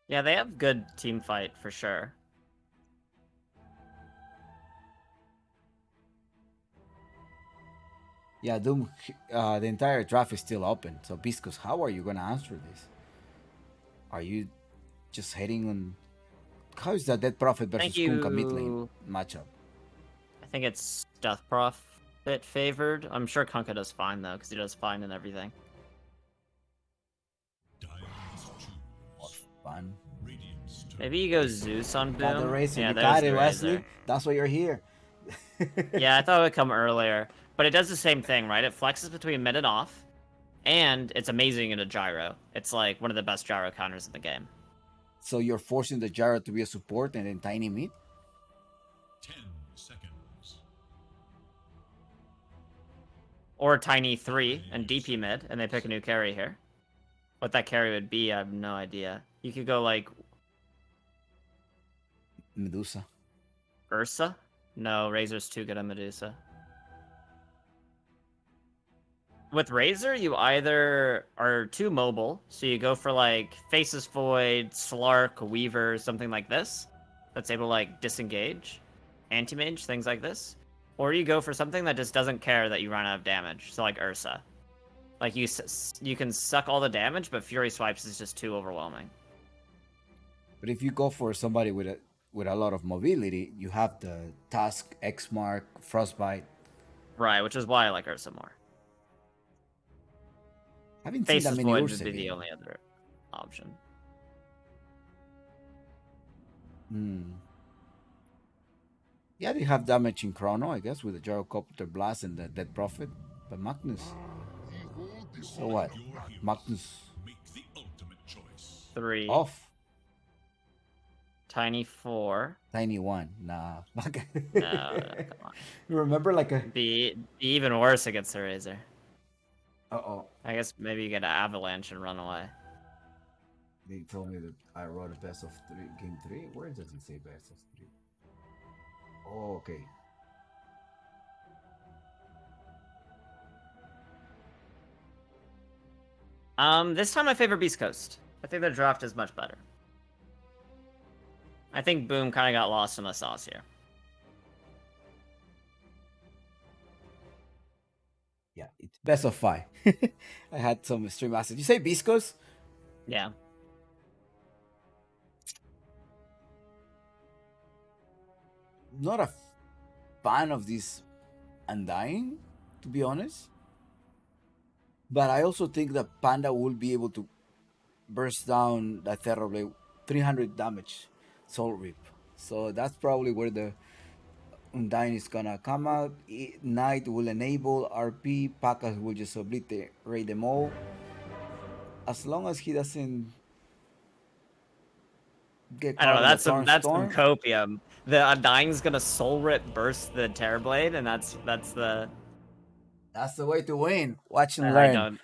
Yeah, they have good team fight for sure. yeah, Doom, the entire draft is still open. So, Biscus, how are you going to answer this? Are you just heading on? How is the Dead Prophet versus Thank Kunkka mid lane you. matchup? I think it's Death Prophet favored. I'm sure Kunkka does fine though, because he does fine in everything. Dyer's choose. Fun. Radiant's turn. Maybe you go Zeus on Got the Boom. Razor. Yeah, You there's got it, the Wesley. Razor. That's why you're here. Yeah, I thought it would come earlier. But it does the same thing, right? It flexes between mid and off. And it's amazing in a gyro. It's like one of the best gyro counters in the game. So you're forcing the Gyro to be a support and then Tiny mid? 10 seconds. Or Tiny 3 and DP mid, and they pick a new carry here. What that carry would be, I have no idea. You could go like Medusa. Ursa? No, Razor's too good on Medusa. With Razor, you either are too mobile, so you go for like Faceless Void, Slark, Weaver, something like this, that's able to like disengage, Anti-Mage, things like this. Or you go for something that just doesn't care that you run out of damage, so like Ursa. Like you can suck all the damage, but Fury Swipes is just too overwhelming. But if you go for somebody with a lot of mobility, you have the Task, X Mark, Frostbite. Right, which is why I like Ursa more. I haven't seen that Faceless many Void would Ursa be the games. only other option. Hmm. Yeah, they have damage in Chrono, I guess, with the Gyrocopter Blast and the Dead Prophet. But Magnus. So what? Your heroes Magnus make the ultimate choice. 3. off. Tiny 4. Tiny one. Nah. No, come on. You remember like a. Be even worse against the Razor. Uh-oh. I guess maybe you get an Avalanche and run away. They told me that I wrote a best of 3, game 3. Where does it say best of 3? Oh, okay. This time I favor Beast Coast. I think their draft is much better. I think Boom kind of got lost in the sauce here. Yeah, it's best of 5. I had some stream assets. You say Beast Coast? Yeah. Not a fan of this Undying, to be honest. But I also think that Panda will be able to burst down that Terrorblade 300 damage Soul Rip. So that's probably where the Undying is gonna come out. Knight will enable RP, Pakas will just obliterate them all. As long as he doesn't get I caught don't know. on That's the some Storm. copium. The Undying's gonna Soul Rip burst the Terrorblade, and that's the. That's the way to win. Watch and I learn.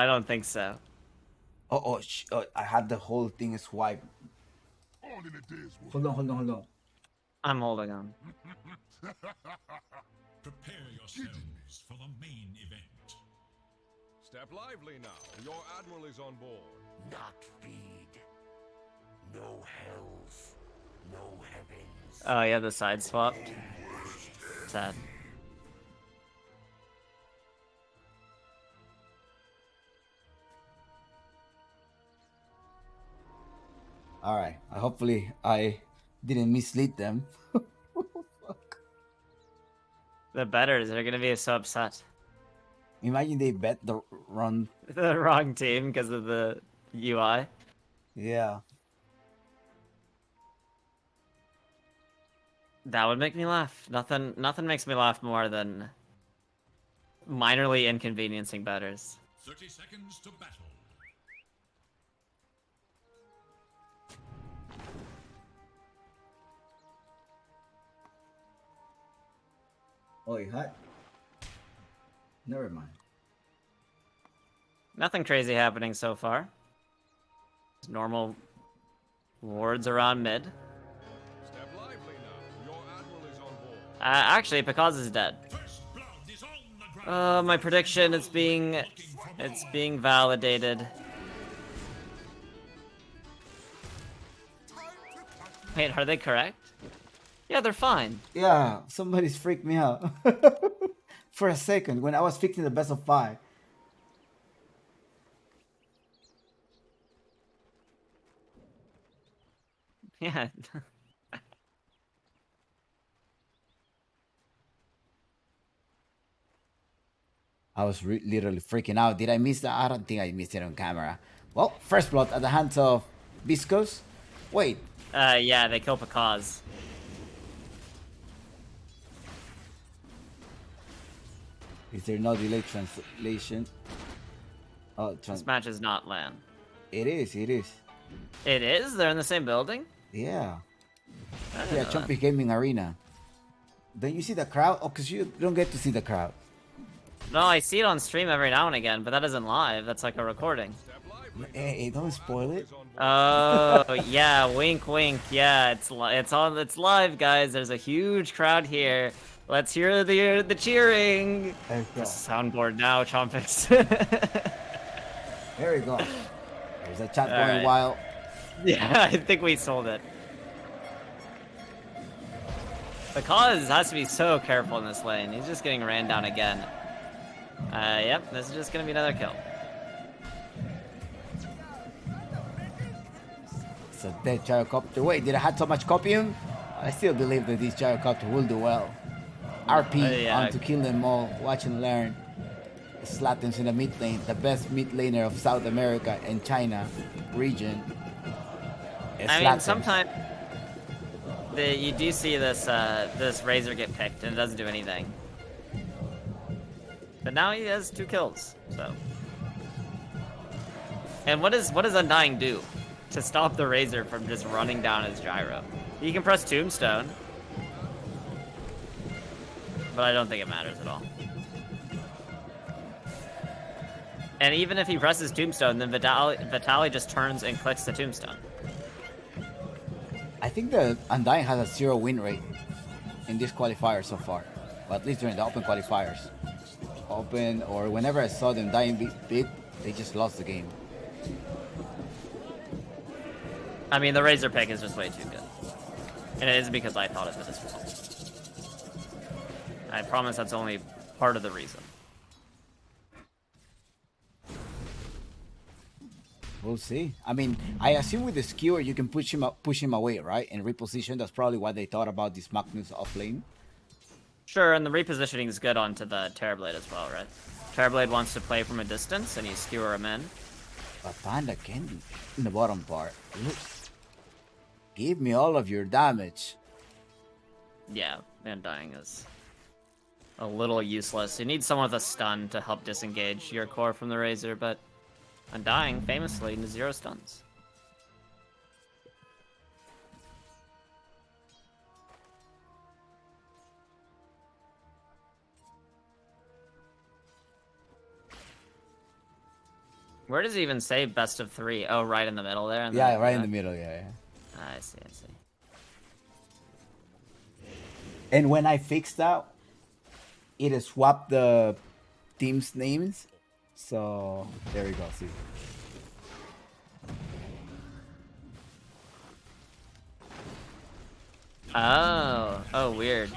don't think so. Oh, I had the whole thing swiped. All in a day's work. Hold on. I'm holding on. Prepare yourselves for the main event. Step lively now. Your admiral is on board. Not feed. No hells. No heavens. Oh yeah, the side swapped. Sad. All right. Hopefully, I didn't mislead them. The betters are gonna be so upset. Imagine they bet the run. The wrong team because of the UI. Yeah. That would make me laugh. Nothing makes me laugh more than minorly inconveniencing betters. 30 seconds to battle. Oh, you hot? Never mind. Nothing crazy happening so far. Just normal wards around mid. Step lively now. Your admiral is on board. Actually, Picaz is dead. First blood is on the ground. My prediction is being validated. Wait, are they correct? Yeah, they're fine. Yeah, somebody's freaked me out. For a second, when I was fixing the best of 5. Yeah. I was literally freaking out. Did I miss that? I don't think I missed it on camera. Well, first blood at the hands of Viscos. Wait, Yeah, they kill Picaz. is there no delay translation? Oh, This match is not LAN. it is. It is. It is? They're in the same building? Yeah. I didn't Yeah, know Chumpy Gaming Arena. Don't you see the crowd? Oh, because you don't get to see the crowd. that. No, I see it on stream every now and again, but that isn't live. That's like a recording. Step lively. Hey, don't spoil it. Is on board. Oh, yeah, wink, wink. Yeah, it's live, guys. There's a huge crowd here. Let's hear the cheering. There we go. Soundboard now, Chompix. There we go. There's a chat All going right. wild. Yeah, I think we sold it. The cause has to be so careful in this lane. He's just getting ran down again. Yep, this is just gonna be another kill. It's a dead gyrocopter. Wait, did I have so much copium? I still believe that this gyrocopter will do well. RP Yeah. on to kill them all. Watch and learn. Slatten's in the mid lane, the best mid laner of South America and China region. I mean, sometimes You do see this this Razor get picked, and it doesn't do anything. But now he has 2 kills, so. And what does Undying do to stop the Razor from just running down his gyro? He can press Tombstone, but I don't think it matters at all. And even if he presses Tombstone, then Vitaly just turns and clicks the Tombstone. I think the Undying has a 0 win rate in this qualifier so far. Well, at least during the open qualifiers. Open, or whenever I saw them dying big, they just lost the game. I mean, the Razor pick is just way too good. And it is because I thought of it as well. I promise that's only part of the reason. We'll see. I mean, I assume with the skewer you can push him away, right? And reposition. That's probably what they thought about this Magnus off lane. Sure, and the repositioning is good onto the Terrorblade as well, right? Terrorblade wants to play from a distance, and you skewer him in. But Panda can in the bottom part. Look. Give me all of your damage. Yeah, Undying is a little useless. You need someone with a stun to help disengage your core from the Razor, but Undying, famously, 0 stuns. Where does it even say best of 3? Oh, right in the middle there? Yeah, right in the middle, yeah. I see. And when I fixed that, it swapped the team's names. So, there we go, see. Oh, weird.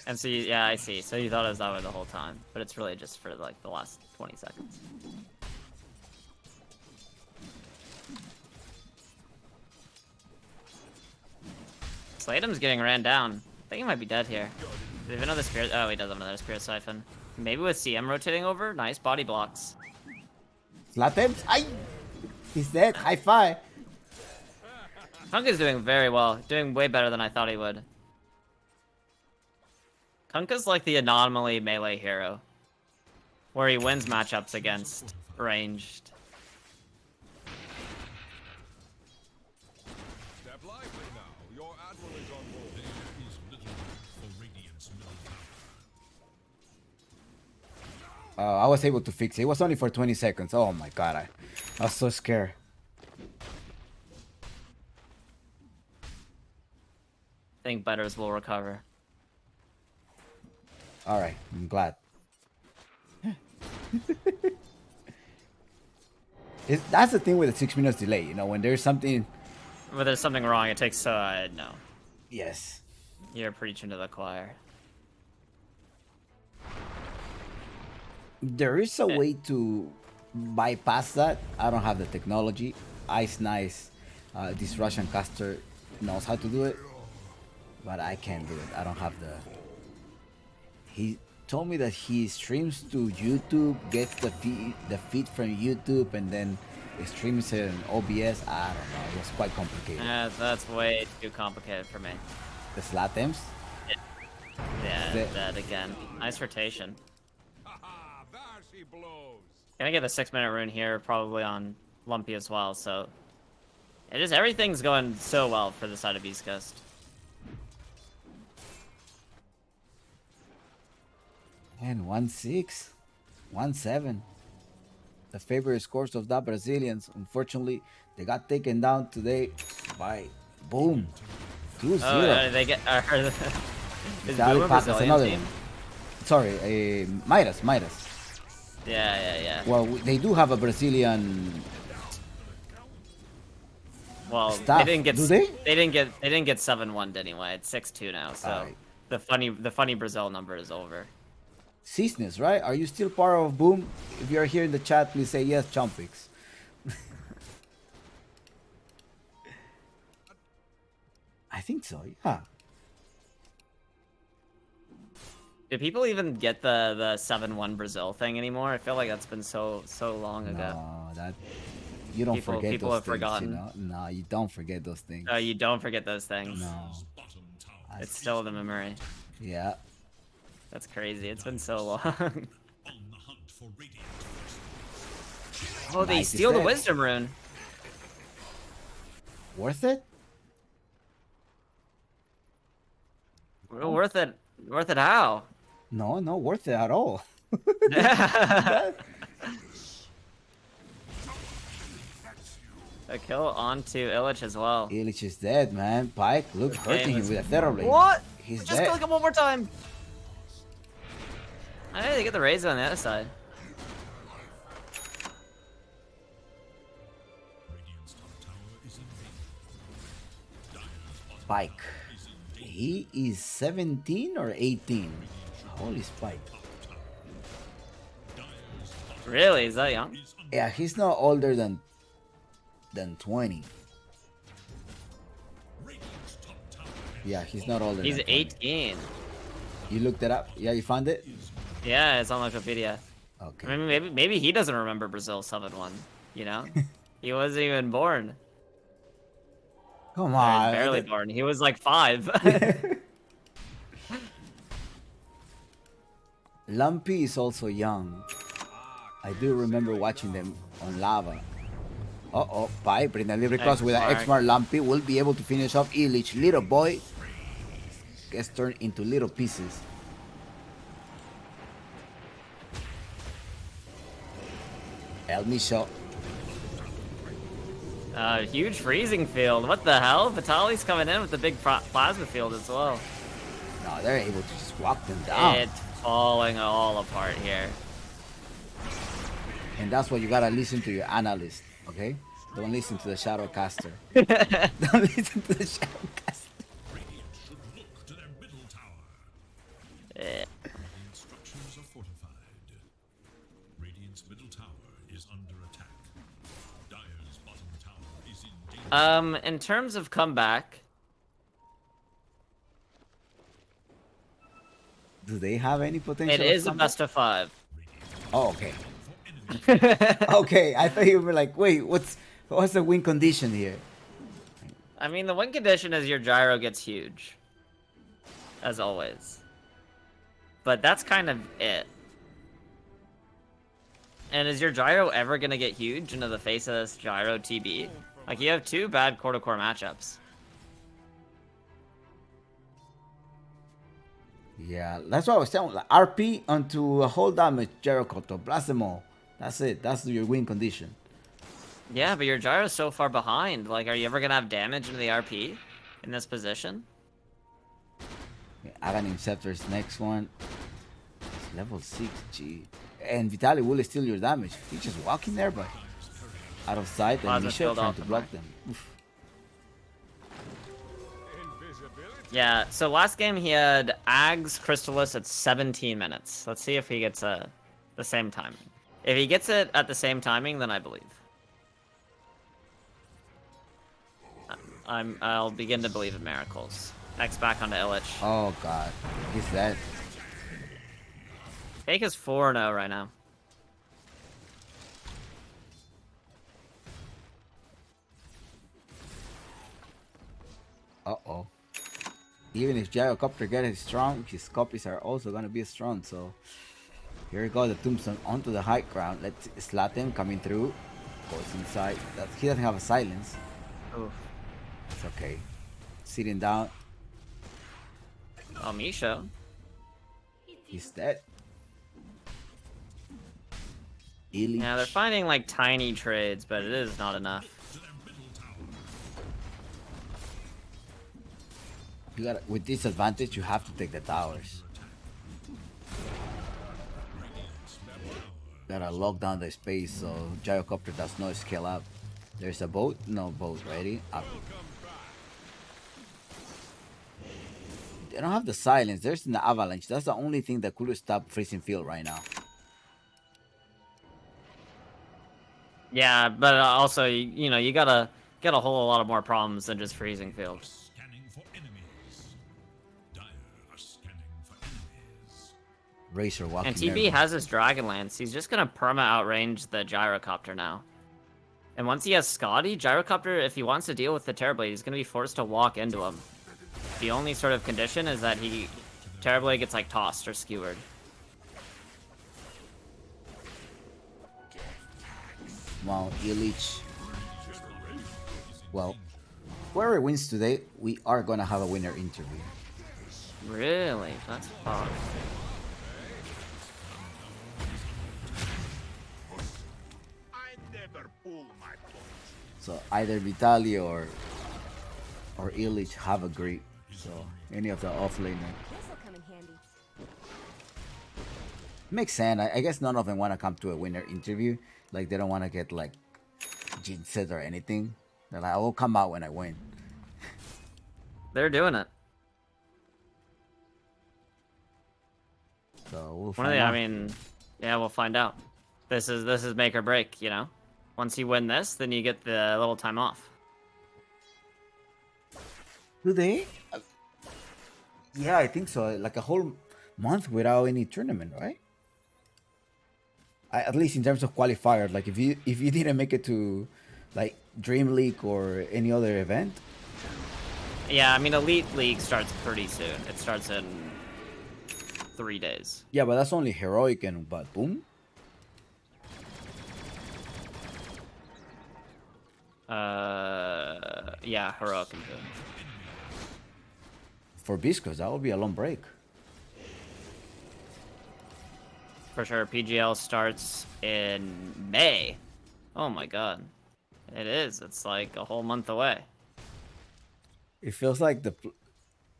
And so, yeah, I see. So you thought it was that way the whole time, but it's really just for like the last 20 seconds. Slatem's getting ran down. I think he might be dead here. Does he have another spirit? Oh, he does have another spirit siphon. Maybe with CM rotating over? Nice body blocks. Slatem? Ay! He's dead. High five. Kunkka's doing very well. Doing way better than I thought he would. Kunkka's like the anomaly melee hero, where he wins matchups against ranged. Step lively now. Your admiral is on board. There is little for Radiant's middle tower. I was able to fix it. It was only for 20 seconds. Oh my god, I was so scared. I think Butters will recover. Alright, I'm glad. That's the thing with the 6 minutes delay, you know, when there's something... When there's something wrong, it takes, no. Yes. You're preaching to the choir. There is a way to bypass that. I don't have the technology. Ice Nice, this Russian caster knows how to do it, but I can't do it. I don't have the... He told me that he streams to YouTube, gets the feed from YouTube, and then streams it in OBS. I don't know. It was quite complicated. That's way too complicated for me. The Slatems? Yeah, that again. Nice rotation. Haha, there she blows. Gonna get the 6-minute rune here, probably on Lumpy as well, so... everything's going so well for the side of East Coast. And 1-6, 1-7. The favorite scores of the Brazilians. Unfortunately, they got taken down today by Boom. 2-0. Oh, they get... is Boom a Brazilian another team? one. Sorry, Midas. Yeah. Well, they do have a Brazilian... Well, staff. they didn't get... Do they? They didn't get 7-1 anyway. It's 6-2 now, so... Alright. The funny Brazil number is over. Cisnes, right? Are you still part of Boom? If you're here in the chat, please say yes, Chompix. I think so, yeah. Do people even get the 7-1 Brazil thing anymore? I feel like that's been so long ago. No, You don't People- forget people those have things, forgotten. you know? No, you don't forget those things. You don't forget those things. No. Bottom tower It's still the memory. Yeah. That's crazy. It's been so long. on the hunt for radiant. Oh, they Nice steal the defense. wisdom rune. Worth it? Worth it. Worth it how? No, not worth it at all. A kill onto Illich as well. Illich is dead, man. Pike, look, hurting him with a Thera Blade. What? He's Just dead. click him one more time. I need to get the raise on the other side. Radiant's top tower is invaded. Dire's bottom Pike. is in danger. He is 17 or 18? Holy Spike. Really? Is that young? Yeah, he's not older than 20. Radiant's top tower Yeah, he's not older He's than 20. 18. You looked it up? Yeah, you found it? Yeah, it's on Wikipedia. Okay. I mean, maybe he doesn't remember Brazil 7-1. You know, he wasn't even born. Come Or on. barely born. He was like 5. Lumpy is also young. I do remember watching them on lava. Uh-oh, Pike, bring a little cross with an X-Mark. X-Mark. Lumpy will be able to finish off Illich. Little boy gets turned into little pieces. Help me shot. Huge freezing field. What the hell? Vitali's coming in with the big plasma field as well. No, they're able to just walk them down. It's falling all apart here. And that's why you gotta listen to your analyst, okay? Don't listen to the Shadowcaster. Don't listen to the Shadowcaster. Radiant should look to their middle tower. Eh. Radiant structures are fortified. Radiant's middle tower is under attack. Dire's bottom tower is in danger. In terms of comeback, Do they have any potential? it of is a comeback? best of 5. Oh, okay. Okay, I thought you were like, wait, what's the win condition here? I mean, the win condition is your gyro gets huge. As always. But that's kind of it. And is your gyro ever gonna get huge into the face of this gyro TB? Like, you have 2 bad core-to-core matchups. Yeah, that's what I was telling. Like, RP onto a whole damage, Jericho, blast them all. That's it. That's your win condition. Yeah, but your gyro's so far behind. Like, are you ever gonna have damage into the RP in this position? Aghanim Scepter's next one. It's level 6, gee. And Vitaly will steal your damage. He's just walking there, but out of sight, and Plasma Misha field trying off to the block mark. them. Oof. Invisibility. Yeah, so last game he had Ags Crystallis at 17 minutes. Let's see if he gets the same timing. If he gets it at the same timing, then I believe. I'll begin to believe in miracles. X back onto Illich. Oh god, he's dead. Fake is 4-0 right now. Uh-oh. Even if Gyrocopter gets strong, his copies are also gonna be strong, so here we go, the Tombstone onto the high ground. Let's slot him coming through. Goes inside. He doesn't have a silence. Oof. It's okay. Sitting down. Oh, Misha. He's dead. Illich. Yeah, they're finding like tiny trades, but it is not enough. You gotta, with this advantage, you have to take the towers. Gotta lock down the space so Gyrocopter does not scale up. There's a boat? No boat. Ready? Up. They don't have the silence. There's an avalanche. That's the only thing that could stop freezing field right now. Yeah, but also, you know, you gotta get a whole lot of more problems than just freezing field. Scanning for enemies. Dire are scanning for enemies. Razor walking And TB there. has his Dragon Lance. He's just gonna perma outrange the Gyrocopter now. And once he has Scotty, Gyrocopter, if he wants to deal with the Terrorblade, he's going to be forced to walk into him. The only sort of condition is that Terrorblade gets like tossed or skewered. Wow, Illich. Well, whoever wins today, we are gonna have a winner interview. Really? That's fun. So either Vitali or Illich have agreed. So any of the offlaner. This'll come in handy. Makes sense. I guess none of them want to come to a winner interview. Like they don't want to get like jinxed or anything. They're like, I will come out when I win. They're doing it. So we'll One find of the, out. I mean, yeah, we'll find out. This is make or break, you know. Once you win this, then you get the little time off. Do they? Yeah, I think so. Like a whole month without any tournament, right? At least in terms of qualifiers. Like if you didn't make it to like Dream League or any other event. Yeah, I mean, Elite League starts pretty soon. It starts in 3 days. Yeah, but that's only heroic and but boom. Yeah, heroic and boom. For Biscos, that would be a long break. For sure, PGL starts in May. Oh my god. It is. It's like a whole month away. It feels like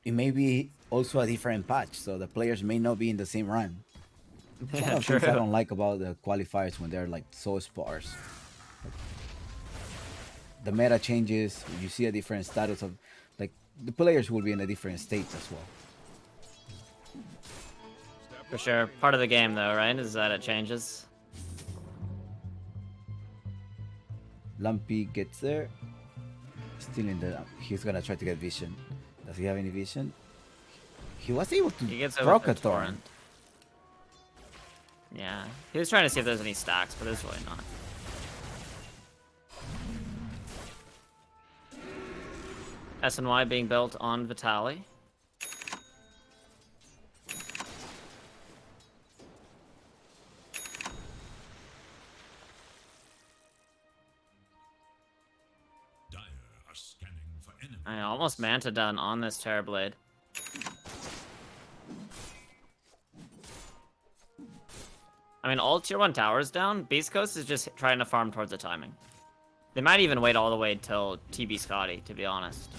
it may be also a different patch, so the players may not be in the same run. One of the things I don't like about the qualifiers when they're like so sparse. The meta changes. You see a different status of like the players will be in a different states as well. For sure. Part of the game, though, right? Is that it changes. Lumpy gets there. Still in the. He's gonna try to get vision. Does he have any vision? He was able to He gets over proc the a torrent. Yeah. He was trying to see if there's any stacks, but there's really not. SNY being built on Vitali. Dire are scanning for enemies. I almost Manta done on this Terrorblade. I mean, all tier 1 towers down. Beast Coast is just trying to farm towards the timing. They might even wait all the way till TB Scotty, to be honest.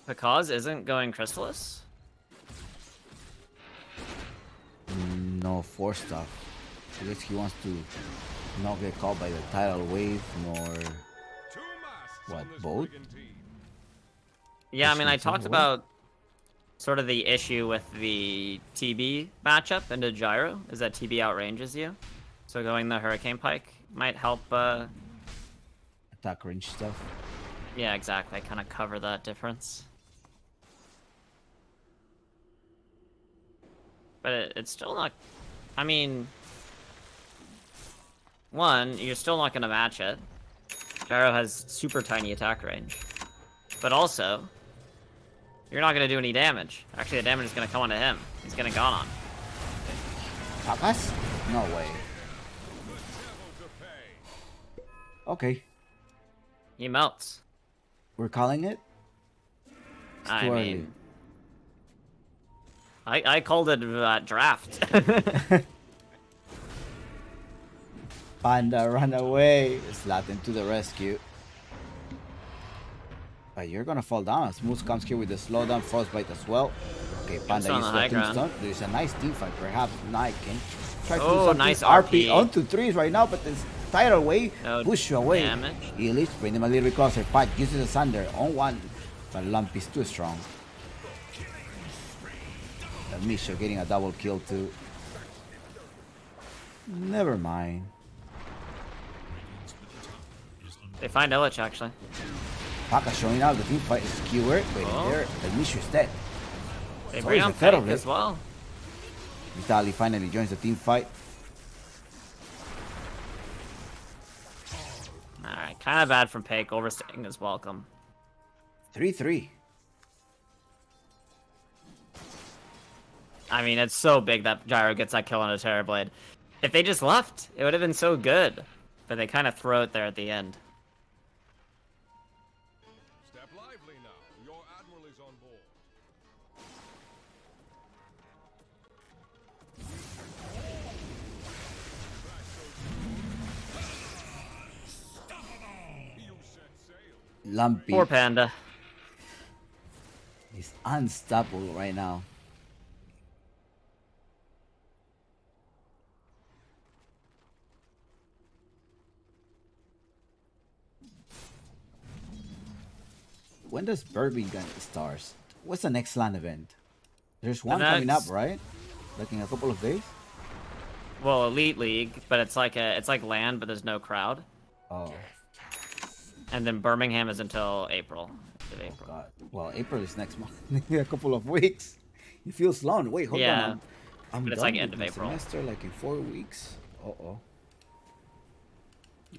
Because isn't going Chrysalis? No force stuff. I guess he wants to not get caught by the tidal wave nor what boat. Yeah, I mean, I Pushing talked somewhere. about sort of the issue with the TB matchup into Gyro, is that TB outranges you. So going the Hurricane Pike might help, Attack range stuff. yeah, exactly, kind of cover that difference. But it's still not, I mean, one, you're still not going to match it. Gyro has super tiny attack range. But also, you're not going to do any damage. Actually, the damage is going to come onto him. He's getting gone on. Takas? No way. Okay, He melts. we're calling it. It's I too mean, I called it draft. Panda, run away! Slatin to the rescue. But you're gonna fall down. Smooth comes here with the slowdown, frostbite as well. Okay, Panda on the uses high the ground. tombstone. There's a nice team fight. Perhaps Knight can try to do Oh, something. nice RP RP. onto threes right now, but this tidal wave No push you away. damage. Illich bring him a little bit closer. Pike uses a Sunder on one, but Lumpy's too strong. And Misha getting a double kill too. Never mind. They find Illich, actually. Paka showing out the team fight is skewered. Waiting Oh. there. And Misha's dead. They So bring is on the Federal Fake as well. Vitali finally joins the team fight. Alright, kind of bad from Pake, overstaying his welcome. 3-3. I mean, it's so big that Gyro gets that kill on a Terrorblade. If they just left, it would have been so good. But they kind of throw it there at the end. Step lively now. Your admiral is on board. You set sail. Lumpy Poor Panda. is unstoppable right now. When does Birmingham start? What's the next LAN event? There's one coming up, next- right? Like in a couple of days? Well, Elite League, but it's like land, but there's no crowd. Oh, And then Birmingham is until April. End of April. God. Well, April is next month. A couple of weeks. It feels long. Wait, hold Yeah, on. I'm but it's done like end with of my April. semester like in 4 weeks. Uh-oh.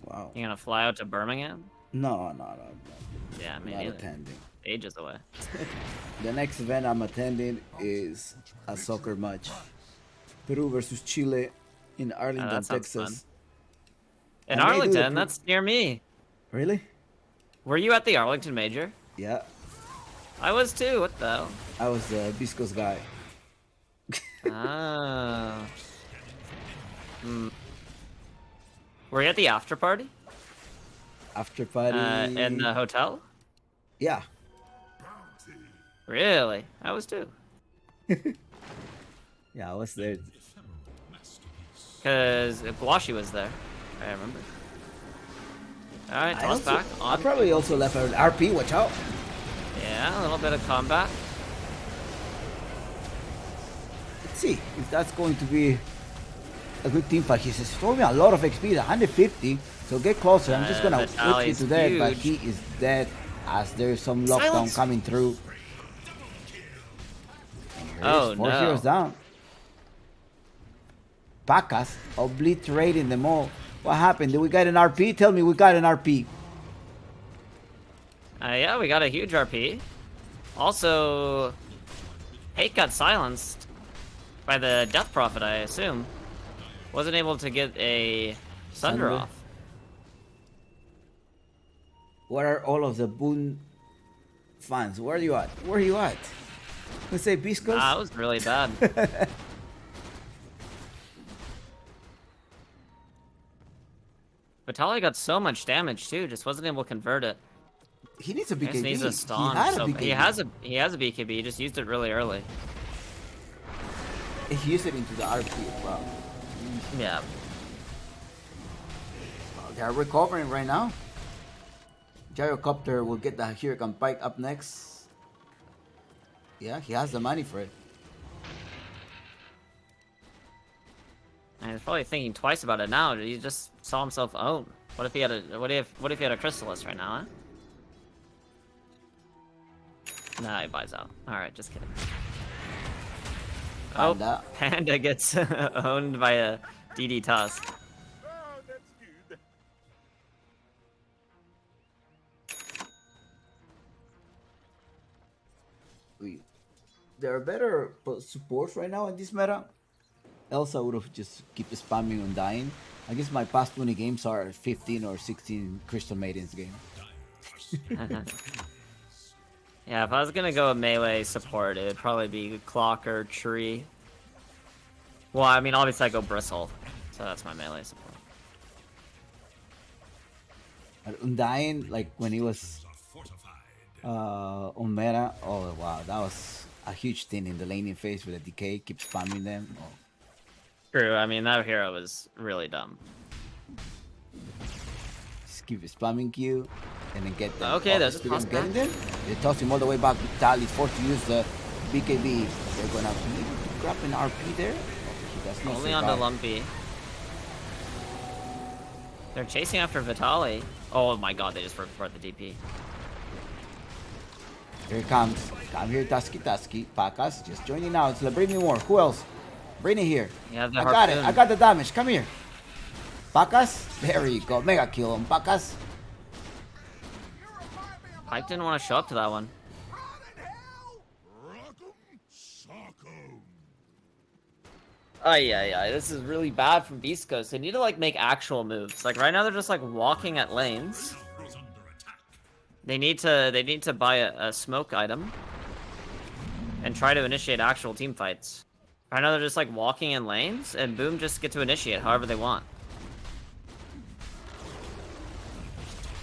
Wow. You gonna fly out to Birmingham? No. Yeah, me Not neither. attending. Ages away. The next event I'm attending is a soccer match. Peru versus Chile in Arlington, that sounds Texas. In I may do the Arlington, that's near me. Really? Were you at the Arlington Major? Yeah. I was too. What the hell? I was the Biscos guy. Ah. Were you at the after party? After party. In the hotel? Yeah. Really? I was too. Yeah, I was there. Because Wallachia was there. I remember. Alright, toss back. I On. probably also left early. RP, watch out. Yeah, a little bit of combat. Let's see if that's going to be a good team fight. He's throwing a lot of XP, 150. So get closer. I'm just gonna put you to death, but he is dead as there's some lockdown Silence. coming through. Oh, Four no. heroes down. Pacas obliterating them all. What happened? Did we get an RP? Tell me we got an RP. Yeah, we got a huge RP. Also, Hate got silenced by the Death Prophet, I assume. Wasn't able to get a Sunder Sunder. off. Where are all of the Boon fans? Where are you at? Where are you at? Let's say Biscos. Ah, that was really bad. Vitali got so much damage too, just wasn't able to convert it. He needs a He BKB. just needs a stun. He had So a BKB. he has a BKB, he just used it really early. He used it into the RP as well. Yeah. They're recovering right now. Gyrocopter will get the Hurricane Pike up next. Yeah, he has the money for it. And he's probably thinking twice about it now. He just saw himself own. What if he had a what if he had a Crystallis right now, huh? Nah, he buys out. Alright, just kidding. Panda. Oh, Panda gets owned by a DD Tusk. Oh, that's good. There are better supports right now in this meta. Else I would have just keep spamming on dying. I guess my past 20 games are 15 or 16 Crystal Maidens game. Yeah, if I was gonna go a melee support, it would probably be Clocker, Tree. Well, I mean, obviously I go Bristle, so that's my melee support. But Undying, like when he was on meta, oh wow, that was a huge thing in the laning phase with the decay, keep spamming them. Oh. True, I mean, that hero was really dumb. Just keep spamming Q and then get them. Okay, there's a still toss getting back. them. They toss him all the way back. Vital is forced to use the BKB. They're gonna be able to grab an RP there. He does not Only on the survive. Lumpy. They're chasing after Vitali. Oh my god, they just report the DP. Here it comes. Come here, Tusky. Pacas just joining now. It's bring me more. Who else? Bring it here. Yeah, the I got it. harpoon. I got the damage. Come here. Pacas. There you go. Mega kill him. Pacas. Pike didn't want to show up to that one. Ay. This is really bad from Beast Coast. They need to like make actual moves. Like right now they're just like walking at lanes. They need to buy a smoke item and try to initiate actual team fights. Right now they're just like walking in lanes and boom, just get to initiate however they want.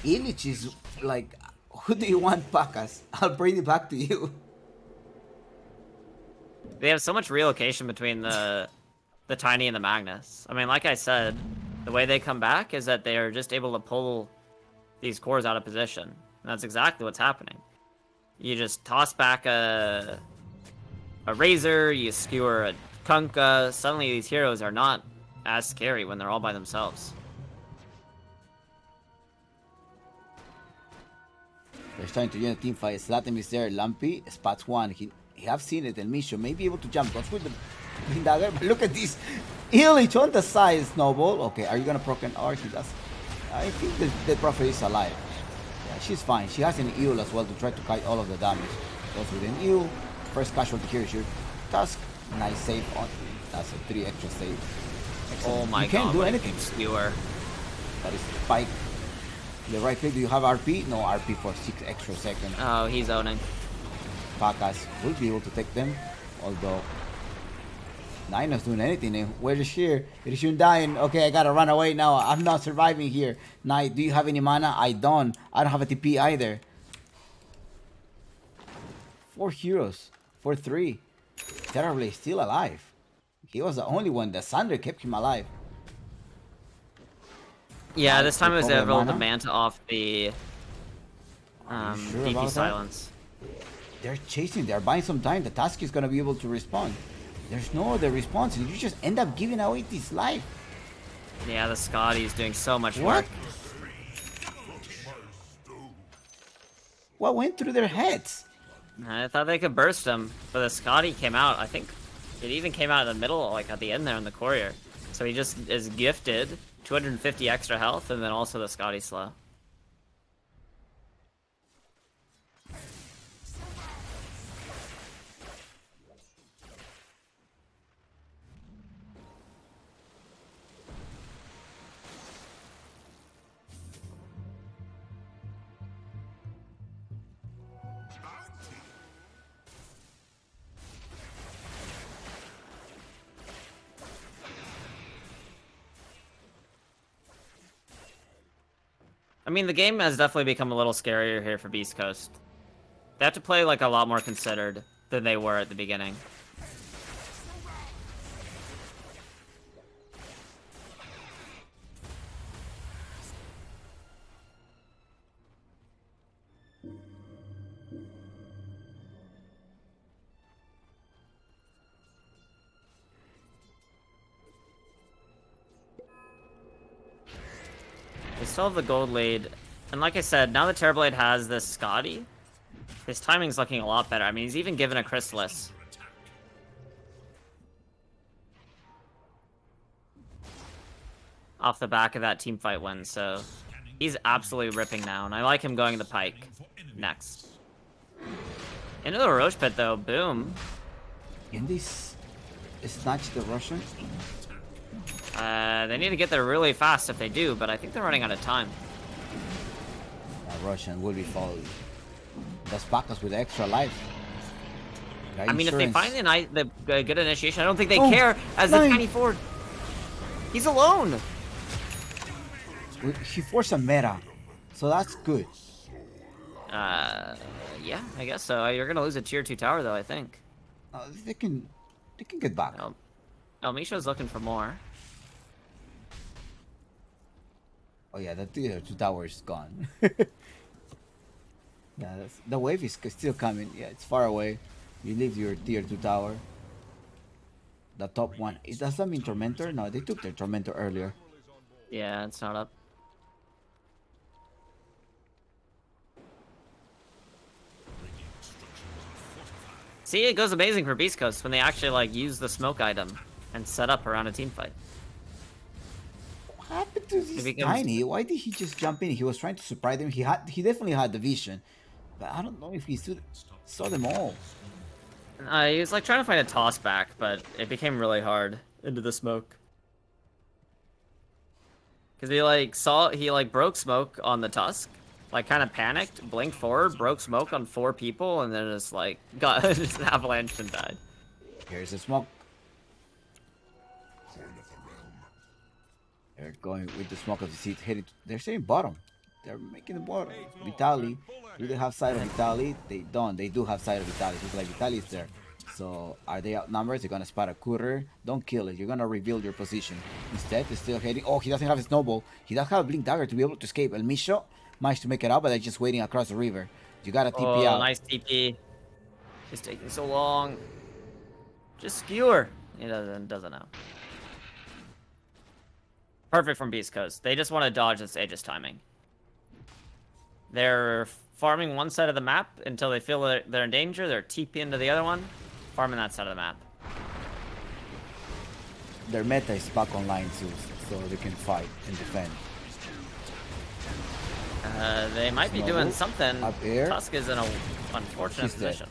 Illich is like, who do you want, Pacas? I'll bring it back to you. They have so much relocation between the Tiny and the Magnus. I mean, like I said, the way they come back is that they are just able to pull these cores out of position. And that's exactly what's happening. You just toss back a Razor, you skewer a Kunkka. Suddenly these heroes are not as scary when they're all by themselves. They're starting to join the team fight. Slatem is there. Lumpy spots one. He have seen it. El Misho may be able to jump. Goes with the green dagger. But look at this. Illich on the side. Snowball. Okay, are you gonna proc an R? He does. I think the prophet is alive. Yeah, she's fine. She has an eel as well to try to kite all of the damage. Goes with an eel. First casualty here is your Tusk. Nice save on. That's a 3 extra save. Excellent. Oh my you god. can't do what a anything. good skewer. That is Spike. The right click. Do you have RP? No RP for 6 extra seconds. Oh, he's owning. Pacas will be able to take them, although Nina's doing anything. And where's Sheer? It is dying. Okay, I gotta run away now. I'm not surviving here. Knight, do you have any mana? I don't. I don't have a TP either. 4 heroes for 3. Terribly still alive. He was the only one. The Sunder kept him alive. Yeah, this time it was Recover able to mana? manta off the Are you sure DP about that? silence. They're chasing. They're buying some time. The task is gonna be able to respond. There's no other response, and you just end up giving away this life. Yeah, the Scotty's doing so much What? work. What went through their heads? I thought they could burst him, but the Scotty came out. I think it even came out in the middle, like at the end there in the courier. So he just is gifted 250 extra health, and then also the Scotty slow. I mean, the game has definitely become a little scarier here for Beast Coast. They have to play like a lot more considered than they were at the beginning. They still have the gold lead. And like I said, now that Terrorblade has this Scotty, his timing's looking a lot better. I mean, he's even given a Chrysalis. Off the back of that team fight win, so he's absolutely ripping now. And I like him going the Pike next. Into the Roche Pit though, boom. In this snatch the Russian? They need to get there really fast if they do, but I think they're running out of time. Russian will be followed. That's Pacas with extra life. I mean, if they find the good initiation, I don't think they Oh, care as the nine. Tiny Ford. He's alone. He forced a meta, so that's good. Yeah, I guess so. You're gonna lose a tier 2 tower though, I think. They can get back. El Misho's looking for more. Oh yeah, the tier 2 tower is gone. Yeah, the wave is still coming. Yeah, it's far away. You leave your tier 2 tower. The top one. Does that mean Tormentor? No, they took their Tormentor earlier. Yeah, it's not up. See, it goes amazing for Beast Coast when they actually like use the smoke item. and set up around a team fight. What happened to this becomes- Tiny? Why did he just jump in? He was trying to surprise them. He definitely had the vision, but I don't know if he saw them all. He was like trying to find a toss back, but it became really hard into the smoke. Cause he broke smoke on the Tusk, like kind of panicked, blinked forward, broke smoke on 4 people, and then just like got just avalanched and died. Here's the smoke. They're going with the smoke of the seat heading. They're saying bottom. They're making the bottom. Vitali. Do they have sight of Vitali? They don't. They do have sight of Vitali. It's like Vitali is there. So are they outnumbered? They're gonna spot a courier. Don't kill it. You're gonna reveal your position. Instead, they're still heading. Oh, he doesn't have a snowball. He does have a blink dagger to be able to escape. El Misho managed to make it out, but they're just waiting across the river. You gotta TP out. Nice TP. It's taking so long. Just skewer. He doesn't know. Perfect from Beast Coast. They just want to dodge this Aegis timing. They're farming one side of the map until they feel that they're in danger. They're TP into the other one, farming that side of the map. Their meta is back online too, so they can fight and defend. They might be doing something. Up here. Tusk is in a unfortunate He's dead. position.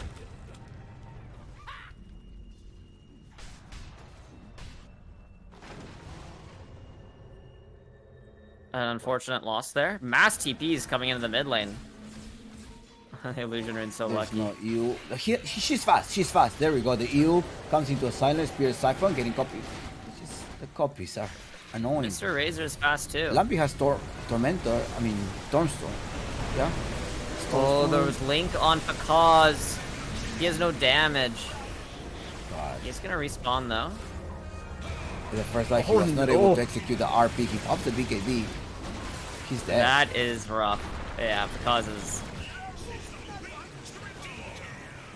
An unfortunate loss there. Mass TPs coming into the mid lane. Illusion Rune's so There's lucky. no EU. She's fast. She's fast. There we go. The EU comes into a silent Spirit Siphon, getting copies. It's just, the copies are annoying. Mr. Razor's fast too. Lampy has Tormentor. I mean, Stormstorm. Yeah. Oh, Stormstorm. there was Link on Pakaz. He has no damage. God. He's gonna respawn though. The first life he was not able to execute the RP. He pops the BKB. He's dead. That is rough. Yeah, Pakaz is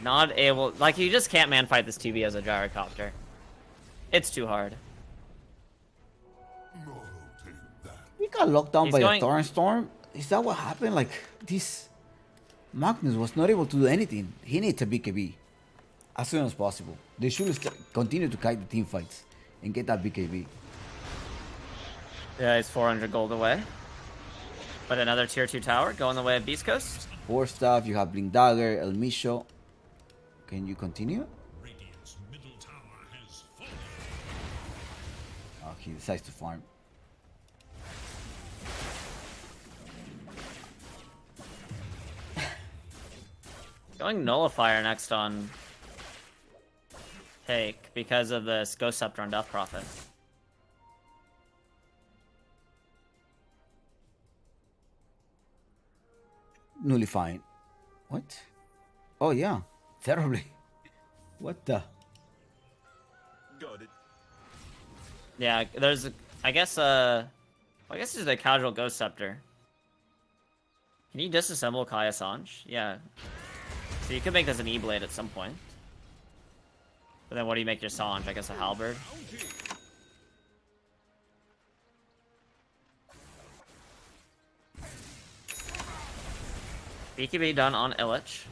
not able. Like, you just can't man fight this 2B as a gyrocopter. It's too hard. We got locked down He's by going- a Torrent Storm. Is that what happened? Like, this Magnus was not able to do anything. He needs a BKB as soon as possible. They should continue to kite the team fights and get that BKB. Yeah, he's 400 gold away. But another tier 2 tower going the way of Beast Coast. 4 stuff. You have Blink Dagger, El Misho. Can you continue? Radiant's middle tower has fallen. Oh, he decides to farm. Going Nullifier next on Take because of this Ghost Scepter on Death Prophet. Nullifying. What? Oh, yeah. Terribly. What the? Got it. Yeah, there's I guess it's just a casual Ghost Scepter. Can you disassemble Kai Assange? Yeah. So you could make this an E-Blade at some point. But then what do you make your Sange? I guess a Halberd? BKB done on Illich.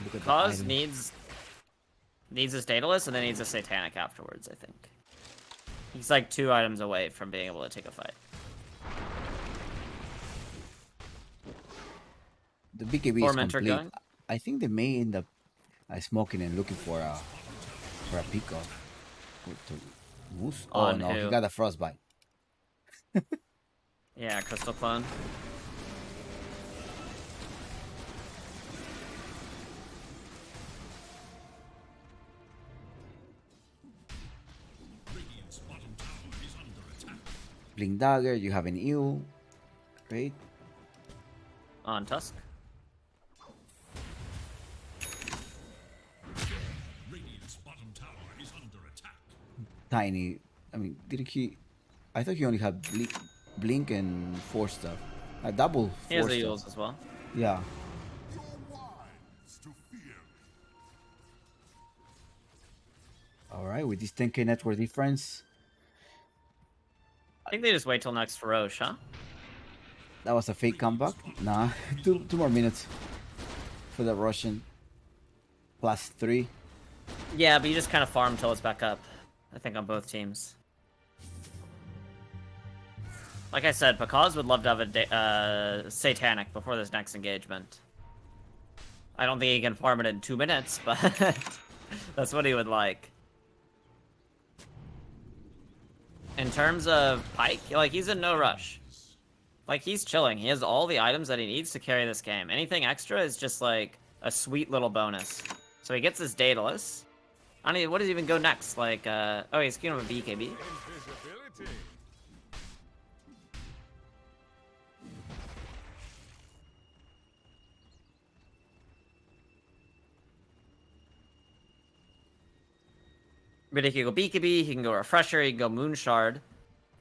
Look at the Cause item. needs a Daedalus and then needs a Satanic afterwards, I think. He's like 2 items away from being able to take a fight. The BKB is Tormentor complete. going? I think they may end up smoking and looking for a pickoff. Moose? Oh On no, he who? got a frostbite. Yeah, Crystal Clone. Radiant's bottom tower is under attack. Blink Dagger, you have an eel. Great. On Tusk. Radiant's bottom tower is under attack. Tiny. I mean, didn't he? I thought he only had blink and 4 stuff. A double 4 He has the stuff. Eels as well. Yeah. All right, with this 10k network difference, I think they just wait till next Roche, huh? that was a fake comeback. Nah, two more minutes for the Russian. +3. Yeah, but you just kind of farm till it's back up. I think on both teams. Like I said, Pakaz would love to have a Satanic before this next engagement. I don't think he can farm it in 2 minutes, but that's what he would like. In terms of Pike, like, he's in no rush. Like, he's chilling. He has all the items that he needs to carry this game. Anything extra is just, like, a sweet little bonus. So he gets his Daedalus. I don't even, what does he even go next? Like, oh, he's gonna have a BKB. Invisibility. But he can go BKB, he can go Refresher, he can go Moonshard.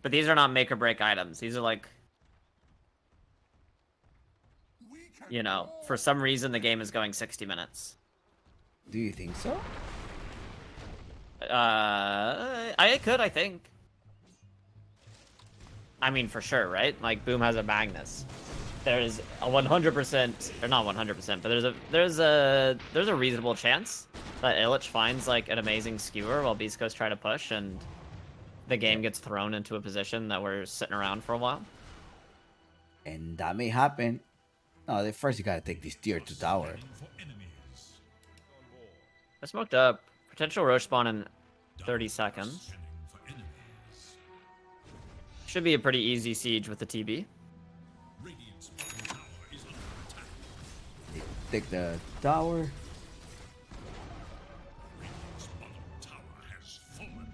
But these are not make or break items. These are like, you know, for some reason the game is going 60 minutes. Do you think so? I think. I mean, for sure, right? Like, Boom has a Magnus. There's a 100%, or not 100%, but there's a reasonable chance that Illich finds like an amazing skewer while Beast Coast try to push, and the game gets thrown into a position that we're sitting around for a while. And that may happen. No, first you gotta take this tier 2 tower. For enemies. I smoked up. Potential Roche spawn in 30 seconds. Scanning for enemies. Should be a pretty easy siege with the TB. Radiant's bottom tower is under attack. Take the tower. Radiant's bottom tower has fallen.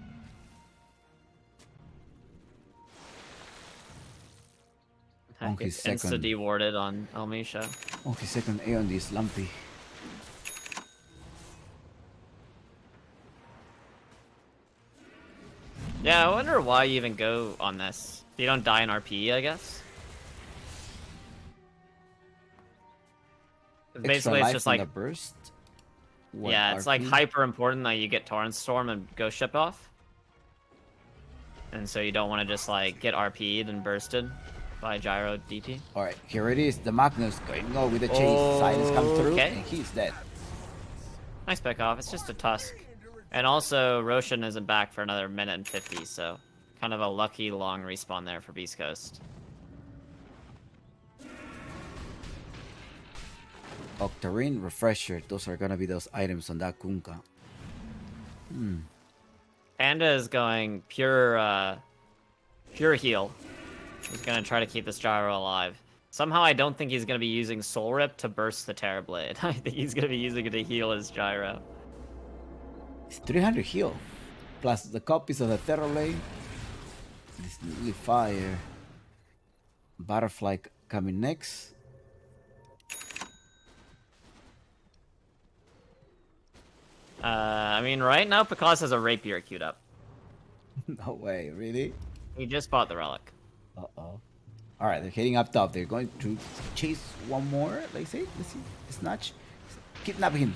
Monkey It's insta second. dewarded on Elmisha. Okay, second A on this Lumpy. Yeah, I wonder why you even go on this. You don't die in RP, I guess. Basically, it's just on like, the burst. What, yeah, it's like RP? hyper important that you get Torrent Storm and Ghost Ship off. And so you don't want to just like get RP'd and bursted by Gyro DP. All right, here it is. The Magnus going go with the chase. Silence come through, Okay. and he's dead. Nice pick off. It's just a Tusk. And also, Roshan isn't back for another minute and 50, so kind of a lucky long respawn there for Beast Coast. Octarine, Refresher. Those are gonna be those items on that Kunkka. Panda is going pure heal. He's gonna try to keep this Gyro alive. Somehow I don't think he's gonna be using Soul Rip to burst the Terrorblade. I think he's gonna be using it to heal his Gyro. It's 300 heal, plus the copies of the Terrorblade. This Lily Fire. Butterfly coming next. I mean, right now Picasso has a Rapier queued up. No way, really? He just bought the Relic. Uh-oh. Alright, they're heading up top. They're going to chase one more. Let's see. Snatch. Kidnap him.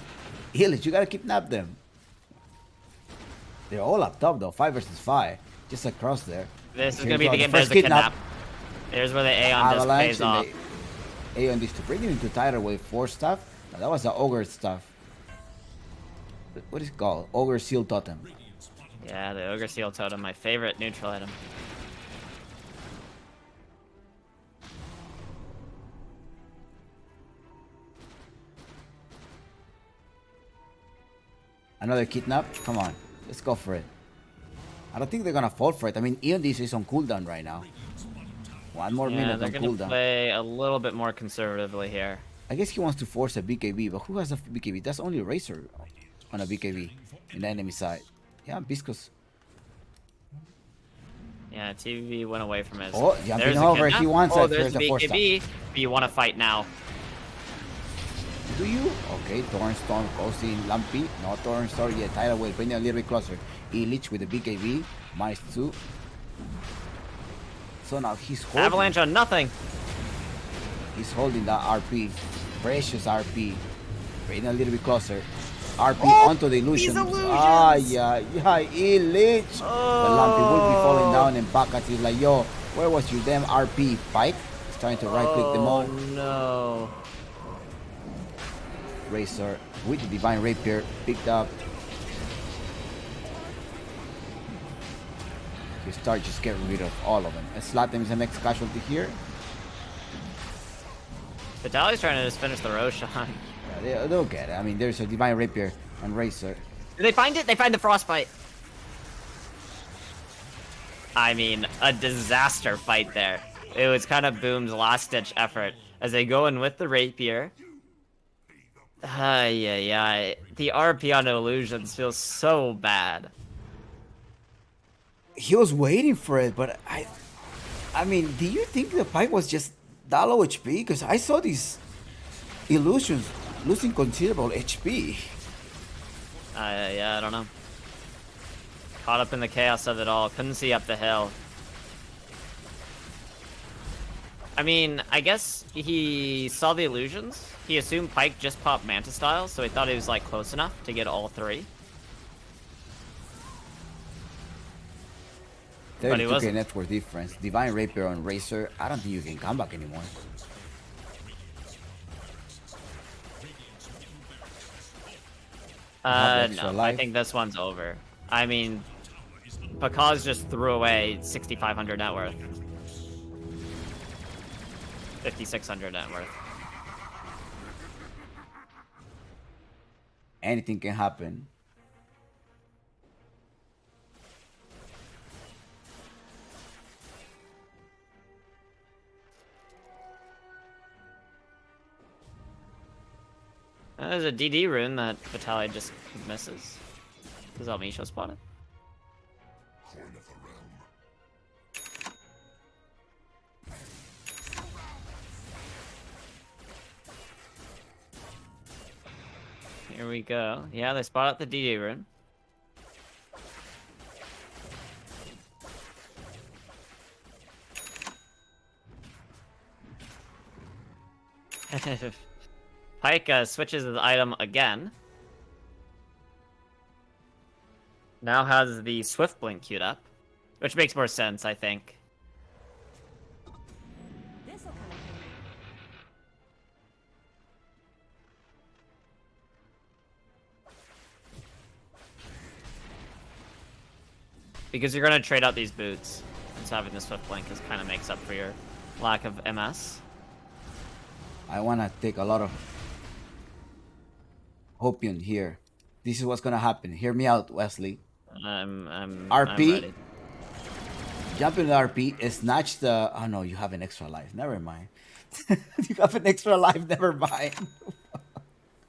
Illich, you gotta kidnap them. They're all up top though. 5 versus 5. Just across there. This is Here gonna be we the go. game First there's the kidnap. There's where the Aeon just Avalanche pays and off. the Aeon this to bring him into title with 4 stuff. Now, that was the Ogre stuff. What is it called? Ogre Seal Totem. Yeah, the Ogre Seal Totem, my favorite neutral item. Another kidnap? Come on. Let's go for it. I don't think they're gonna fall for it. I mean, Aeon this is on cooldown right now. 1 more Yeah, minute they're on gonna cooldown. play a little bit more conservatively here. I guess he wants to force a BKB, but who has a BKB? That's only Razor on a BKB in the enemy side. Yeah, Biscos. Yeah, TV went away from his. Oh, jumping There's a over. kidnap. He wants oh, it. there's Here's the the 4 stuff. BKB. But you want to fight now. Do you? Okay, Thornstorm goes in Lumpy. No Thornstorm yet. Tidal Wave, bring it a little bit closer. Illich with the BKB. -2. So now he's holding. Avalanche on nothing. He's holding that RP. Precious RP. Bring it a little bit closer. RP Oh, onto the these illusions. illusions! Yeah, Illich. But Lumpy will be falling down, and Bacchus is like, yo, where was your damn RP? Pike is trying to right click them all. No. Razor with the Divine Rapier picked up. You start just getting rid of all of them. Slatem is the next casualty here. Vitaly's trying to just finish the Roshan. Yeah, they'll get it. I mean, there's a Divine Rapier on Razor. Did they find it? They find the Frostbite. I mean, a disaster fight there. It was kind of Boom's last-ditch effort as they go in with the Rapier. Yeah. The RP on Illusions feels so bad. He was waiting for it, but I mean, do you think the Pike was just that low HP? Because I saw these illusions losing considerable HP. Yeah, I don't know. Caught up in the chaos of it all. Couldn't see up the hill. I mean, I guess he saw the illusions. He assumed Pike just popped Manta Style, so he thought he was like close enough to get all three. But he 32k wasn't. net worth difference. Divine Rapier on Razor. I don't think you can come back anymore. extra No, I life. think this one's over. I mean, Pakaz just threw away 6,500 net worth. 5,600 net worth. Anything can happen. There's a DD rune that Vitaly just misses. Does Almisho spot it? Here we go. Yeah, they spot out the DD rune. Pike switches his item again. Now has the Swift Blink queued up, which makes more sense, I think. Because you're going to trade out these boots. And so having the Swift Blink is kind of makes up for your lack of MS. I want to take a lot of Hopium here. This is what's going to happen. Hear me out, Wesley. I'm RP. ready. Jump in the RP. Snatch the... Oh, no, you have an extra life. Never mind. You have an extra life. Never mind.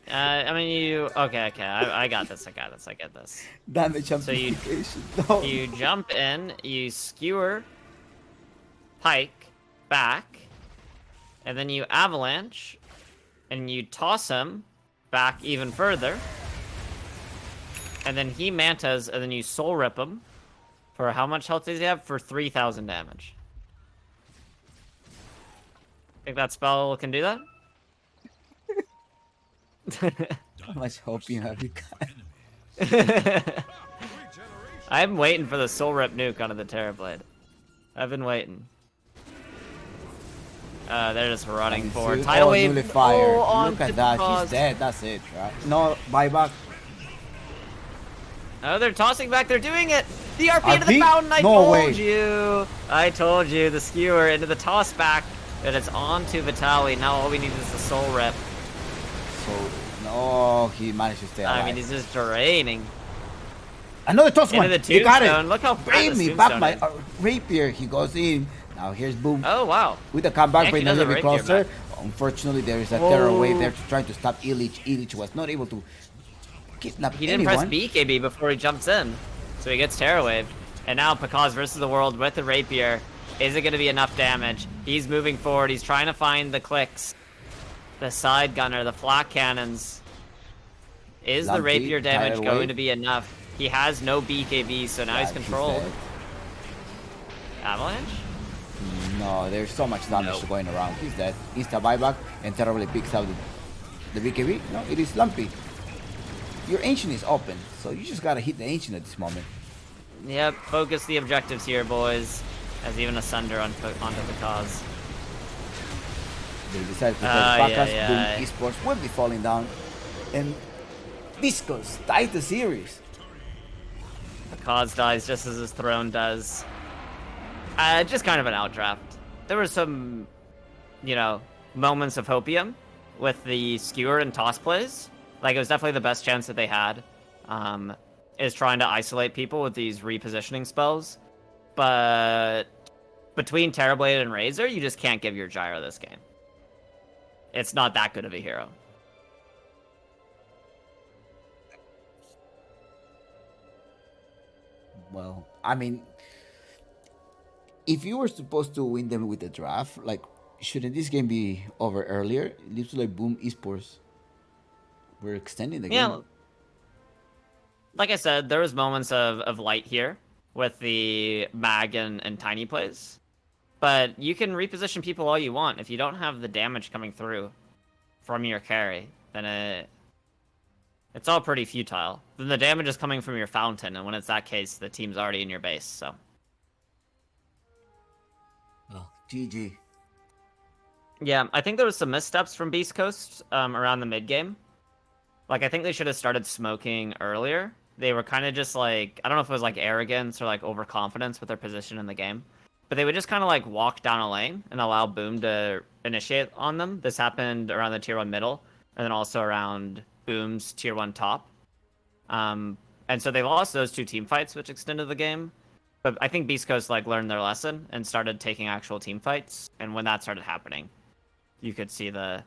I mean, you... Okay. I got this. I get this. Damage So you amplification. No. you jump in, you skewer Pike back, and then you avalanche, and you toss him back even further, and then he mantas, and then you soul rip him. For how much health does he have? For 3,000 damage. Think that spell can do that? How much Hopium have you got? I'm waiting for the soul rip nuke onto the Terrorblade. I've been waiting. They're just running forward. Tidal wave. Nullifier. Oh, Look at that. He's dead. That's it, right? No buyback. Oh, they're tossing back. They're doing it. The RP into the RP? fountain. I No told way. you. I told you. The skewer into the toss back. And it's on to Vitaly. Now all we need is the soul rip. So, no, he managed to stay alive. I mean, he's just draining. Another toss one. Into the You got tombstone. it. Look how bad Bring this me back tombstone my is. rapier. He goes in. Now here's Boom. Oh, wow. With the comeback, Actually but a little does bit a rapier closer. back. Unfortunately, there is a terror wave Whoa. there trying to stop Illich. Illich was not able to kidnap He didn't anyone. press BKB before he jumps in. So he gets Terror Wave. And now Pakaz versus the world with the rapier. Is it going to be enough damage? He's moving forward. He's trying to find the clicks. The side gunner, the flak cannons. Is the Lumpy, rapier damage tidal going wave. to be enough? He has no BKB, so now Yeah, he's controlled. dead. Avalanche? No, there's so much damage Nope. going around. He's dead. Insta buyback and terribly picks out the BKB. No, it is Lumpy. your ancient is open, so you just gotta hit the ancient at this moment. Yep, focus the objectives here, boys. As even a Sunder onto the cause. They decided to play the yeah, podcast. yeah. Boom, esports will be falling down, and Viscos tied the series. The cause dies just as his throne does. Just kind of an outdraft. There were some, moments of hopium with the skewer and toss plays. Like, it was definitely the best chance that they had. Is trying to isolate people with these repositioning spells. But between Terrorblade and Razor, you just can't give your Gyro this game. It's not that good of a hero. Well, I mean, if you were supposed to win them with the draft, like, shouldn't this game be over earlier? It looks like Boom Esports. We're extending the Yeah, game. like I said, there was moments of light here with the mag and tiny plays. But you can reposition people all you want. If you don't have the damage coming through from your carry, then it's all pretty futile. Then the damage is coming from your fountain, and when it's that case, the team's already in your base, so. Oh, GG. Yeah, I think there was some missteps from Beast Coast around the mid game. Like, I think they should have started smoking earlier. They were kind of just like, I don't know if it was like arrogance or like overconfidence with their position in the game. But they would just kind of like walk down a lane and allow Boom to initiate on them. This happened around the tier 1 middle and then also around Boom's tier 1 top. And so they lost those 2 team fights, which extended the game. But I think Beast Coast like learned their lesson and started taking actual team fights. And when that started happening, you could see the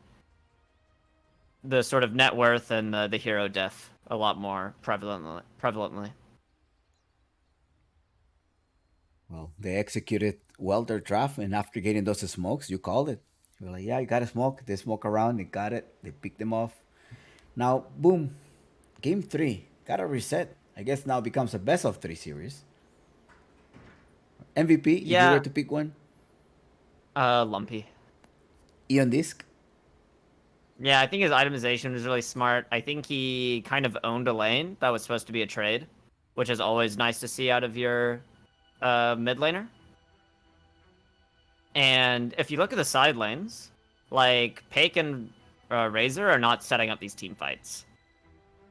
sort of net worth and the hero diff a lot more prevalently. Well, they executed well their draft, and after getting those smokes, you called it. You were like, yeah, you got a smoke. They smoke around, they got it, they picked them off. Now, boom, game 3, gotta reset. I guess now becomes a best of 3 series. MVP, if you were Yeah, to pick one, Lumpy. Eon Disc. Yeah, I think his itemization was really smart. I think he kind of owned a lane that was supposed to be a trade, which is always nice to see out of your mid laner. And if you look at the side lanes, like Pake and Razor are not setting up these team fights.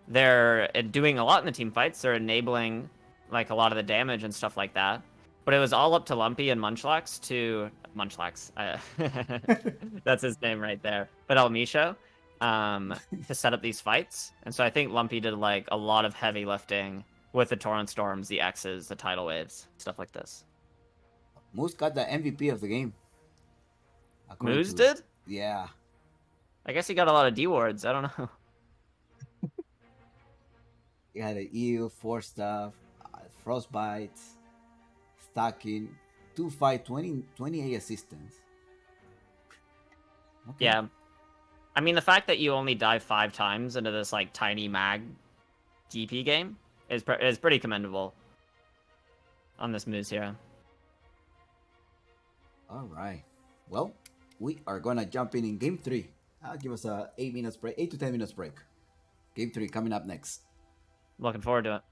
They're doing a lot in the team fights. They're enabling like a lot of the damage and stuff like that. But it was all up to Lumpy and Munchlax to Munchlax. That's his name right there. But Elmisho, to set up these fights. And so I think Lumpy did like a lot of heavy lifting with the Torrent Storms, the X's, the Tidal Waves, stuff like this. Moose got the MVP of the game. Moose did? Yeah. I guess he got a lot of D wards. I don't know. He had an EU, 4 stuff, frostbites, stacking, 2 fight, 28 assistance. Okay. Yeah. I mean, the fact that you only dive 5 times into this like tiny mag DP game is pretty commendable on this Moose hero. All right. Well, we are gonna jump in game 3. I'll give us a 8 to 10 minutes break. Game 3 coming up next. Looking forward to it.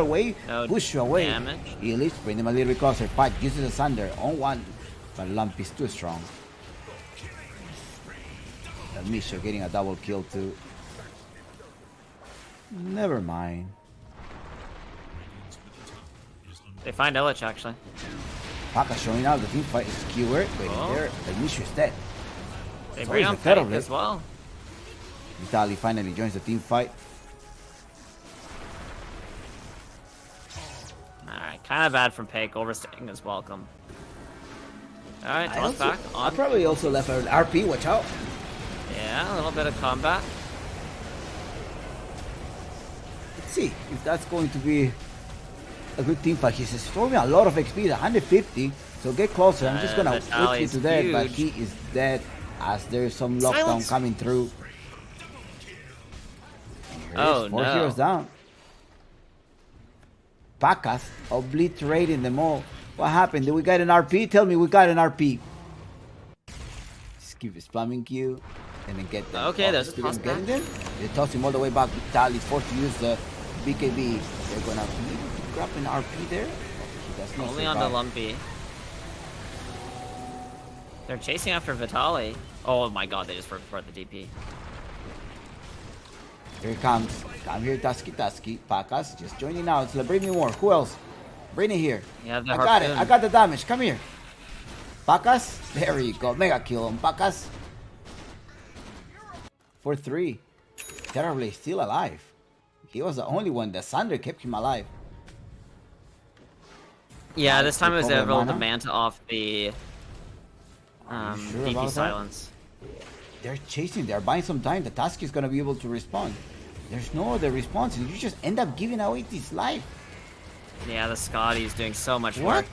away, No push you away. damage. Illich, bring them a little bit closer. Fight, uses the Sunder on one, but Lumpy's too strong. Misha getting a double kill too. Never mind. They find Illich actually. Paka showing out the team fight is skewered, but there, Misha is dead. They So bring is on the third of Fake it. as well. Vitaly finally joins the team fight. Alright, kind of bad from Pake, overstaying his welcome. Alright, toss back I on. probably also left an RP, watch out. Yeah, a little bit of combat. Let's see if that's going to be a good team fight. He's storing a lot of XP, 150, so get closer. I'm just gonna whip you Vitaly's to death, but huge. he is dead as there's some lockdown Silence. coming through. Here it Oh, is, 4 no. heroes down. Pakas obliterating them all. What happened? Did we get an RP? Tell me we got an RP. Just keep spamming Q and then get them. Okay, there's a still toss getting back. them. They toss him all the way back. Vitaly's forced to use the BKB. They're gonna be able to grab an RP there. He does not Only on survive. the Lumpy. They're chasing after Vitaly. Oh my god, they just brought the DP. Here it comes. Come here, Tusky. Pakas just joining now. It's like, bring me more. Who else? Bring it here. Yeah, the I got it. harpoon. I got the damage. Come here. Pakas. There you go. Mega kill on Pakas. For 3. Terribly still alive. He was the only one. The Sunder kept him alive. Yeah, this time it was Recover able to mana? manta off the Are you sure DP about that? silence. They're chasing. They're buying some time. The Tusky is going to be able to respond. There's no other response. And you just end up giving away this life. Yeah, the Scotty's doing so much What? work.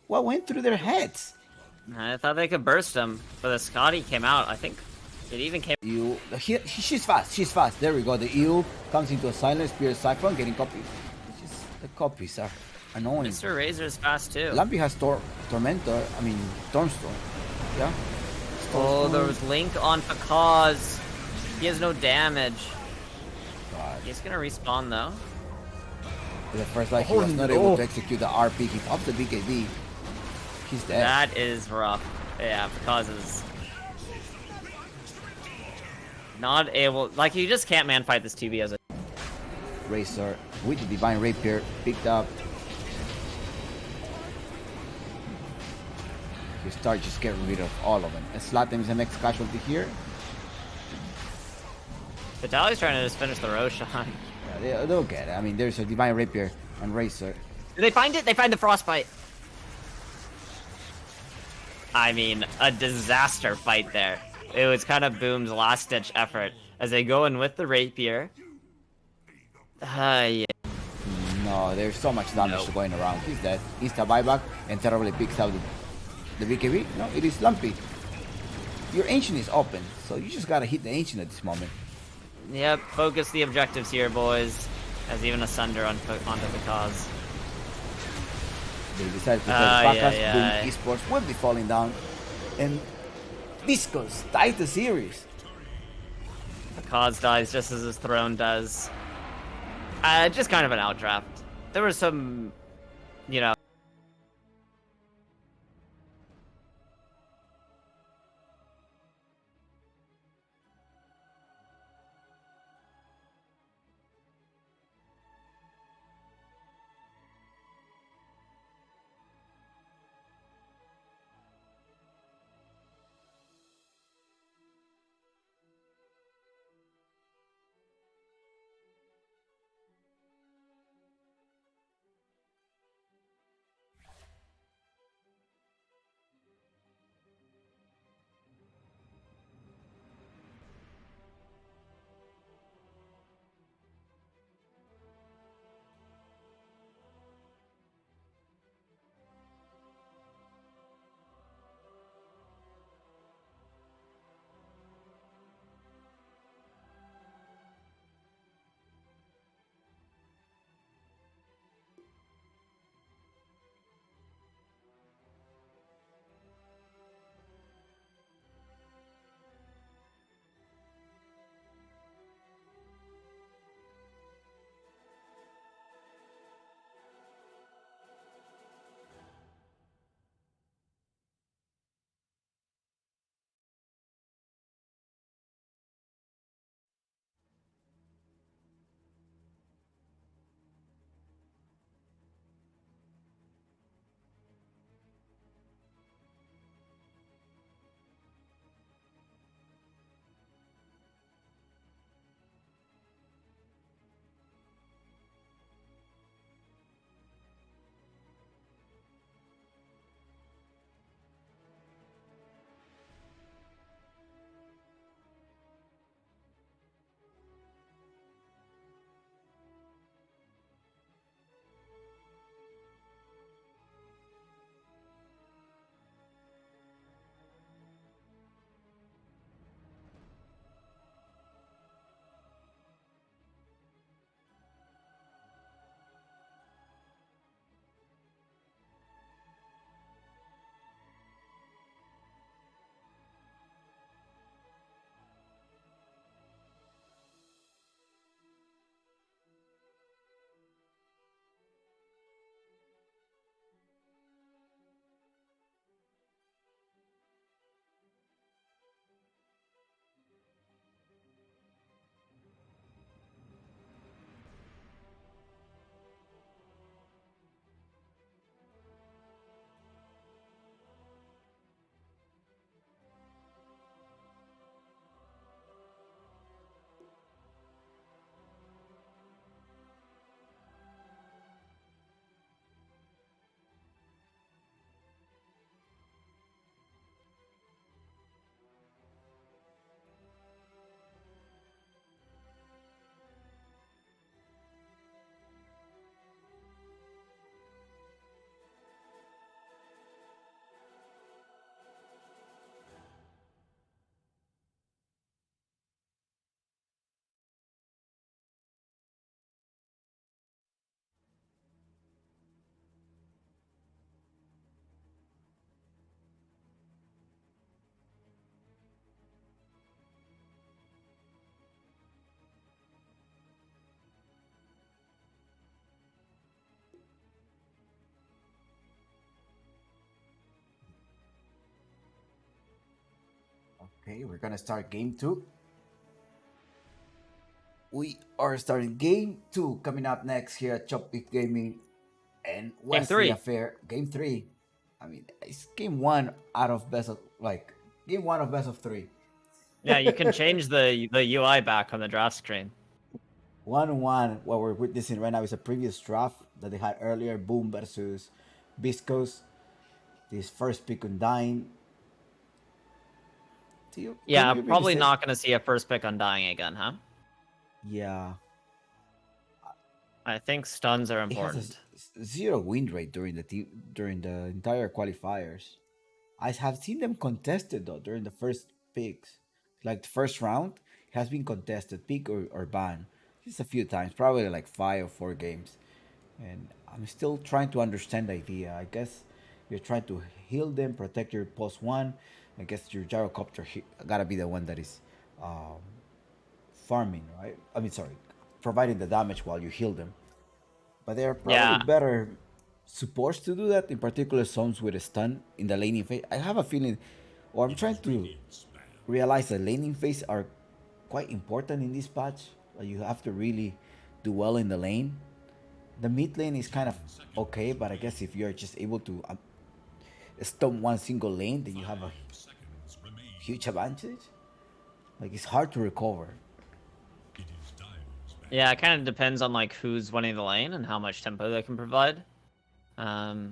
What went through their heads? I thought they could burst him, but the Scotty came out. I think it even came. She's fast. She's fast. There we go. The EU comes into a silent spear siphon, getting copies. It's just the copies are annoying. Mr. Razor's fast too. Lumpy has Tormentor. I mean, Stormstorm. Yeah. Oh, Stormstorm. there was Link on Pakaz. He has no damage. God. He's gonna respawn though. The first life he was not able to execute the RP. He popped the BKB. He's dead. That is rough. Yeah, Pakaz is not able. Like, you just can't man fight this 2B as a. Razor with the Divine Rapier picked up. You start just getting rid of all of them. And Slatem is the next casualty here. Vitaly's trying to just finish the Roshan. Yeah, they'll get it. I mean, there's a Divine Rapier on Razor. Did they find it? They find the Frostbite. I mean, a disaster fight there. It was kind of Boom's last-ditch effort as they go in with the Rapier. Yeah. No, there's so much damage No. going around. He's dead. Insta buyback and terribly picks out the BKB. No, it is Lumpy. Your Ancient is open, so you just gotta hit the Ancient at this moment. Yep, focus the objectives here, boys. As even a Sunder onto the cause. They decided to take Ay, Pakas. ay, Boom ay. Esports will be falling down. And Viscos tied the series. The cause dies just as his throne does. Just kind of an outdraft. There was some, you know, Okay, we're gonna start game 2. We are starting game 2 coming up next here at Chop It Gaming and Game Wesley 3. Affair. Game 3. I mean, it's game 1 out of best of game 1 of best of 3. Yeah, you can change the UI back on the draft screen. 1-1. What we're witnessing right now is a previous draft that they had earlier. Boom versus Viscos. This first pick on Dying. Yeah, Can you really probably say? not going to see a first pick on Dying again, huh? Yeah. I think stuns are It has important. a zero win rate during the entire qualifiers. I have seen them contested though during the first picks. Like the first round it has been contested, pick or ban. Just a few times, probably like 5 or 4 games. And I'm still trying to understand the idea. I guess you're trying to heal them, protect your post one. I guess your gyrocopter gotta be the one that is um, farming, right? I mean, sorry, providing the damage while you heal them. But they are probably Yeah. better supposed to do that in particular zones with a stun in the laning phase. I have a feeling, or I'm trying to realize that laning phase are quite important in this patch. Like you have to really do well in the lane. The mid lane is kind of okay, but I guess if you're just able to stun one single lane, then you have a huge advantage. Like it's hard to recover. Yeah, it kind of depends on like who's winning the lane and how much tempo they can provide. Because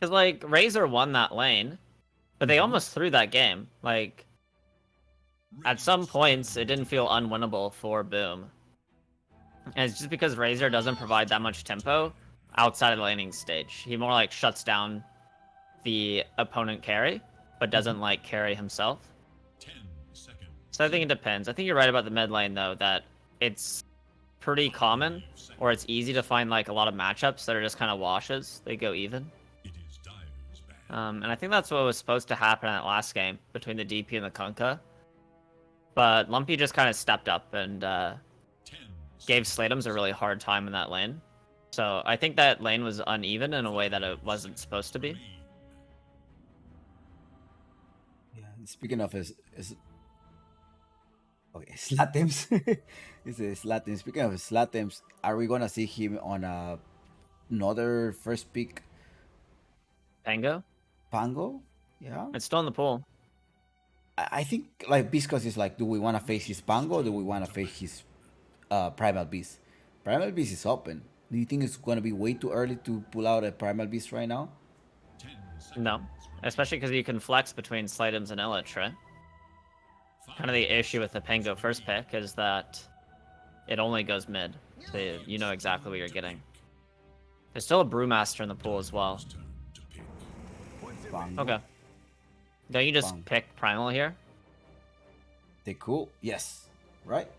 like Razor won that lane, but they almost threw that game. Like at some points, it didn't feel unwinnable for Boom. And it's just because Razor doesn't provide that much tempo outside of the laning stage. He more like shuts down the opponent carry, but doesn't like carry himself. So I think it depends. I think you're right about the mid lane though, that it's pretty common, or it's easy to find like a lot of matchups that are just kind of washes. They go even. And I think that's what was supposed to happen in that last game between the DP and the Kunkka. But Lumpy just kind of stepped up and gave Slatums a really hard time in that lane. So I think that lane was uneven in a way that it wasn't supposed to be. Yeah. Speaking of his okay, Slatims. This is Slatims. Speaking of Slatims, are we gonna see him on another first pick Pango? Pango? Yeah. It's still in the pool. I think like Viscos is like, do we want to face his Pango or do we want to face his Primal Beast? Primal Beast is open. Do you think it's gonna be way too early to pull out a Primal Beast right now? No. Especially because you can flex between Slatums and Illich, right? Kind of the issue with the Pango first pick is that it only goes mid. So you know exactly what you're getting. There's still a Brewmaster in the pool as well. Pango. Okay. Don't you just Pango. pick Primal here? They cool. Yes. Right.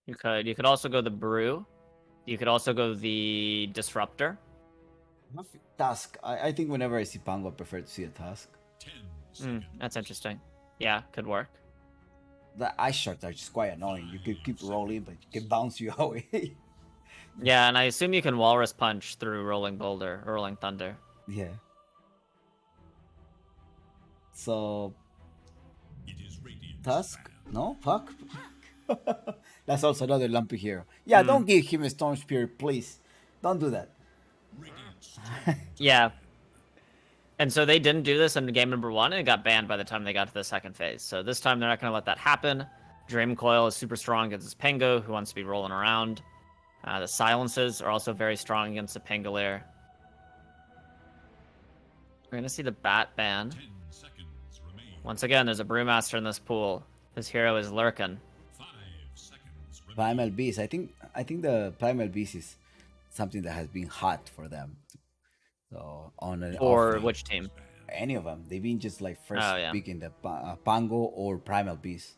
You could also go the Brew. You could also go the Disruptor. Task. I think whenever I see Pango, I prefer to see a Task. That's interesting. Yeah, could work. The ice shards are just quite annoying. You can keep rolling, but you can bounce you away. Yeah, and I assume you can Walrus Punch through Rolling Boulder or Rolling Thunder. Yeah. So Tusk? No? Puck? That's also another lumpy hero. Yeah, don't give him a Storm Spear, please. Don't do that. Yeah. And so they didn't do this in game number 1, and it got banned by the time they got to the second phase. So this time they're not going to let that happen. Dream Coil is super strong against this Pango, who wants to be rolling around. The Silences are also very strong against the Pangolier. We're going to see the Bat ban. Once again, there's a Brewmaster in this pool. This hero is lurking. Primal Beast. I think the Primal Beast is something that has been hot for them. So on an For off which team? any of them, they've been just like first Oh, yeah. picking the Pango or Primal Beast.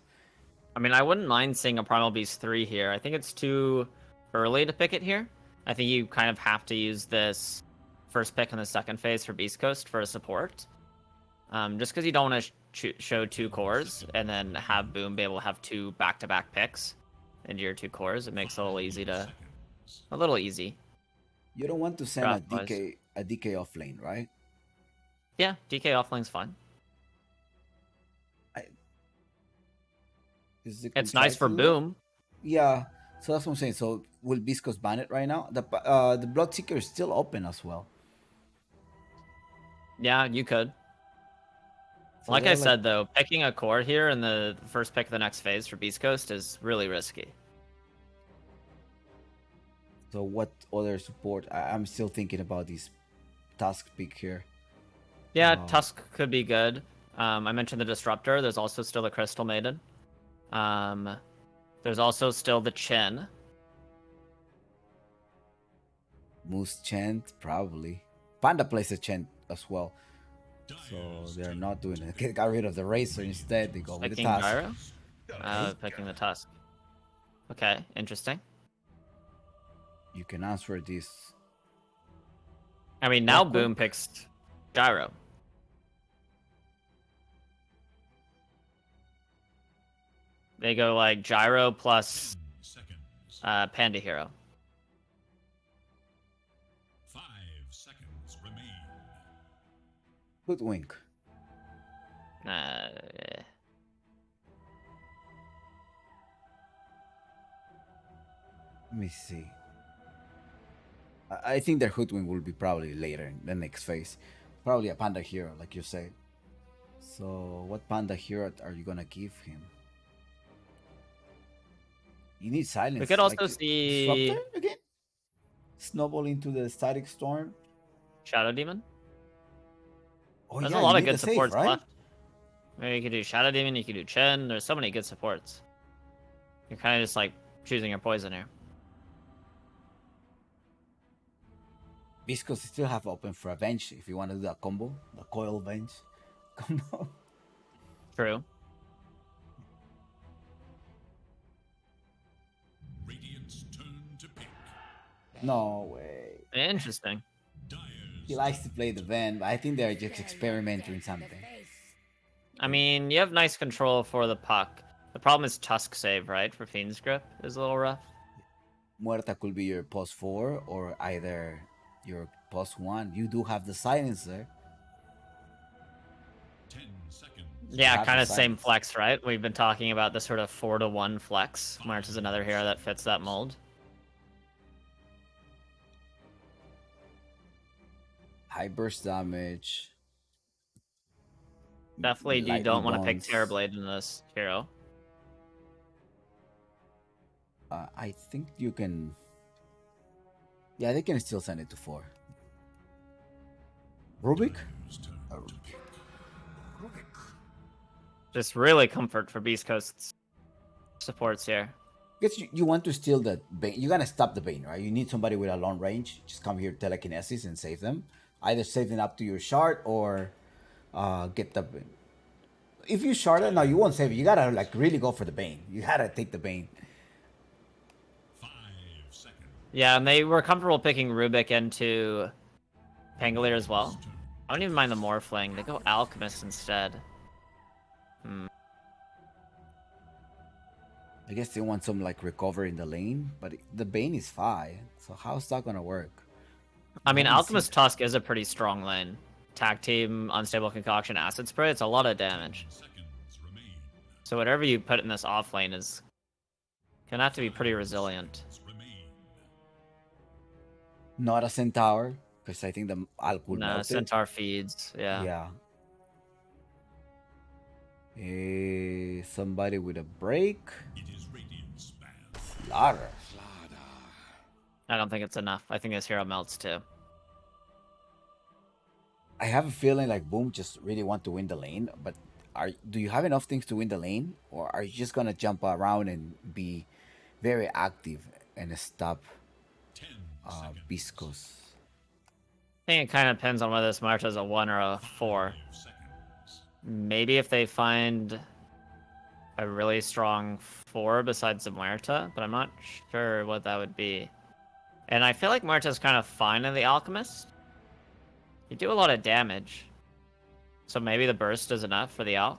I mean, I wouldn't mind seeing a Primal Beast 3 here. I think it's too early to pick it here. I think you kind of have to use this first pick in the second phase for Beast Coast for a support. Just because you don't want to show 2 cores and then have Boom be able to have 2 back-to-back picks into your 2 cores. It makes it a little easy. You don't want to send Draft-wise. a DK off lane, right? Yeah, DK offlane's fine. Is it It's nice try for to do that? boom. Yeah. So that's what I'm saying. So will Viscos ban it right now? The Bloodseeker is still open as well. Yeah, you could. So Like I they're like, said, though, picking a core here in the first pick of the next phase for Beast Coast is really risky. so what other support? I'm still thinking about this Tusk pick here. Yeah, Tusk could be good. I mentioned the Disruptor. There's also still the Crystal Maiden. There's also still the Chin. Moose Chant, probably. Panda plays a Chant as well. So they're not doing it. They got rid of the Razor instead. They go with the Picking Tusk. Gyro? Picking the Tusk. Okay, interesting. You can answer this. I mean, now Blackwood? Boom picks Gyro. They go like Gyro plus 10 seconds. Panda Hero. 5 seconds remain. Hoodwink. Uh, Let me see. I think their Hoodwink will be probably later in the next phase. Probably a Panda Hero, like you said. So, what Panda Hero are you gonna give him? You need silence. we could also like, see Disruptor again? Snowball into the Static Storm? Shadow Demon. Oh, There's yeah, a you lot of need good the save, supports right? left. Maybe you could do Shadow Demon, you could do Chen. There's so many good supports. You're kind of just like choosing your poison here. Viscos still have open for a bench if you want to do that combo. The coil bench combo. True. Radiant's turn to pick. No way. Interesting. Dyer's He likes to play the Van, but I think they're just experimenting something. I mean, you have nice control for the puck. The problem is Tusk save, right? For Fiend's Grip is a little rough. Muerta could be your post 4 or either your post 1. You do have the silencer. 10 seconds. Yeah, have kind the of same silence. flex, right? We've been talking about the sort of 4-to-1 flex. Mart is another hero that fits that mold. High burst damage. Definitely you lightning don't want to pick bombs. Terrorblade in this hero. I think you can. Yeah, they can still send it to 4. Rubik? Dyer's turn to pick. Just really comfort for Beast Coast's supports here. Guess you want to steal the Bane. You gotta stop the Bane, right? You need somebody with a long range. Just come here, telekinesis, and save them. Either save them up to your shard or get the. If you shard it, no, you won't save it. You gotta like really go for the Bane. You gotta take the Bane. 5 seconds. Yeah, and they were comfortable picking Rubik into Pangolier as well. I don't even mind the Morphling. They go Alchemist instead. I guess they want some like recover in the lane, but the Bane is 5. So how's that gonna work? I mean, haven't Alchemist seen- Tusk is a pretty strong lane. Tag team, unstable concoction, acid spray. It's a lot of damage. 10 seconds remain. So whatever you put in this off lane is gonna have to be pretty resilient. Remain. Not a Centaur, because I think the Alk would Nah, melt it. Centaur feeds. Yeah. Yeah. Somebody with a break. It is Radiant's band. Lara. I don't think it's enough. I think this hero melts too. I have a feeling like Boom just really want to win the lane, but do you have enough things to win the lane, or are you just gonna jump around and be very active and stop 10 seconds. Viscos? I think it kind of depends on whether this Marta is a 1 or a 4. 5 seconds. Maybe if they find a really strong 4 besides the Muerta, but I'm not sure what that would be. And I feel like Muerta's kind of fine in the Alchemist. You do a lot of damage. So maybe the burst is enough for the Alch.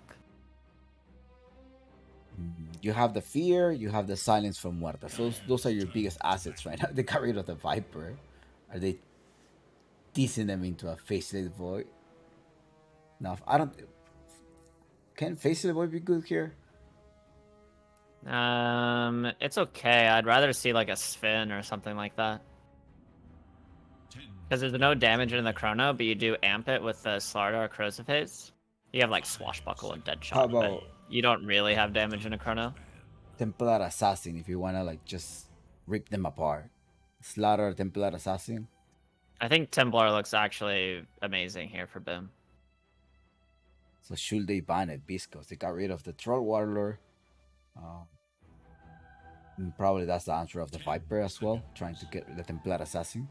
You have the fear, you have the silence from Muerta. So those are your biggest assets right now. They got rid of the Viper. Are they teasing them into a faceless void? No, I don't. Can faceless void be good here? It's okay. I'd rather see like a Sven or something like that. 10, Because there's no damage in the Chrono, but you do amp it with the Slardar Corrosive Haze. You have like Swashbuckle and How Deadshot, but about you don't really have damage in a Chrono. Templar Assassin if you wanna like just rip them apart? Slaughter Templar Assassin. I think Templar looks actually amazing here for Boom. So should they ban it? Viscos. They got rid of the Troll Warlord. And probably that's the answer of the Viper as well, trying to get the Templar Assassin.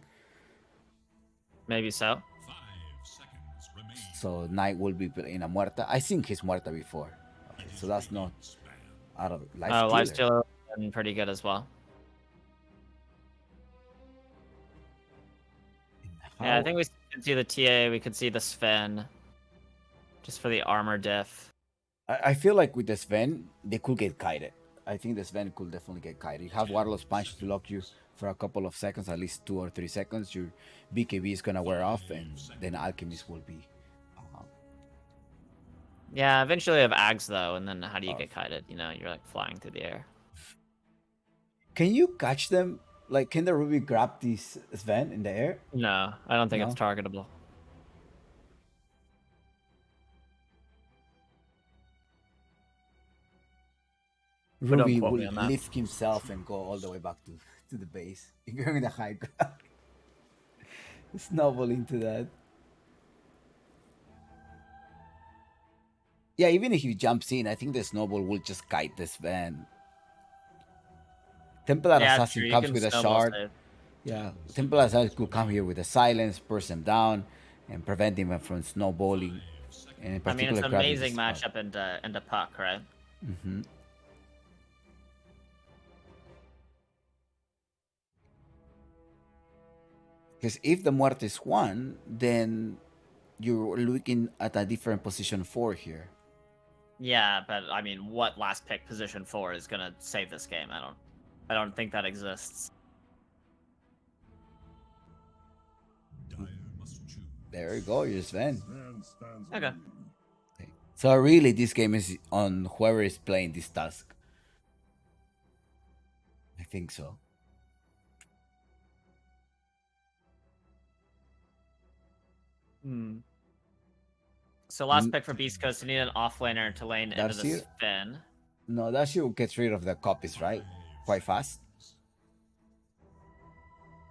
Maybe so. 5 seconds remain. So Knight will be in a Muerta. I think he's Muerta before. Okay, so that's not out of Life Oh, Stealer. Lifestealer been pretty good as well. Yeah, I think we could see the TA, we could see the Sven. Just for the armor diff. I feel like with the Sven, they could get kited. I think the Sven could definitely get kited. You have Warlord's Punch to lock you for a couple of seconds, at least 2 or 3 seconds. Your BKB is gonna wear off, and then Alchemist will be. Yeah, eventually you have Ags though, and then how do you get kited? You know, you're like flying through the air. Can you catch them? Like, can the Ruby grab this Sven in the air? No, I don't think No? it's targetable. But don't Ruby quote will me on that. lift himself and go all the way back to the base. If you're in the high ground, snowball into that. Yeah, even if he jumps in, I think the snowball will just kite this Sven. Templar Yeah, Assassin true. You comes can with a snowball shard. save. Yeah, Templar Assassin could come here with a silence, burst him down, and prevent him from snowballing. And in I mean, it's particular, an grabbing amazing this spot. matchup into Puck, right? Because if the Muerte is 1, then you're looking at a different position 4 here. Yeah, but I mean, what last pick position 4 is gonna save this game? I don't think that exists. Dire must choose. There you go, you're Sven. Okay. So really, this game is on whoever is playing this task. I think so. So last pick for Beast Coast, you need an offlaner to lane into the Darcy? Sven. No, that should get rid of the copies, right? Quite fast.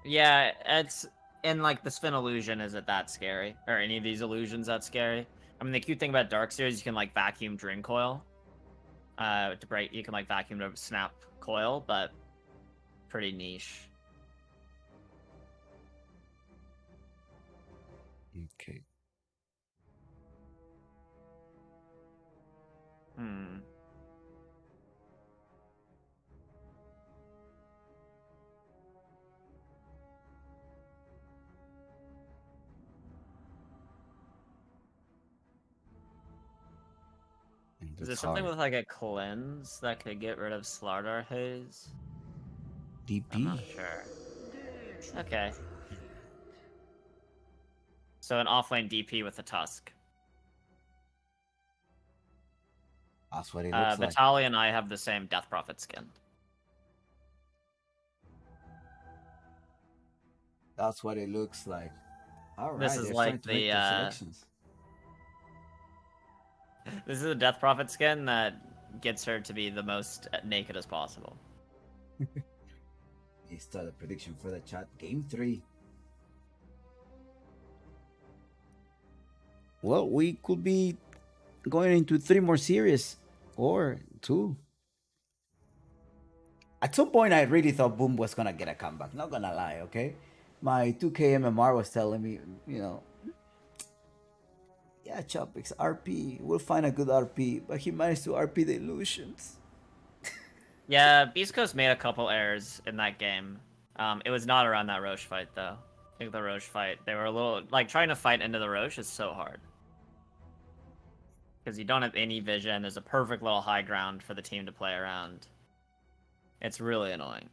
Yeah, it's and like the Sven illusion isn't that scary, or any of these illusions that scary. I mean, the cute thing about Dark Series, you can like vacuum Drain Coil, to break. You can like vacuum to snap coil, but pretty niche. Okay. Is there something with like a cleanse that could get rid of Slardar Haze? I'm DP? not sure. Okay. So an offlane DP with a Tusk. That's what it looks like. Vitaly and I have the same Death Prophet skin. That's what it looks like. All right, This is they're like starting to make their selections. This is a Death Prophet skin that gets her to be the most naked as possible. He started prediction for the chat. Game 3. Well, we could be going into 3 more series or 2. At some point, I really thought Boom was gonna get a comeback. Not gonna lie, okay? My 2K MMR was telling me, you know, yeah, Chopix, RP. We'll find a good RP, but he managed to RP the illusions. Yeah, Beast Coast made a couple errors in that game. It was not around that Roche fight though. I think the Roche fight, they were a little like trying to fight into the Roche is so hard. Because you don't have any vision. There's a perfect little high ground for the team to play around. It's really annoying.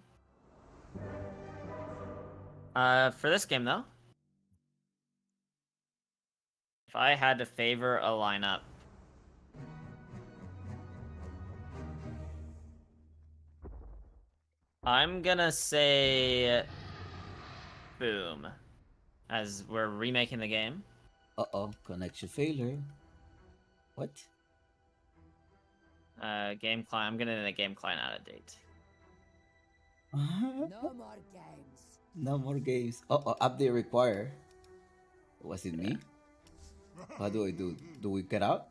For this game though, if I had to favor a lineup, I'm gonna say boom, as we're remaking the game. Uh-oh, connection failure. What? Game client. I'm gonna need a game client out of date. No more games. No more games. Uh-oh, update required. Was it me? What do I do? Do we get out?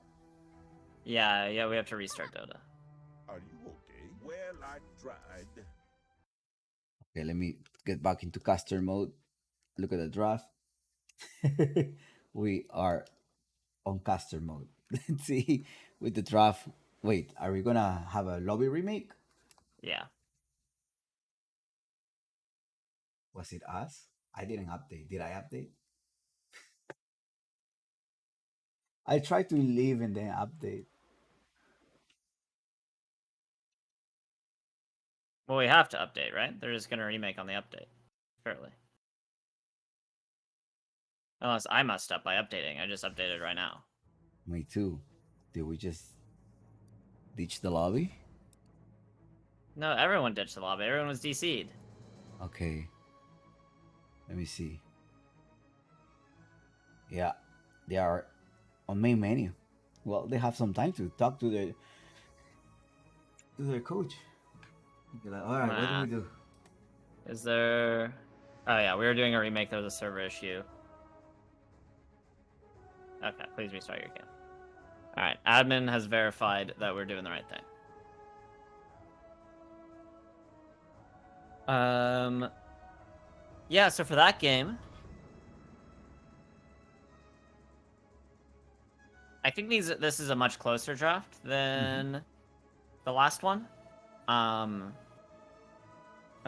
Yeah, we have to restart Dota. Are you okay? Well, I tried. Okay, let me get back into caster mode. Look at the draft. We are on caster mode. Let's see with the draft. Wait, are we gonna have a lobby remake? Yeah. Was it us? I didn't update. Did I update? I tried to leave and then update. Well, we have to update, right? They're just gonna remake on the update, fairly. Unless I messed up by updating. I just updated right now. Me too. Did we just ditch the lobby? No, everyone ditched the lobby. Everyone was DC'd. Okay. Let me see. Yeah, they are on main menu. Well, they have some time to talk to their coach. Be like, all right, what do we do? Is there... Oh yeah, we were doing a remake. There was a server issue. Okay, please restart your game. Alright, admin has verified that we're doing the right thing. Yeah, so for that game, I think this is a much closer draft than the last one. I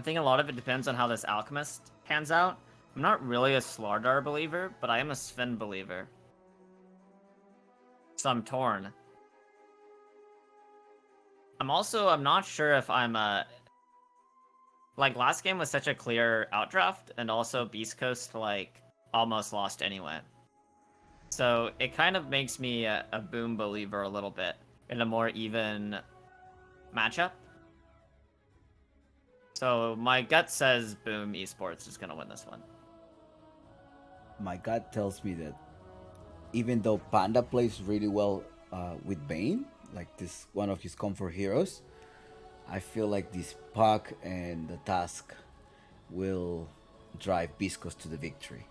think a lot of it depends on how this Alchemist pans out. I'm not really a Slardar believer, but I am a Sven believer. So I'm torn. I'm not sure if I'm like last game was such a clear outdraft, and also Beast Coast like almost lost anyway. So it kind of makes me a Boom believer a little bit in a more even matchup. So my gut says Boom Esports is gonna win this one. My gut tells me that even though Panda plays really well with Bane, like this one of his comfort heroes, I feel like this Puck and the Task will drive Biscos to the victory.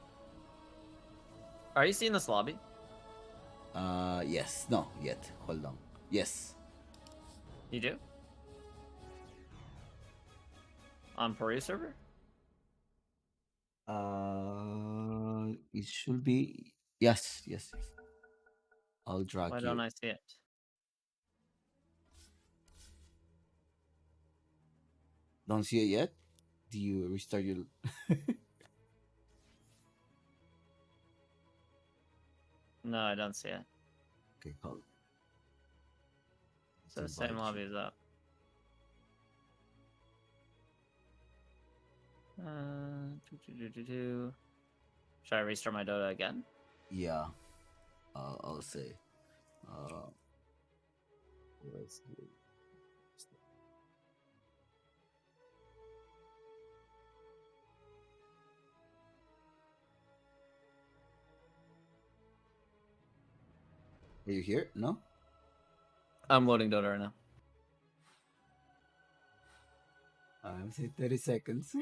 Are you seeing this lobby? Yes. No, yet. Hold on. Yes. You do? On Peru server? It should be. Yes, yes, yes. I'll drag Why you. don't I see it? Don't see it yet? Do you restart your... No, I don't see it. Okay, hold. So the Let's same invite lobby you. is up. Should I restart my Dota again? Yeah. I'll say. Let's do... Are you here? No? I'm loading Dota right now. I'm saying 30 seconds.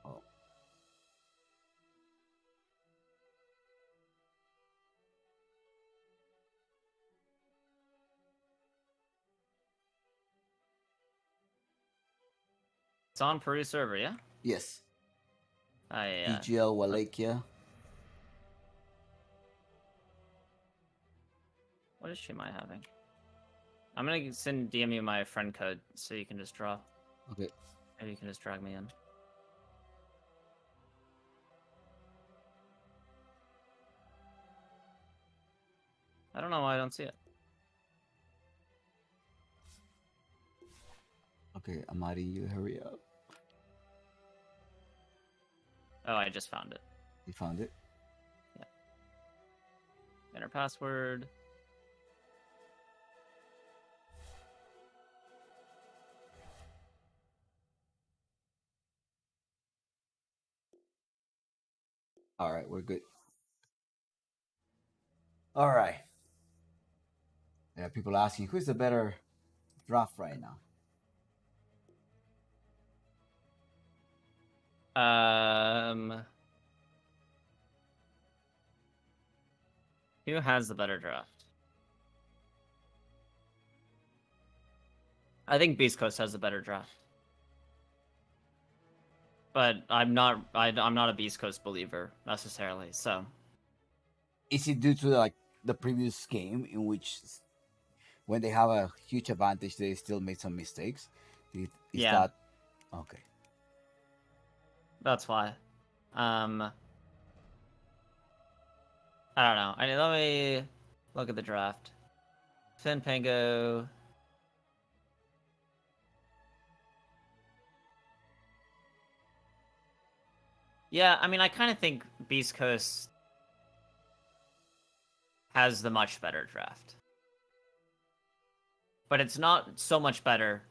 Oh. It's on Peru server, yeah? Yes. Yeah. PGL Wallachia. What issue am I having? I'm gonna send DM you my friend code so you can just draw. Okay. Maybe you can just drag me in. I don't know why I don't see it. Okay, I'm adding you. Hurry up. Oh, I just found it. You found it? Enter password. All right, we're good. All right. Yeah, people asking who's the better draft right now. Who has the better draft? I think Beast Coast has the better draft. But I'm not a Beast Coast believer necessarily, so Is it due to like the previous game in which when they have a huge advantage they still make some mistakes? Is yeah, that okay? that's why. I don't know. Let me look at the draft. Finn Pango. Yeah, I mean, I kind of think Beast Coast has the much better draft. But it's not so much better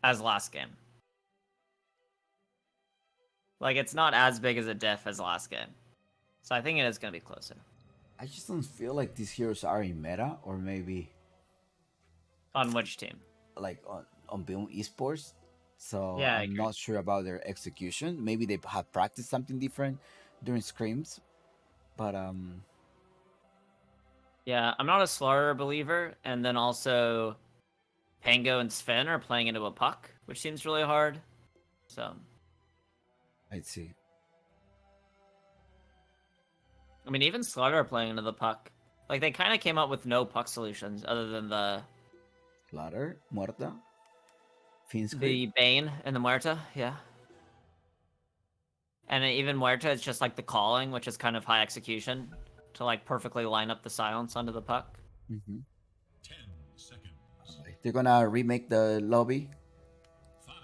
as last game. Like, it's not as big as a diff as last game. So I think it is going to be closer. I just don't feel like these heroes are in meta, or maybe On which team? like on Boom Esports. So Yeah, I I'm agree. not sure about their execution. Maybe they have practiced something different during scrims, but Yeah, I'm not a Slaughter believer, and then also Pango and Sven are playing into a puck, which seems really hard. So, I'd see. I mean, even Slaughter are playing into the puck. Like, they kind of came up with no puck solutions other than the Ladder, Muerta, Finscript. the Bane and the Muerta, yeah. And even Muerta is just like the calling, which is kind of high execution to like perfectly line up the silence onto the puck. 10 seconds. They're gonna remake the lobby 5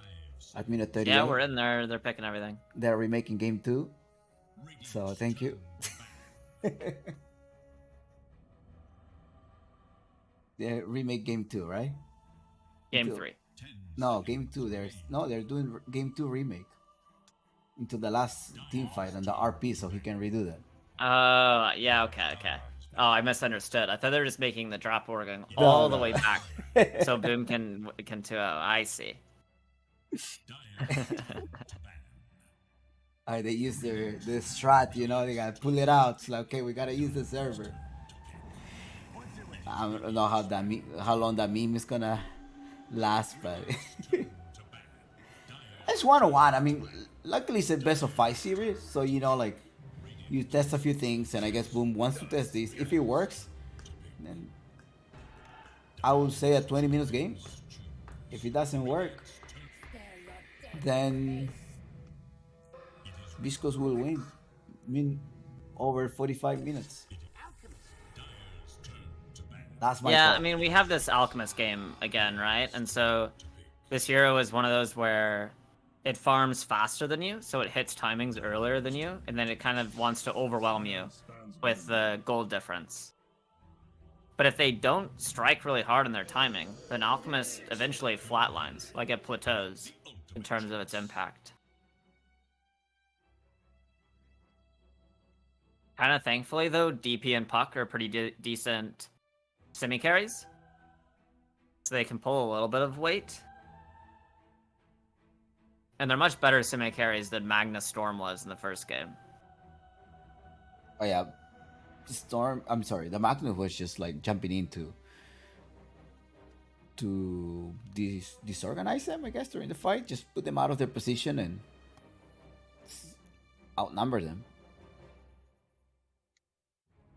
at minute 38. Yeah, we're in there. They're picking everything. They're remaking game 2. Radiant So thank you. They remake game 2, right? Game Two. 3. No, game 2. They're doing game 2 remake into the last team fight on the RP, so he can redo that. Yeah, okay. Oh, I misunderstood. I thought they were just making the drop organ No, all the no. way back, so Boom can to. I see. They use their strat, they gotta pull it out. It's like, okay, we gotta use the server. I don't know how long that meme is gonna last, but it's 1-1. I mean, luckily it's a best of 5 series, so like you test a few things, and I guess Boom wants to test this. If it works, then I would say a 20 minutes game. If it doesn't work, then Viscos will win. I mean, over 45 minutes. That's my Yeah, call. I mean, we have this Alchemist game again, right? And so this hero is one of those where it farms faster than you, so it hits timings earlier than you, and then it kind of wants to overwhelm you with the gold difference. But if they don't strike really hard in their timing, then Alchemist eventually flatlines, like it plateaus in terms of its impact. Kind of thankfully, though, DP and Puck are pretty decent semi-carries, so they can pull a little bit of weight. And they're much better semi-carries than Magnus Storm was in the first game. Oh yeah, Storm. I'm sorry, the Magnus was just like jumping into to disorganize them, I guess, during the fight. Just put them out of their position and outnumber them.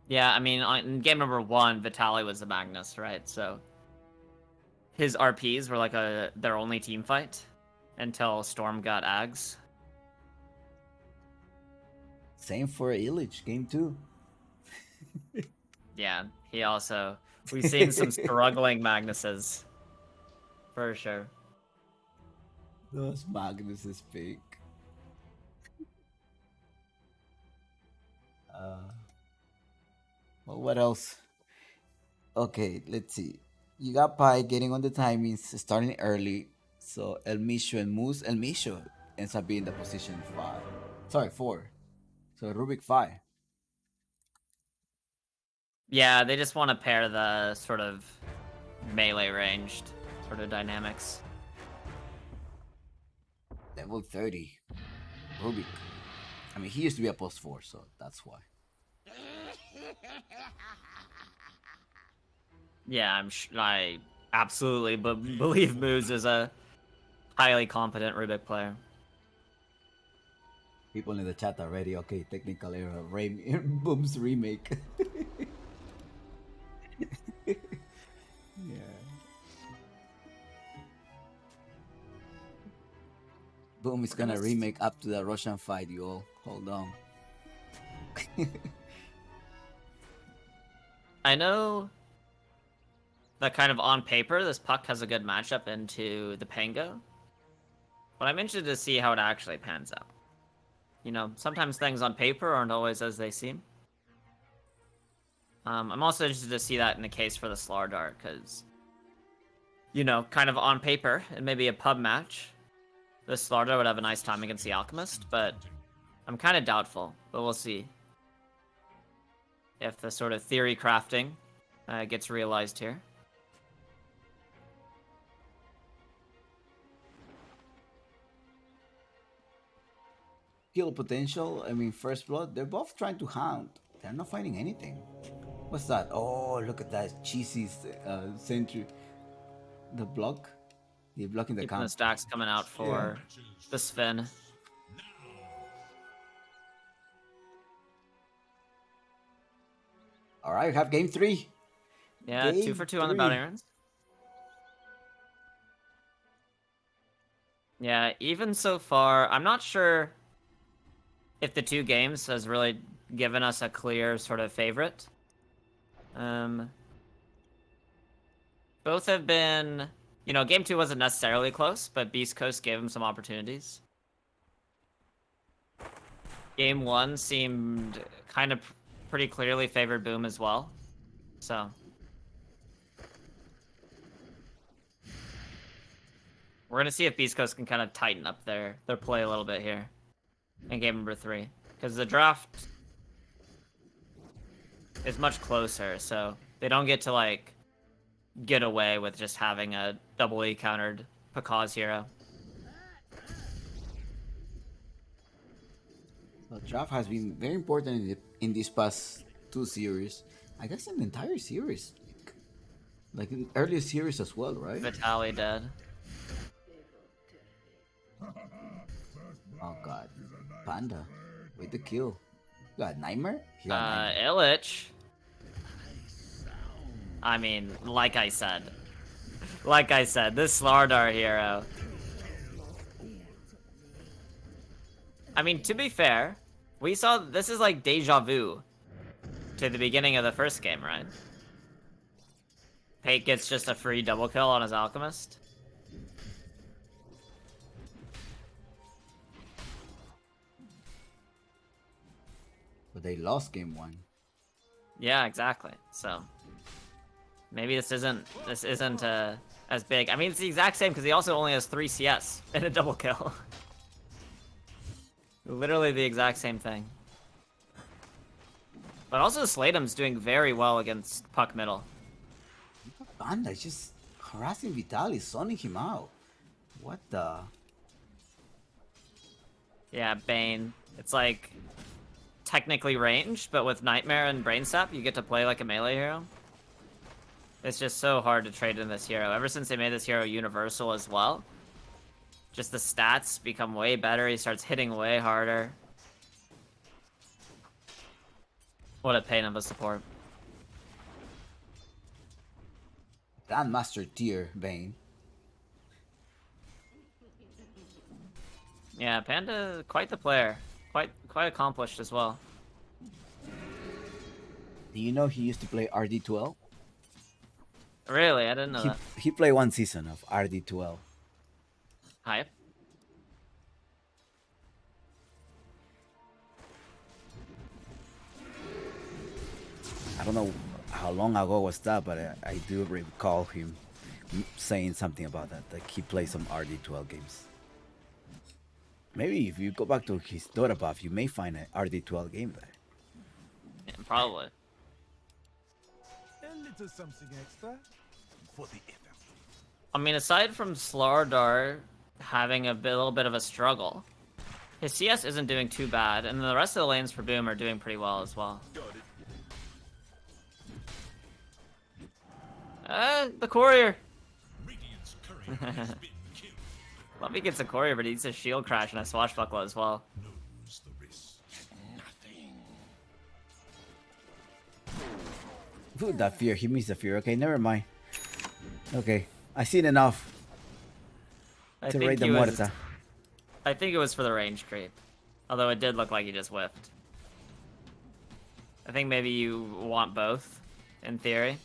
Yeah, I mean, in game number 1, Vitaly was the Magnus, right? So his RPs were like their only team fight until Storm got Ags. Same for Illich, game 2. Yeah, he also... We've seen some struggling Magnuses. For sure. Those Magnuses pick. Well, what else? Okay, let's see. You got Pi getting on the timings, starting early. So El Micho and Moose. El Micho ends up being the position 5. Sorry, 4. So Rubik 5. Yeah, they just want to pair the sort of melee ranged sort of dynamics. Level 30. Rubik. I mean, he used to be a post 4, so that's why. Yeah, I absolutely believe Moose is a highly competent Rubik player. People in the chat already. Okay, technical error. Boom's remake. Yeah. Boom is gonna remake up to the Russian fight, you all. Hold on. I know that kind of on paper, this puck has a good matchup into the Pango, but I'm interested to see how it actually pans out. You know, sometimes things on paper aren't always as they seem. I'm also interested to see that in the case for the Slardar, because, you know, kind of on paper, it may be a pub match. The Slardar would have a nice time against the Alchemist, but I'm kind of doubtful, but we'll see if the sort of theory crafting gets realized here. Kill potential. I mean, first blood. They're both trying to hound. They're not finding anything. What's that? Oh, look at that cheesy sentry. The block. They're blocking the Keeping camp. the stacks coming out for the Sven. All right, we have game 3. Yeah, Game 2 for 2 on the Bounty 3. Runs. Yeah, even so far, I'm not sure if the 2 games has really given us a clear sort of favorite. Both have been, you know, game 2 wasn't necessarily close, but Beast Coast gave him some opportunities. Game 1 seemed kind of pretty clearly favored Boom as well. So we're gonna see if Beast Coast can kind of tighten up their play a little bit here in game number 3, because the draft is much closer, so they don't get to like get away with just having a double E countered Pakaz hero. The draft has been very important in these past 2 series. I guess in the entire series. Like in earlier series as well, right? Vitaly dead. Oh god. Panda. With the kill. You got Nightmare? He got Nightmare. Illich. I mean, like I said, this Slardar hero. I mean, to be fair, we saw this is like deja vu to the beginning of the first game, right? Pate gets just a free double kill on his Alchemist. But they lost game 1. Yeah, exactly. So maybe this isn't as big. I mean, it's the exact same because he also only has 3 CS and a double kill. Literally the exact same thing. But also Slatum's doing very well against Puck Middle. Panda is just harassing Vitaly, zoning him out. What the? Yeah, Bane. It's like technically ranged, but with Nightmare and Brain Sap, you get to play like a melee hero. It's just so hard to trade in this hero. Ever since they made this hero universal as well, just the stats become way better. He starts hitting way harder. What a pain of a support. Grandmaster tier, Bane. Yeah, Panda, quite the player. Quite accomplished as well. Do you know he used to play RD12? Really? I didn't know that. He played 1 season of RD12. Hype. I don't know how long ago was that, but I do recall him saying something about that. Like he plays some RD12 games. Maybe if you go back to his Dota buff, you may find an RD12 game there. Yeah, probably. A little something extra for the effort. I mean, aside from Slardar having a little bit of a struggle, his CS isn't doing too bad, and the rest of the lanes for Boom are doing pretty well as well. The courier. Radiant's courier has been killed. Lumpy gets a courier, but he needs a shield crash and a swashbuckle as well. Knows the risk. Ooh, that fear. He missed the fear. Okay, never mind. Okay, I seen enough I to think raid the he was- Muerta. I think it was for the range creep. Although it did look like he just whiffed. I think maybe you want both, in theory.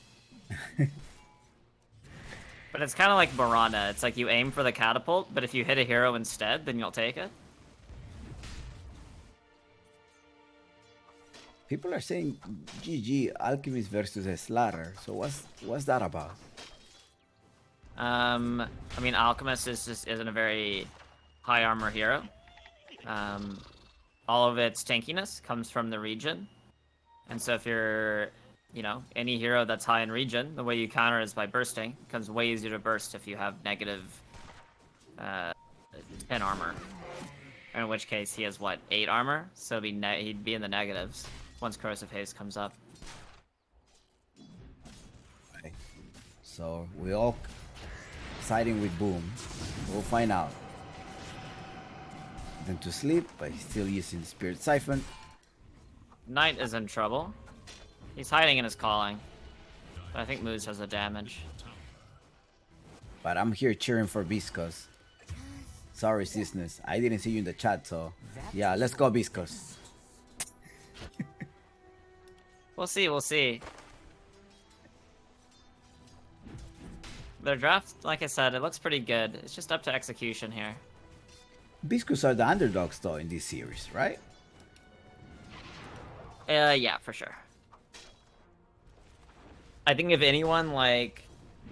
But it's kind of like Mirana. It's like you aim for the catapult, but if you hit a hero instead, then you'll take it. People are saying GG Alchemist versus a Slaughter. So what's that about? I mean, Alchemist isn't a very high armor hero. All of its tankiness comes from the region, and so if you're, you know, any hero that's high in region, the way you counter is by bursting. It becomes way easier to burst if you have negative 10 armor. In which case he has what, 8 armor, so he'd be in the negatives once Corrosive Haze comes up. Okay. So we all siding with Boom. We'll find out. Then to sleep, but he's still using the Spirit Siphon. Knight is in trouble. He's hiding in his calling. But I think Moose has the damage. But I'm here cheering for Viscos. Sorry, Cisnes. I didn't see you in the chat, so yeah, let's go, Viscos. We'll see, we'll see. Their draft, like I said, it looks pretty good. It's just up to execution here. Viscos are the underdogs, though, in this series, right? Yeah, for sure. I think if anyone, like,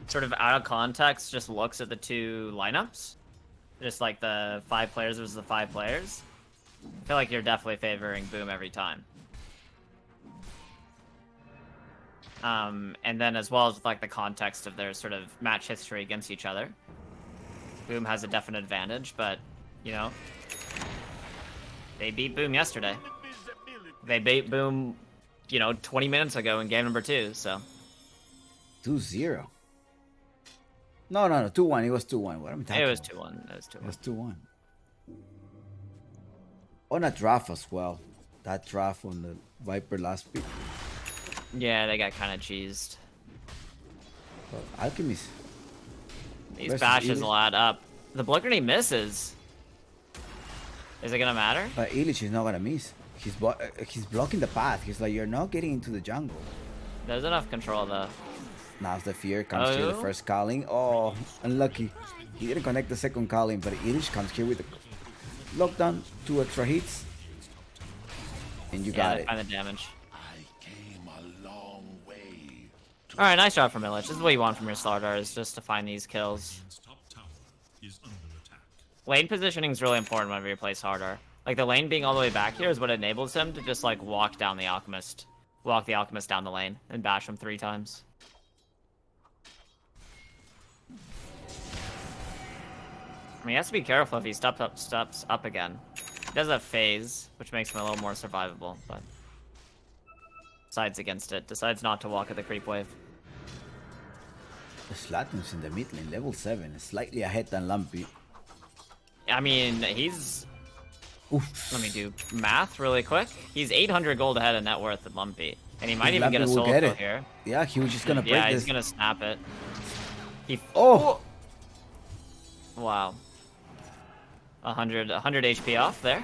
sort of out of context just looks at the two lineups, just like the 5 players versus the 5 players, I feel like you're definitely favoring Boom every time. And then as well as with, like, the context of their sort of match history against each other, Boom has a definite advantage, but, you know, they beat Boom yesterday. They beat Boom, you know, 20 minutes ago in game number 2, so. 2-0. No, 2-1. It was 2-1. What am I talking It was about? 2-1. It was 2-1. It was 2-1. On a draft as well. That draft on the Viper last week. Yeah, they got kind of cheesed. But Alchemist. These versus bashes Illich. will add up. The Blickerney misses. Is it gonna matter? But Illich is not gonna miss. He's blocking the path. He's like, you're not getting into the jungle. There's enough control though. Now's the fear. Comes here the Oh. first calling. Oh, unlucky. He didn't connect the second calling, but Illich comes here with the lockdown, 2 extra hits. And you Yeah, got they it. find the damage. I came a long way. Alright, nice job from Illich. This is what you want from your Slardar, is just to find these kills. Radiant's top tower is under attack. Lane positioning is really important whenever you play Slardar. Like, the lane being all the way back here is what enables him to just, like, walk the Alchemist down the lane and bash him 3 times. I mean, he has to be careful if he steps up again. He does have phase, which makes him a little more survivable, but decides against it. Decides not to walk at the creep wave. Slatun's in the mid lane, level 7, slightly ahead than Lumpy. I mean, he's... Oof. Let me do math really quick. He's 800 gold ahead of net worth at Lumpy. And he might If even get a Lumpy will solo get kill it. here. Yeah, he was just gonna break Yeah, this. he's gonna snap it. He... Oh! Wow. 100 HP off there.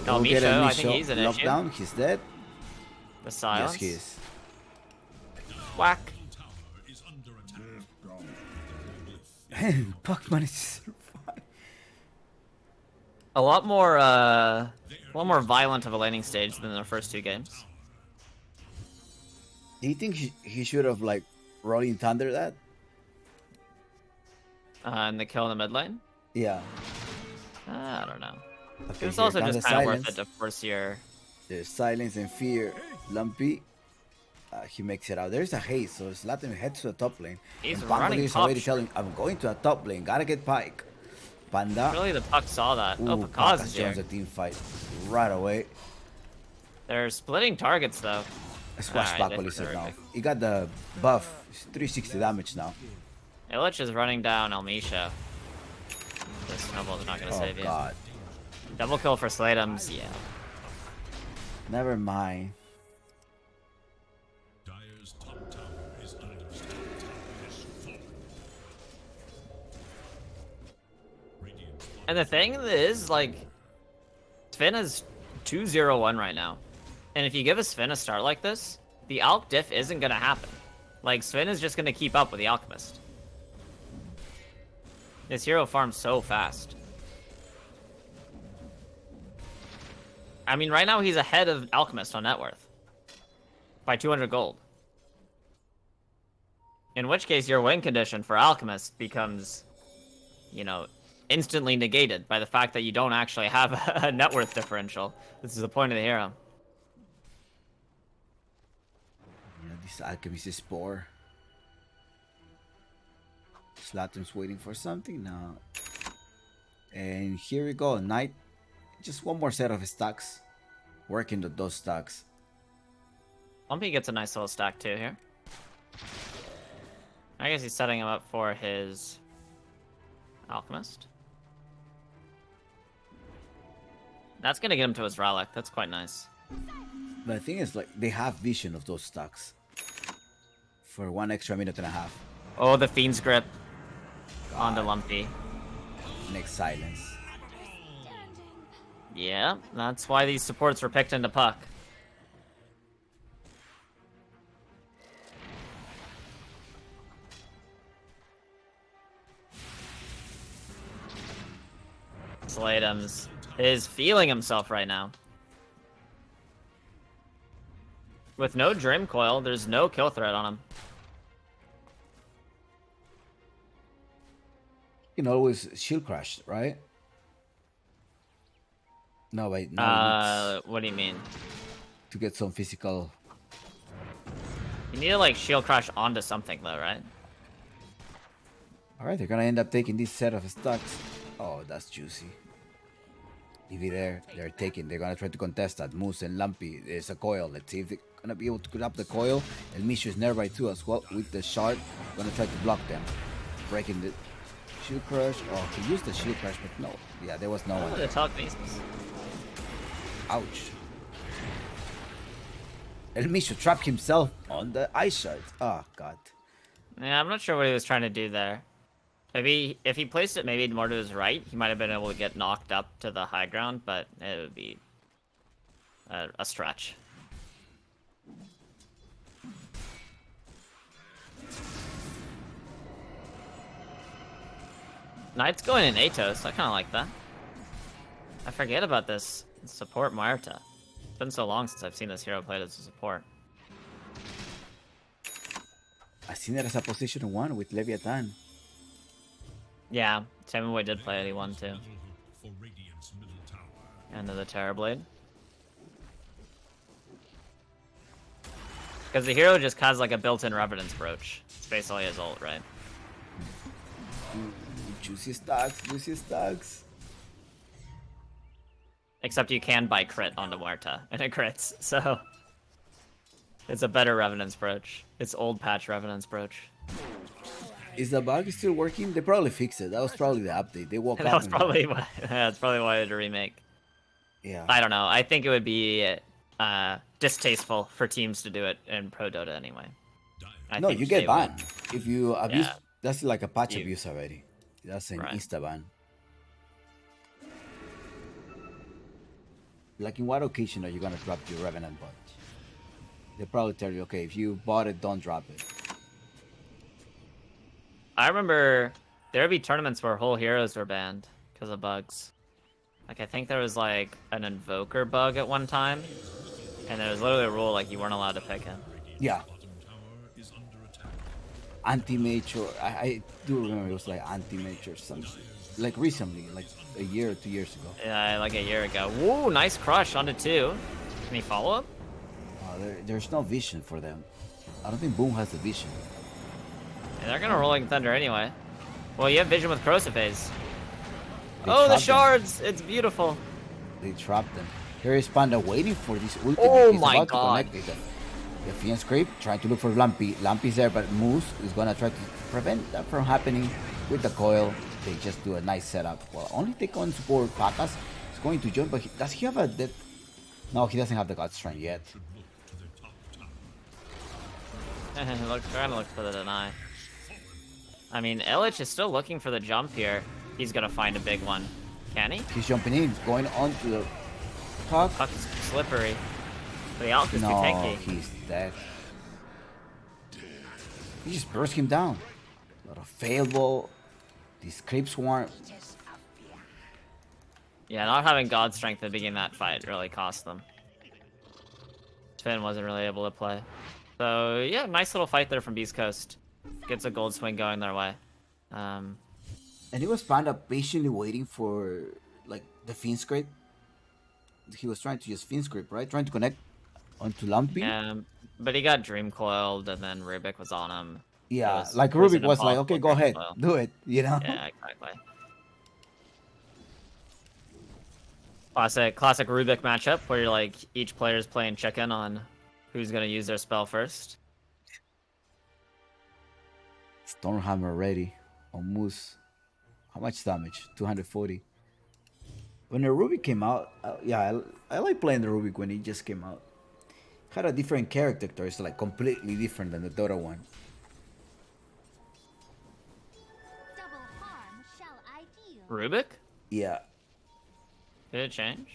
We'll get a Misho, I Misho think he's an issue. lockdown. He's dead. The silence. Yes, he is. Whack. Tower is under attack. Puck manages to survive. A lot more violent of a laning stage than the first 2 games. Do you think he should have like Rolling Thunder that? And the kill in the mid lane? Yeah. I don't know. Okay, It's here also comes just the kind of worth silence. it to force your... There's silence and fear. Lumpy. He makes it out. There's a haste, so Zlatan heads to the top lane. He's and running Pangolier is top already straight. telling, I'm going to a top lane. Gotta get Pike. Panda. Really, the puck saw that. Oh, Ooh, Pakaz Paka is joins here. the team fight right away. They're splitting targets, though. Swashbuckle is it now. He got the buff. It's 360 damage now. Illich is running down Elmisha. This snowball's not gonna Oh save you. god. Double kill for Slatums, yeah. Never mind. Dyer's top tower is under attack. Has fallen. Radiant's bottom And the thing is, like, Sven is 2-0-1 right now. And if you give a Sven a start like this, the Alch diff isn't gonna happen. Like, Sven is just gonna keep up with the Alchemist. This hero farms so fast. I mean, right now he's ahead of Alchemist on net worth. By 200 gold. In which case, your win condition for Alchemist becomes, you know, instantly negated by the fact that you don't actually have a net worth differential. This is the point of the hero. You know, this alchemist is poor. Slatum's waiting for something now. And here we go. Knight. Just one more set of stacks. Working those stacks. Lumpy gets a nice little stack too here. I guess he's setting him up for his Alchemist. That's gonna get him to his Relic. That's quite nice. But the thing is, like, they have vision of those stacks. For 1 extra minute and a half. Oh, the Fiend's Grip onto Lumpy. Next silence. Yeah, that's why these supports were picked into Puck. Slatums is feeling himself right now. With no Dream Coil, there's no kill threat on him. You can always shield crash, right? No, wait. No, What do you mean? to get some physical. You need to like shield crash onto something though, right? Alright, they're gonna end up taking this set of stacks. Oh, that's juicy. Leave it there. They're taking. They're gonna try to contest that. Moose and Lumpy. There's a coil. Let's see if they're gonna be able to grab the coil. El Mishu is nearby too as well with the shard. Gonna try to block them. Breaking the shield crush. Oh, he used the shield crush, but no. Yeah, there was no Oh, one. the telekinesis. Ouch. El Mishu trapped himself on the ice shard. Oh god. Yeah, I'm not sure what he was trying to do there. Maybe if he placed it maybe more to his right, he might have been able to get knocked up to the high ground, but it would be a stretch. Knight's going in Atos. I kind of like that. I forget about this support Muerta. It's been so long since I've seen this hero played as a support. I seen it as a position 1 with Leviathan. Yeah, Samuel did play it, he won too. middle for Radiant's middle tower. End of the Terrorblade. Because the hero just has like a built-in Revenant's Brooch. It's basically his ult, right? Ooh, juicy stacks, juicy stacks. Except you can buy crit onto Muerta, and it crits, so... It's a better Revenant's Brooch. It's old patch Revenant's Brooch. Is the bug still working? They probably fixed it. That was probably the update. They woke That up. was and- probably why, that's probably why I had to remake. Yeah. I don't know, I think it would be distasteful for teams to do it in Pro Dota anyway. I No, think you they get would. banned. If you abuse, Yeah. that's like a patch You- abuse already. That's an Right. insta ban. Like in what occasion are you gonna drop your Revenant bot? They probably tell you, okay, if you bought it, don't drop it. I remember there would be tournaments where whole heroes were banned because of bugs. Like, I think there was, like, an Invoker bug at one time, and there was literally a rule, like, you weren't allowed to pick him. Yeah, anti-mage, or I do remember it was like anti-mage or something. Like recently, like a year or 2 years ago. Yeah, like a year ago. Woo, nice crush onto 2. Can he follow up? There's no vision for them. I don't think Boom has the vision. Yeah, they're gonna Rolling Thunder anyway. Well, you have vision with Crucifix. They Oh, the trapped them. shards! It's beautiful. They trapped them. Here is Panda waiting for this ultimate. Oh He's my about God. to connect it. The Fiend Scrape trying to look for Lumpy. Lumpy's there, but Moose is gonna try to prevent that from happening with the coil. They just do a nice setup. Well, only take on support. Pakas is going to jump, but does he have a dead? No, he doesn't have the God Strength yet. Trying to look for the deny. I mean, Illich is still looking for the jump here. He's gonna find a big one. Can he? He's jumping in, going on to the puck. Puck is slippery. But the Alk is too No, tanky. he's dead. He just burst him down. A lot of failed ball. These creep swarm. Yeah, not having God Strength to begin that fight really cost them. Finn wasn't really able to play. So, yeah, nice little fight there from Beast Coast. Gets a gold swing going their way. And it was Panda patiently waiting for, like, the Fiend Scrape. He was trying to use Fiend Scrape, right? Trying to connect onto Lumpy. But he got Dream Coiled, and then Rubik was on him. Yeah, It like it was Rubik an was like, impossible okay, go Dream ahead, Coil. do it, you know? Yeah, exactly. Classic Rubik matchup where you're like each player's playing chicken on who's gonna use their spell first. Stormhammer ready on Moose. How much damage? 240. When the Rubik came out, yeah, I like playing the Rubik when he just came out. Had a different character, it's like completely different than the Dota one. Double harm shall I deal? Rubik? Yeah, Did it change?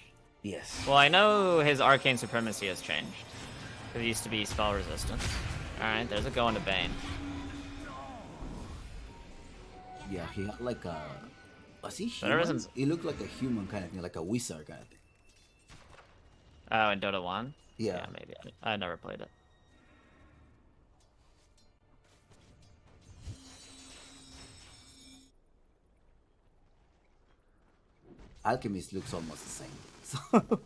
yes. Well, I know his Arcane Supremacy has changed. It used to be spell resistance. Alright, there's a go into Bane. Yeah, he had like a... Was he But ever human? since- He looked like a human kind of thing, like a wizard kind of thing. Oh, in Dota 1? Yeah. Maybe. I never played it. Alchemist looks almost the same. So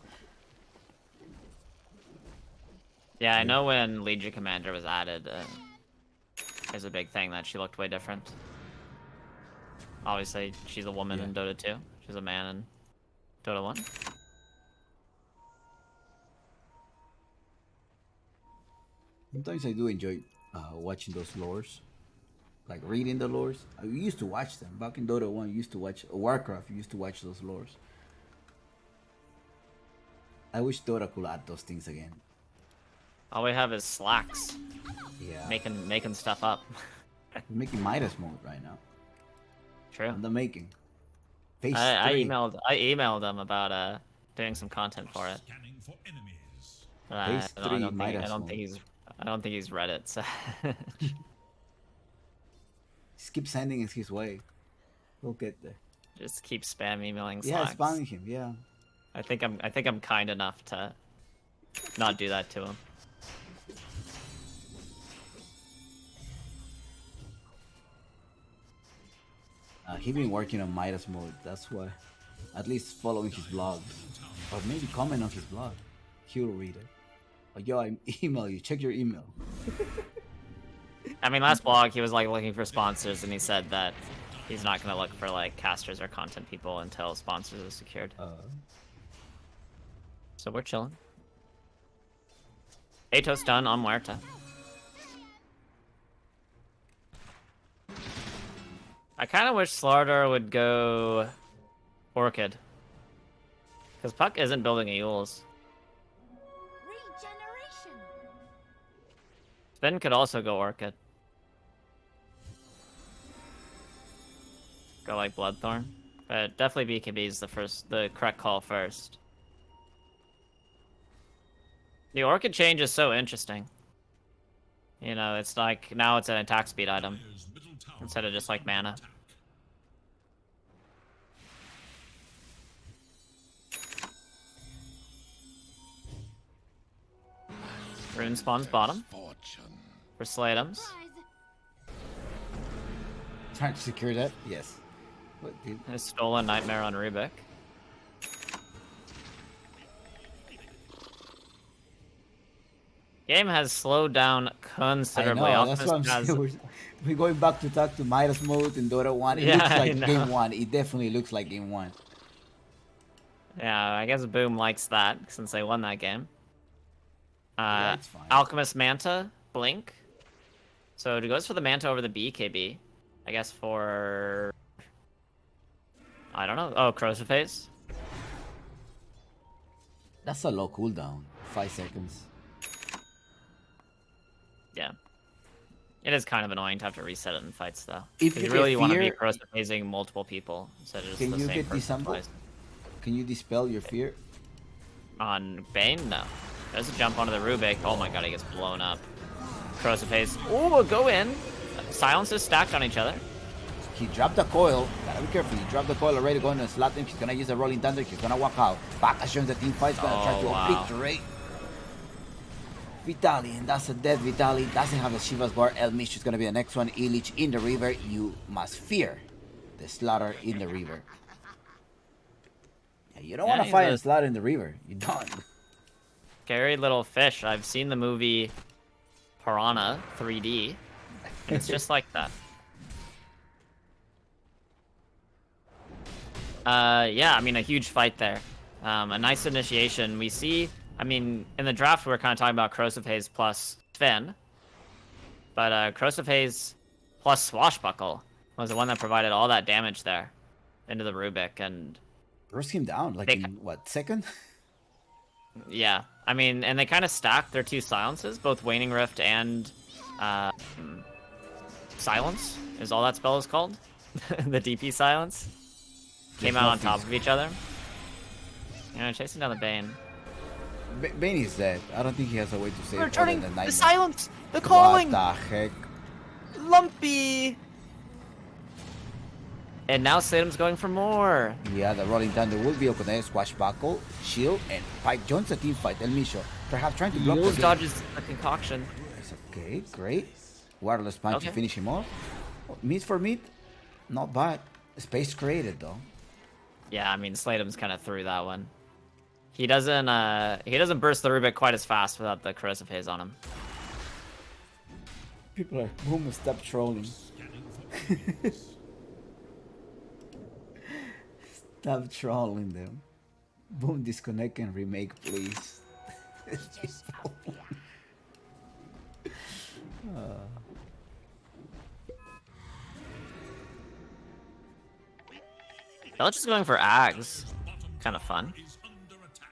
Yeah, I know when Legion Commander was added, there's a big thing that she looked way different. Obviously, she's a woman in Dota 2. She's a man in Dota 1. sometimes I do enjoy watching those lores. Like reading the lores. I used to watch them. Back in Dota 1, I used to watch Warcraft, I used to watch those lores. I wish Dota could add those things again. All we have is slacks, Yeah. making stuff up. We're making Midas mode right now. True. On the making. Phase I 3. emailed them about doing some content for it. Scanning for enemies. But Phase I 3 don't Midas mode. think he's read it. So Just keep sending it his way. We'll get there. just keep spam emailing Yeah, slacks. spamming him, yeah. I think I'm kind enough to not do that to him. He been working on Midas mode, that's why. At least following his blogs. Or maybe comment on his blog. He'll read it. Like, yo, I email you, check your email. I mean, last blog he was like looking for sponsors, and he said that he's not gonna look for like casters or content people until sponsors are secured. So we're chilling. Atos done on Muerta. I kind of wish Slardar would go Orchid. Because Puck isn't building a Yules. Regeneration. Sven could also go Orchid. Go like Bloodthorn. But definitely BKB is the correct call first. The Orchid change is so interesting. You know, it's like, now it's an attack speed item. Dire's middle tower Instead of just like mana. attack. Rune spawns bottom Fortune. for Slatums. Rise. Trying to secure that? Yes. What, dude? A stolen Nightmare on Rubik. Game has slowed down I considerably. know, that's what I'm Alchemist has... saying. We're going back to talk to Midas mode and Dota 1. It Yeah, looks I like know. game 1. It definitely looks like game 1. Yeah, I guess Boom likes that since they won that game. Yeah, it's fine. Alchemist Manta, Blink. So it goes for the Manta over the BKB. I guess for... I don't know. Oh, Crucifix. That's a low cooldown. 5 seconds. Yeah. It is kind of annoying to have to reset it in fights, though. If Because you you really get want to be fear- Crucifixing multiple people instead of just Can the you same get person dissemble? twice. Can you dispel your fear? On Bane? No. There's a jump onto the Rubik. Oh my god, he gets blown up. Crucifix. Oh, go in. Silences stacked on each other. He dropped the coil. Gotta be careful. He dropped the coil already, going to slot him. He's gonna use a rolling thunder. He's gonna walk out. Back assumes the team fight's gonna try Oh, to wow. obliterate Vitali, and that's a dead Vitali. Doesn't have a Shiva's bar. Elmish is gonna be the next one. Illich in the river. You must fear the slaughter in the river. Yeah, you don't want to he's fight a- and slaughter in the river. You don't. Scary little fish. I've seen the movie Piranha 3D. And it's just like that. Yeah, I mean, a huge fight there. A nice initiation. We see, I mean, in the draft, we were kind of talking about Crucifix plus Sven. But Crucifix plus Swashbuckle was the one that provided all that damage there into the Rubik. And Burst him down, like They in what, second? yeah, I mean, and they kind of stacked their two silences, both Waning Rift and Silence is all that spell is called. The DP Silence. Came out on top of each other. You know, chasing down the Bane. Bane is dead. I don't think he has a way to save other Returning than the Nightmare. silence, the calling, What the heck? Lumpy. And now Salem's going for more. Yeah, the Rolling Thunder will be open. Swashbuckle, Shield, and Pipe joins the team fight. El Misho, perhaps trying to block Moves the dodges the concoction. It's okay, great. Wireless punch to Okay. finish him off. Meat for meat, not bad. Space created though. Yeah, I mean, Slatem's kind of through that one. He doesn't burst the Rubik quite as fast without the Crucifix on him. People are boom, stop trolling. Stop trolling them. Boom, disconnect and remake, please. Belch is going for Ags. Kind of fun. Is under attack.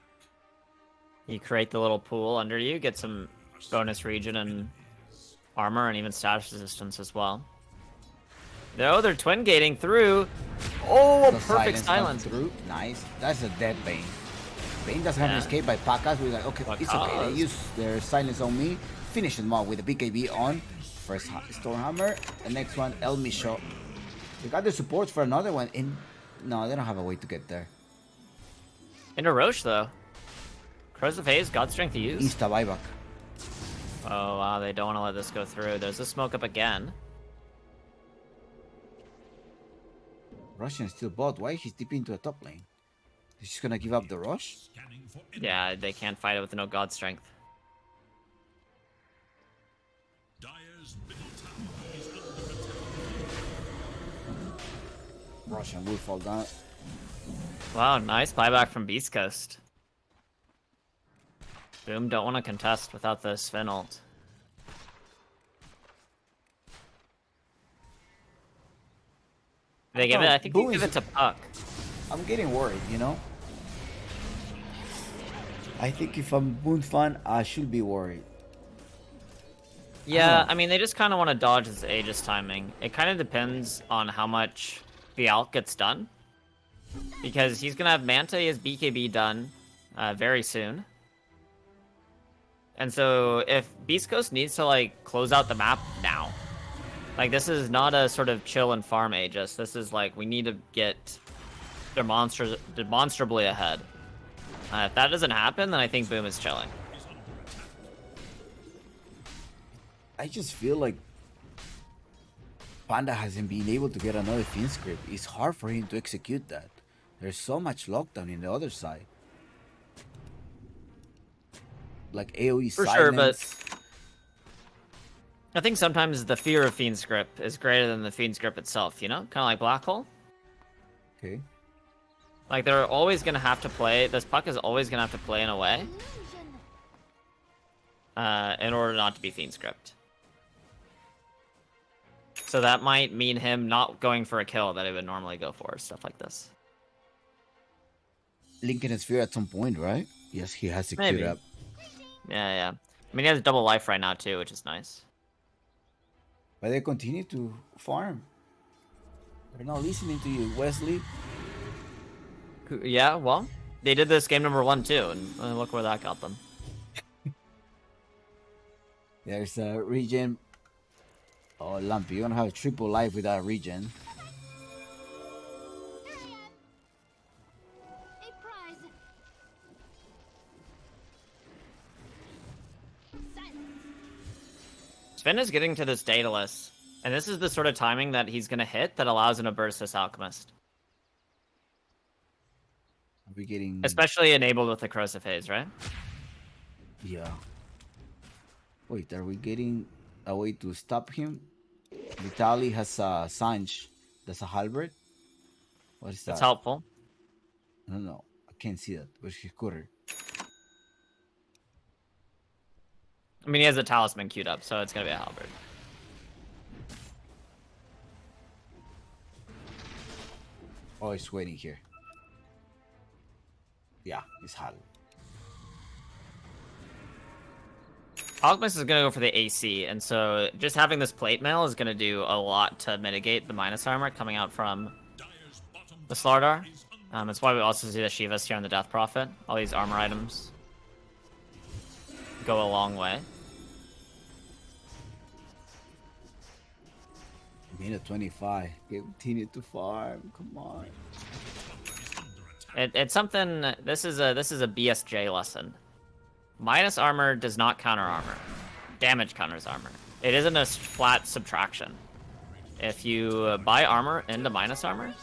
You create the little pool under you, get some bonus region and armor and even status resistance as well. No, they're twin gating through. Oh, a The perfect comes silence. through. Nice. That's a dead Bane. Bane doesn't have an Yeah. escape by Pakas. We're like, okay, it's okay. They Pakas. use their silence on me. Finish them off with the BKB on. First Stormhammer. The next one, El Misho. They got the support for another one. And no, they don't have a way to get there. Into Roche, though. Crucifix, God Strength to use. Insta buyback. Oh, wow, they don't want to let this go through. There's a smoke up again. Russian still bot. Why he's deep into the top lane? He's just gonna give up the rush? Scanning for Yeah, they can't fight it with no God Strength. Dyer's middle tower is under attack. Russian will fall down. Wow, nice buyback from Beast Coast. Boom, don't want to contest without the Sven ult. They give it. I think they Boom give is- it to Puck. I'm getting worried, you know? I think if I'm Boon fan, I should be worried. Yeah, know. I mean, they just kind of want to dodge his Aegis timing. It kind of depends on how much the ult gets done. Because he's going to have Manta, his BKB done very soon. And so if Beast Coast needs to, like, close out the map now. Like, this is not a sort of chill and farm Aegis. This is like, we need to get demonstrably ahead. If that doesn't happen, then I think Boom is chilling. I just feel like Panda hasn't been able to get another Fiend script. It's hard for him to execute that. There's so much lockdown in the other side. Like AoE For silence. sure, but I think sometimes the fear of Fiend's Grip is greater than the Fiend's Grip itself, you know? Kind of like Black Hole. Okay. Like, they're always going to have to play... This puck is always going to have to play in a way in order not to be Fiend's Gripped. So that might mean him not going for a kill that he would normally go for, stuff like this. Linking his fear at some point, right? Yes, he has to Maybe. queue up. Yeah, yeah. I mean, he has double life right now, too, which is nice. But they continue to farm. They're not listening to you, Wesley. Yeah, well, they did this game number 1, too, and look where that got them. There's a regen. Oh, Lumpy, you're gonna have a triple life without regen. A prize. Silence. Sven is getting to this Daedalus, and this is the sort of timing that he's going to hit that allows him to burst this Alchemist. Are we getting... Especially enabled with the Corrosive Haze, right? Yeah. Wait, are we getting a way to stop him? Vitaly has a Sanj. That's a halberd? What is that? That's helpful. No, I can't see that. Where's his cutter? I mean, he has a Talisman queued up, so it's going to be a Halberd. Oh, he's waiting here. Yeah, he's halberd. Alchemist is going to go for the AC, and so just having this plate mail is going to do a lot to mitigate the minus armor coming out from the Slardar. That's why we also see the Shivas here on the Death Prophet. All these armor items go a long way. Minute 25. Continue to farm. Come on. It's something. This is a BSJ lesson. Minus armor does not counter armor. Damage counters armor. It isn't a flat subtraction. If you buy armor into minus armor,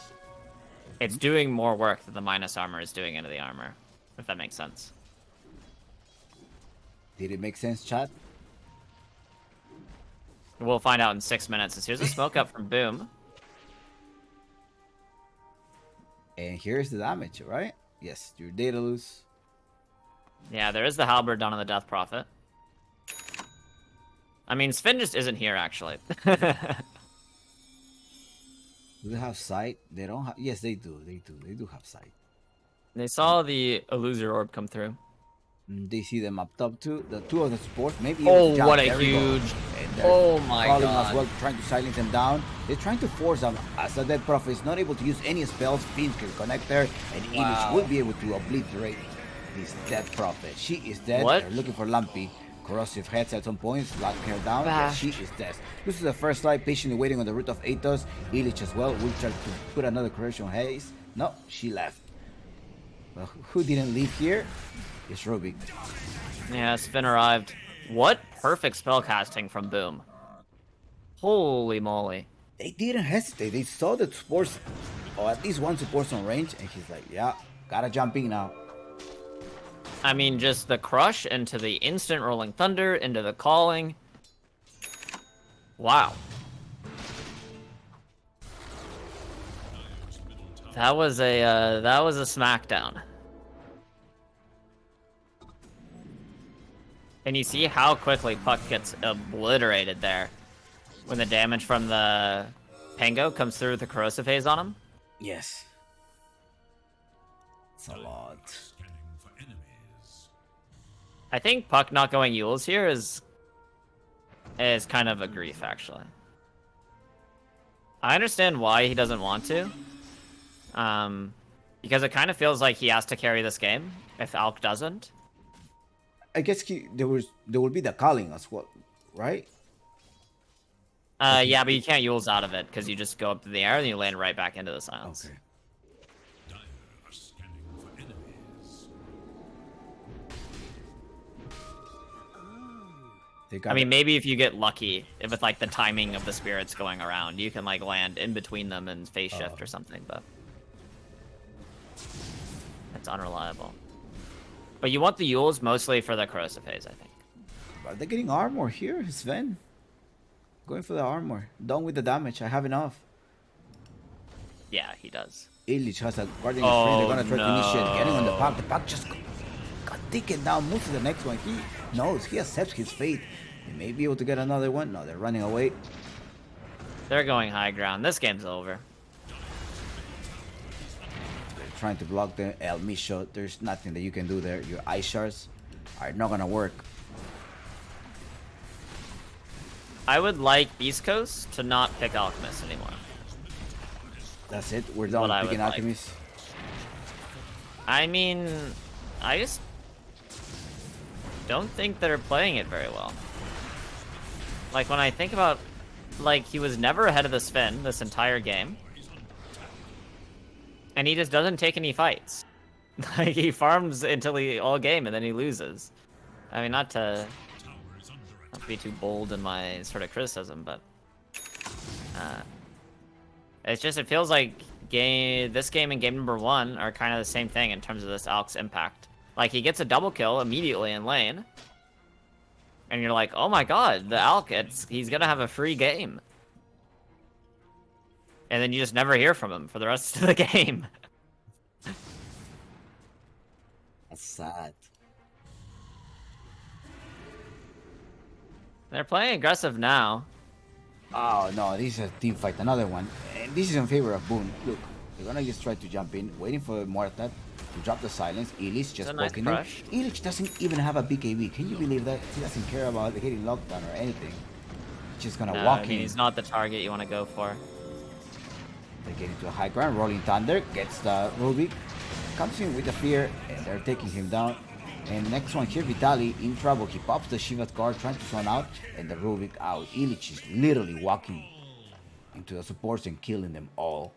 it's doing more work than the minus armor is doing into the armor. If that makes sense. Did it make sense, chat? We'll find out in 6 minutes. Here's a smoke up from Boom. And here's the damage, right? Yes, your Daedalus. Yeah, there is the halberd down on the Death Prophet. I mean, Sven just isn't here, actually. Do they have sight? They don't have... Yes, they do. They do. They do have sight. They saw the Illusory Orb come through. They see them up top too. The two of the supports, maybe. Oh, jump. what a There we go. huge... And they're Oh my crawling god. as well, trying to silence them down. They're trying to force them. As the Dead Prophet is not able to use any spells, Fiend can connect her, and Ilish will be able to obliterate this Dead Prophet. She is dead. What? They're looking for Lumpy. Corrosive heads at some points, locking her down. Bah. She is dead. This is the first light, patiently waiting on the root of Athos. Ilish as well will try to put another corrosion haze. No, she left. Well, who didn't leave here? It's Rubik. Yeah, Sven arrived. What perfect spell casting from Boom. Holy moly. They didn't hesitate. They saw the supports, or at least one support's on range, and he's like, yeah, gotta jump in now. I mean, just the crush into the instant rolling thunder, into the calling. Wow. That was a smackdown. And you see how quickly Puck gets obliterated there when the damage from the Pango comes through with the Corrosive Haze on him? Yes. It's a lot. Scanning for enemies. I think Puck not going Yules here is kind of a grief, actually. I understand why he doesn't want to. Because it kind of feels like he has to carry this game if Alk doesn't. I guess there will be the calling as well, right? Yeah, but you can't Yules out of it because you just go up to the air and you land right back into the silence. Okay. Dire are scanning for enemies. They got I mean, maybe if you get lucky, if with like the timing of the spirits going around, you can like land in between them and phase shift or something, but it's unreliable. But you want the Yules mostly for the corrosive phase, I think. Are they getting armor here, Sven? Going for the armor. Done with the damage. I have enough. Yeah, he does. Illich has a guardian sprint. They're gonna try to initiate. Getting on the pack. The pack just got taken down. Move to the next one. He knows. He accepts his fate. He may be able to get another one. No, they're running away. They're going high ground. This game's over. They're trying to block the El Micho. There's nothing that you can do there. Your ice shards are not gonna work. I would like East Coast to not pick Alchemist anymore. That's it. We're done What I picking would like. Alchemist. I mean, I just don't think they're playing it very well. Like, when I think about, like, he was never ahead of the Sven this entire game. And he just doesn't take any fights. Like, he farms until all game and then he loses. I mean, not to be too bold in my sort of criticism, but it's just, it feels like this game and game number 1 are kind of the same thing in terms of this Alk's impact. Like, he gets a double kill immediately in lane, and you're like, oh my god, the Alk, he's gonna have a free game. And then you just never hear from him for the rest of the game. That's sad. They're playing aggressive now. Oh no, this is a team fight, another one. And this is in favor of Boone. Look, they're gonna just try to jump in, waiting for Mortat to drop the silence. Illich just nice poking them. brush. Illich doesn't even have a BKB. Can you believe that? He doesn't care about hitting lockdown or anything. He's just gonna No, walk I mean, in. he's not the target you want to go for. They get into a high ground. Rolling Thunder gets the Rubik. Comes in with the fear, and they're taking him down. And next one here, Vitali in trouble. He pops the Shiva's card, trying to zone out, and the Rubik out. Illich is literally walking into the supports and killing them all.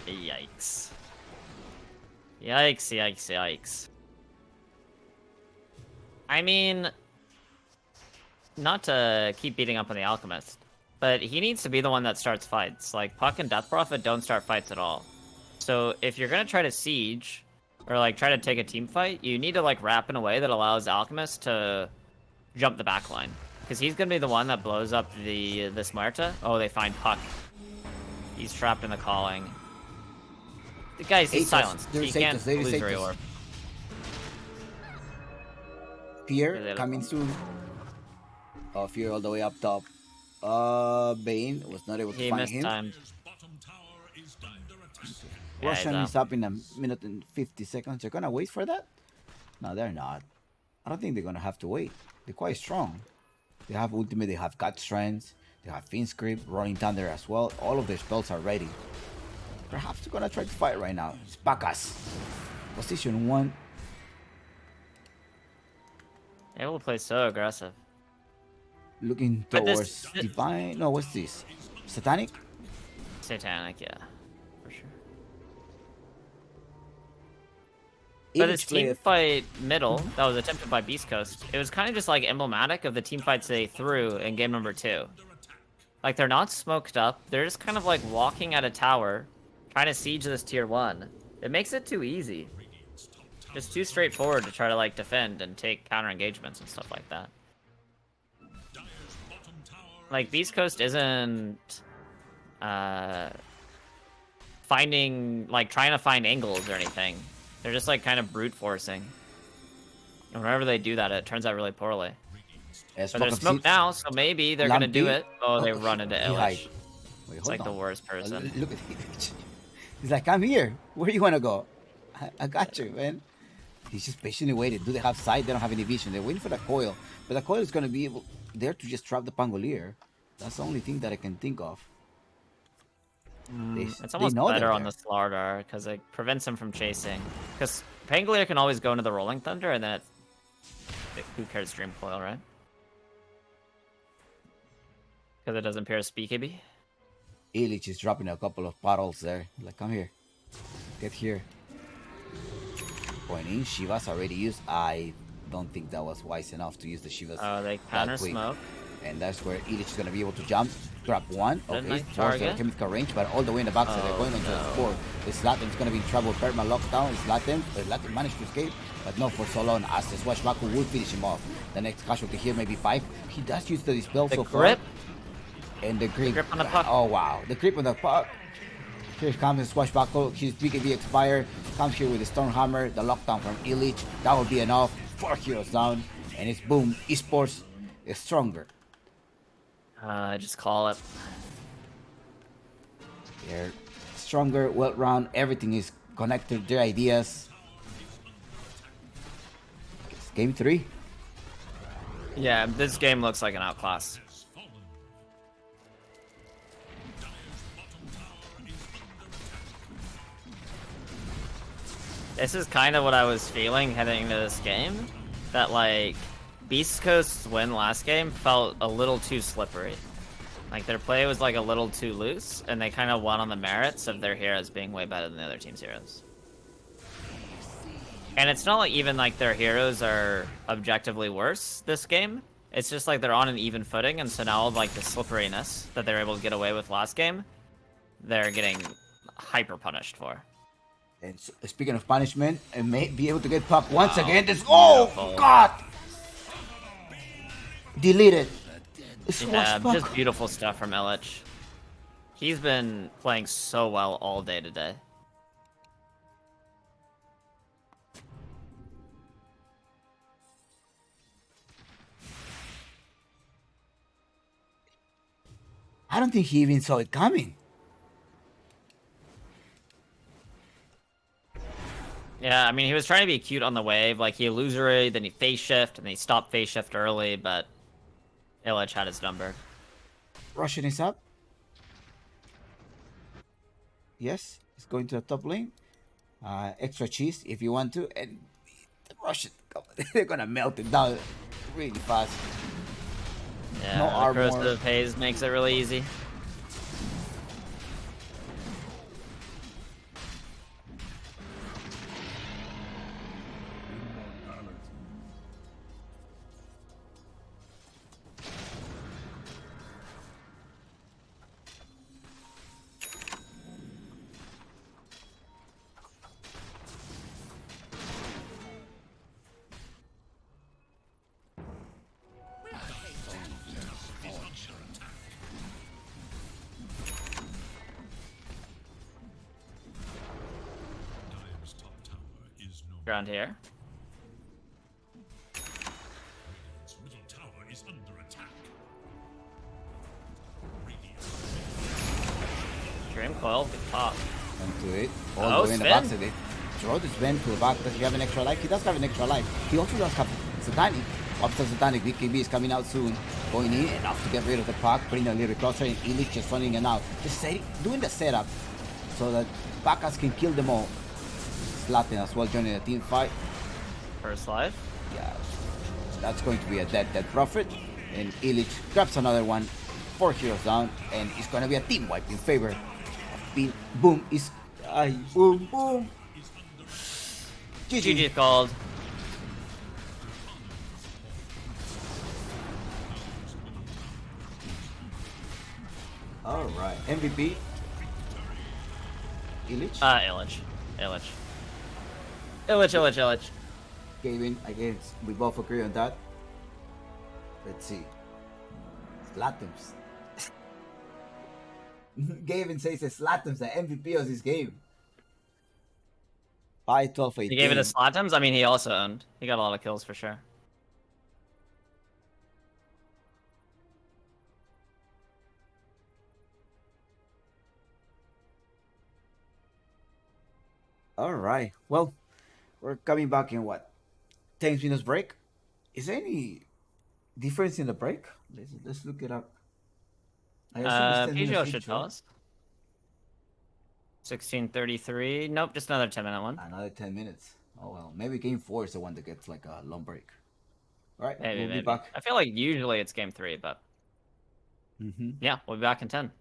Yikes. Yikes, yikes, yikes. I mean, not to keep beating up on the Alchemist, but he needs to be the one that starts fights. Like, Puck and Death Prophet don't start fights at all. So if you're gonna try to siege, or like try to take a team fight, you need to like wrap in a way that allows Alchemist to jump the back line. Because he's gonna be the one that blows up this Marta. Oh, they find Puck. He's trapped in the calling. The guy's silenced. He can't lose very orb. Fear coming soon. Oh, Fear all the way up top. Bane was not able to find him. Mistimed. Russian is up in a minute and 50 seconds. They're gonna wait for that? No, they're not. I don't think they're gonna have to wait. They're quite strong. They have ultimate, they have Gut Strength, they have Fin Script, Rolling Thunder as well. All of their spells are ready. Perhaps they're gonna try to fight right now. It's Bacchus. Position 1. They will play so aggressive. Looking But towards this- Divine. No, what's this? Satanic? Satanic, yeah. For sure. But his Illich play team fight middle that was attempted by Beast Coast, it was kind of just like emblematic of the team fights they threw in game number 2. Like, they're not smoked up, they're just kind of like walking at a tower, trying to siege this tier 1. It makes it too easy. It's too straightforward to try to like defend and take counter engagements and stuff like that. Like, Beast Coast isn't trying to find angles or anything. They're just like kind of brute forcing. And whenever they do that, it turns out really poorly. But they're smoked now, so maybe they're gonna do it. Oh, they run into Illich. It's like the worst person. Look at him. He's like, I'm here. Where do you want to go? I got you, man. He's just patiently waiting. Do they have sight? They don't have any vision. They're waiting for the coil. But the coil is going to be able there to just trap the Pangolier. That's the only thing that I can think of. It's almost better on the Slardar, because it prevents him from chasing. Because Pangolier can always go into the Rolling Thunder, and then who cares Dream Coil, right? Because it doesn't pierce BKB. Illich is dropping a couple of bottles there. Like, come here. Get here. Point in. Shiva's already used. I don't think that was wise enough to use the Shivas Oh, they that counter quick. smoke. And that's where Illich is going to be able to jump, grab one, Good, okay, nice force the target. chemical range, but all the way in the back, so they're Oh, going onto the no. sport. The Zlatan's going to be in trouble. Perma lockdown, Zlatan managed to escape, but not for so long, as the Swashbuckle will finish him off. The next casualty here may be Pike. He does use the dispel The so grip. far. And the grip. grip on the puck. Oh, wow. The grip on the puck. Here comes the Swashbuckle. His BKB expired. Comes here with the Stormhammer. The lockdown from Illich. That will be enough. 4 heroes down. And it's boom. Esports is stronger. Just call it. They're stronger, well-rounded. Everything is connected. Their ideas. It's game 3. Yeah, this game looks like an outclass. This is kind of what I was feeling heading into this game. That, like, Beast Coast's win last game felt a little too slippery. Like, their play was, like, a little too loose, and they kind of won on the merits of their heroes being way better than the other team's heroes. And it's not like even, like, their heroes are objectively worse this game. It's just, like, they're on an even footing, and so now, like, the slipperiness that they were able to get away with last game, they're getting hyper punished for. And speaking of punishment, I may be able to get puck once again. Oh, God! Deleted. Yeah, just beautiful stuff from Illich. He's been playing so well all day today. I don't think he even saw it coming. Yeah, I mean, he was trying to be cute on the wave. Like, he illusory, then he phase shift, and then he stopped phase shift early, but Illich had his number. Russian is up. Yes, it's going to the top lane. Extra cheese if you want to. And the Russian, they're going to melt it down really fast. Yeah, No the armor. corrosive haze makes it really easy. Dire's top tower is no Around here. Radiant's middle tower is under attack. Radiant Dream Coil, good pop. Onto it. All Oh, the way in the Sven. back of it. Throw the Sven to the back. Does he have an extra life? He does have an extra life. He also does have Satanic. Opposite Satanic. BKB is coming out soon. Going in enough to get rid of the puck. Putting a little closer. And Illich just running it out. Just doing the setup so that Bacchus can kill them all. Zlatan as well joining the team fight. First life. Yeah, that's going to be a dead prophet. And Illich grabs another one. 4 heroes down. And it's going to be a team wipe in favor of Bean. Boom is... boom, boom. GG. GG called. All right. MVP. Illich. Illich. Illich. Gavin, I guess we both agree on that. Let's see. Zlatan's. Gavin says Zlatan's the MVP of this game. 5-12-18. He gave it to Slatims. I mean, he also owned. He got a lot of kills for sure. All right. Well, we're coming back in what? 10 minutes break? Is there any difference in the break? Let's look it up. I assume it's 10 PGL minutes should each, tell right? us. 16:33. Nope, just another 10-minute one. Another 10 minutes. Oh well, maybe game 4 is the one that gets like a long break. All right, Maybe, we'll maybe. be back. I feel like usually it's game 3, but yeah, we'll be back in 10.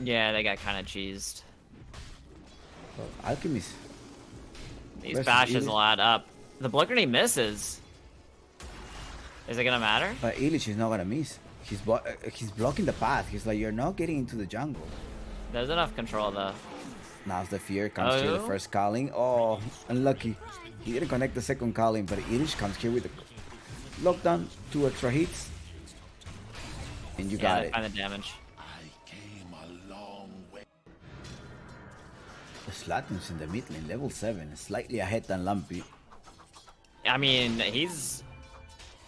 Yeah, they got kind of cheesed. Oh, Alchemist. These Versus bashes Illich. will add up. The Blickerny misses. Is it gonna matter? But Illich is not gonna miss. He's blocking the path. He's like, you're not getting into the jungle. There's enough control though. Now's the fear. Comes here the Oh. first calling. Oh, unlucky. He didn't connect the second calling, but Illich comes here with the lockdown. 2 extra hits. And you Yeah, got they it. find the damage. The Slatum's in the mid lane, level 7. Slightly ahead than Lumpy. I mean, he's...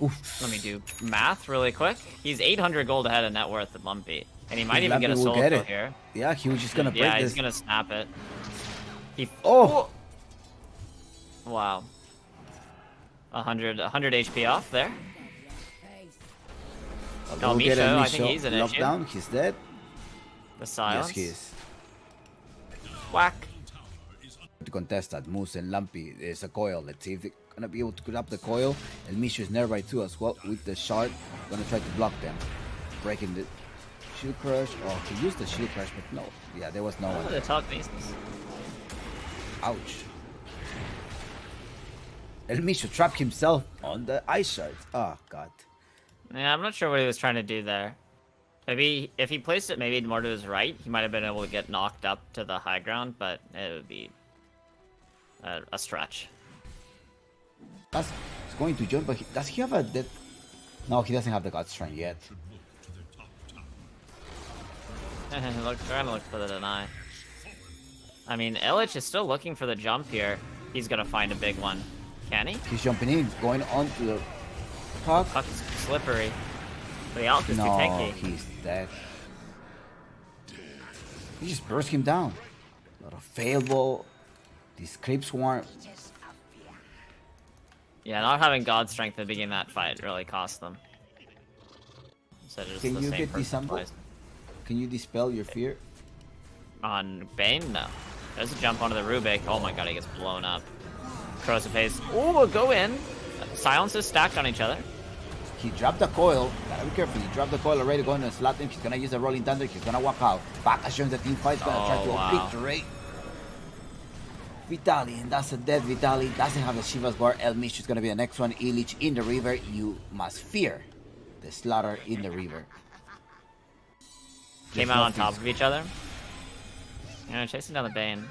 Oof. Let me do math really quick. He's 800 gold ahead of net worth at Lumpy. And he might If even get a Lumpy will solo get kill it. here. Yeah, he was just gonna break Yeah, this. he's gonna snap it. He... Oh! Wow. 100 HP off there. We'll get Misho, a I think he's an issue. lockdown. He's dead. The silence. Yes, he is. Whack. To contest that, Moose and Lumpy. There's a coil. Let's see if they're gonna be able to grab the coil. El Misho is nearby too as well with the shard. Gonna try to block them. Breaking the shield crush. Oh, he used the shield crush, but no. Yeah, there was no Oh, one. the telekinesis. Ouch. El Misho trapped himself on the ice shard. Oh god. Yeah, I'm not sure what he was trying to do there. Maybe if he placed it maybe more to his right, he might have been able to get knocked up to the high ground, but it would be a stretch. He's going to jump, but does he have a dead? No, he doesn't have the God Strength yet. Trying to look for the deny. I mean, Illich is still looking for the jump here. He's gonna find a big one. Can he? He's jumping in, going on to the puck. Puck is slippery. But the Alk is too No, tanky. he's dead. He just burst him down. A lot of fail ball. These creep swarm. Yeah, not having God Strength to begin that fight really cost them. So just Can the you same get person dissemble? twice. Can you dispel your fear? On Bane? No. There's a jump onto the Rubik. Oh my god, he gets blown up. Corrosive Haze. Oh, we'll go in. Silences stacked on each other. He dropped the coil. Gotta be careful. He dropped the coil already going to slot him. He's gonna use the rolling thunder. He's gonna walk out. Back assumes the team fight's gonna try to wow. obliterate Vitali, and that's a dead Vitali. Doesn't have the Shiva's bar. El Mish is gonna be the next one. Illich in the river. You must fear the slaughter in the river. Came There's out on nothing. top of each other. Yeah, chasing down the Bane.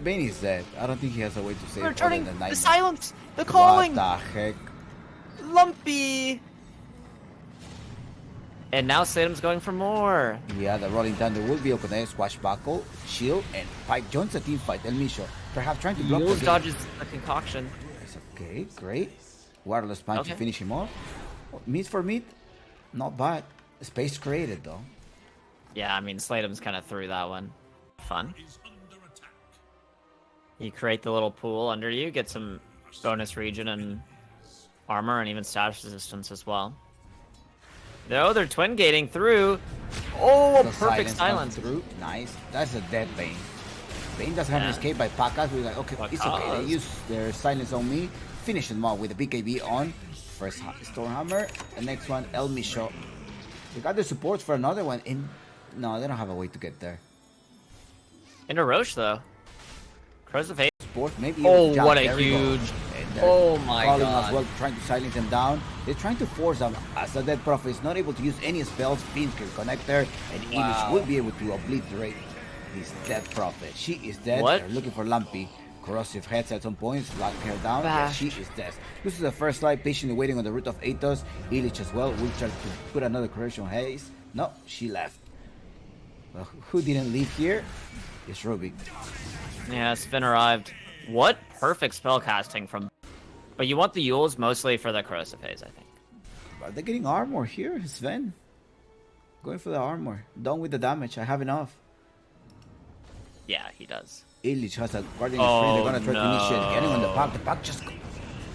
Bane is dead. I don't think he has a way to save other than the Nightmare. silence! The calling! What the heck? Lumpy! And now Salem's going for more. Yeah, the Rolling Thunder will be open there. Swashbuckle, Shield, and Pipe joins the team fight. El Misho, perhaps trying to block the Yules game. dodges the concoction. It's okay, great. Wireless punch to Okay. finish him off. Meat for meat, not bad. Space created though. Yeah, I mean, Slatum's kind of through that one. Fun. You create the little pool under you, get some bonus region and armor and even status resistance as well. No, they're twin gating through. Oh, a The perfect comes silence. through. Nice. That's a dead Bane. Bane doesn't have an Yeah. escape by Pakas. We're like, okay, it's okay. They Pakas. use their silence on me. Finish them off with a BKB on. First Stormhammer. The next one, El Misho. They got the support for another one. No, they don't have a way to get there. Into Roche, though. Crows of Hate. Support, maybe. Oh, yeah, what a there we go. huge... And they're Oh my calling god. as well, trying to silence them down. They're trying to force them as the Dead Prophet is not able to use any spells. Fiend can connect there, and Illich will be able to obliterate this Dead Prophet. She is dead. What? They're looking for Lumpy. Corrosive heads at some points, lock her down. Yeah, Bash. she is dead. This is the first life, patiently waiting on the root of Athos. Illich as well will try to put another correction haze. No, she left. Well, who didn't leave here? It's Rubik. Yeah, Spin arrived. What perfect spell casting from... But you want the Yules mostly for the Corrosive Haze, I think. Are they getting armor here, Sven? Going for the armor. Done with the damage. I have enough. Yeah, he does. Illich has a Guardian of Spring. They're gonna try to initiate no. getting on the pack. The pack just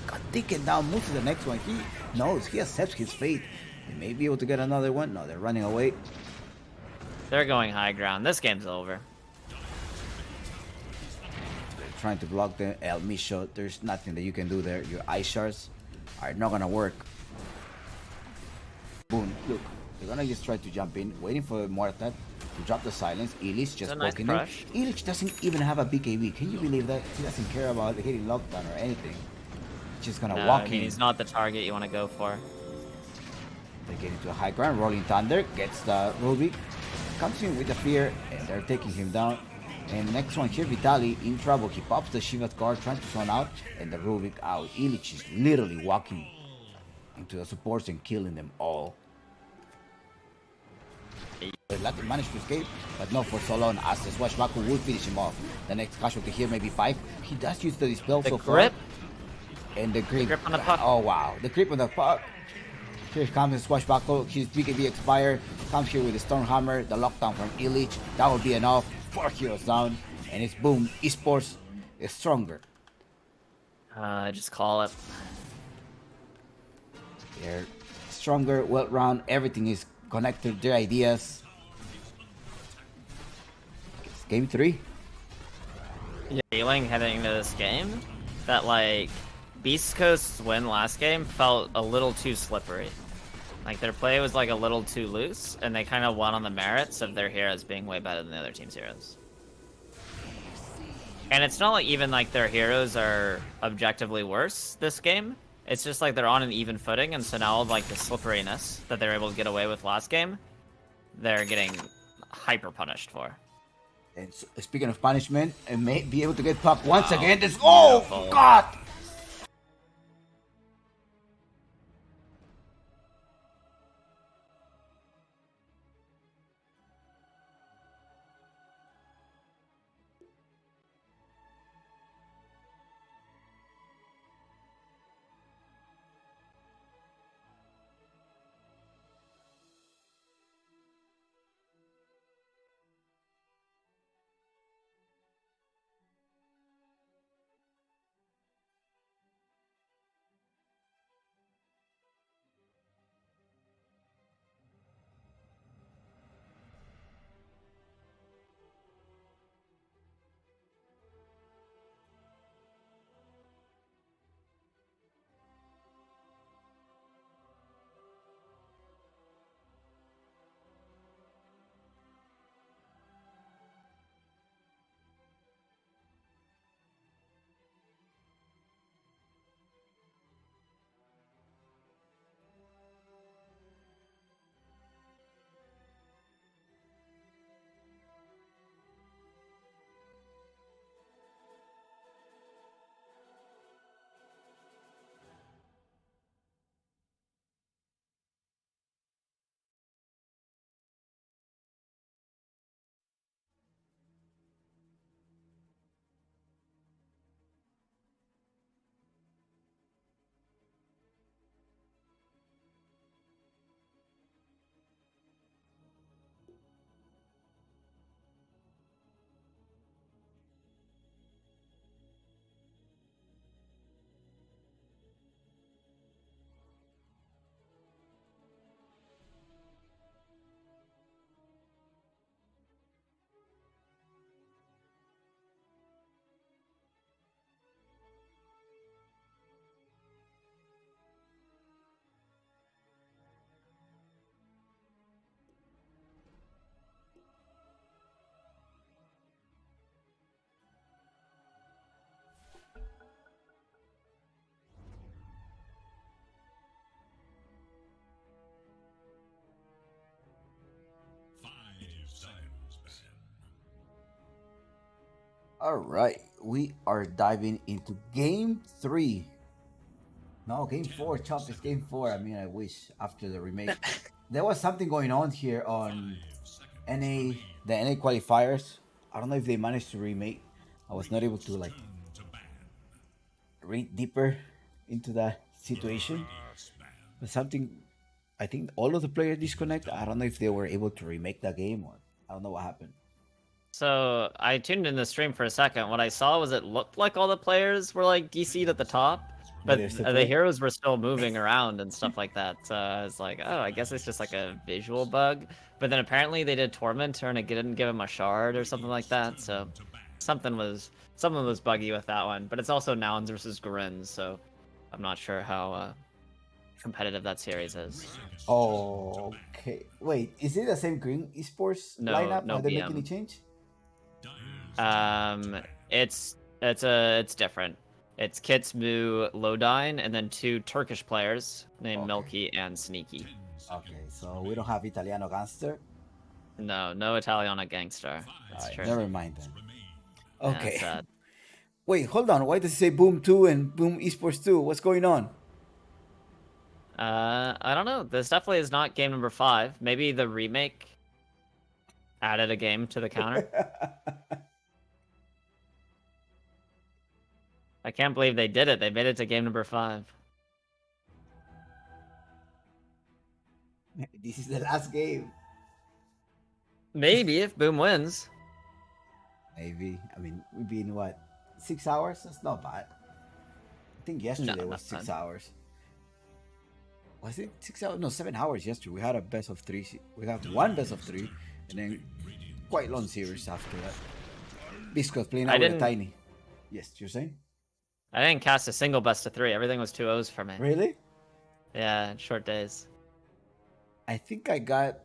got taken down. Move to the next one. He knows. He accepts his fate. They may be able to get another one. No, they're running away. They're going high ground. This game's over. They're trying to block the El Misho. There's nothing that you can do there. Your ice shards are not gonna work. Boom. Look. They're gonna just try to jump in, waiting for more attack. to drop the silence. Illich just a nice poking him. crush. Illich doesn't even have a BKB. Can you believe that? He doesn't care about hitting lockdown or anything. He's just gonna No, walk I mean, in. he's not the target you want to go for. They get into a high ground. Rolling Thunder gets the Rubik. Comes in with the fear, and they're taking him down. And next one here, Vitali in trouble. He pops the Shiva's card, trying to zone out, and the Rubik out. Illich is literally walking into the supports and killing them all. Latin managed to escape, but not for so long, as the Swashbuckle would finish him off. The next casualty here may be Pike. He does use the dispel The so grip? far. And the grip. grip on the puck. Oh wow, the grip on the puck. Here comes the Swashbuckle. His BKB expired. Comes here with the Stormhammer, the lockdown from Illich. That will be enough. 4 heroes down, and it's boom. Esports is stronger. Just call it. They're stronger, well-rounded. Everything is connected. Their ideas. It's game 3. Yeah, feeling heading into this game that like Beast Coast's win last game felt a little too slippery. Like their play was like a little too loose, and they kind of won on the merits of their heroes being way better than the other team's heroes. And it's not like even like their heroes are objectively worse this game. It's just like they're on an even footing, and so now like the slipperiness that they were able to get away with last game, they're getting hyper punished for. And speaking of punishment, and may be able to get puck once again. This oh god! All right, we are diving into game 3. No, game 4, Chop. It's game 4. I mean, I wish after the remake. There was something going on here on the NA qualifiers. I don't know if they managed to remake. I was not able to like read deeper into that situation. But something, I think all of the players disconnect. I don't know if they were able to remake that game or I don't know what happened. So I tuned in the stream for a second. What I saw was it looked like all the players were like DC'd at the top, but the heroes were still moving around and stuff like that. So I was like, oh, I guess it's just like a visual bug. But then apparently they did Tormentor and it didn't give him a shard or something like that. So something was buggy with that one. But it's also Nouns versus Grins, so I'm not sure how competitive that series is. Oh, okay. Wait, is it the same Green Esports No, lineup? no Are they making BM. any change? It's different. It's Kits, Moo, Lodine, and then 2 Turkish players named Okay. Milky and Sneaky. Okay, so we don't have Italiano Gangster. No, no Italiana gangster. That's Alright, true. never mind then. Yeah, Okay. that's sad. Wait, hold on. Why does it say Boom 2 and Boom Esports 2? What's going on? I don't know. This definitely is not game number 5. Maybe the remake added a game to the counter. I can't believe they did it. They made it to game number 5. This is the last game. Maybe if Boom wins. Maybe. I mean, we've been what? 6 hours? That's not bad. I think yesterday not was 6 bad. hours. Was it 6 hours? No, 7 hours yesterday. We had a best of 3. We have one best of 3, and then quite long series after that. Bisco's playing out with a tiny. Yes, you're saying? I didn't cast a single best of 3. Everything was 2-0s for me. Really? Yeah, short days. I think I got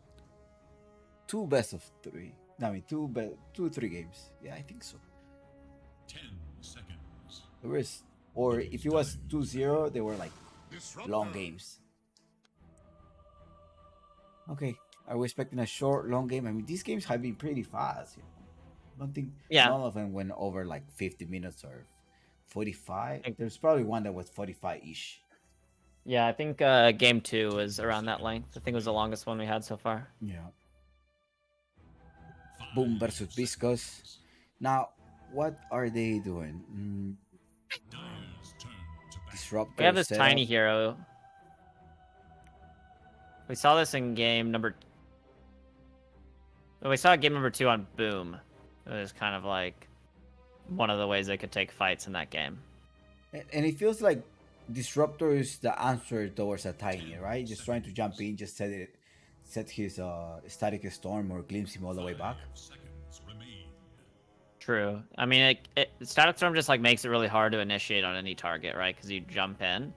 2 best of 3. No, I mean 3 games. Yeah, I think so. 10 seconds. There was, or if it was 2-0, they were like long games. Okay, are we expecting a short, long game? I mean, these games have been pretty fast. You know? I don't think none of them went over like 50 minutes or 45. There's probably one that was 45-ish. Yeah, I think game 2 was around that length. I think it was the longest one we had so far. Yeah. Boom versus Biscos. Now, what are they doing? Disruptor. We have this setup. tiny hero. We saw this in game number... We saw game number 2 on Boom. It was kind of like one of the ways they could take fights in that game. And it feels like Disruptor is the answer towards a tiny, right? Just trying to jump in, just set his static storm or glimpse him all the way back. True. I mean, Static Storm just like makes it really hard to initiate on any target, right? Because you jump in,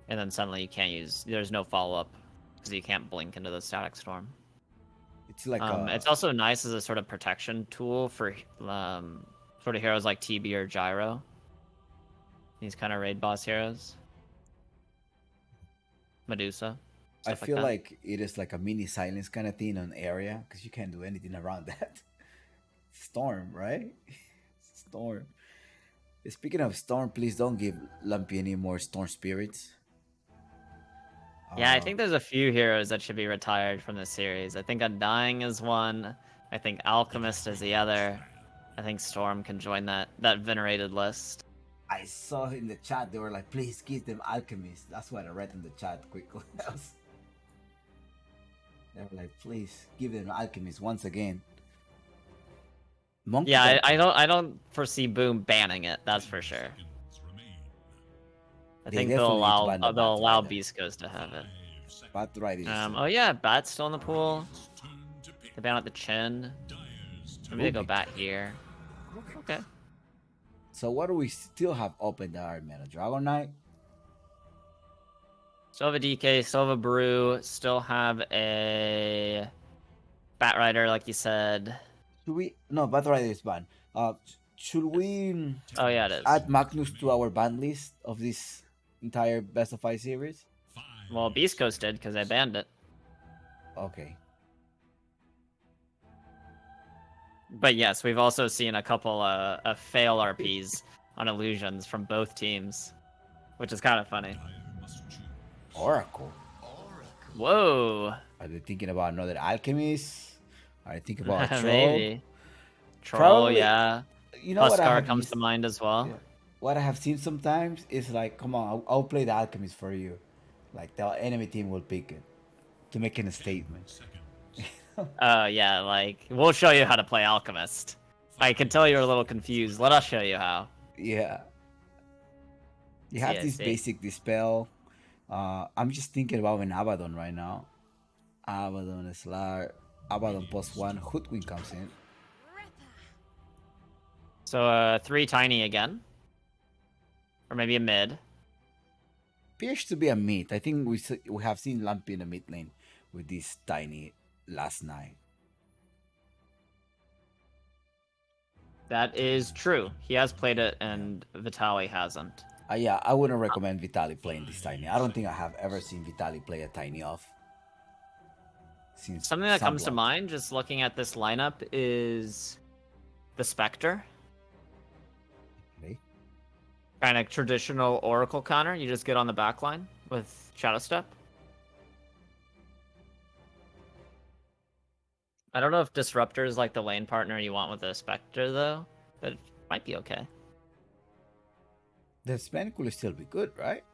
and then suddenly you can't use. There's no follow up because you can't blink into the Static Storm. It's like it's also nice as a sort of protection tool for sort of heroes like TB or Gyro. These kind of raid boss heroes. Medusa. I feel like it is like a mini silence kind of thing on area because you can't do anything around that. Storm, right? Storm. Speaking of Storm, please don't give Lumpy any more Storm Spirits. Yeah, I think there's a few heroes that should be retired from this series. I think Undying is one. I think Alchemist is the other. I think Storm can join that venerated list. I saw in the chat they were like, please give them Alchemist. That's what I read in the chat quickly. They were like, please give them Alchemist once again. Monkey I don't foresee Boom banning it. That's for sure. I think they'll allow Beast Coast to have it. Oh yeah, Bat's still in the pool. They ban at the chin. Maybe they go Bat here. Okay. So what do we still have open that are meta? Dragon Knight? Still have a DK, still have a Brew, still have a Bat Rider, like you said. Should we? No, Bat Rider is banned. Should we? Oh yeah, it is. Add Magnus to our ban list of this entire Best of 5 series? Well, Beast Coast did because I banned it. Okay. But yes, we've also seen a couple of fail RPs on illusions from both teams, which is kind of funny. Oracle. Whoa. Are they thinking about another Alchemist? Are they thinking about a Troll? Maybe. Troll, Probably, yeah. You know what Huskar comes to mind as well. Yeah. What I have seen sometimes is like, come on, I'll play the Alchemist for you. Like the enemy team will pick it to make a statement. Yeah, like, we'll show you how to play Alchemist. I can tell you're a little confused. Let us show you how. Yeah. You have this basic Dispel. I'm just thinking about an Abaddon right now. Abaddon, Slar, Abaddon +1, Hoodwink comes in. So 3 tiny again. Or maybe a mid. appears to be a mid. I think we have seen Lumpy in the mid lane with this tiny last night. That is true. He has played it, and Vitaly hasn't. Yeah, I wouldn't recommend Vitaly playing this tiny. I don't think I have ever seen Vitaly play a tiny off. Since Something that comes to Sunblock. mind, just looking at this lineup, is the Spectre. Okay. Kind of traditional Oracle counter. You just get on the back line with Shadow Step. I don't know if Disruptor is like the lane partner you want with the Spectre, though, but it might be okay. The Sven could still be good, right?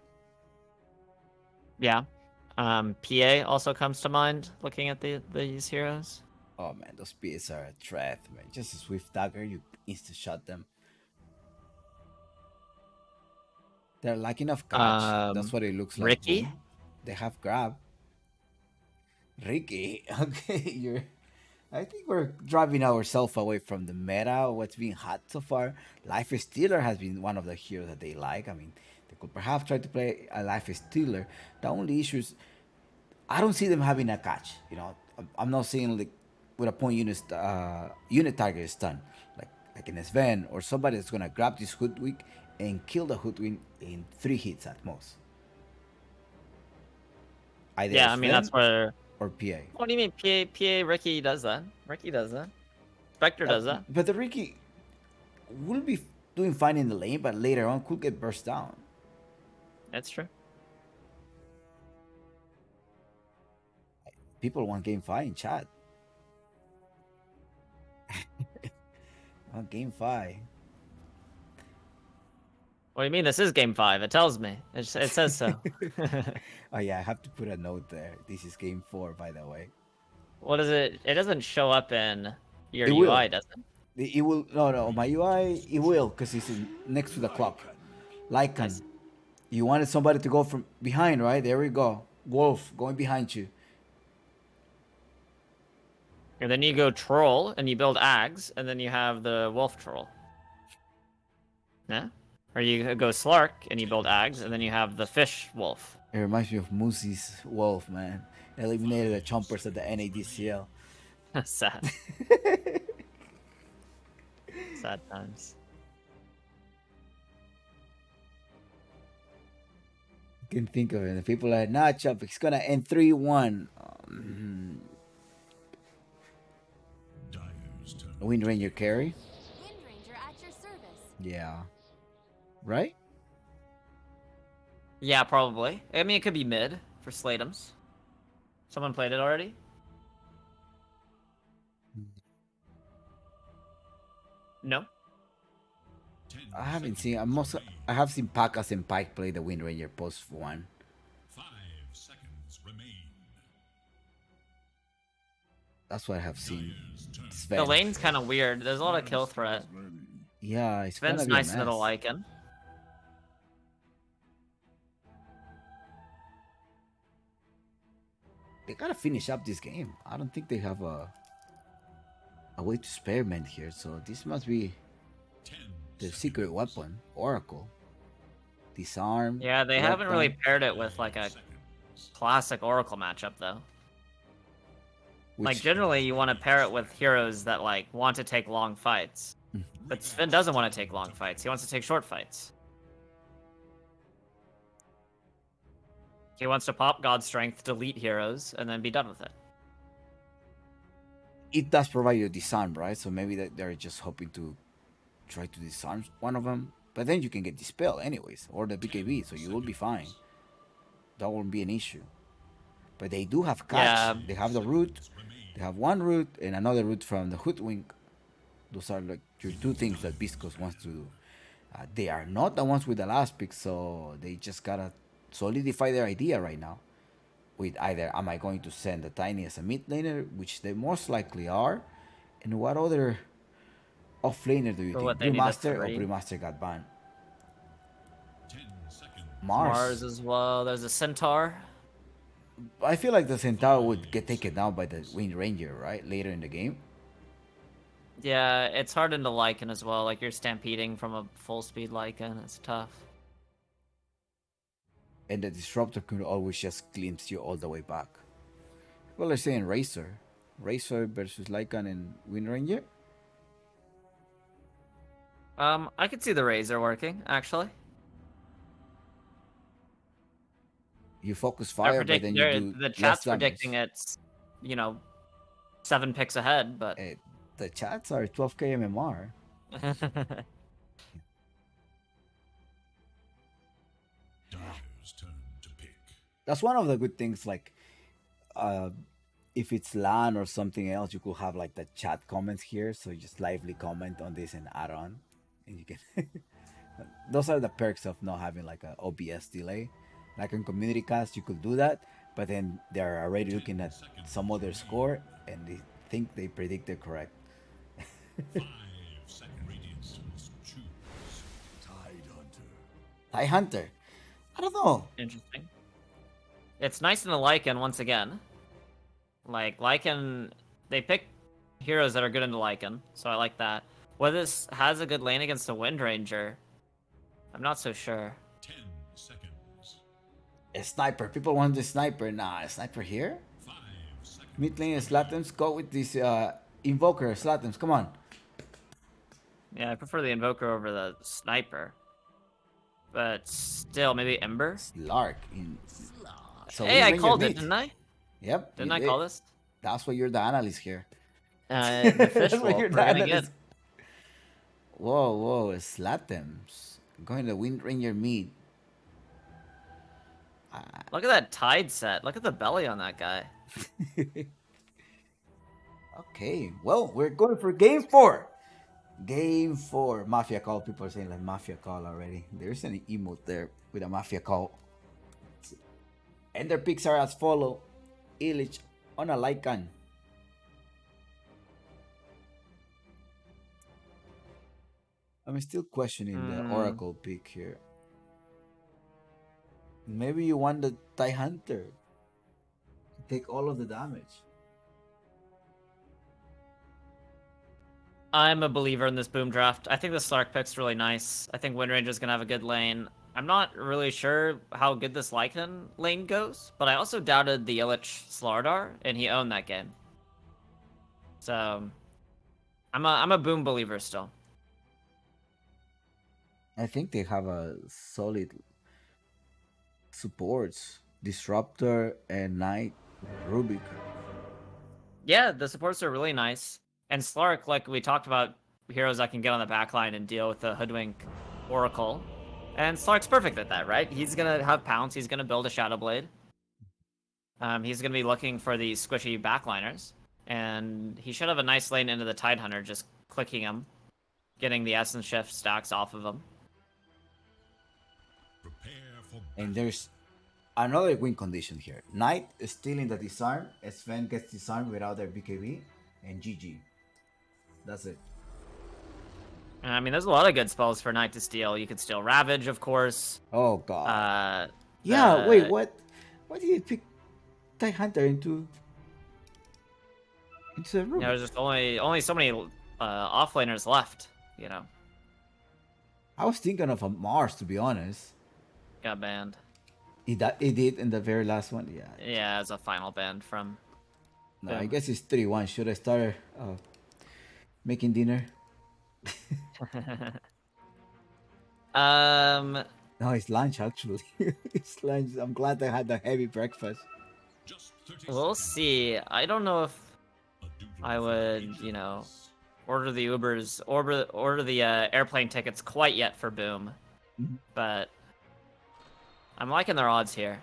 Yeah. PA also comes to mind looking at these heroes. Oh man, those PAs are a threat, man. Just a swift dagger, you insta shot them. They're lacking of catch. That's what it looks like. Ricky? Boom. They have grab. Ricky, okay, I think we're driving ourselves away from the meta. What's being hot so far? Life Stealer has been one of the heroes that they like. I mean, they could perhaps try to play a Life Stealer. The only issue is I don't see them having a catch. You know, I'm not seeing like with a point unit target stun like in Sven or somebody that's gonna grab this hoodwink and kill the hoodwink in 3 hits at most. Either Yeah, I mean, Sven that's where... or PA. What do you mean PA Ricky does that? Ricky does that. Spectre does that. But the Ricky will be doing fine in the lane, but later on could get burst down. That's true. People want game 5 in chat. Want game 5. What do you mean? This is game 5. It tells me. It says so. Oh yeah, I have to put a note there. This is game 4, by the way. What is it? It doesn't show up in your It will. UI, does it? It will. No, my UI it will because it's next to the clock. Like you wanted somebody to go from behind, right? There we go. Wolf going behind you. And then you go troll and you build Ags, and then you have the wolf troll. Yeah? Or you go Slark and you build Ags, and then you have the fish wolf. It reminds me of Moosey's Wolf, man. Eliminated the chompers at the NADCL. Sad. Sad times. You can think of it. The people are nah, Chump. It's gonna end 3-1. Dyer's turn. Wind Ranger carry. Wind Ranger at your service. Yeah. Right? Yeah, probably. I mean, it could be mid for Slateums. Someone played it already? No? 10 I haven't seconds seen. I have seen Pakas and Pike play the Wind Ranger post 1. 5 seconds remain. That's what I have seen. Dyer's turn. Sven. The lane's kind of weird. There's a lot of kill threat. Yeah, it's gonna Sven's be a nice into the mess. Lycan. They gotta finish up this game. I don't think they have a way to experiment here. So this must be 10 the seconds. secret weapon, Oracle. Disarm. Yeah, they haven't really lockdown, paired it with like a Seconds. classic Oracle matchup though. Like which- generally you want to pair it with heroes that like want to take long fights. But Sven doesn't want to take long fights. He wants to take short fights. He wants to pop God Strength, delete heroes, and then be done with it. it does provide you disarm, right? So maybe that they're just hoping to try to disarm one of them, but then you can get dispel anyways, or the BKB, so you will be fine. That won't be an issue. But they do have catch. Yeah. They have the root. They have one root and another root from the hoodwink. Those are like your 2 things that Viscos wants to do. They are not the ones with the last pick, so they just gotta solidify their idea right now. With either am I going to send the Tiny as a mid laner, which they most likely are, and what other off laner do you For think? what they need us to Brewmaster or read. Brewmaster got banned? 10 seconds. Mars as well. There's a Centaur. I feel like the Centaur would get taken down by the Wind Ranger, right? Later in the game. Yeah, it's hard into Lycan as well. Like you're stampeding from a full speed Lycan. It's tough. And the disruptor could always just glimpse you all the way back. People are saying Razor. Razor versus Lycan and Wind Ranger? I could see the Razor working, actually. You focus They're fire, but then predicting, you do the less chat's damage. predicting it's, you know, 7 picks ahead, but... The chats are 12k MMR. Dyer's turn to pick. That's one of the good things. Like, if it's LAN or something else, you could have like the chat comments here, so you just lively comment on this and add on, and you can. Those are the perks of not having like a OBS delay. Like in community cast, you could do that, but then they're already looking at some other score and they think they predicted correct. 5 second radiance must choose. Tie Hunter. I don't know. Interesting. It's nice in the Lycan once again. Like, Lycan, they pick heroes that are good into Lycan, so I like that. Whether this has a good lane against a Wind Ranger, I'm not so sure. 10 seconds. A sniper. People want the sniper. Nah, a sniper here? 5 seconds. Mid lane Slatums. Go with this Invoker. Slatums, come on. Yeah, I prefer the Invoker over the Sniper. But still, maybe Ember? Slark. So Hey, Wind I Ranger called it, mid. didn't I? Yep. Didn't you I did. call this? That's why you're the analyst here. The fish That's why wolf. you're We're the gonna get... analyst. Whoa, Slatums. Going to Wind Ranger mid. Look at that Tide set. Look at the belly on that guy. Okay, well, we're going for game 4. Game 4. Mafia call. People are saying like Mafia call already. There's an emote there with a Mafia call. And their picks are as follow. Illich on a Lycan. I'm still questioning the Oracle pick here. Maybe you want the TIE Hunter to take all of the damage. I'm a believer in this boom draft. I think the Slark pick's really nice. I think Wind Ranger's gonna have a good lane. I'm not really sure how good this Lycan lane goes, but I also doubted the Illich Slardar, and he owned that game. So I'm a boom believer still. I think they have a solid supports. Disruptor and Knight Rubik. Yeah, the supports are really nice. And Slark, like we talked about, heroes that can get on the backline and deal with the Hoodwink Oracle. And Slark's perfect at that, right? He's gonna have Pounce, he's gonna build a Shadow Blade. He's gonna be looking for these squishy backliners. And he should have a nice lane into the Tide Hunter, just clicking him, getting the Essence Shift stacks off of him. Prepare for And there's another win condition here. Knight is stealing the disarm. Sven gets disarmed without their BKB. And GG. That's it. I mean, there's a lot of good spells for Knight to steal. You could steal Ravage, of course. Oh god. Yeah, wait, what? Why did you pick TIE Hunter into the room? You know, there's just only so many offlaners left, you know. I was thinking of a Mars, to be honest. Got banned. It did in the very last one. Yeah. Yeah, as a final ban from... No, I guess it's 3-1. Should I start making dinner? No, it's lunch actually. It's lunch. I'm glad I had a heavy breakfast. just 30 We'll seconds. see. I don't know if A doodle I for would, ages. you know, order the Ubers, order the airplane tickets quite yet for Boom. Mhm. But I'm liking their odds here.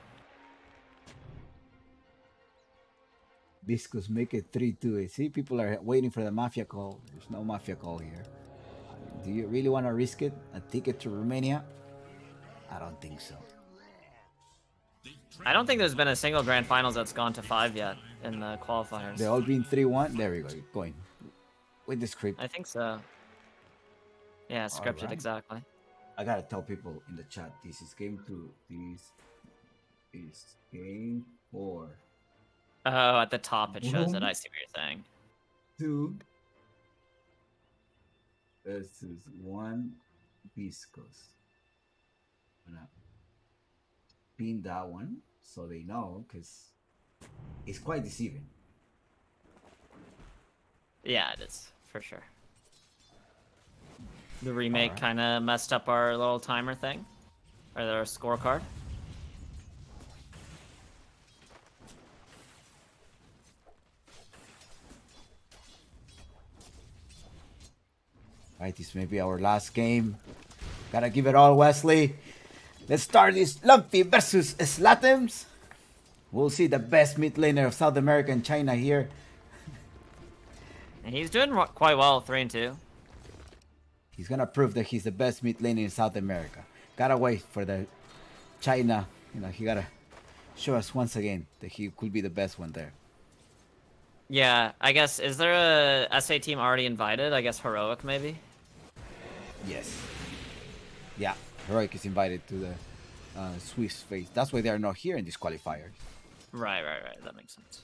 Viscos make it 3-2. See, people are waiting for the Mafia call. There's no Mafia call here. Do you really want to risk it? A ticket to Romania? I don't think so. I don't think there's been a single grand finals that's gone to 5 yet in the qualifiers. They all been 3-1. There we go. Going with the script. I think so. Yeah, scripted Alright. exactly. I gotta tell people in the chat. This is game 2. This is game 4. Oh, at the top it shows it. I see what you're saying. 2 versus 1 Viscos. pin that one so they know, because it's quite deceiving. Yeah, it is for sure. The remake Alright. kind of messed up our little timer thing, or our scorecard. Right, this may be our last game. Gotta give it all, Wesley. Let's start this Lumpy versus Slatims. We'll see the best mid laner of South America and China here. And he's doing quite well, 3-2. He's gonna prove that he's the best mid laner in South America. Gotta wait for the China. You know, he gotta show us once again that he could be the best one there. Yeah, I guess, is there a SA team already invited? I guess Heroic, maybe? Yes. Yeah, Heroic is invited to the Swiss phase. That's why they are not here in this qualifier. Right. That makes sense.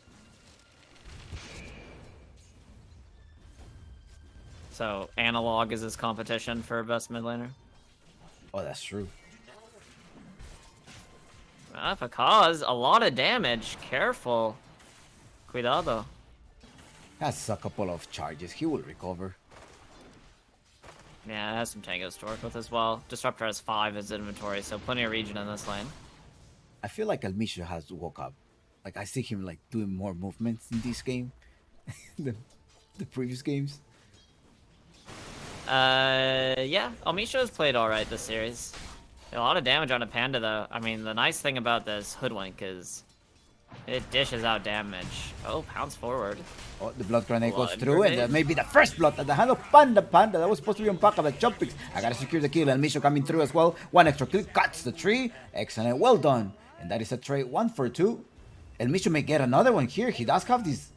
So, Analog is his competition for best mid laner? Oh, that's true. For cause, a lot of damage. Careful. Cuidado. Has a couple of charges. He will recover. Yeah, it has some tangos to work with as well. Disruptor has 5 as inventory, so plenty of regen in this lane. I feel like Elmisha has to woke up. Like, I see him like doing more movements in this game than the previous games. Yeah, Almisha has played alright this series. A lot of damage on a Panda, though. I mean, the nice thing about this Hoodwink is it dishes out damage. Oh, pounds forward. Oh, the blood grenade goes Blood through, and grenade. that may be the first blood at the hand of Panda. That was supposed to be on pack of the jump picks. I gotta secure the kill, and Misho coming through as well. One extra kill, cuts the tree. Excellent, well done. And that is a trade 1 for 2. And Misho may get another one here. He does have this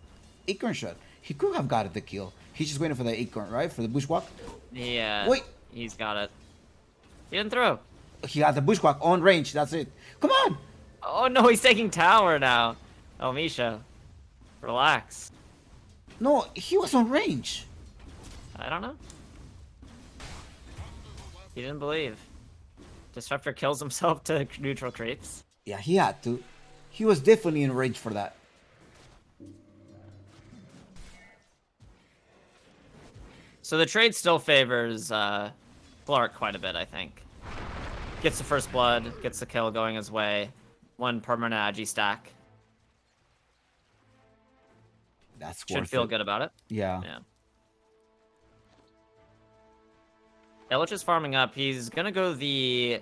acorn shot. He could have got the kill. He's just waiting for the acorn, right? For the bushwalk. Yeah. Wait. He's got it. He didn't throw. He got the bushwalk on range. That's it. Come on. Oh no, he's taking tower now. Oh, Misha. Relax. No, he was on range. I don't know. He didn't believe. Disruptor kills himself to neutral creeps. Yeah, he had to. He was definitely in range for that. So the trade still favors Clark quite a bit, I think. Gets the first blood, gets the kill going his way. 1 permanent Agi stack. That's Should worth feel it. good about it. Yeah. Yeah. Illich is farming up. He's gonna go the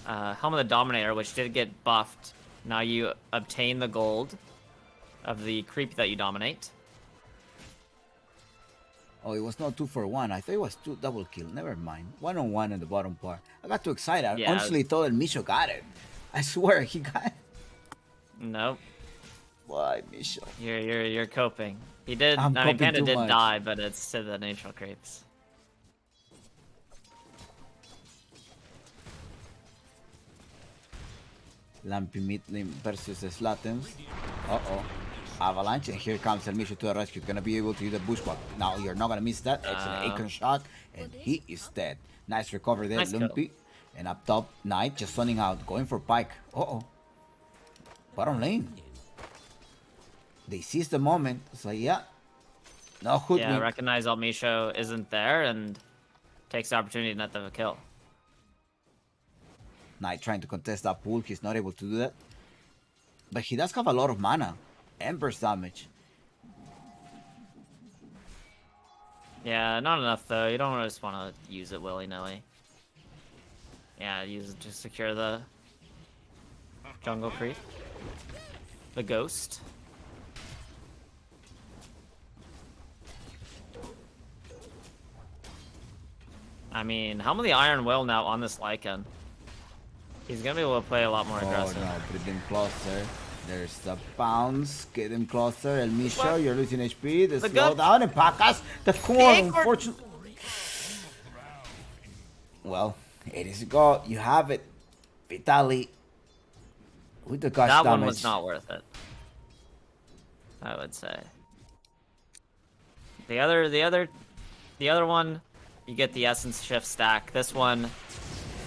Helm of the Dominator, which did get buffed. Now you obtain the gold of the creep that you dominate. Oh, it was not 2 for 1. I thought it was 2 double kill. Never mind. 1-on-1 in the bottom part. I got too excited. I Yeah. honestly thought that Misho got it. I swear he got it. Nope. Why, Misho? You're coping. He did. I'm I mean, coping Panda too did much. die, but it's to the neutral creeps. Lampy mid lane versus the Slatims. Uh-oh. Avalanche, and here comes El Misho to the rescue. Gonna be able to use the bushwalk. Now you're not gonna miss that. Excellent acorn shot, and he is dead. Nice recovery there, Nice kill. Lumpy. And up top, Knight just running out, going for Pike. Uh-oh. Bottom lane. They seize the moment. It's like, yeah. No hoodwink. Yeah, recognize Almisho isn't there and takes the opportunity to net the kill. Knight trying to contest that pool. He's not able to do that. But he does have a lot of mana and burst damage. Yeah, not enough though. You don't just want to use it willy-nilly. Yeah, use it to secure the jungle creep. The ghost. I mean, Helm of the Iron Will now on this Lycan. He's gonna be able to play a lot more aggressive. Oh no, put him closer. There's the bounce. Get him closer. El Misho, What? you're losing HP. The The slow gun- down and Pacas. The corn, acorn- unfortunately. Well, it is go. You have it. Vitali. With the gush That damage. one was not worth it, I would say. The other one, you get the essence shift stack. This one,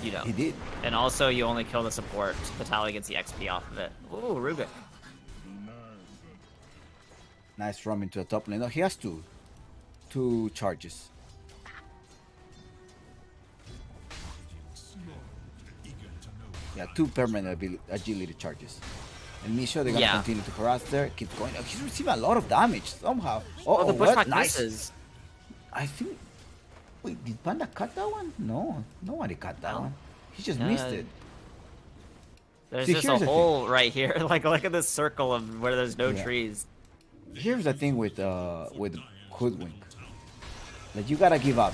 You don't. He did. And also, you only kill the support. Vitaly gets the XP off of it. Ooh, Rubik. Nice roam into the top lane. No, he has two charges. Yeah, two permanent agility charges. And Misho, they're gonna continue to harass there. Keep going. Oh, he's receiving a lot of damage somehow. Oh, the pushback Nice. misses. I think. Wait, did Panda cut that one? No, nobody cut that one. He just missed it. There's See, just a here's the hole right here. Like, look at this circle of where there's no trees. Here's the thing with Hoodwink. Like, you gotta give up.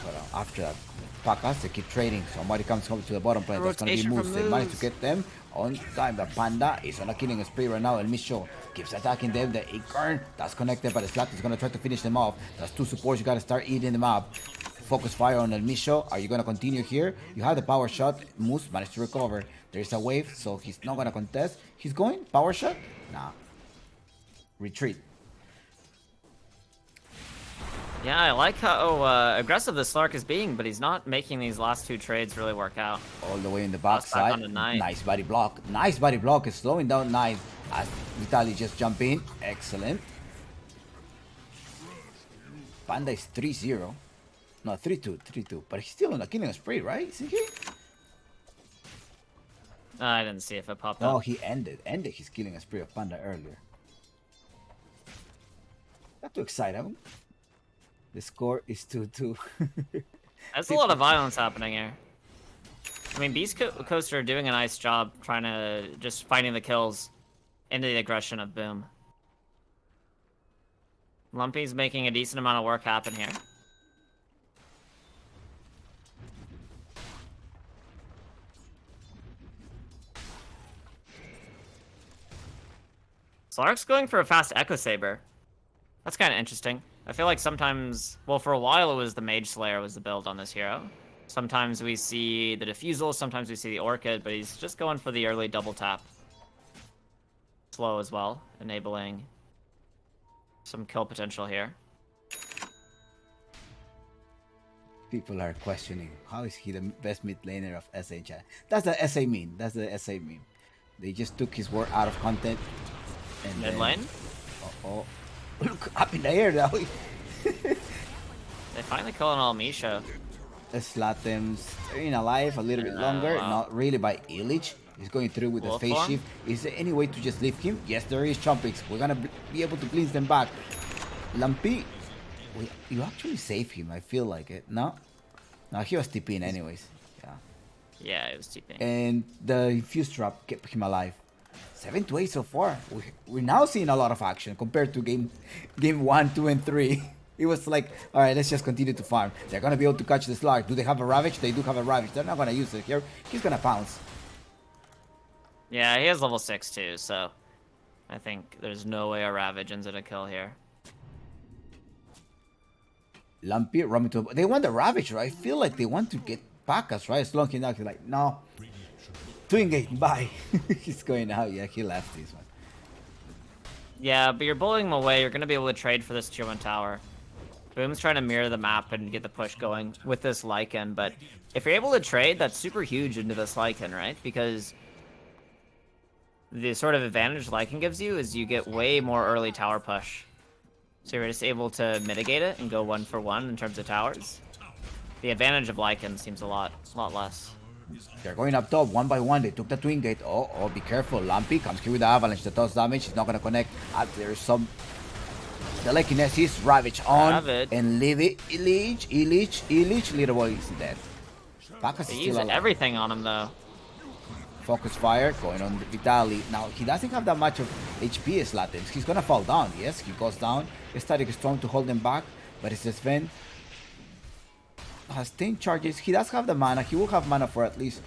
But after that, Pakas, they keep trading. Somebody comes home to the bottom plane. That's gonna be moves. They manage to get them on time. The Panda is on a killing spree right now. El Misho keeps attacking them. The Acorn, that's connected, but the Slap is gonna try to finish them off. That's two supports. You gotta start eating them up. Focus fire on El Misho. Are you gonna continue here? You have the power shot. Moose managed to recover. There's a wave, so he's not gonna contest. He's going power shot. Nah. Retreat. Yeah, I like how aggressive the Slark is being, but he's not making these last two trades really work out. All the way in the backside. On the Knight. Nice body block. Nice body block is slowing down Knight as Vitaly just jump in. Excellent. Panda is 3-0. No, 3-2. 3-2. But he's still on a killing spree, right? Isn't he? I didn't see if it popped up. No, he ended his killing spree of Panda earlier. Not too excited. The score is 2-2. There's a lot of violence happening here. I mean, Beast Coaster are doing a nice job trying to just finding the kills into the aggression of Boom. Lumpy's making a decent amount of work happen here. Slark's going for a fast Echo Saber. That's kind of interesting. I feel like sometimes, well, for a while it was the Mage Slayer was the build on this hero. Sometimes we see the Diffusal, sometimes we see the Orchid, but he's just going for the early double tap. Slow as well, enabling some kill potential here. People are questioning, how is he the best mid laner of SHI? That's the SA meme. That's the SA meme. They just took his word out of content. And Mid lane? Oh, look, up in the air now. They finally kill an all Misha. Slatem's staying alive a little bit longer. Wow. Not really by Illich. He's going through with the Wolf face form? shift. Is there any way to just leave him? Yes, there is. Chompix. We're gonna be able to cleanse them back. Lumpy, you actually saved him. I feel like it. No, he was TPing anyways. Yeah. Yeah, it was TPing. And the infused trap kept him alive. 7-8 so far. We're now seeing a lot of action compared to game 1, 2, and 3. It was like, all right, let's just continue to farm. They're gonna be able to catch the Slark. Do they have a Ravage? They do have a Ravage. They're not gonna use it here. He's gonna pounce. Yeah, he has level 6 too, so I think there's no way a Ravage ends in a kill here. Lumpy, roaming to. They want the Ravage, right? I feel like they want to get Pakas, right? Slunk enough. He's like, no. Twin Gate, bye. He's going out. Yeah, he left this one. Yeah, but you're bullying him away. You're going to be able to trade for this tier 1 tower. Boom's trying to mirror the map and get the push going with this Lycan, but if you're able to trade, that's super huge into this Lycan, right? Because the sort of advantage Lycan gives you is you get way more early tower push. So you're just able to mitigate it and go 1-for-1 in terms of towers. The advantage of Lycan seems a lot less. They're going up top one by one. They took the Twin Gate. Oh, be careful. Lumpy comes here with the Avalanche. The toss damage. He's not going to connect. There's some telekinesis. Ravage on. Ravage. And leave it. Illich. Little boy is dead. Pakas is They still use alive. everything on him, though. Focus fire going on Vitaly. Now, he doesn't have that much of HP as Latens. He's going to fall down. Yes, he goes down. Static Storm to hold him back. But it's Sven. Has 10 charges. He does have the mana. He will have mana for at least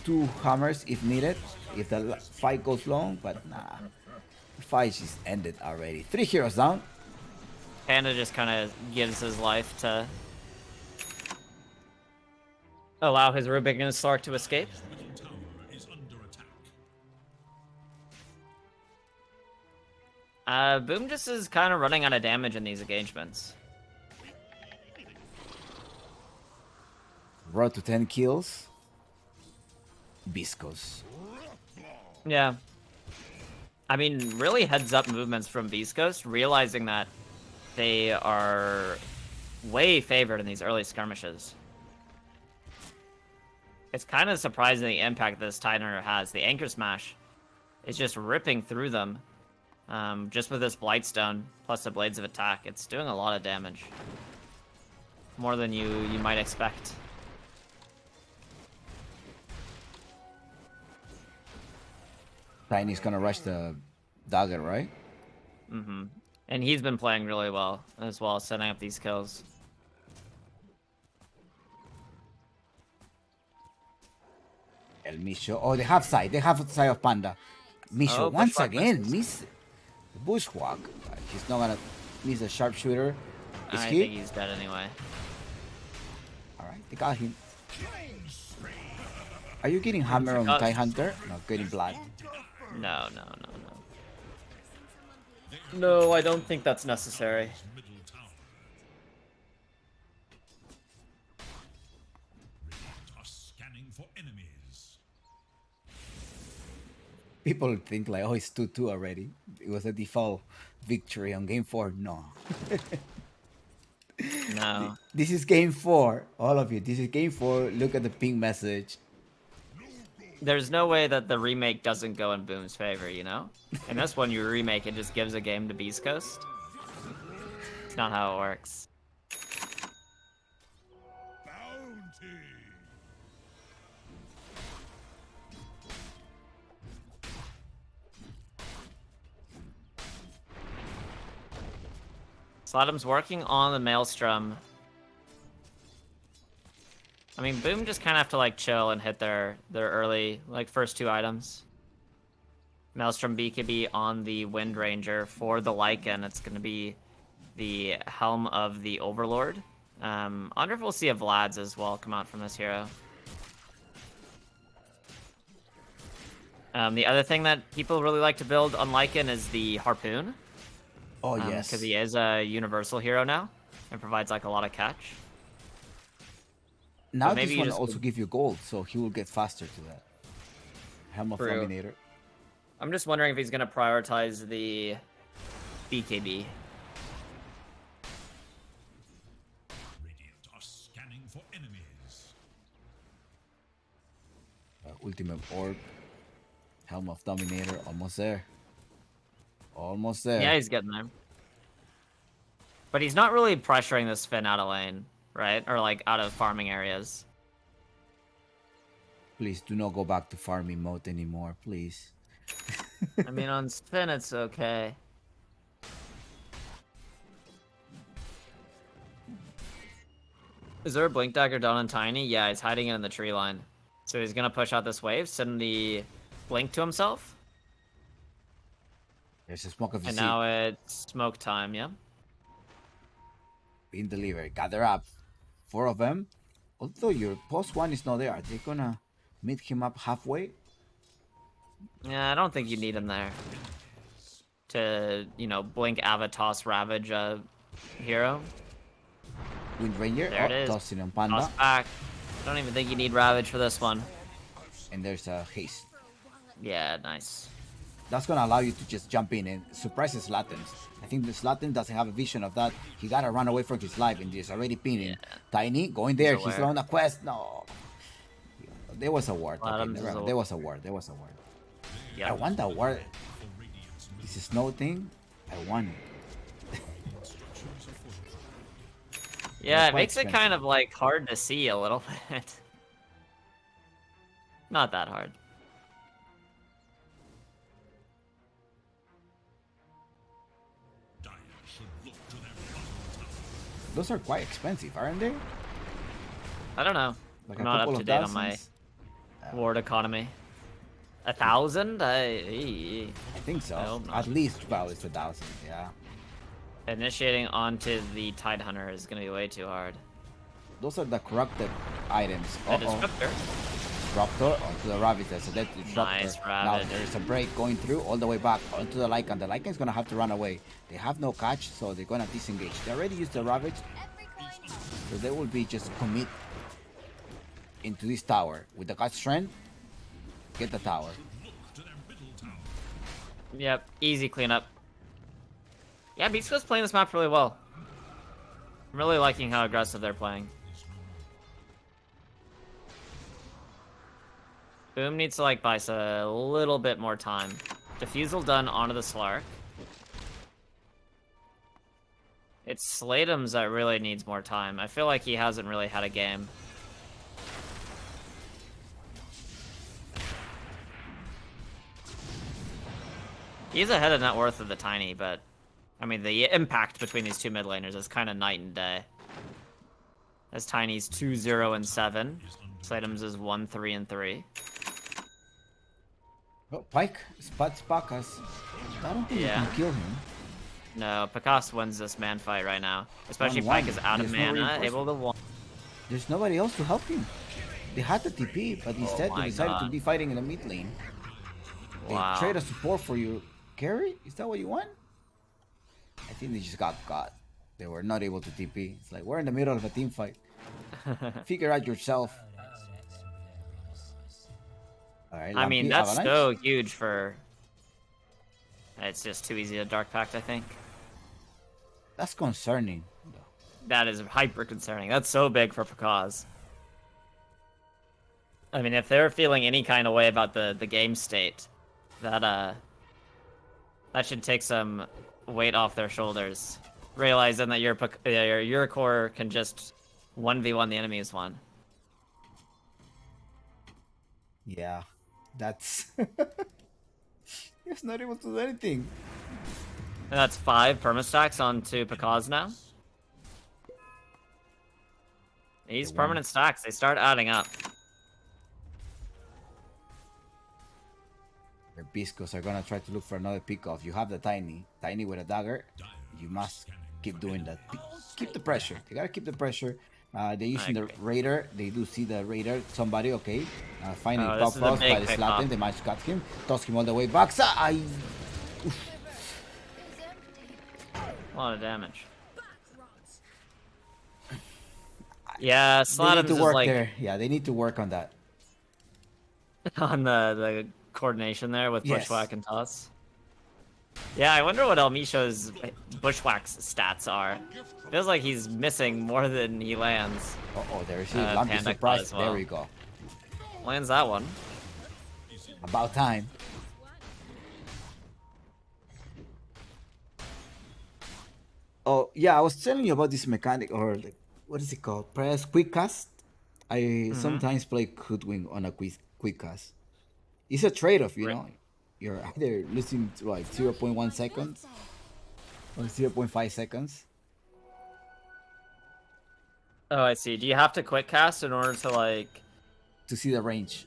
2 hammers if needed. If the fight goes long. But nah. The fight is ended already. 3 heroes down. Panda just kind of gives his life to allow his Rubik and his Slark to escape. Boom just is kind of running out of damage in these engagements. Road to 10 kills. Viscos. Yeah. I mean, really heads up movements from Viscos, realizing that they are way favored in these early skirmishes. It's kind of surprising the impact this Titanhunter has. The Anchor Smash is just ripping through them. Just with this Blightstone, plus the Blades of Attack, it's doing a lot of damage. More than you might expect. Tiny's gonna rush the dagger, right? Mm-hmm. And he's been playing really well as well, setting up these kills. El Misho. Oh, they have side. They have side of Panda. Misho Oh, once Bushwhack again misses. miss the Bushwhack. He's not gonna miss a sharpshooter. Is I he? think he's dead anyway. All right, they got him. Are you getting hammer on Tidehunter? No, getting blood. No. No, I don't think that's necessary. Middle tower. Radiant are scanning for enemies. People think like, oh, it's 2-2 already. It was a default victory on game 4. No. No. This is game 4. All of you. This is game 4. Look at the ping message. There's no way that the remake doesn't go in Boom's favor, you know? And this one, you remake, it just gives a game to Beast Coast. It's not how it works. Bounty. Sladam's working on the Maelstrom. I mean, Boom just kind of have to, like, chill and hit their early, like, first 2 items. Maelstrom BKB on the Wind Ranger. For the Lycan, it's going to be the Helm of the Overlord. I wonder if we'll see a Vlad's as well come out from this hero. The other thing that people really like to build on Lycan is the Harpoon. Oh, yes. Because he is a universal hero now and provides, like, a lot of catch. Now maybe this you one just also give you gold, so he will get faster to that. Helm of True. Dominator. I'm just wondering if he's going to prioritize the BKB. Radiant are scanning for enemies. Ultimate Orb. Helm of Dominator. Almost there. Almost there. Yeah, he's getting there. But he's not really pressuring this Finn out of lane, right? Or, like, out of farming areas. Please do not go back to farming mode anymore, please. I mean, on Finn, it's okay. Is there a Blink Dagger down on Tiny? Yeah, he's hiding it in the tree line. So he's going to push out this wave, send the Blink to himself. There's a smoke of the And sea. now it's smoke time, yeah? Being delivered. Gather up. 4 of them. Although your post 1 is not there, are they gonna meet him up halfway? Yeah, I don't think you need him there. To, you know, Blink, Avatos, Ravage a hero. Wind Ranger. There it is. Tossing on Panda. Toss back. I don't even think you need Ravage for this one. And there's a haste. Yeah, nice. That's gonna allow you to just jump in and surprise his Latins. I think this Latin doesn't have a vision of that. He gotta run away from his life and he's already pinning. Yeah. Tiny going there. He's He's aware. on a quest. No. There was a ward. Okay, Adams is never mind. a- There was a ward. There was a ward. Yeah. I want that ward. For Radiant's middle This snow thing. I want it. structures are fortified. Yeah, it quite makes it expensive. kind of like hard to see a little bit. Not that hard. Dire should look to their bottom tower. Those are quite expensive, aren't they? I don't know. Like I'm a not couple up to of date on my thousands? ward economy. 1,000? I think so. I hope not. At least about it's 1,000. Yeah. Initiating onto the Tidehunter is going to be way too hard. Those are the corrupted items. The Disruptor. Disruptor onto the Ravager. So that Disruptor. Nice, Now Ravager. there's a break going through all the way back onto the Lycan. The Lycan's gonna have to run away. They have no catch, so they're gonna disengage. They already used the Ravage, Every coin helps. so they will be just commit into this tower with the God Strength. Get the tower. Yep, easy cleanup. Yeah, Beast Coast playing this map really well. I'm really liking how aggressive they're playing. Boom needs to like buy us a little bit more time. Diffusal done onto the Slark. It's Slatum's that really needs more time. I feel like he hasn't really had a game. He's ahead of net worth of the Tiny, but I mean the impact between these two mid laners is kind of night and day. As Tiny's 2-0-7, Slatum's is 1-3-3. Oh, Pike spots Pakas. I don't think you Yeah. can kill him. No, Picasso wins this man fight right now. Especially 1-1. Pike is out of There's no mana, reinforcement. able to one. There's nobody else to help him. They had the TP, but instead they my decided to God. be fighting in the mid lane. They Wow. trade a support for you. Carry? Is that what you want? I think they just got caught. They were not able to TP. It's like, we're in the middle of a team fight. Figure out yourself. Alright, I mean, Lampi, that's Avalanche. so huge for... It's just too easy to Dark Pact, I think. That's concerning. That is hyper concerning. That's so big for Pakaz. I mean, if they're feeling any kind of way about the game state, that should take some weight off their shoulders. Realizing that your core can just 1v1 the enemy's one. Yeah, that's... He's not able to do anything. And that's 5 permastacks onto Pakaz now. These permanent stacks, they start adding up. Your Biscos are gonna try to look for another pick-off. You have the Tiny. Tiny with a dagger. You must keep doing that. Keep the pressure. You gotta keep the pressure. They're using the Raider. They do see the Raider. Somebody, okay. Finally, Oh, Pop this is a Frost big by the pick-off. Slatin. They managed to cut him. Toss him all the way back. A lot of damage. Yeah, They need Slatum's to is work like there. Yeah, they need to work on that. on the coordination there with Yes. Bushwhack and Toss. Yeah, I wonder what El Misho's Bushwhack's stats are. Feels like he's missing more than he lands. Oh, there's he. Panda Lumpy Claw surprise. as well. There we go. Lands that one. About time. Oh yeah, I was telling you about this mechanic, or like, what is it called? Press quick cast. I sometimes play Hoodwink on a quick cast. It's a trade-off, you know. You're either losing to like 0.1 seconds or 0.5 seconds. Oh, I see. Do you have to quick cast in order to like To see the range.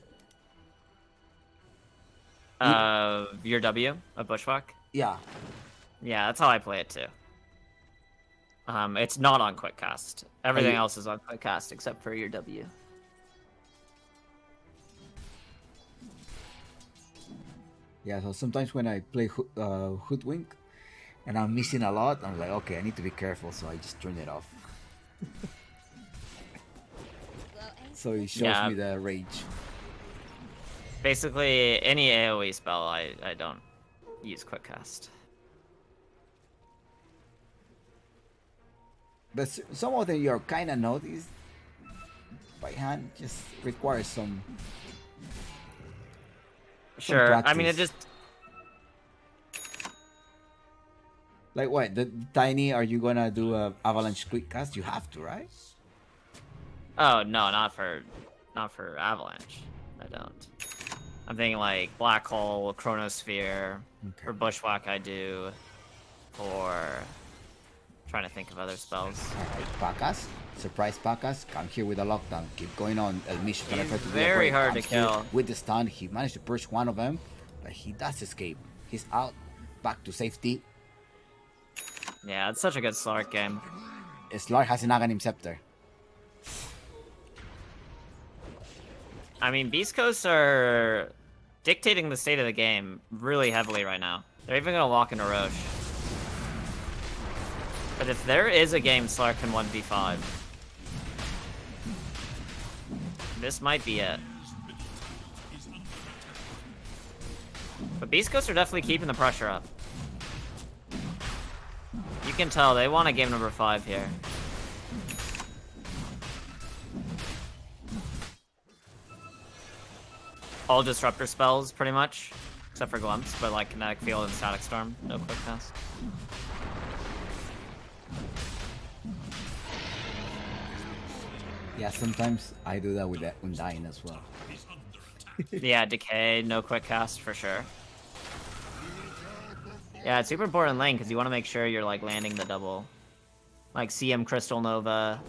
your W of Bushwhack? Yeah. Yeah, that's how I play it too. It's not on quick cast. Everything you- else is on quick cast except for your W. Yeah, so sometimes when I play Hoodwink and I'm missing a lot, I'm like, okay, I need to be careful, so I just turn it off. So it shows Yeah. me the range. Basically, any AoE spell, I don't use quick cast. But some of them you're kind of noticed by hand, just requires some Sure. I mean, it practice. just like what? The Tiny, are you gonna do a Avalanche quick cast? You have to, right? Oh no, not for Avalanche. I don't. I'm thinking like Black Hole, Chronosphere. Okay. For Bushwhack, I do. For trying to think of other spells. Alright, Pakas. Surprise Pakas. Come here with a lockdown. Keep going on. El Misha's gonna He's try to do a very break. hard to Comes here kill. with the stun. He managed to push one of them, but he does escape. He's out. Back to safety. Yeah, it's such a good Slark game. Slark has an Aghanim Scepter. I mean, Beast Coast are dictating the state of the game really heavily right now. They're even gonna lock into Roche. But if there is a game Slark can 1v5, This might be it. But Beast Coast are definitely keeping the pressure up. You can tell they want a game number 5 here. All disruptor spells, pretty much. Except for Glimpse, but like Kinetic Field and Static Storm. No quick cast. Yeah, sometimes I do that with Undyne as well. Yeah, Decay, no quick cast for sure. Yeah, it's super important lane because you want to make sure you're like landing the double. Like CM Crystal Nova.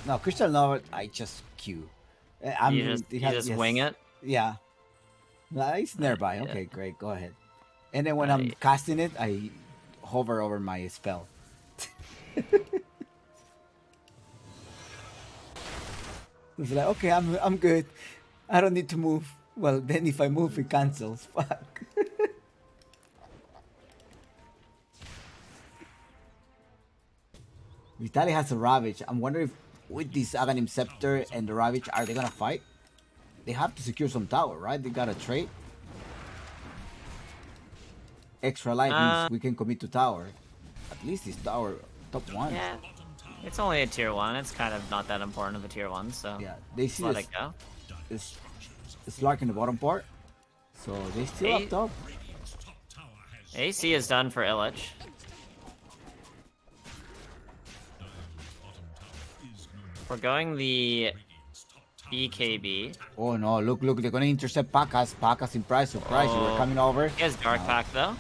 No, Crystal Nova, I just Q. You just wing it? Yeah. No, it's nearby. Okay, great. Go ahead. And then when I'm casting it, I hover over my spell. It's like, okay, I'm good. I don't need to move. Well, then if I move, it cancels. Fuck. Vitaly has a Ravage. I'm wondering if with this Aghanim Scepter and the Ravage, are they gonna fight? They have to secure some tower, right? They got a trade. Extra life means we can commit to tower. At least this tower top 1. Yeah. It's only a tier 1. It's kind of not that important of a tier 1, so yeah, they see let it go. It's Lark in the bottom part, so they still up top. AC is done for Illich. We're going the BKB. Oh no, look, they're gonna intercept Pakas. Pakas in price, surprise, you were coming over. He has Dark Pack though.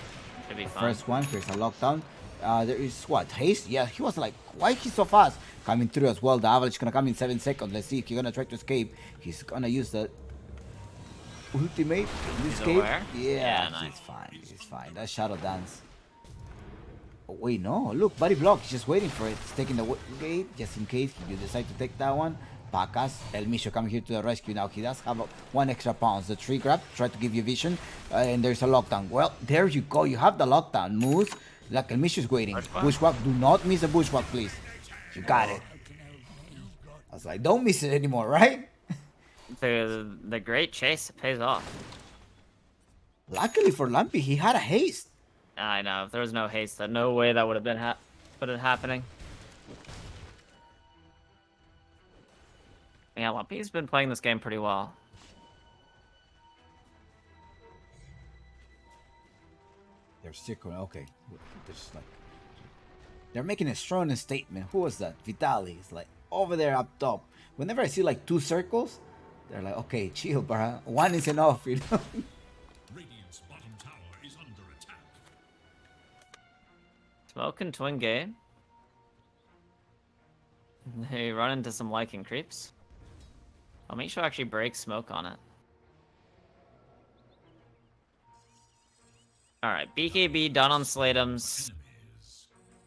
Should be fine. First one, here's a lockdown. There is what? Haste? Yeah, he was like, why is he so fast? Coming through as well. The Avalanche gonna come in 7 seconds. Let's see if he's gonna try to escape. He's gonna use the ultimate. Can you escape? Aware? Yeah, nice. He's fine. That's Shadow Dance. Oh, wait, no. Look, body block. He's just waiting for it. He's taking the gate just in case you decide to take that one. Pacas, El Misho coming here to the rescue now. He does have 1 extra pounds. The tree grab, try to give you vision. And there's a lockdown. Well, there you go. You have the lockdown. Moves. Like El Misho is waiting. Bushwhack. Do not miss a bushwhack, please. You got it. I was like, don't miss it anymore, right? The great chase pays off. Luckily for Lumpy, he had a haste. I know. If there was no haste, no way that would have been happening. Yeah, Lumpy's been playing this game pretty well. They're sick. Okay. They're making a strong statement. Who was that? Vitaly. It's like over there up top. Whenever I see like 2 circles, they're like, okay, chill, bro. 1 is enough, you know? Radiant's bottom tower is under attack. Smoke and Twin Gate. They run into some Lycan creeps. I'll make sure I actually break smoke on it. Alright, BKB done on Slatums.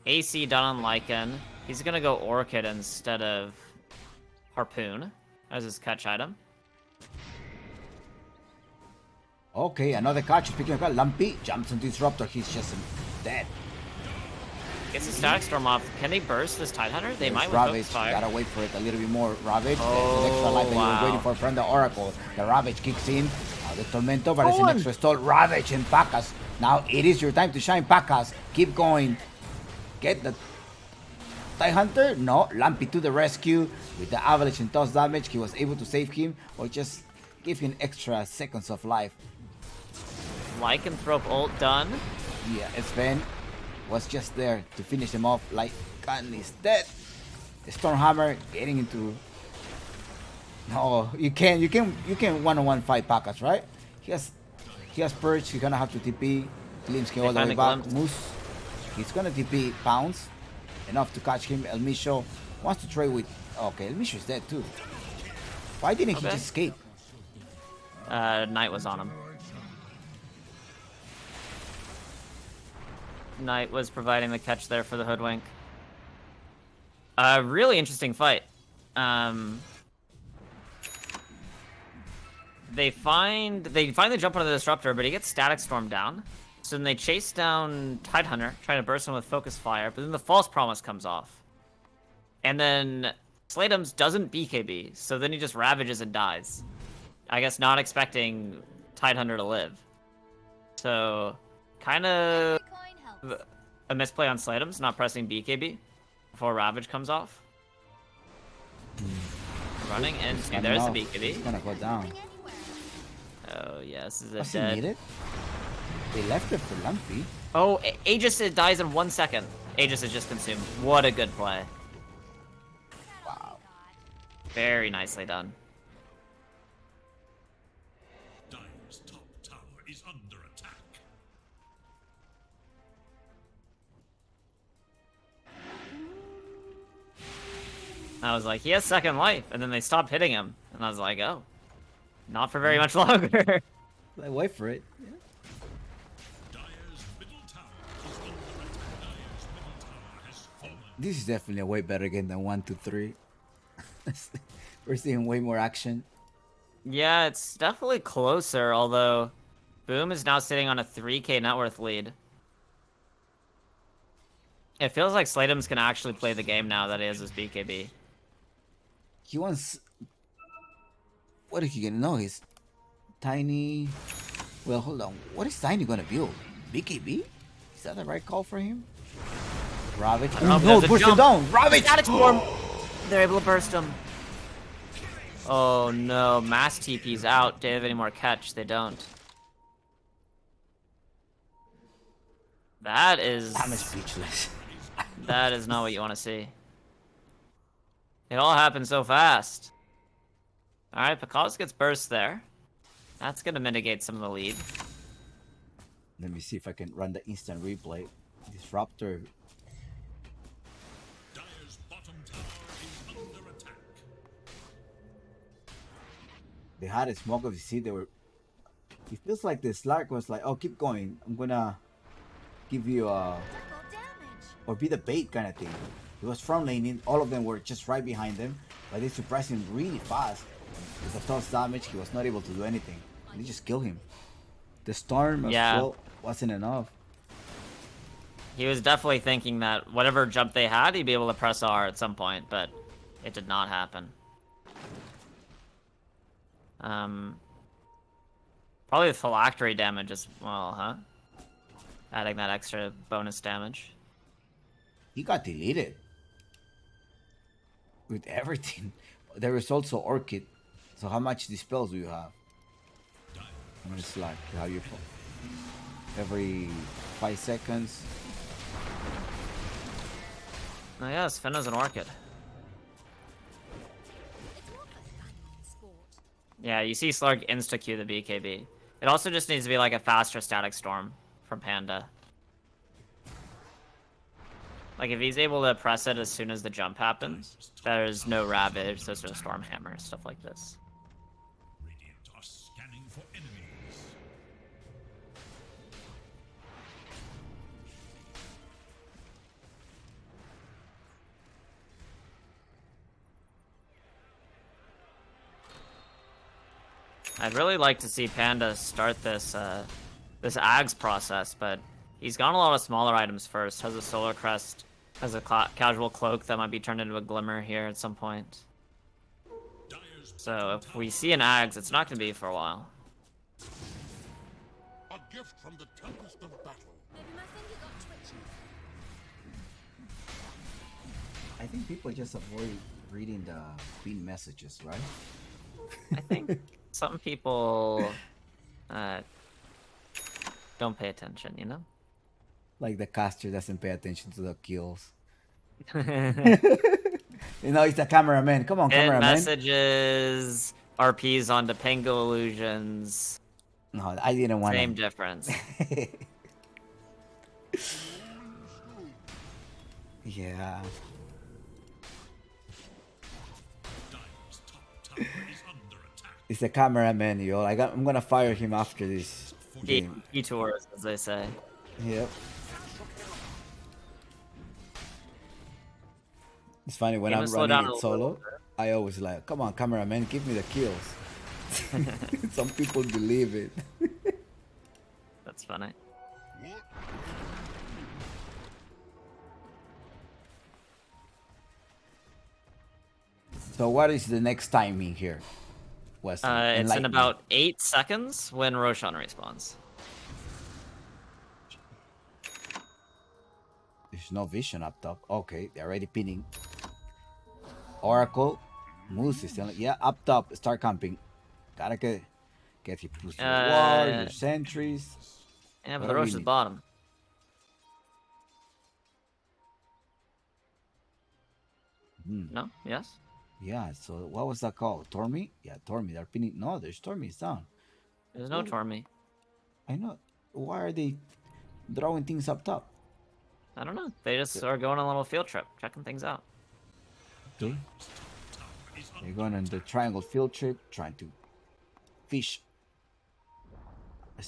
AC done on Lycan. He's gonna go Orchid instead of Harpoon as his catch item. Okay, another catch. Speaking of that, Lumpy jumps on Disruptor. He's just dead. Gets the Static Storm off. Can they burst this Tidehunter? They might with Ravage. Focus Fire. Gotta wait for it a little bit more. Ravage. There's an extra life that you were waiting for from the Oracle. The Ravage kicks in. The Tormento, but it's an extra stall. Ravage and Pacas. Now it is your time to shine, Pacas. Keep going. Get the Tidehunter. No, Lumpy to the rescue. With the Avalanche and toss damage, he was able to save him or just give him extra seconds of life. Lycanthrope ult done. Yeah, Sven was just there to finish him off. Like, Gun is dead. Stormhammer getting into. No, you can one-on-one fight Pacas, right? He has Purge. He's gonna have to TP. Glimpse can all the way back. Moose. He's gonna TP Pounce. Enough to catch him. El Misho wants to trade with. Okay, El Misho is dead too. Why didn't he just escape? Knight was on him. Knight was providing the catch there for the Hoodwink. Really interesting fight. They finally jump onto the Disruptor, but he gets Static Storm down. So then they chase down Tidehunter, trying to burst him with Focus Fire, but then the False Promise comes off. And then Slateums doesn't BKB, so then he just ravages and dies. I guess not expecting Tidehunter to live. So, kind of Coin helps. a misplay on Slateums, not pressing BKB before Ravage comes off. Running into, Not there's the enough. It's BKB. gonna go down. Oh, yeah, this is a Was he dead. needed? They left it for Lumpy. Oh, Aegis dies in 1 second. Aegis is just consumed. What a good play. Wow. Very nicely done. Dire's top tower is under attack. I was like, he has second life, and then they stopped hitting him. And I was like, oh, not for very much longer. Like, wait for it. Dire's middle tower is under attack. Dire's middle tower has fallen. This is definitely a way better game than 1, 2, 3. We're seeing way more action. Yeah, it's definitely closer, although Boom is now sitting on a 3k net worth lead. It feels like Slateums can actually play the game now that he has his BKB. He wants. What is he gonna know? He's Tiny. Well, hold on. What is Tiny gonna build? BKB? Is that the right call for him? Ravage. know, Oh, but no, there's a push it jump. down. Ravage. Static Storm! They're able to burst him. Oh no, Mass TP's out. Do they have any more catch? They don't. That is... I'm speechless. That is not what you want to see. It all happened so fast. Alright, Picos gets burst there. That's going to mitigate some of the lead. Let me see if I can run the instant replay. Disruptor. Dire's bottom tower is under attack. They had a smoke of the sea. They were. It feels like the Slark was like, "Oh, keep going. I'm gonna give you a Double damage. or be the bait kind of thing." He was front laning. All of them were just right behind him, but they surprised him really fast. With the toss damage, he was not able to do anything. They just killed him. The storm as Yeah. well wasn't enough. He was definitely thinking that whatever jump they had, he'd be able to press R at some point, but it did not happen. Probably the phylactery damage as well, huh? Adding that extra bonus damage. He got deleted with everything. There is also Orchid. So how much dispels do you have? I mean, it's like how you every 5 seconds. Oh yes, Finna's an Orchid. It's more of a fun sport. Yeah, you see Slark insta-Q the BKB. It also just needs to be like a faster Static Storm from Panda. Like if he's able to press it as soon as the jump happens, there's no Ravage, there's no Storm Hammer, stuff like this. Radiant are scanning for enemies. I'd really like to see Panda start this this Ags process, but he's got a lot of smaller items first. Has a Solar Crest, has a casual cloak that might be turned into a Glimmer here at some point. Dire's So if we see an Ags, it's not going to be for a while. A gift from the tempest of battle. Maybe my finger got twitchy. I think people just avoid reading the Queen messages, right? I think some people don't pay attention, you know? Like the caster doesn't pay attention to the kills. Hit You know, it's the cameraman. Come on, cameraman. messages, RPs onto Pango illusions. No, I didn't want Same to. difference. Yeah. Dire's top tower is under attack. It's the cameraman, yo. I'm gonna fire him after this game. Detours, as they say. Yep. It's funny when Game I'm will slow down running a it little solo. I always like, come on, cameraman, give me the kills. Some people believe it. That's funny. So what is the next timing here? Wesley? It's in Enlighten me. about 8 seconds when Roshan respawns. There's no vision up top. Okay, they're already pinning. Oracle. Moose is still. Yeah, up top. Start camping. Gotta get your push your wall, your sentries. Yeah, but the Whatever Rosh you is need. bottom. No? Yes? Yeah, so what was that called? Tormy? Yeah, Tormy. They're pinning. No, there's Tormy. It's down. There's no Tormy. I know. Why are they throwing things up top? I don't know. They just are going on a little field trip, checking things out. Okay. They're going on the triangle field trip, trying to fish.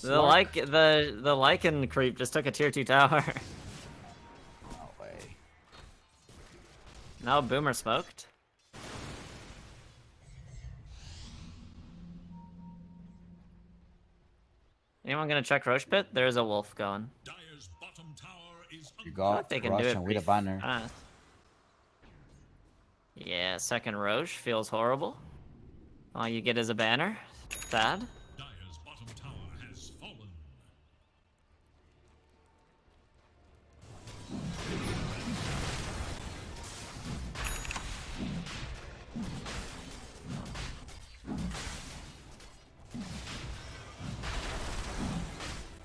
The Lycan creep just took a tier 2 tower. No way. Now Boomer smoked. Anyone gonna check Roche Pit? There's a wolf going. Dyer's bottom tower is You I got thought they can do it Russian with a pretty banner. fast. Yeah, second Roche feels horrible. All you get is a banner. Sad. Dyer's bottom tower has fallen.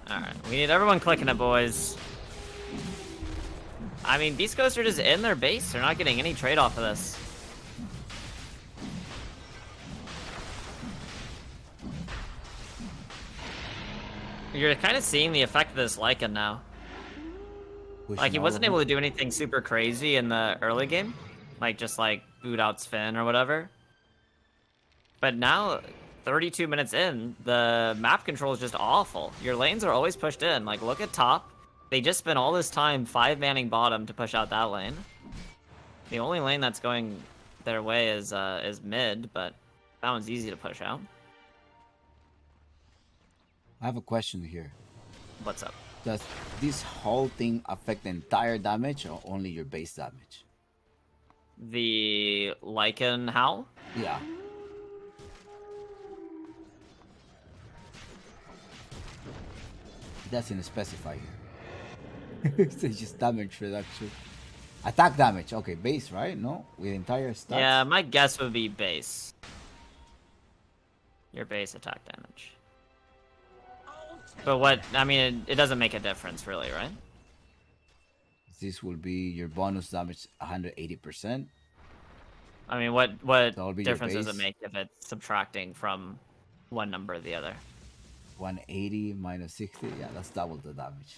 Alright, we need everyone clicking it, boys. I mean, Beast Coast are just in their base. They're not getting any trade off of this. You're kind of seeing the effect of this Lycan now. Like, he wasn't able to do anything super crazy in the early game. Like, just like boot out Sven or whatever. But now, 32 minutes in, the map control is just awful. Your lanes are always pushed in. Like, look at top. They just spent all this time 5-manning bottom to push out that lane. The only lane that's going their way is mid, but that one's easy to push out. I have a question here. What's up? Does this whole thing affect the entire damage or only your base damage? The Lycan Howl? Yeah. It doesn't specify here. It's just damage reduction. Attack damage. Okay, base, right? No? With entire stats? Yeah, my guess would be base. Your base attack damage. But what, I mean, it doesn't make a difference really, right? This will be your bonus damage 180%. I mean, what That'll be your difference does it base. make if it's subtracting from one number or the other? 180 minus 60. Yeah, that's double the damage.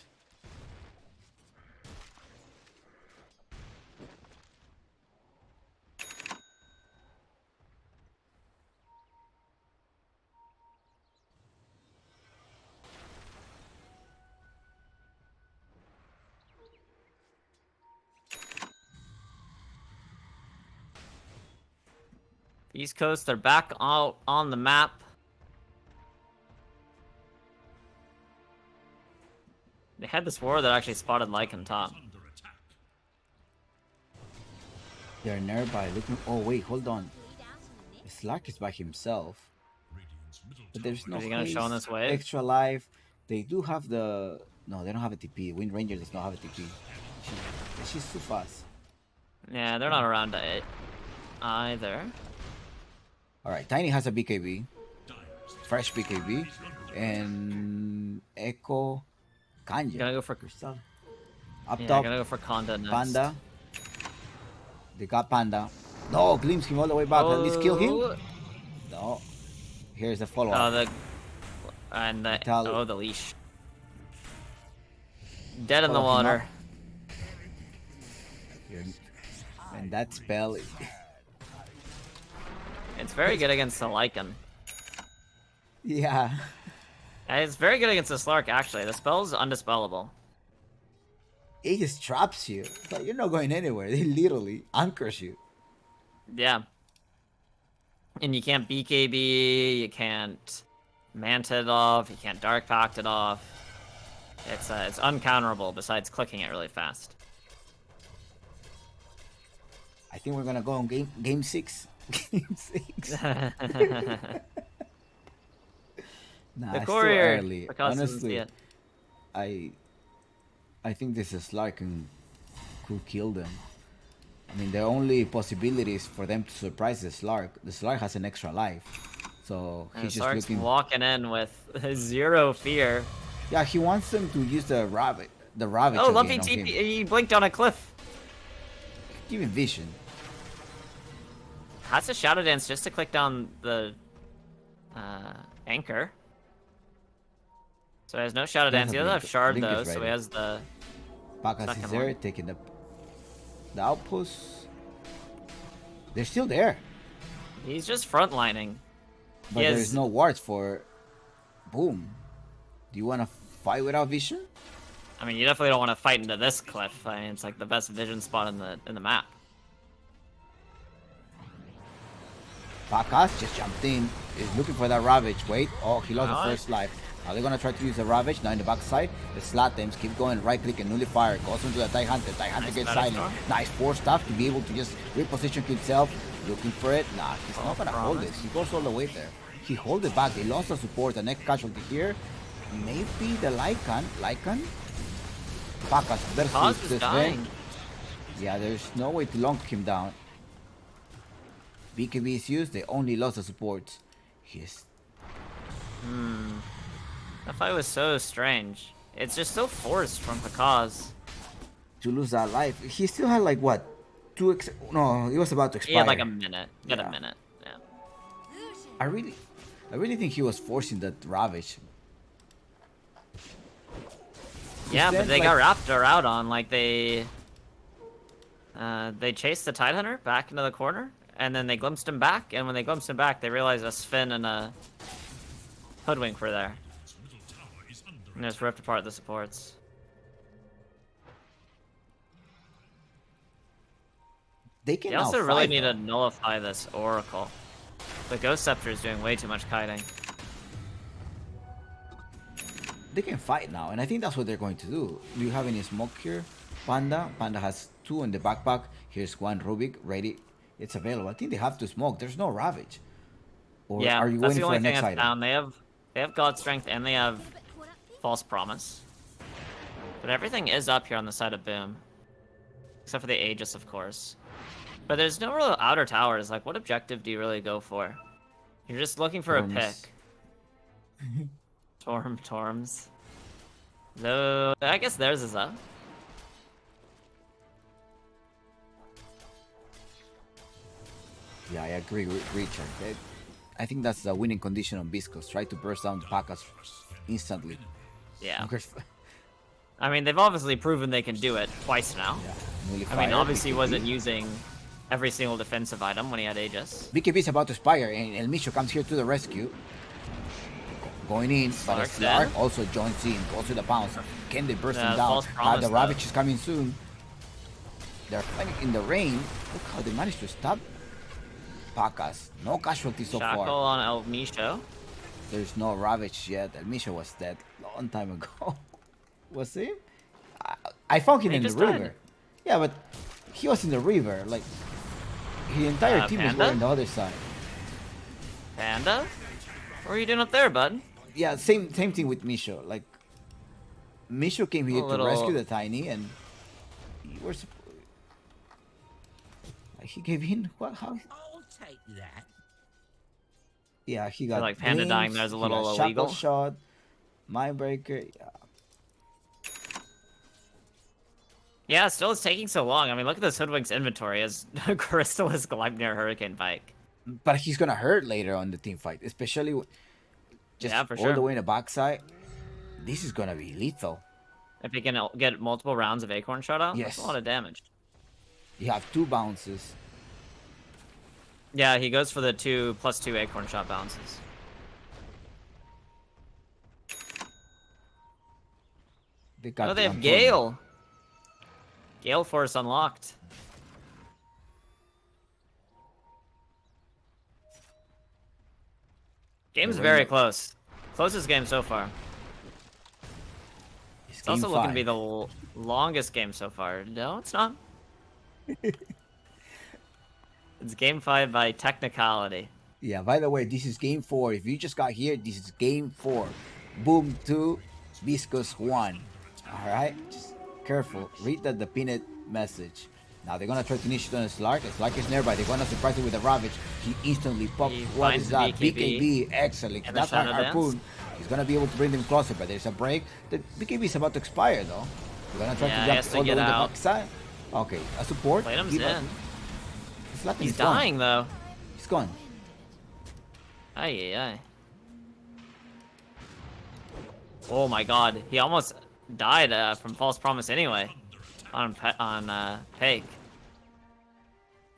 East Coast, they're back out on the map. They had this war that actually spotted Lycan top. Under attack. They're nearby looking. Oh, wait, hold on. Slack is by himself. Radiant's middle But there's no Is he gonna show on haste, this wave? extra life. They do have the. No, they don't have a TP. Wind Ranger does not have a TP. She's too fast. Yeah, they're not around to it either. Alright, Tiny has a BKB. Fresh BKB. And Echo. Kanye. Gonna go for Crystal. Up yeah, top, gonna go for Conda next. Panda. They got Panda. No, glimpse him all the way back. At least kill him. Oh, No. Here's the follow oh, up. the leash. Dead in the Follow him water. And that spell. It's very good against the Lycan. Yeah. And it's very good against the Slark, actually. The spell's undispellable. It just traps you. It's like you're not going anywhere. It literally anchors you. Yeah. And you can't BKB, you can't Manta it off, you can't Dark Pact it off. It's uncounterable besides clicking it really fast. I think we're gonna go on game 6. Game 6. Nah, The it's too courier. early. Because doesn't see Honestly, it. I I think this is Slark could kill them. I mean, the only possibility is for them to surprise the Slark. The Slark has an extra life, so And he's just Sark's looking. walking in with zero fear. Yeah, he wants them to use the Ravage Oh, again Lumpy on TP. him. He blinked on a cliff. Give him vision. Has to Shadow Dance just to click down the anchor. So he has no Shadow Doesn't Dance. He doesn't have blink. Shard Blink though, is so he ready. has the Pakas second is there, one. taking the outpost. They're still there, He's just frontlining. but He there's has- no wards for. Boom. Do you want to fight without vision? I mean, you definitely don't want to fight into this cliff. I mean, it's like the best vision spot in the map. Pakas just jumped in. Is looking for that Ravage. Wait. Oh, he lost the Alright. first life. Now they're gonna try to use the Ravage. Now in the backside, the slot teams keep going. Right click and nullifier. Goes into the TIE Hunter. TIE Hunter Nice gets battle silent. storm. Nice force stuff to be able to just reposition himself. Looking for it. Nah, he's not gonna hold promise. this. He goes all the way there. He hold it back. They lost the support. The next casualty here. Maybe the Lycan. Pakas versus Cause is this dying. Ren. Yeah, there's no way to lock him down. BKB is used. They only lost the support. He's That fight was so strange. It's just so forced from Pakaz. to lose that life. He still had like what? No, he was about to expire. He had like a minute. He had Yeah. a minute. Yeah. I really think he was forcing that Ravage. Yeah, then, but they like- got Raptor out on like they chased the Tidehunter back into the corner, and then they glimpsed him back. And when they glimpsed him back, they realized a Sven and a Hoodwink were there, Middle tower is under and just ripped apart the supports. They can They now also really fight, need though. to nullify this Oracle. The Ghost Scepter is doing way too much kiting. They can fight now, and I think that's what they're going to do. Do you have any smoke here? Panda has 2 in the backpack. Here's 1 Rubik ready. It's available. I think they have to smoke. There's no Ravage. Or Yeah, are you that's waiting the for only the thing next I item? found. They have God Strength and they have False Promise. But everything is up here on the side of Boom. Except for the Aegis, of course. But there's no real outer towers. Like, what objective do you really go for? You're just looking for a Torms. pick. Torms. Though, I guess theirs is up. Yeah, I agree with Richard. I think that's the winning condition on Viscos. Try to burst down the Pakas instantly. Yeah. Because- I mean, they've obviously proven they can do it twice now. Yeah, I mean, nullifier, obviously he BKB. wasn't using every single defensive item when he had Aegis. BKB is about to expire, and El Micho comes here to the rescue. Going in, but Slark Slark there. also joins in, goes to the bounce. Can they burst Yeah, him down? false promise, The though. Ravage is coming soon. They're fighting in the rain. Look how they managed to stop Pakas. No casualties so Shackle far. on El Misho. There's no Ravage yet. El Micho was dead long time ago. Was he? I found him He in the just died. river. Yeah, but he was in the river. Like, the entire team was Panda? on the other side. Panda? What are you doing up there, bud? Yeah, same thing with Misho. Like, Misho came here A to little- rescue the Tiny, and he was. Like, he gave in. What? How? I'll take that. Yeah, he got. like Panda dying blinks, there's a he little got shackle illegal. shot, Mindbreaker. Yeah. Yeah, still it's taking so long. I mean, look at this Hoodwink's inventory as Crystallis Gleipnir Hurricane Bike. But he's gonna hurt later on the team fight, especially just Yeah, for all sure. the way in the backside. This is gonna be lethal. If he can get multiple rounds of Acorn shot out, Yes. that's a lot of damage. You have 2 bounces. Yeah, he goes for the 2+2 Acorn shot bounces. They got Oh, they the have Antonio. Gale! Gale Force unlocked. Game's The very window. close. Closest game so far. It's It's also game looking to be 5. the longest game so far. No, it's not. It's game 5 by technicality. Yeah, by the way, this is game 4. If you just got here, this is game 4. Boom 2, Viscous 1. Alright? Just careful. Read the pinned message. Now they're gonna try to initiate on a Slark. The Slark is nearby. They're gonna surprise it with a Ravage. He instantly popped. He What finds is the that? BKB. BKB. Excellent. And the That's our Shadow Dance. Harpoon. He's gonna be able to bring them closer, but there's a break. The BKB is about to expire though. We're gonna try Yeah, to he jump has to all the get way to the out. backside. Okay, a support. Playdum's Give in. He's He's dying though. He's gone. Ay. Oh my god, he almost died from False Promise anyway. On Pake.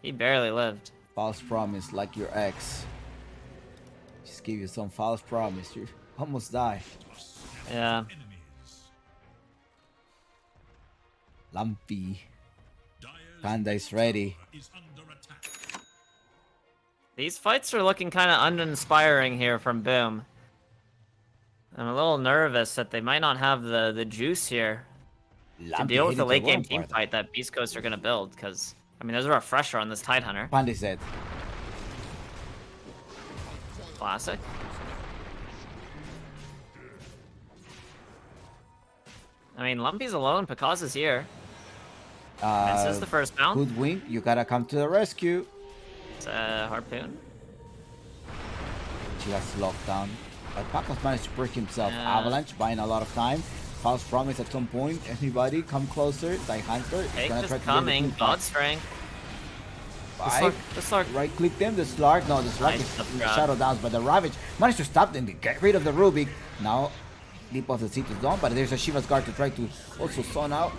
He barely lived. False promise like your ex. Just give you some false promise. You almost die. Yeah. Lumpy. Dire's Panda is ready. is under attack. These fights are looking kind of uninspiring here from Boom. I'm a little nervous that they might not have the juice here to Lumpy deal with the hitting late game wrong team part. fight that Beast Coast are going to build, because, I mean, there's a refresher on this Tidehunter. Panda is dead. Classic. I mean, Lumpy's alone, Picasso's here. Misses the first bound. Hoodwink, you gotta come to the rescue. It's a Harpoon. She got locked down. But Pacos managed to break himself. Yeah. Avalanche buying a lot of time. False promise at some point. Anybody come closer? Die Hunter. He's Pake gonna is try to get coming. the team God fight. strength. Bye. The Slark. Right click them, the Slark. No, the Slark Nice is in the grab. Shadow Downs, but the Ravage managed to stop them to get rid of the Rubik. Now, Leap of the Seat is done, but there's a Shiva's Guard to try to also stun out.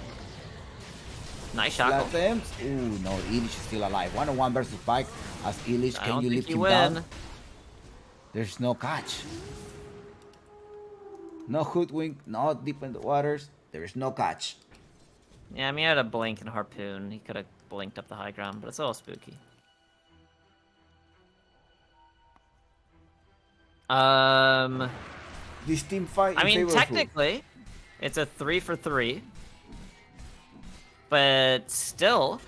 Nice shackle. Slap them. Ooh, no, Elish is still alive. 1-on-1 versus Pike. As Elish, I can don't you think lift you him win. down? There's no catch. No Hoodwink, no deep in the waters. There is no catch. Yeah, I mean, he had a blink and Harpoon. He could have blinked up the high ground, but it's a little spooky. This team fight. I in mean, favor of who? technically, it's a 3-for-3, but still,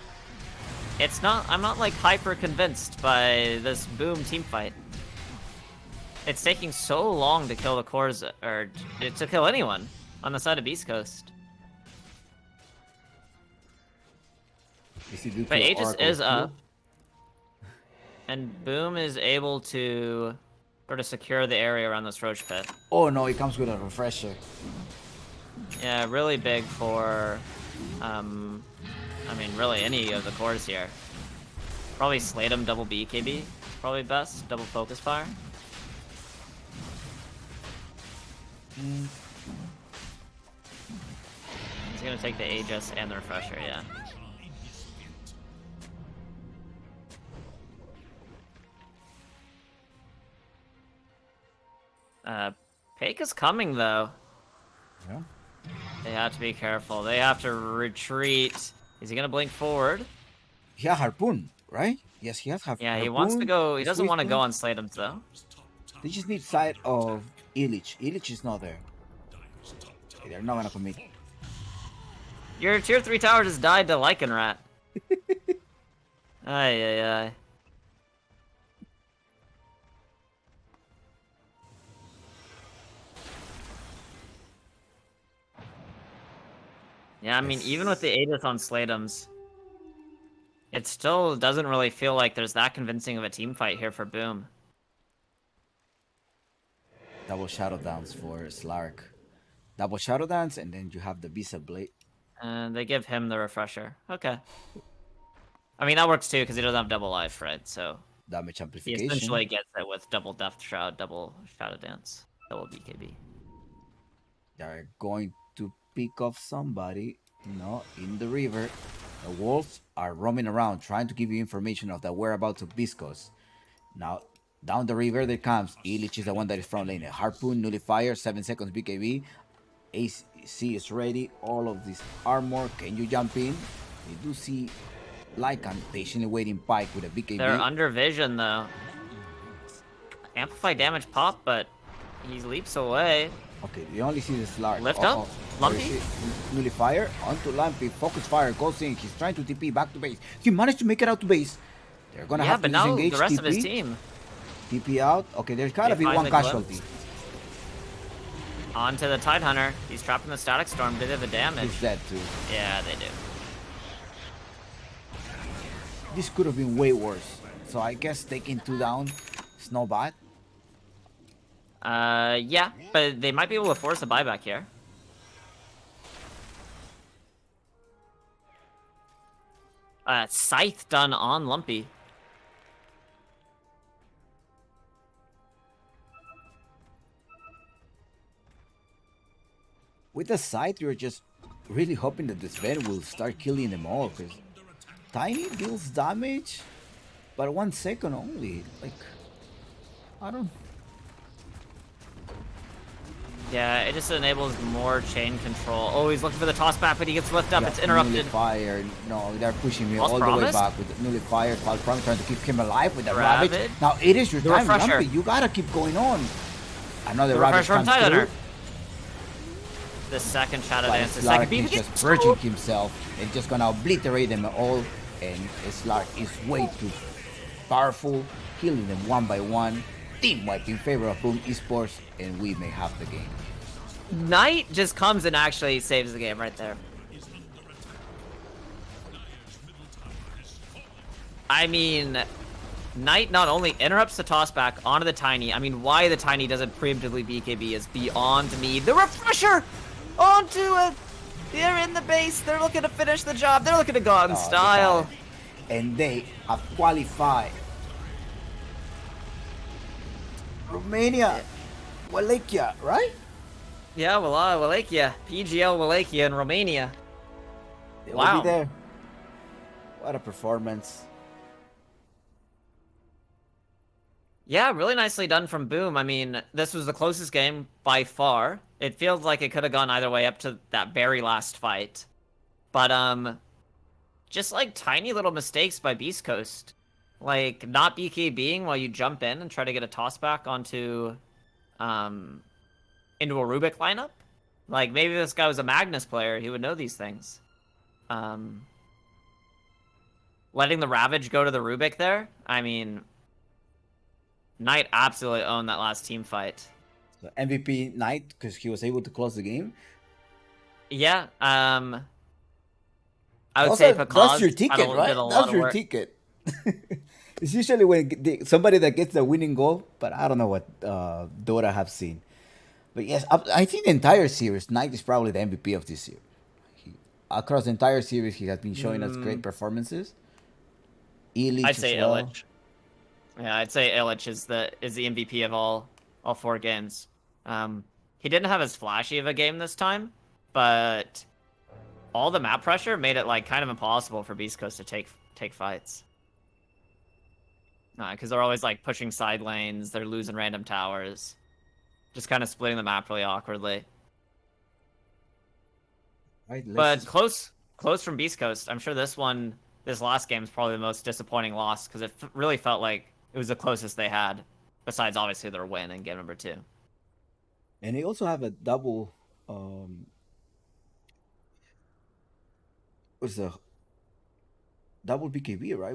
it's not. I'm not like hyper convinced by this Boom team fight. It's taking so long to kill the cores, or to kill anyone on the side of Beast Coast. Is it due to But the Aegis Oracle is skill? up, and Boom is able to sort of secure the area around this Roach Pit. Oh no, it comes with a refresher. Yeah, really big for, I mean, really any of the cores here. Probably slate him double BKB, probably best, double focus fire. He's gonna take the Aegis and the refresher, yeah. Pake is coming though. Yeah. They have to be careful. They have to retreat. Is he gonna blink forward? Yeah, Harpoon, right? Yes, he has Harpoon. Yeah, he wants to go. He doesn't want to Swift go Blink. on Slateums though. They just need side of Illich. Illich is not there. Okay, they're not gonna commit. Your tier 3 tower just died to Lycanrat. Ay. Yeah, I mean, even with the Aegis on Slateums, it still doesn't really feel like there's that convincing of a team fight here for Boom. Double Shadow Downs for Slark. Double Shadow Dance, and then you have the Visa Blade. And they give him the refresher. Okay. I mean, that works too, because he doesn't have double life, right? So Damage he amplification. essentially gets it with double Death Shroud, double Shadow Dance, double BKB. They're going to pick off somebody, in the river. The wolves are roaming around, trying to give you information of the whereabouts of Viscos. Now, down the river there comes. Illich is the one that is front lane. Harpoon, Nullifier, 7 seconds BKB. AC is ready. All of this armor. Can you jump in? You do see Lycan patiently waiting Pike with a BKB. They're under vision, though. Amplify damage pop, but he leaps away. Okay, we only see the Slark. Lift up? Lumpy? Nullifier onto Lumpy. Focus fire goes in. He's trying to TP back to base. He managed to make it out to base. They're gonna Yeah, have to but now disengage the rest of his TP. team TP out. Okay, there's gotta They be find one the casualty. glimpse. Onto the Tidehunter. He's trapped in the Static Storm. Did the damage. He's dead too. Yeah, they do. This could have been way worse. So I guess taking 2 down is not bad. Yeah, but they might be able to force a buyback here. Scythe done on Lumpy. With the scythe, you're just really hoping that this Ven will start killing them all, because Tiny deals damage, but 1 second only. Like, I don't... Yeah, it just enables more chain control. Oh, he's looking for the toss back, but he gets lifted up. It's interrupted. Nullifier. No, they're pushing me False all promise? the way back with the Nullifier. False Promise trying to keep him alive with the Ravage. Ravage. Now it is your The time, refresher. Lumpy. You gotta keep going on. Another The Ravage refresher from comes through. Tidehunter. The second Shadow But Dance. The second Slark beat. is He just gets purging himself and just gonna obliterate them all. And Slark is way too powerful, killing them one by one. Team wipe in favor of Boom Esports, and we may have the game. Knight just comes and actually saves the game right there. I mean, Knight not only interrupts the toss back onto the Tiny. I mean, why the Tiny doesn't preemptively BKB is beyond me. The refresher onto it. They're in the base. They're looking to finish the job. They're looking to go out in style. And they have qualified. Romania, Wallachia, right? Yeah, Wallachia. PGL Wallachia in Romania. They will Wow. be there. What a performance. Yeah, really nicely done from Boom. I mean, this was the closest game by far. It feels like it could have gone either way up to that very last fight. But, just like tiny little mistakes by Beast Coast. Like, not BKBing while you jump in and try to get a toss back onto, into a Rubik lineup. Like, maybe this guy was a Magnus player. He would know these things. Letting the Ravage go to the Rubik there. I mean, Knight absolutely owned that last team fight. So MVP Knight, because he was able to close the game. Yeah, I would Also, say if it that's caused, your ticket, right? That's your ticket. It's usually when somebody that gets the winning goal, but I don't know what Dota have seen. But yes, I think the entire series, Knight is probably the MVP of this year. Across the entire series, he has been showing us great performances. Illich I'd say as well. Illich. Yeah, I'd say Illich is the MVP of all 4 games. He didn't have as flashy of a game this time, but all the map pressure made it like kind of impossible for Beast Coast to take fights. Because they're always like pushing side lanes, they're losing random towers, just kind of splitting the map really awkwardly. Right, But close from Beast Coast. I'm sure this last game is probably the most disappointing loss because it really felt like it was the closest they had, besides obviously their win in game number 2. And they also have a double. What's the double BKB, right?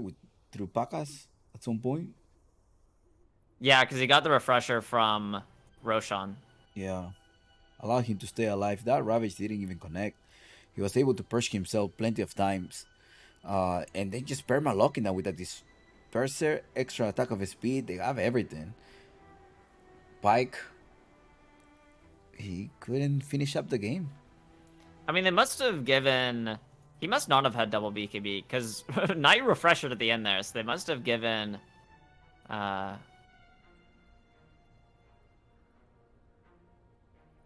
Through Pacas at some point. Yeah, because he got the refresher from Roshan. Yeah, allowed him to stay alive. That Ravage didn't even connect. He was able to purge himself plenty of times. And they just perma-locking that with that disperser, extra attack of speed. They have everything. Pike, he couldn't finish up the game. I mean, they must have given... He must not have had double BKB, because Knight refreshed at the end there, so they must have given...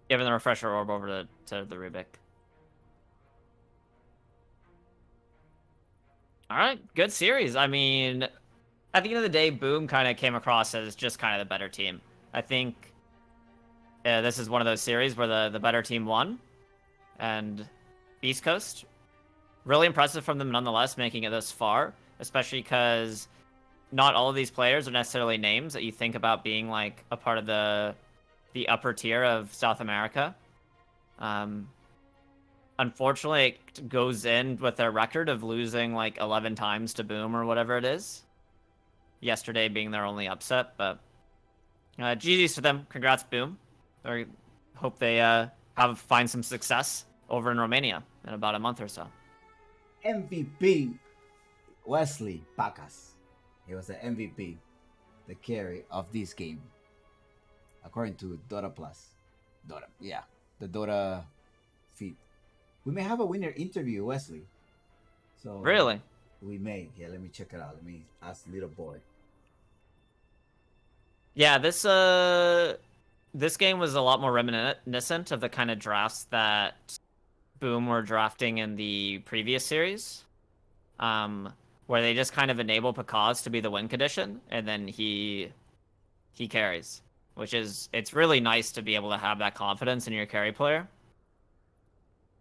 given the refresher orb over to the Rubik. Alright, good series. I mean, at the end of the day, Boom kind of came across as just kind of the better team. I think this is one of those series where the better team won. And Beast Coast, really impressive from them nonetheless, making it this far, especially because not all of these players are necessarily names that you think about being like a part of the upper tier of South America. Unfortunately, it goes in with their record of losing like 11 times to Boom or whatever it is. yesterday being their only upset, but GG's to them. Congrats, Boom. I hope they find some success over in Romania in about a month or so. MVP Wesley Pacas. He was the MVP, the carry of this game, according to Dota Plus. Dota, yeah, the Dota feed. We may have a winner interview, Wesley. So Really? we may. Yeah, let me check it out. Let me ask little boy. Yeah, this game was a lot more reminiscent of the kind of drafts that Boom were drafting in the previous series, where they just kind of enable Pacaz to be the win condition, and then he carries, it's really nice to be able to have that confidence in your carry player,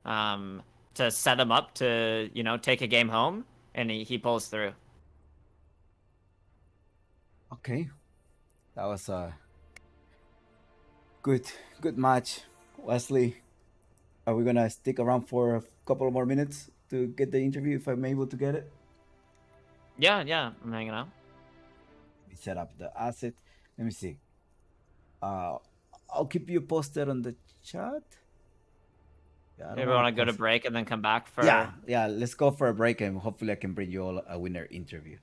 to set him up to take a game home, and he pulls through. Okay, that was a good match, Wesley. Are we gonna stick around for a couple more minutes to get the interview if I'm able to get it? Yeah, I'm hanging out. Let me set up the asset. Let me see. I'll keep you posted on the chat. Yeah, Maybe we want to go to break and then come back for. Yeah. Let's go for a break and hopefully I can bring you all a winner interview.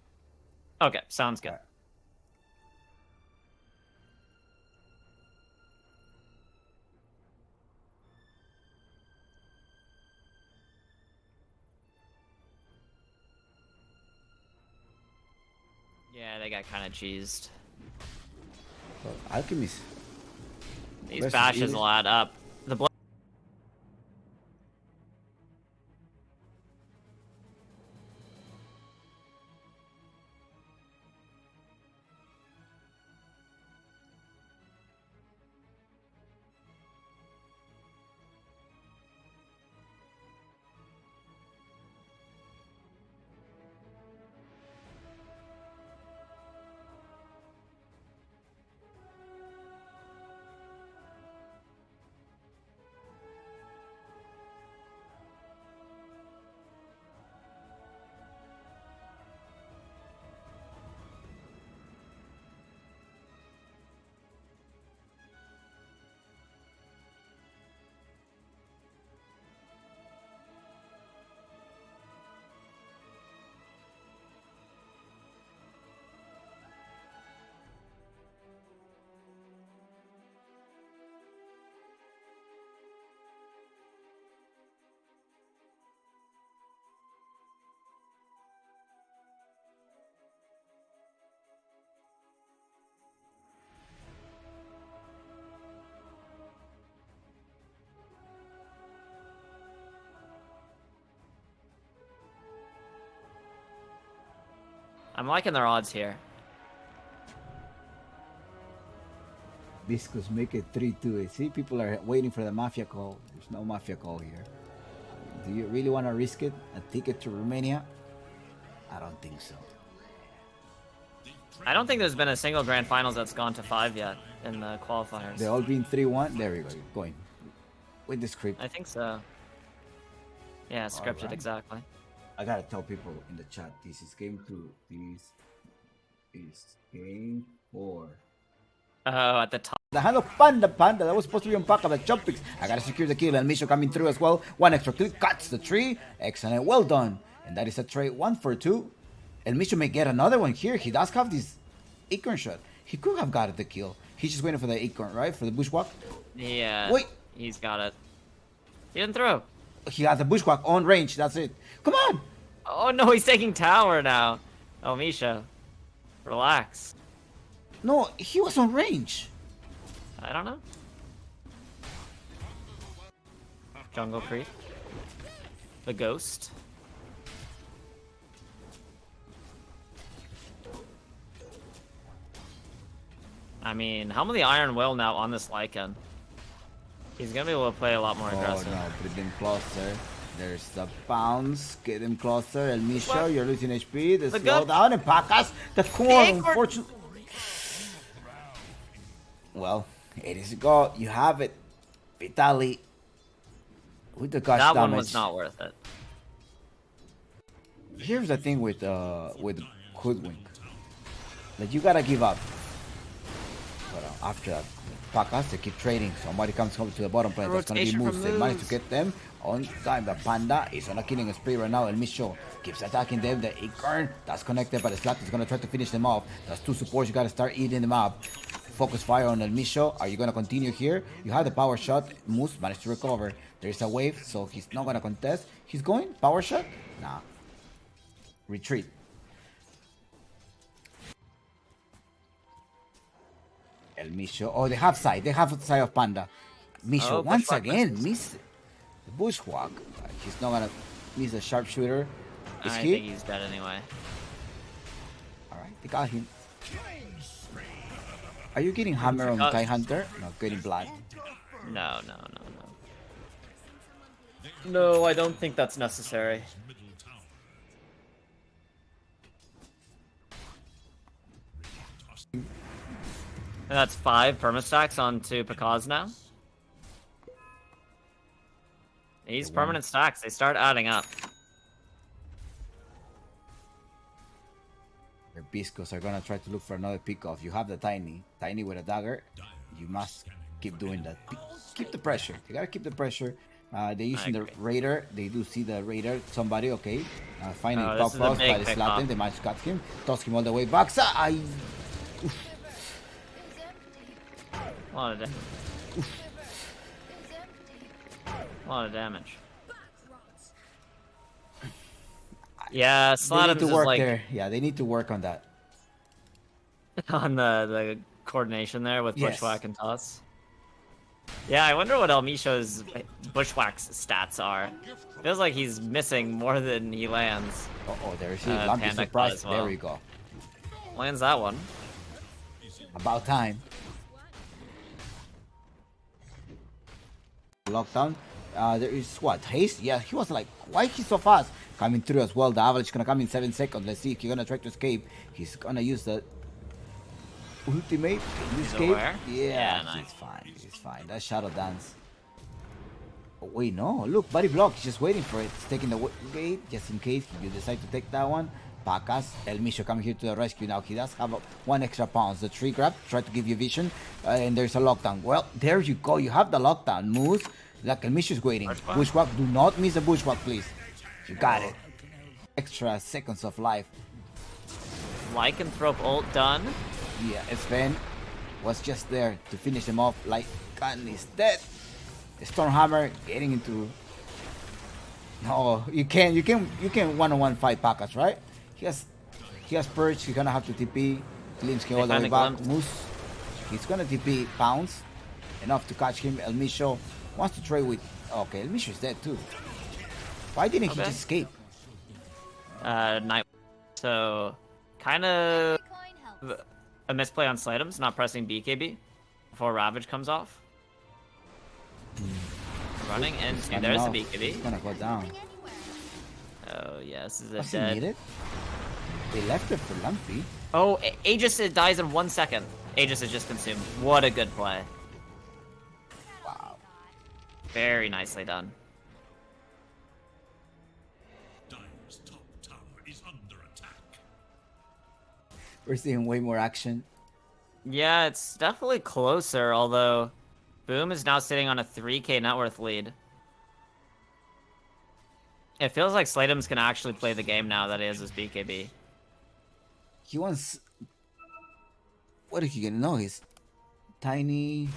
Okay, sounds good. All right. Yeah, they got kind of cheesed. So, Alchemist. These bashes will add up. The blood. I'm liking their odds here. Viscos make it 3-2. See, people are waiting for the Mafia call. There's no Mafia call here. Do you really want to risk it? A ticket to Romania? I don't think so. I don't think there's been a single grand finals that's gone to 5 yet in the qualifiers. They all been 3-1. There we go. Going with the script. I think so. Yeah, scripted right. Exactly. I gotta tell people in the chat, this is game 2. This is game 4. Oh, at the top. The hand of Panda. That was supposed to be on Paca, but jump picks. I gotta secure the kill. And Misho coming through as well. One extra click, cuts the tree. Excellent, well done. And that is a trade 1 for 2. And Misho may get another one here. He does have this acorn shot. He could have got the kill. He's just waiting for the acorn, right? For the bushwhack. Yeah. Wait. He's got it. He didn't throw. He has the bushwhack on range. That's it. Come on. Oh no, he's taking tower now. Oh, Misha. Relax. No, he was on range. I don't know. Jungle Creep. The ghost. I mean, how many Iron Will now on this Lycan? He's gonna be able to play a lot more aggressive. Oh no, put him closer. There's the bounce. Get him closer. El Misho, you're losing HP. The slowdown and Pacas. The corn, unfortunately. Well, it is a go. You have it. Vitali. With the gush that damage. One was not worth it. Here's the thing with Hoodwink. Like, you gotta give up. But after that, Pacas, they keep trading. Somebody comes over to the bottom plane. That's gonna be Rotation moves. from They manage to moves. get them on time. The Panda is on a killing spree right now. El Micho keeps attacking them. The Acorn, that's connected, but the Slap is gonna try to finish them off. That's two supports. You gotta start eating them up. Focus fire on El Micho. Are you gonna continue here? You have the power shot. Moose managed to recover. There's a wave, so he's not gonna contest. He's going power shot. Nah. Retreat. El Micho. Oh, they have side. They have side of Panda. Micho Oh, once Bushwhack again misses. missed the Bushwhack. He's not gonna miss a sharpshooter. Is I he? think he's dead anyway. Alright, they got him. Are you getting hammer on Kai Hunter? No, getting blood. No, no, no, no. No, I don't think that's necessary. Middle tower. And that's 5 permastacks onto Pekaz now. These permanent stacks, they start adding up. Your Biscos are gonna try to look for another pickoff. You have the Tiny. Tiny with a dagger. You must keep doing that. Keep the pressure. You gotta keep the pressure. They're using the agree. Raider. They do see the Raider. Somebody, okay. Finally, Oh, pop this is a cross big by the pick Slatin. off. They managed to cut him. Toss him all the way back. A lot of damage. A lot of damage. Yeah, They Slatums need to is work like there. Yeah, they need to work on that. on the coordination there with Yes. Bushwhack and Toss. Yeah, I wonder what El Micho's Bushwhack's stats are. Feels like he's missing more than he lands. Oh, there's he. Panda Lumpy caught surprise. as well. There we go. Lands that one. About time. Lockdown. There is what? Haste? Yeah, he was like, why he so fast? Coming through as well. The avalanche gonna come in 7 seconds. Let's see if he's gonna try to escape. He's gonna use the ultimate. Can you He's escape? aware? Yeah, Yeah, nice. he's fine. He's fine. That's Shadow Dance. Oh, wait, no. Look, body block. He's just waiting for it. He's taking the gate just in case you decide to take that one. Pacas, El Micho coming here to the rescue now. He does have one extra pounds. The tree grab, try to give you vision, and there's a lockdown. Well, there you go. You have the lockdown. Moose, like El Micho's waiting. Bushwhack, do not miss the Bushwhack, please. You got it. Extra seconds of life. Lycanthrope ult done. Yeah, Sven was just there to finish him off. Like, Khan is dead. Stormhammer getting into. No, you can't one-on-one fight Pacas, right? He has purge. He's gonna have to TP. Linsky all the way kinda back. glimpsed. Moose. He's gonna TP pounce enough to catch him. El Micho wants to trade with. Okay, El Micho is dead too. Why didn't he Okay. just escape? Night. So, kind of Coin helps. a misplay on Slatums, not pressing BKB before Ravage comes off. Running into, Not there's the enough. BKB. He's gonna go down. Anywhere. Oh, yeah, this is a Does he dead. need it? They left it for Lumpy. Oh, Aegis it dies in 1 second. Aegis is just consumed. What a good play. Wow. Very nicely done. Dire's top tower is under attack. We're seeing way more action. Yeah, it's definitely closer, although Boom is now sitting on a 3k net worth lead. It feels like Slatum's gonna actually play the game now that he has his BKB. He wants. What is he gonna know? He's Tiny.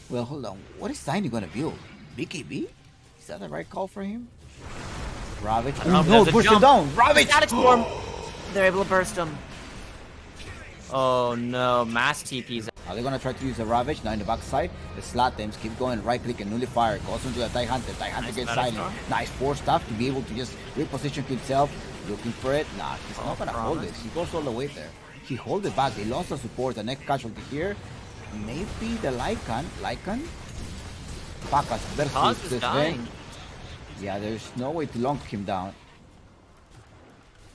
Well, hold on. What is Tiny gonna build? BKB? Is that the right call for him? Ravage. don't know, Oh, no, there's a push him jump. down. Ravage. Static Storm! They're able to burst him. Oh no, mass TPs. Are they gonna try to use a Ravage now in the backside? The slot teams keep going, right click and nullifier. Goes into the TIE Hunter. TIE Hunter Nice gets Static silent. Storm. Nice force stuff to be able to just reposition himself. Looking for it. Nah, he's not gonna hold promise. this. He goes all the way there. He holds it back. They lost the support. The next casualty here. Maybe the Lycan. Pacas versus Cause is this dying. thing. Yeah, there's no way to lock him down.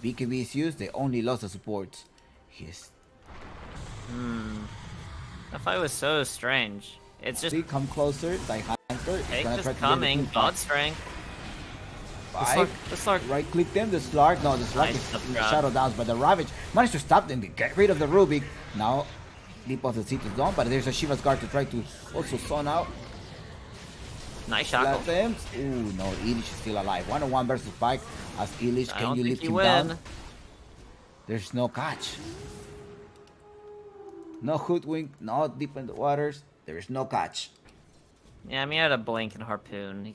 BKB is used. They only lost the support. He's That fight was so strange. It's just see, come closer. TIE Hunter. He's Take gonna is try to get the coming. team God back. strength. Spike. The Slark. Right click them. The Slark. No, the Slark Nice, is in the grab. Shadow Downs, but the Ravage managed to stop them. They get rid of the Rubik. Now, Leap of the Seat is done, but there's a Shiva's Guard to try to also stun out. Nice shackle. Slap them. Ooh, no, Illich is still alive. 1-on-1 versus Spike. As Illich, I can don't you think lift you him win. down? There's no catch. No hoodwink, no deep in the waters. There is no catch. Yeah, I mean, I had a blink and harpoon. He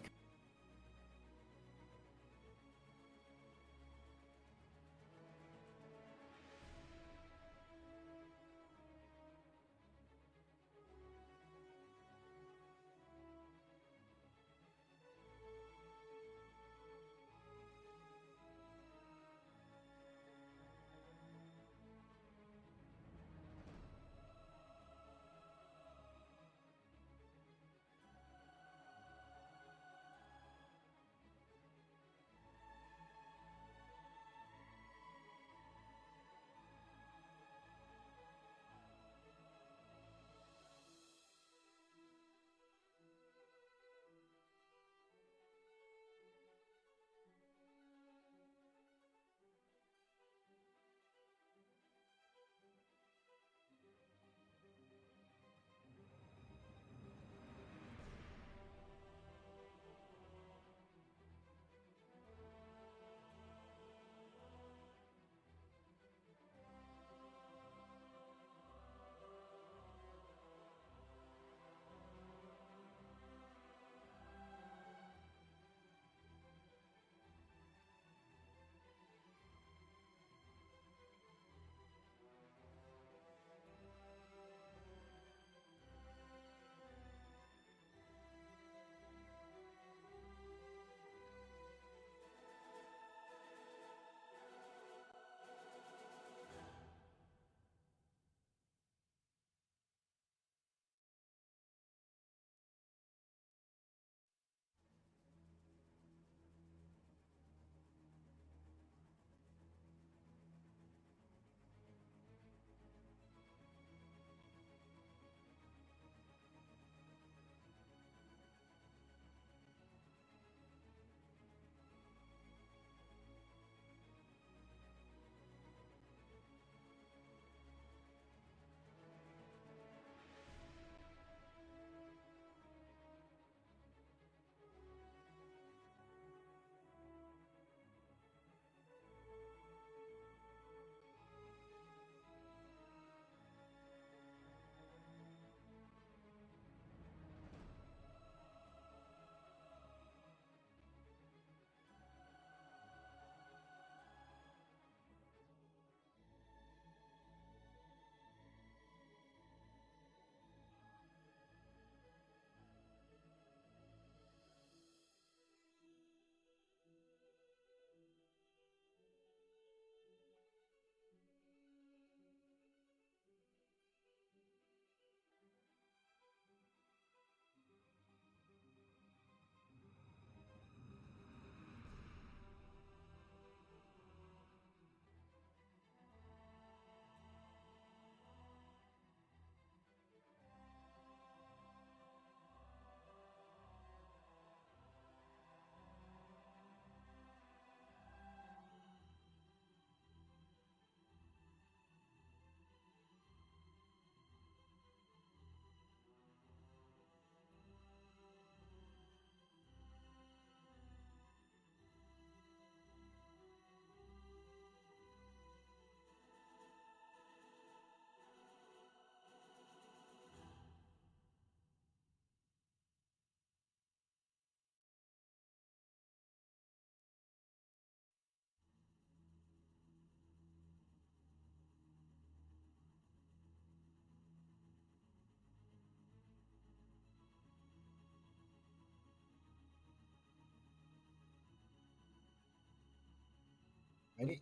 Ready?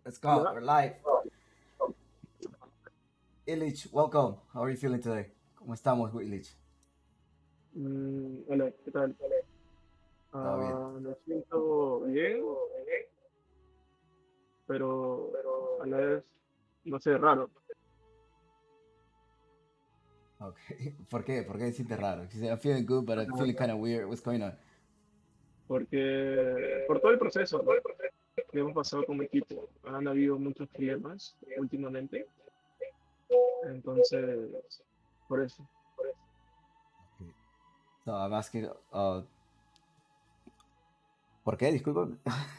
Let's go. We're live. Illich, welcome. How are you feeling today? ¿Cómo estamos, Illich? Hola, ¿qué tal? Todo bien. Me siento bien, pero a la vez, no sé, raro. Okay. ¿Por qué? ¿Por qué te sientes raro? You say, I'm feeling good, but I'm feeling kind of weird. What's going on? porque por todo el proceso, ¿no? Que hemos pasado como equipo. Han habido muchos problemas últimamente, entonces, por eso. Okay. So, además que, ¿por qué? Disculpa,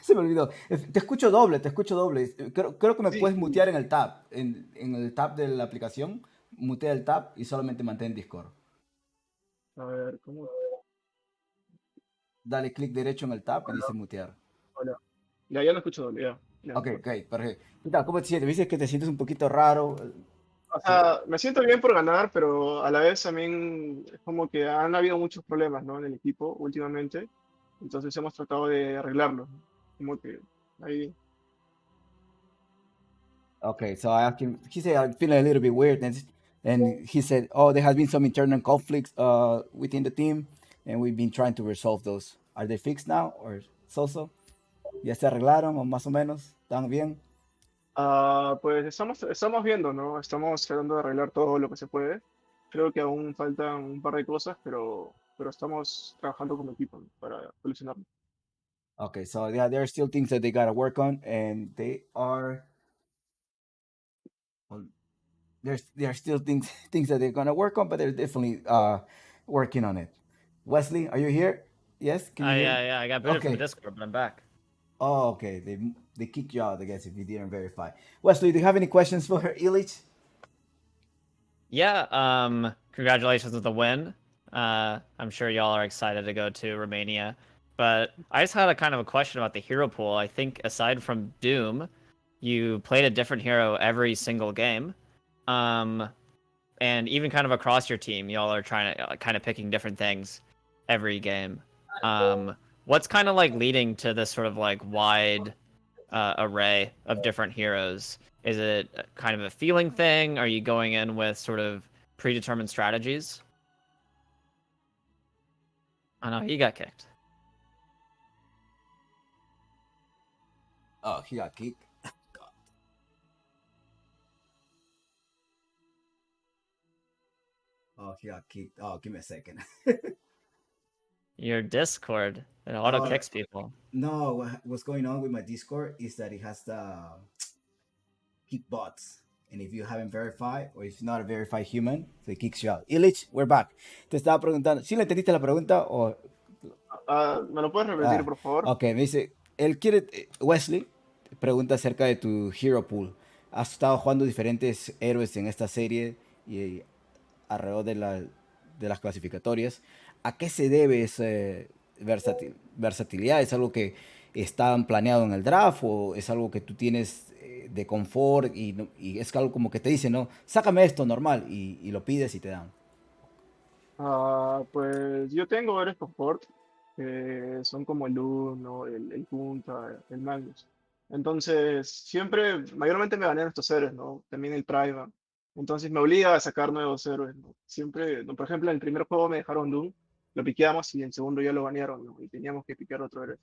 se me olvidó. Te escucho doble, te escucho doble. Creo que me Sí, puedes mutear en el tab. En el tab de la aplicación, mutea el tab y solamente mantén Discord. a ver, ¿cómo? Dale clic derecho en el tab y Hola, dice mutear. hola. Ya lo escucho, ya Ok, mejor. ok, perfecto. ¿Qué tal? ¿Cómo te sientes? Dices que te sientes un poquito raro. O Sí. sea, me siento bien por ganar, pero a la vez también es como que han habido muchos problemas, ¿no? En el equipo últimamente, entonces hemos tratado de arreglarlos, ¿no? Como que ahí. Okay, so I asked him. He said I'm feeling a little bit weird, and he said, "Oh, there has been some internal conflicts within the team, and we've been trying to resolve those. Are they fixed now, or so? ¿Ya se arreglaron o más o menos? ¿Están bien? Pues estamos viendo, ¿no? Estamos tratando de arreglar todo lo que se puede. Creo que aún faltan un par de cosas, pero estamos trabajando como equipo, ¿no? Para solucionarlo. Okay, so yeah, there are still things that they gotta work on, and they are. Well, there are still things that they're gonna work on, but they're definitely working on it. Wesley, are you here? Yes, can you hear me? Yeah, I got booted from Okay. Discord, but I'm back. Oh, okay. They kicked you out, I guess, if you didn't verify. Wesley, do you have any questions for Illich? Yeah, congratulations with the win. I'm sure y'all are excited to go to Romania. But I just had a kind of a question about the hero pool. I think aside from Doom, you played a different hero every single game. Um, and even kind of across your team, y'all are trying to kind of picking different things every game. What's kind of like leading to this sort of like wide array of different heroes? Is it kind of a feeling thing? Are you going in with sort of predetermined strategies? I know he got kicked. Oh, he got kicked. Oh, he got kicked. Oh, give me a second. Your Discord, it auto uh, kicks people. no, what's going on with my Discord is that it has the kick bots. And if you haven't verified, or if you're not a verified human, so it kicks you out. Illich, we're back. Te estaba preguntando, ¿sí le entendiste la pregunta o ¿Me lo puedes repetir, por favor? ok, me dice, él quiere, Wesley pregunta acerca de tu hero pool. Has estado jugando diferentes héroes en esta serie y alrededor de las clasificatorias. ¿A qué se debe esa versatilidad? ¿Es algo que están planeado en el draft o es algo que tú tienes de confort y es algo como que te dicen, no, sácame esto normal y lo pides y te dan? Pues yo tengo varios confort, que son como el Uno, el Punta, el Magnus. Entonces, siempre, mayormente me ganan estos héroes, ¿no? También el Prima. Entonces me obliga a sacar nuevos héroes, ¿no? Siempre, no, por ejemplo, en el primer juego me dejaron Doom, lo piqueamos y en el segundo ya lo banearon, ¿no? Y teníamos que piquear otro héroe.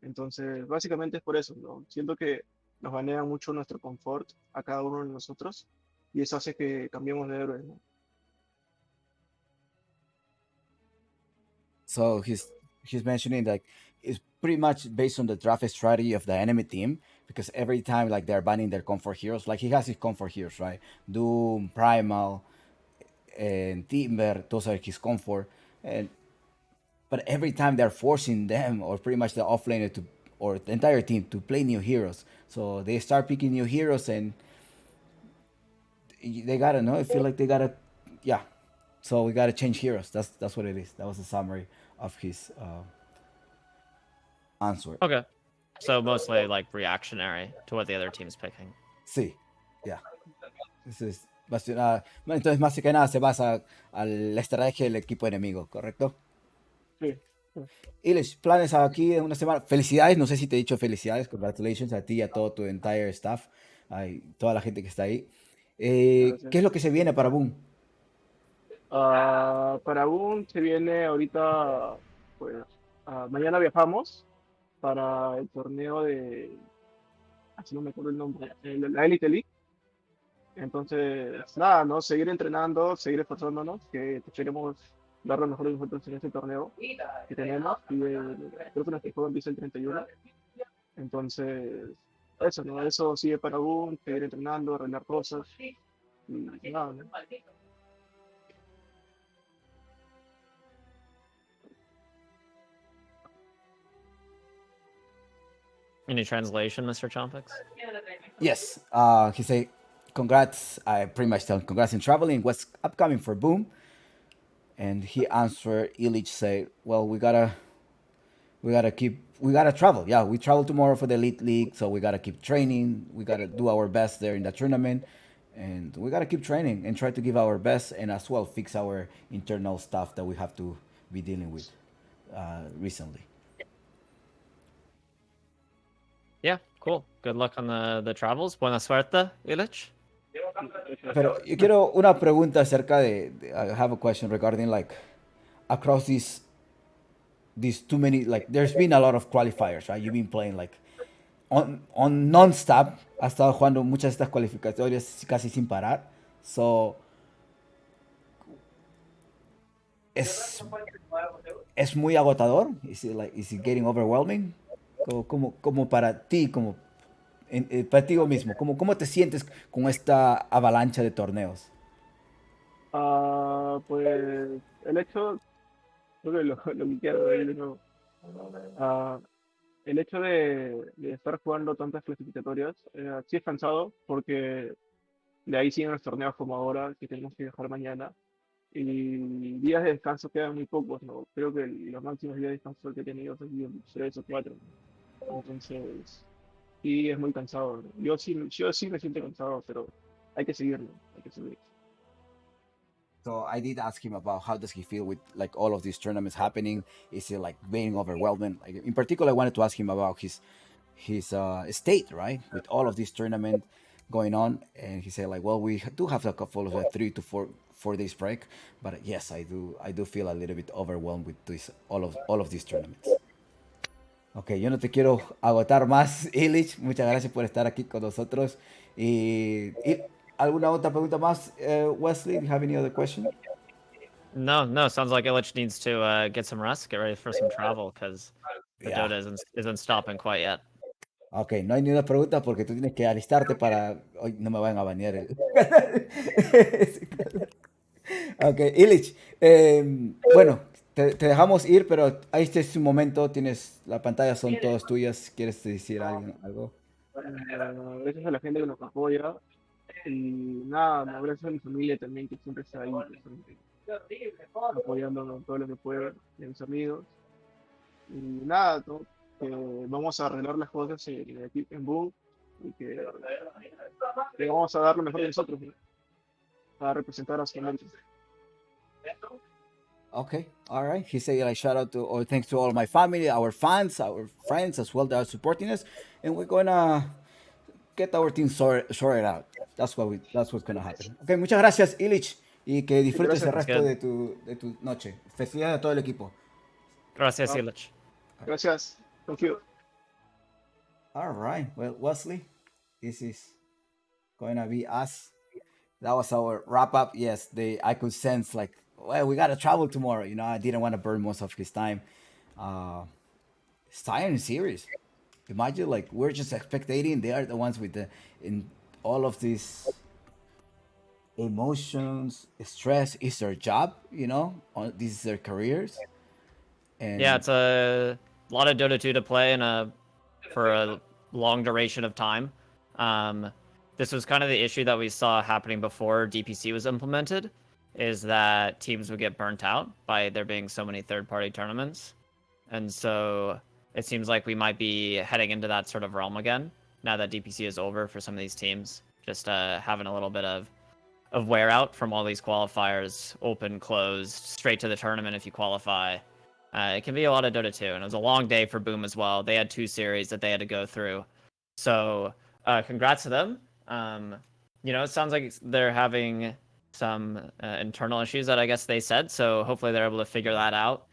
Entonces, básicamente es por eso, ¿no? Siento que nos banean mucho nuestro confort a cada uno de nosotros y eso hace que cambiemos de héroe, ¿no? So he's mentioning like it's pretty much based on the draft strategy of the enemy team because every time like they're banning their comfort heroes, like he has his comfort heroes, right? Doom, Primal, and Timber, those are his comfort, and but every time they're forcing them or pretty much the offlaner to or the entire team to play new heroes, so they start picking new heroes and they gotta know. I feel like they gotta, yeah. So we gotta change heroes. That's what it is. That was a summary of his answer. Okay. So mostly like reactionary to what the other team's picking. Sí, ya. Eso es entonces, más que nada se basa a la estrategia del equipo enemigo, ¿correcto? Sí. Ilish, planes aquí en una semana. Felicidades, no sé si te he dicho felicidades. Congratulations a ti y a todo tu entire staff, a toda la gente que está ahí. ¿Qué es Gracias. lo que se viene para Boom? Para un se viene ahorita, pues, mañana viajamos para el torneo de, así no me acuerdo el nombre, la Elite League. Entonces, nada, ¿no? Seguir entrenando, seguir esforzándonos, que queremos dar lo mejor de nosotros en este torneo que tenemos. Y creo que nuestro juego empieza el 31. Entonces, eso, ¿no? Eso sigue para Boom, seguir entrenando, arreglar cosas. Y nada, ¿no? Any translation, Mr. Chompix? Yes. He say, congrats. I pretty much tell him congrats in traveling. What's upcoming for Boom? And he answered, Illich say, well, we gotta travel. Yeah, we travel tomorrow for the Elite League, so we gotta keep training. We gotta do our best there in the tournament. And we gotta keep training and try to give our best and as well fix our internal stuff that we have to be dealing with recently. Yeah, cool. Good luck on the travels. Buena suerte, Illich. Pero yo quiero una pregunta acerca I have a question regarding like across these too many, like there's been a lot of qualifiers, right? You've been playing like on non-stop, has estado jugando muchas de estas cualificatorias casi sin parar. So es muy agotador. Is it getting overwhelming? Como para ti, para ti mismo, ¿cómo te sientes con esta avalancha de torneos? Pues el hecho, creo que lo que quiero decir, ¿no? Ah, el hecho de estar jugando tantas clasificatorias, sí es cansado, porque de ahí siguen los torneos como ahora, que tenemos que viajar mañana. Y días de descanso quedan muy pocos, ¿no? Creo que los máximos días de descanso que he tenido han sido 3 o 4. Entonces, sí es muy cansado, ¿no? Yo sí me siento cansado, pero hay que seguirlo, hay que seguir. So I did ask him about how does he feel with like all of these tournaments happening. Is it like being overwhelming? Like in particular, I wanted to ask him about his state, right, with all of this tournament going on. And he said like, well, we do have a couple of 3 to 4 days break, but yes, I do feel a little bit overwhelmed with all of these tournaments. Ok, yo no te quiero agotar más, Illich. Muchas gracias por estar aquí con nosotros. Y ¿alguna otra pregunta más, Wesley? Do you have any other question? No. Sounds like Illich needs to get some rest, get ready for some travel, because the Yeah. Dota isn't stopping quite yet. Ok, no hay ni una pregunta porque tú tienes que alistarte para... Hoy no me van a banear el... Ok, Illich. Bueno, te dejamos ir, pero ahí este es su momento. Tienes... Las pantallas son todas tuyas. ¿Quieres decir algo? Gracias a la gente que nos apoya. Y nada, no, gracias a mi familia también, que siempre está ahí presente, apoyándonos todo lo que puede, y a mis amigos. Y nada, ¿no? Que vamos a arreglar las cosas en Boom y que vamos a dar lo mejor de nosotros, ¿no? A representar a su mente. Okay, all right. He said, like, shout out to, or thanks to all my family, our fans, our friends as well that are supporting us, and we're gonna get our team sorted out. That's what's gonna happen. Okay, muchas gracias, Illich, y que disfrutes el Gracias. resto de tu noche. Felicidades a todo el equipo. Gracias, Illich. Gracias. Thank you. All right. Well, Wesley, this is going to be us. That was our wrap up. Yes, I could sense like, well, we gotta travel tomorrow. I didn't want to burn most of his time. It's tiring series. Imagine like we're just spectating. They are the ones in all of these emotions, stress. Is their job. This is their careers. And Yeah, it's a lot of Dota 2 to play for a long duration of time. This was kind of the issue that we saw happening before DPC was implemented, is that teams would get burnt out by there being so many third-party tournaments. And so it seems like we might be heading into that sort of realm again, now that DPC is over for some of these teams. Just having a little bit of wear out from all these qualifiers, open, closed, straight to the tournament if you qualify. It can be a lot of Dota 2, and it was a long day for Boom as well. They had 2 series that they had to go through. So congrats to them. It sounds like they're having some internal issues that I guess they said, so hopefully they're able to figure that out.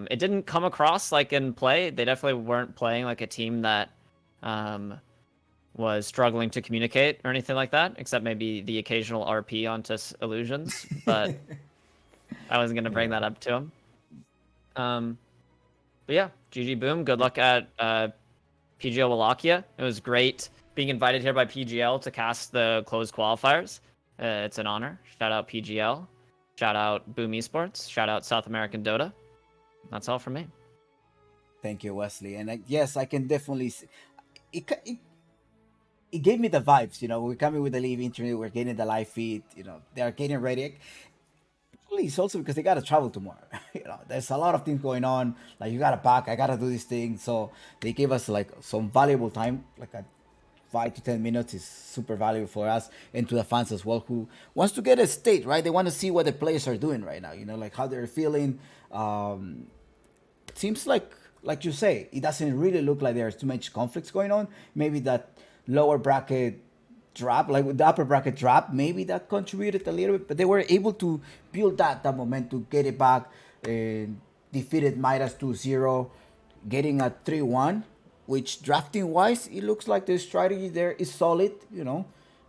It didn't come across like in play. They definitely weren't playing like a team that was struggling to communicate or anything like that, except maybe the occasional RP onto illusions. But I wasn't gonna bring that up to him. But yeah, GG Boom. Good luck at PGL Wallachia. It was great being invited here by PGL to cast the closed qualifiers. It's an honor. Shout out PGL. Shout out Boom Esports. Shout out South American Dota. That's all from me. Thank you, Wesley. And yes, I can definitely. It gave me the vibes. We're coming with the live internet. We're getting the live feed. They're getting ready. It's also because they gotta travel tomorrow. There's a lot of things going on. Like you gotta pack, I gotta do this thing. So they gave us like some valuable time, like a 5 to 10 minutes is super valuable for us and to the fans as well who wants to get a state, right? They want to see what the players are doing right now. Like how they're feeling. Seems like you say, it doesn't really look like there's too much conflicts going on. Maybe that lower bracket drop, like with the upper bracket drop, maybe that contributed a little bit, but they were able to build that momentum to get it back and defeated Midas 2-0, getting a 3-1, which drafting wise, it looks like the strategy there is solid,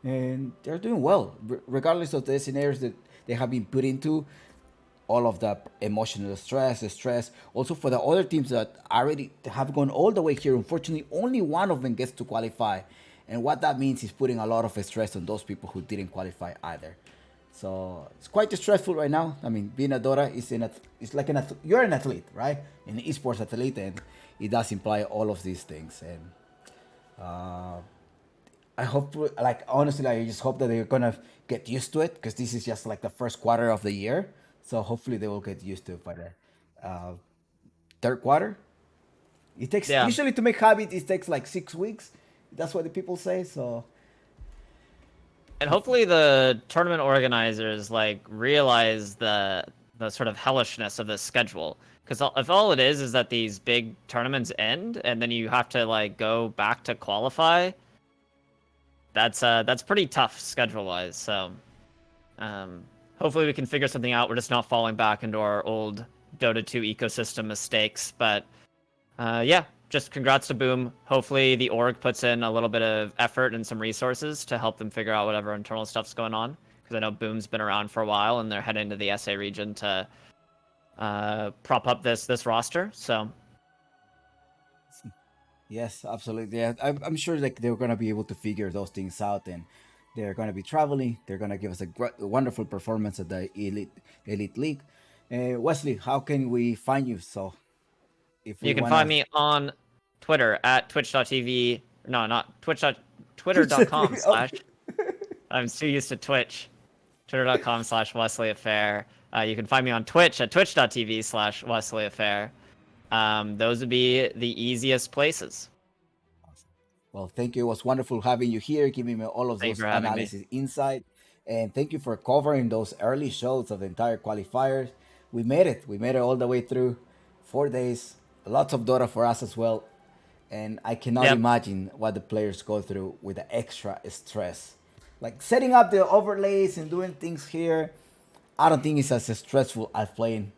and they're doing well, regardless of the scenarios that they have been put into. All of the emotional stress, the stress. Also for the other teams that already have gone all the way here, unfortunately, only one of them gets to qualify. And what that means is putting a lot of stress on those people who didn't qualify either. So it's quite stressful right now. I mean, being a Dota it's like you're an athlete, right? An esports athlete, and it does imply all of these things. And I hope, like honestly, I just hope that they're gonna get used to it because this is just like the first quarter of the year. So hopefully they will get used to it by the third quarter. It takes usually to make habit. It takes like 6 weeks. That's what the people say. So, and hopefully the tournament organizers like realize the sort of hellishness of this schedule. Because if all it is that these big tournaments end and then you have to like go back to qualify, that's pretty tough schedule wise. So, hopefully we can figure something out. We're just not falling back into our old Dota 2 ecosystem mistakes. But yeah, just congrats to Boom. Hopefully the org puts in a little bit of effort and some resources to help them figure out whatever internal stuff's going on. Because I know Boom's been around for a while and they're heading to the SA region to prop up this roster. So yes, absolutely. Yeah, I'm sure like they're gonna be able to figure those things out, and they're gonna be traveling. They're gonna give us a wonderful performance at the Elite League. Wesley, how can we find you? So, if you can find me on Twitter at twitch.tv. No, not twitch. Twitter.com slash. I'm too used to Twitch. Twitter.com/Wesley Affair. You can find me on Twitch at twitch.tv/Wesley Affair. Those would be the easiest places. Well, thank you. It was wonderful having you here, giving me all of those analysis insight. And thank you for covering those early shows of the entire qualifiers. We made it. We made it all the way through 4 days. Lots of Dota for us as well. And I cannot imagine what the players go through with the extra stress. Like setting up the overlays and doing things here, I don't think it's as stressful as playing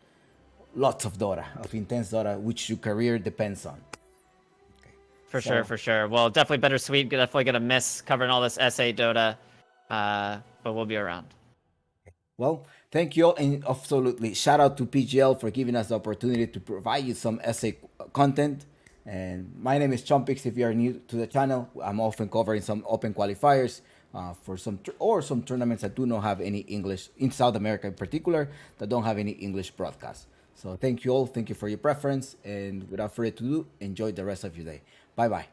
lots of Dota, of intense Dota, which your career depends on. For sure. Well, definitely bittersweet. Definitely gonna miss covering all this SA Dota, but we'll be around. Well, thank you all, and absolutely shout out to PGL for giving us the opportunity to provide you some SA content. And my name is Chompix. If you are new to the channel, I'm often covering some open qualifiers for some tournaments that do not have any English in South America in particular, that don't have any English broadcast. So thank you all. Thank you for your preference. And without further ado, enjoy the rest of your day. Bye bye.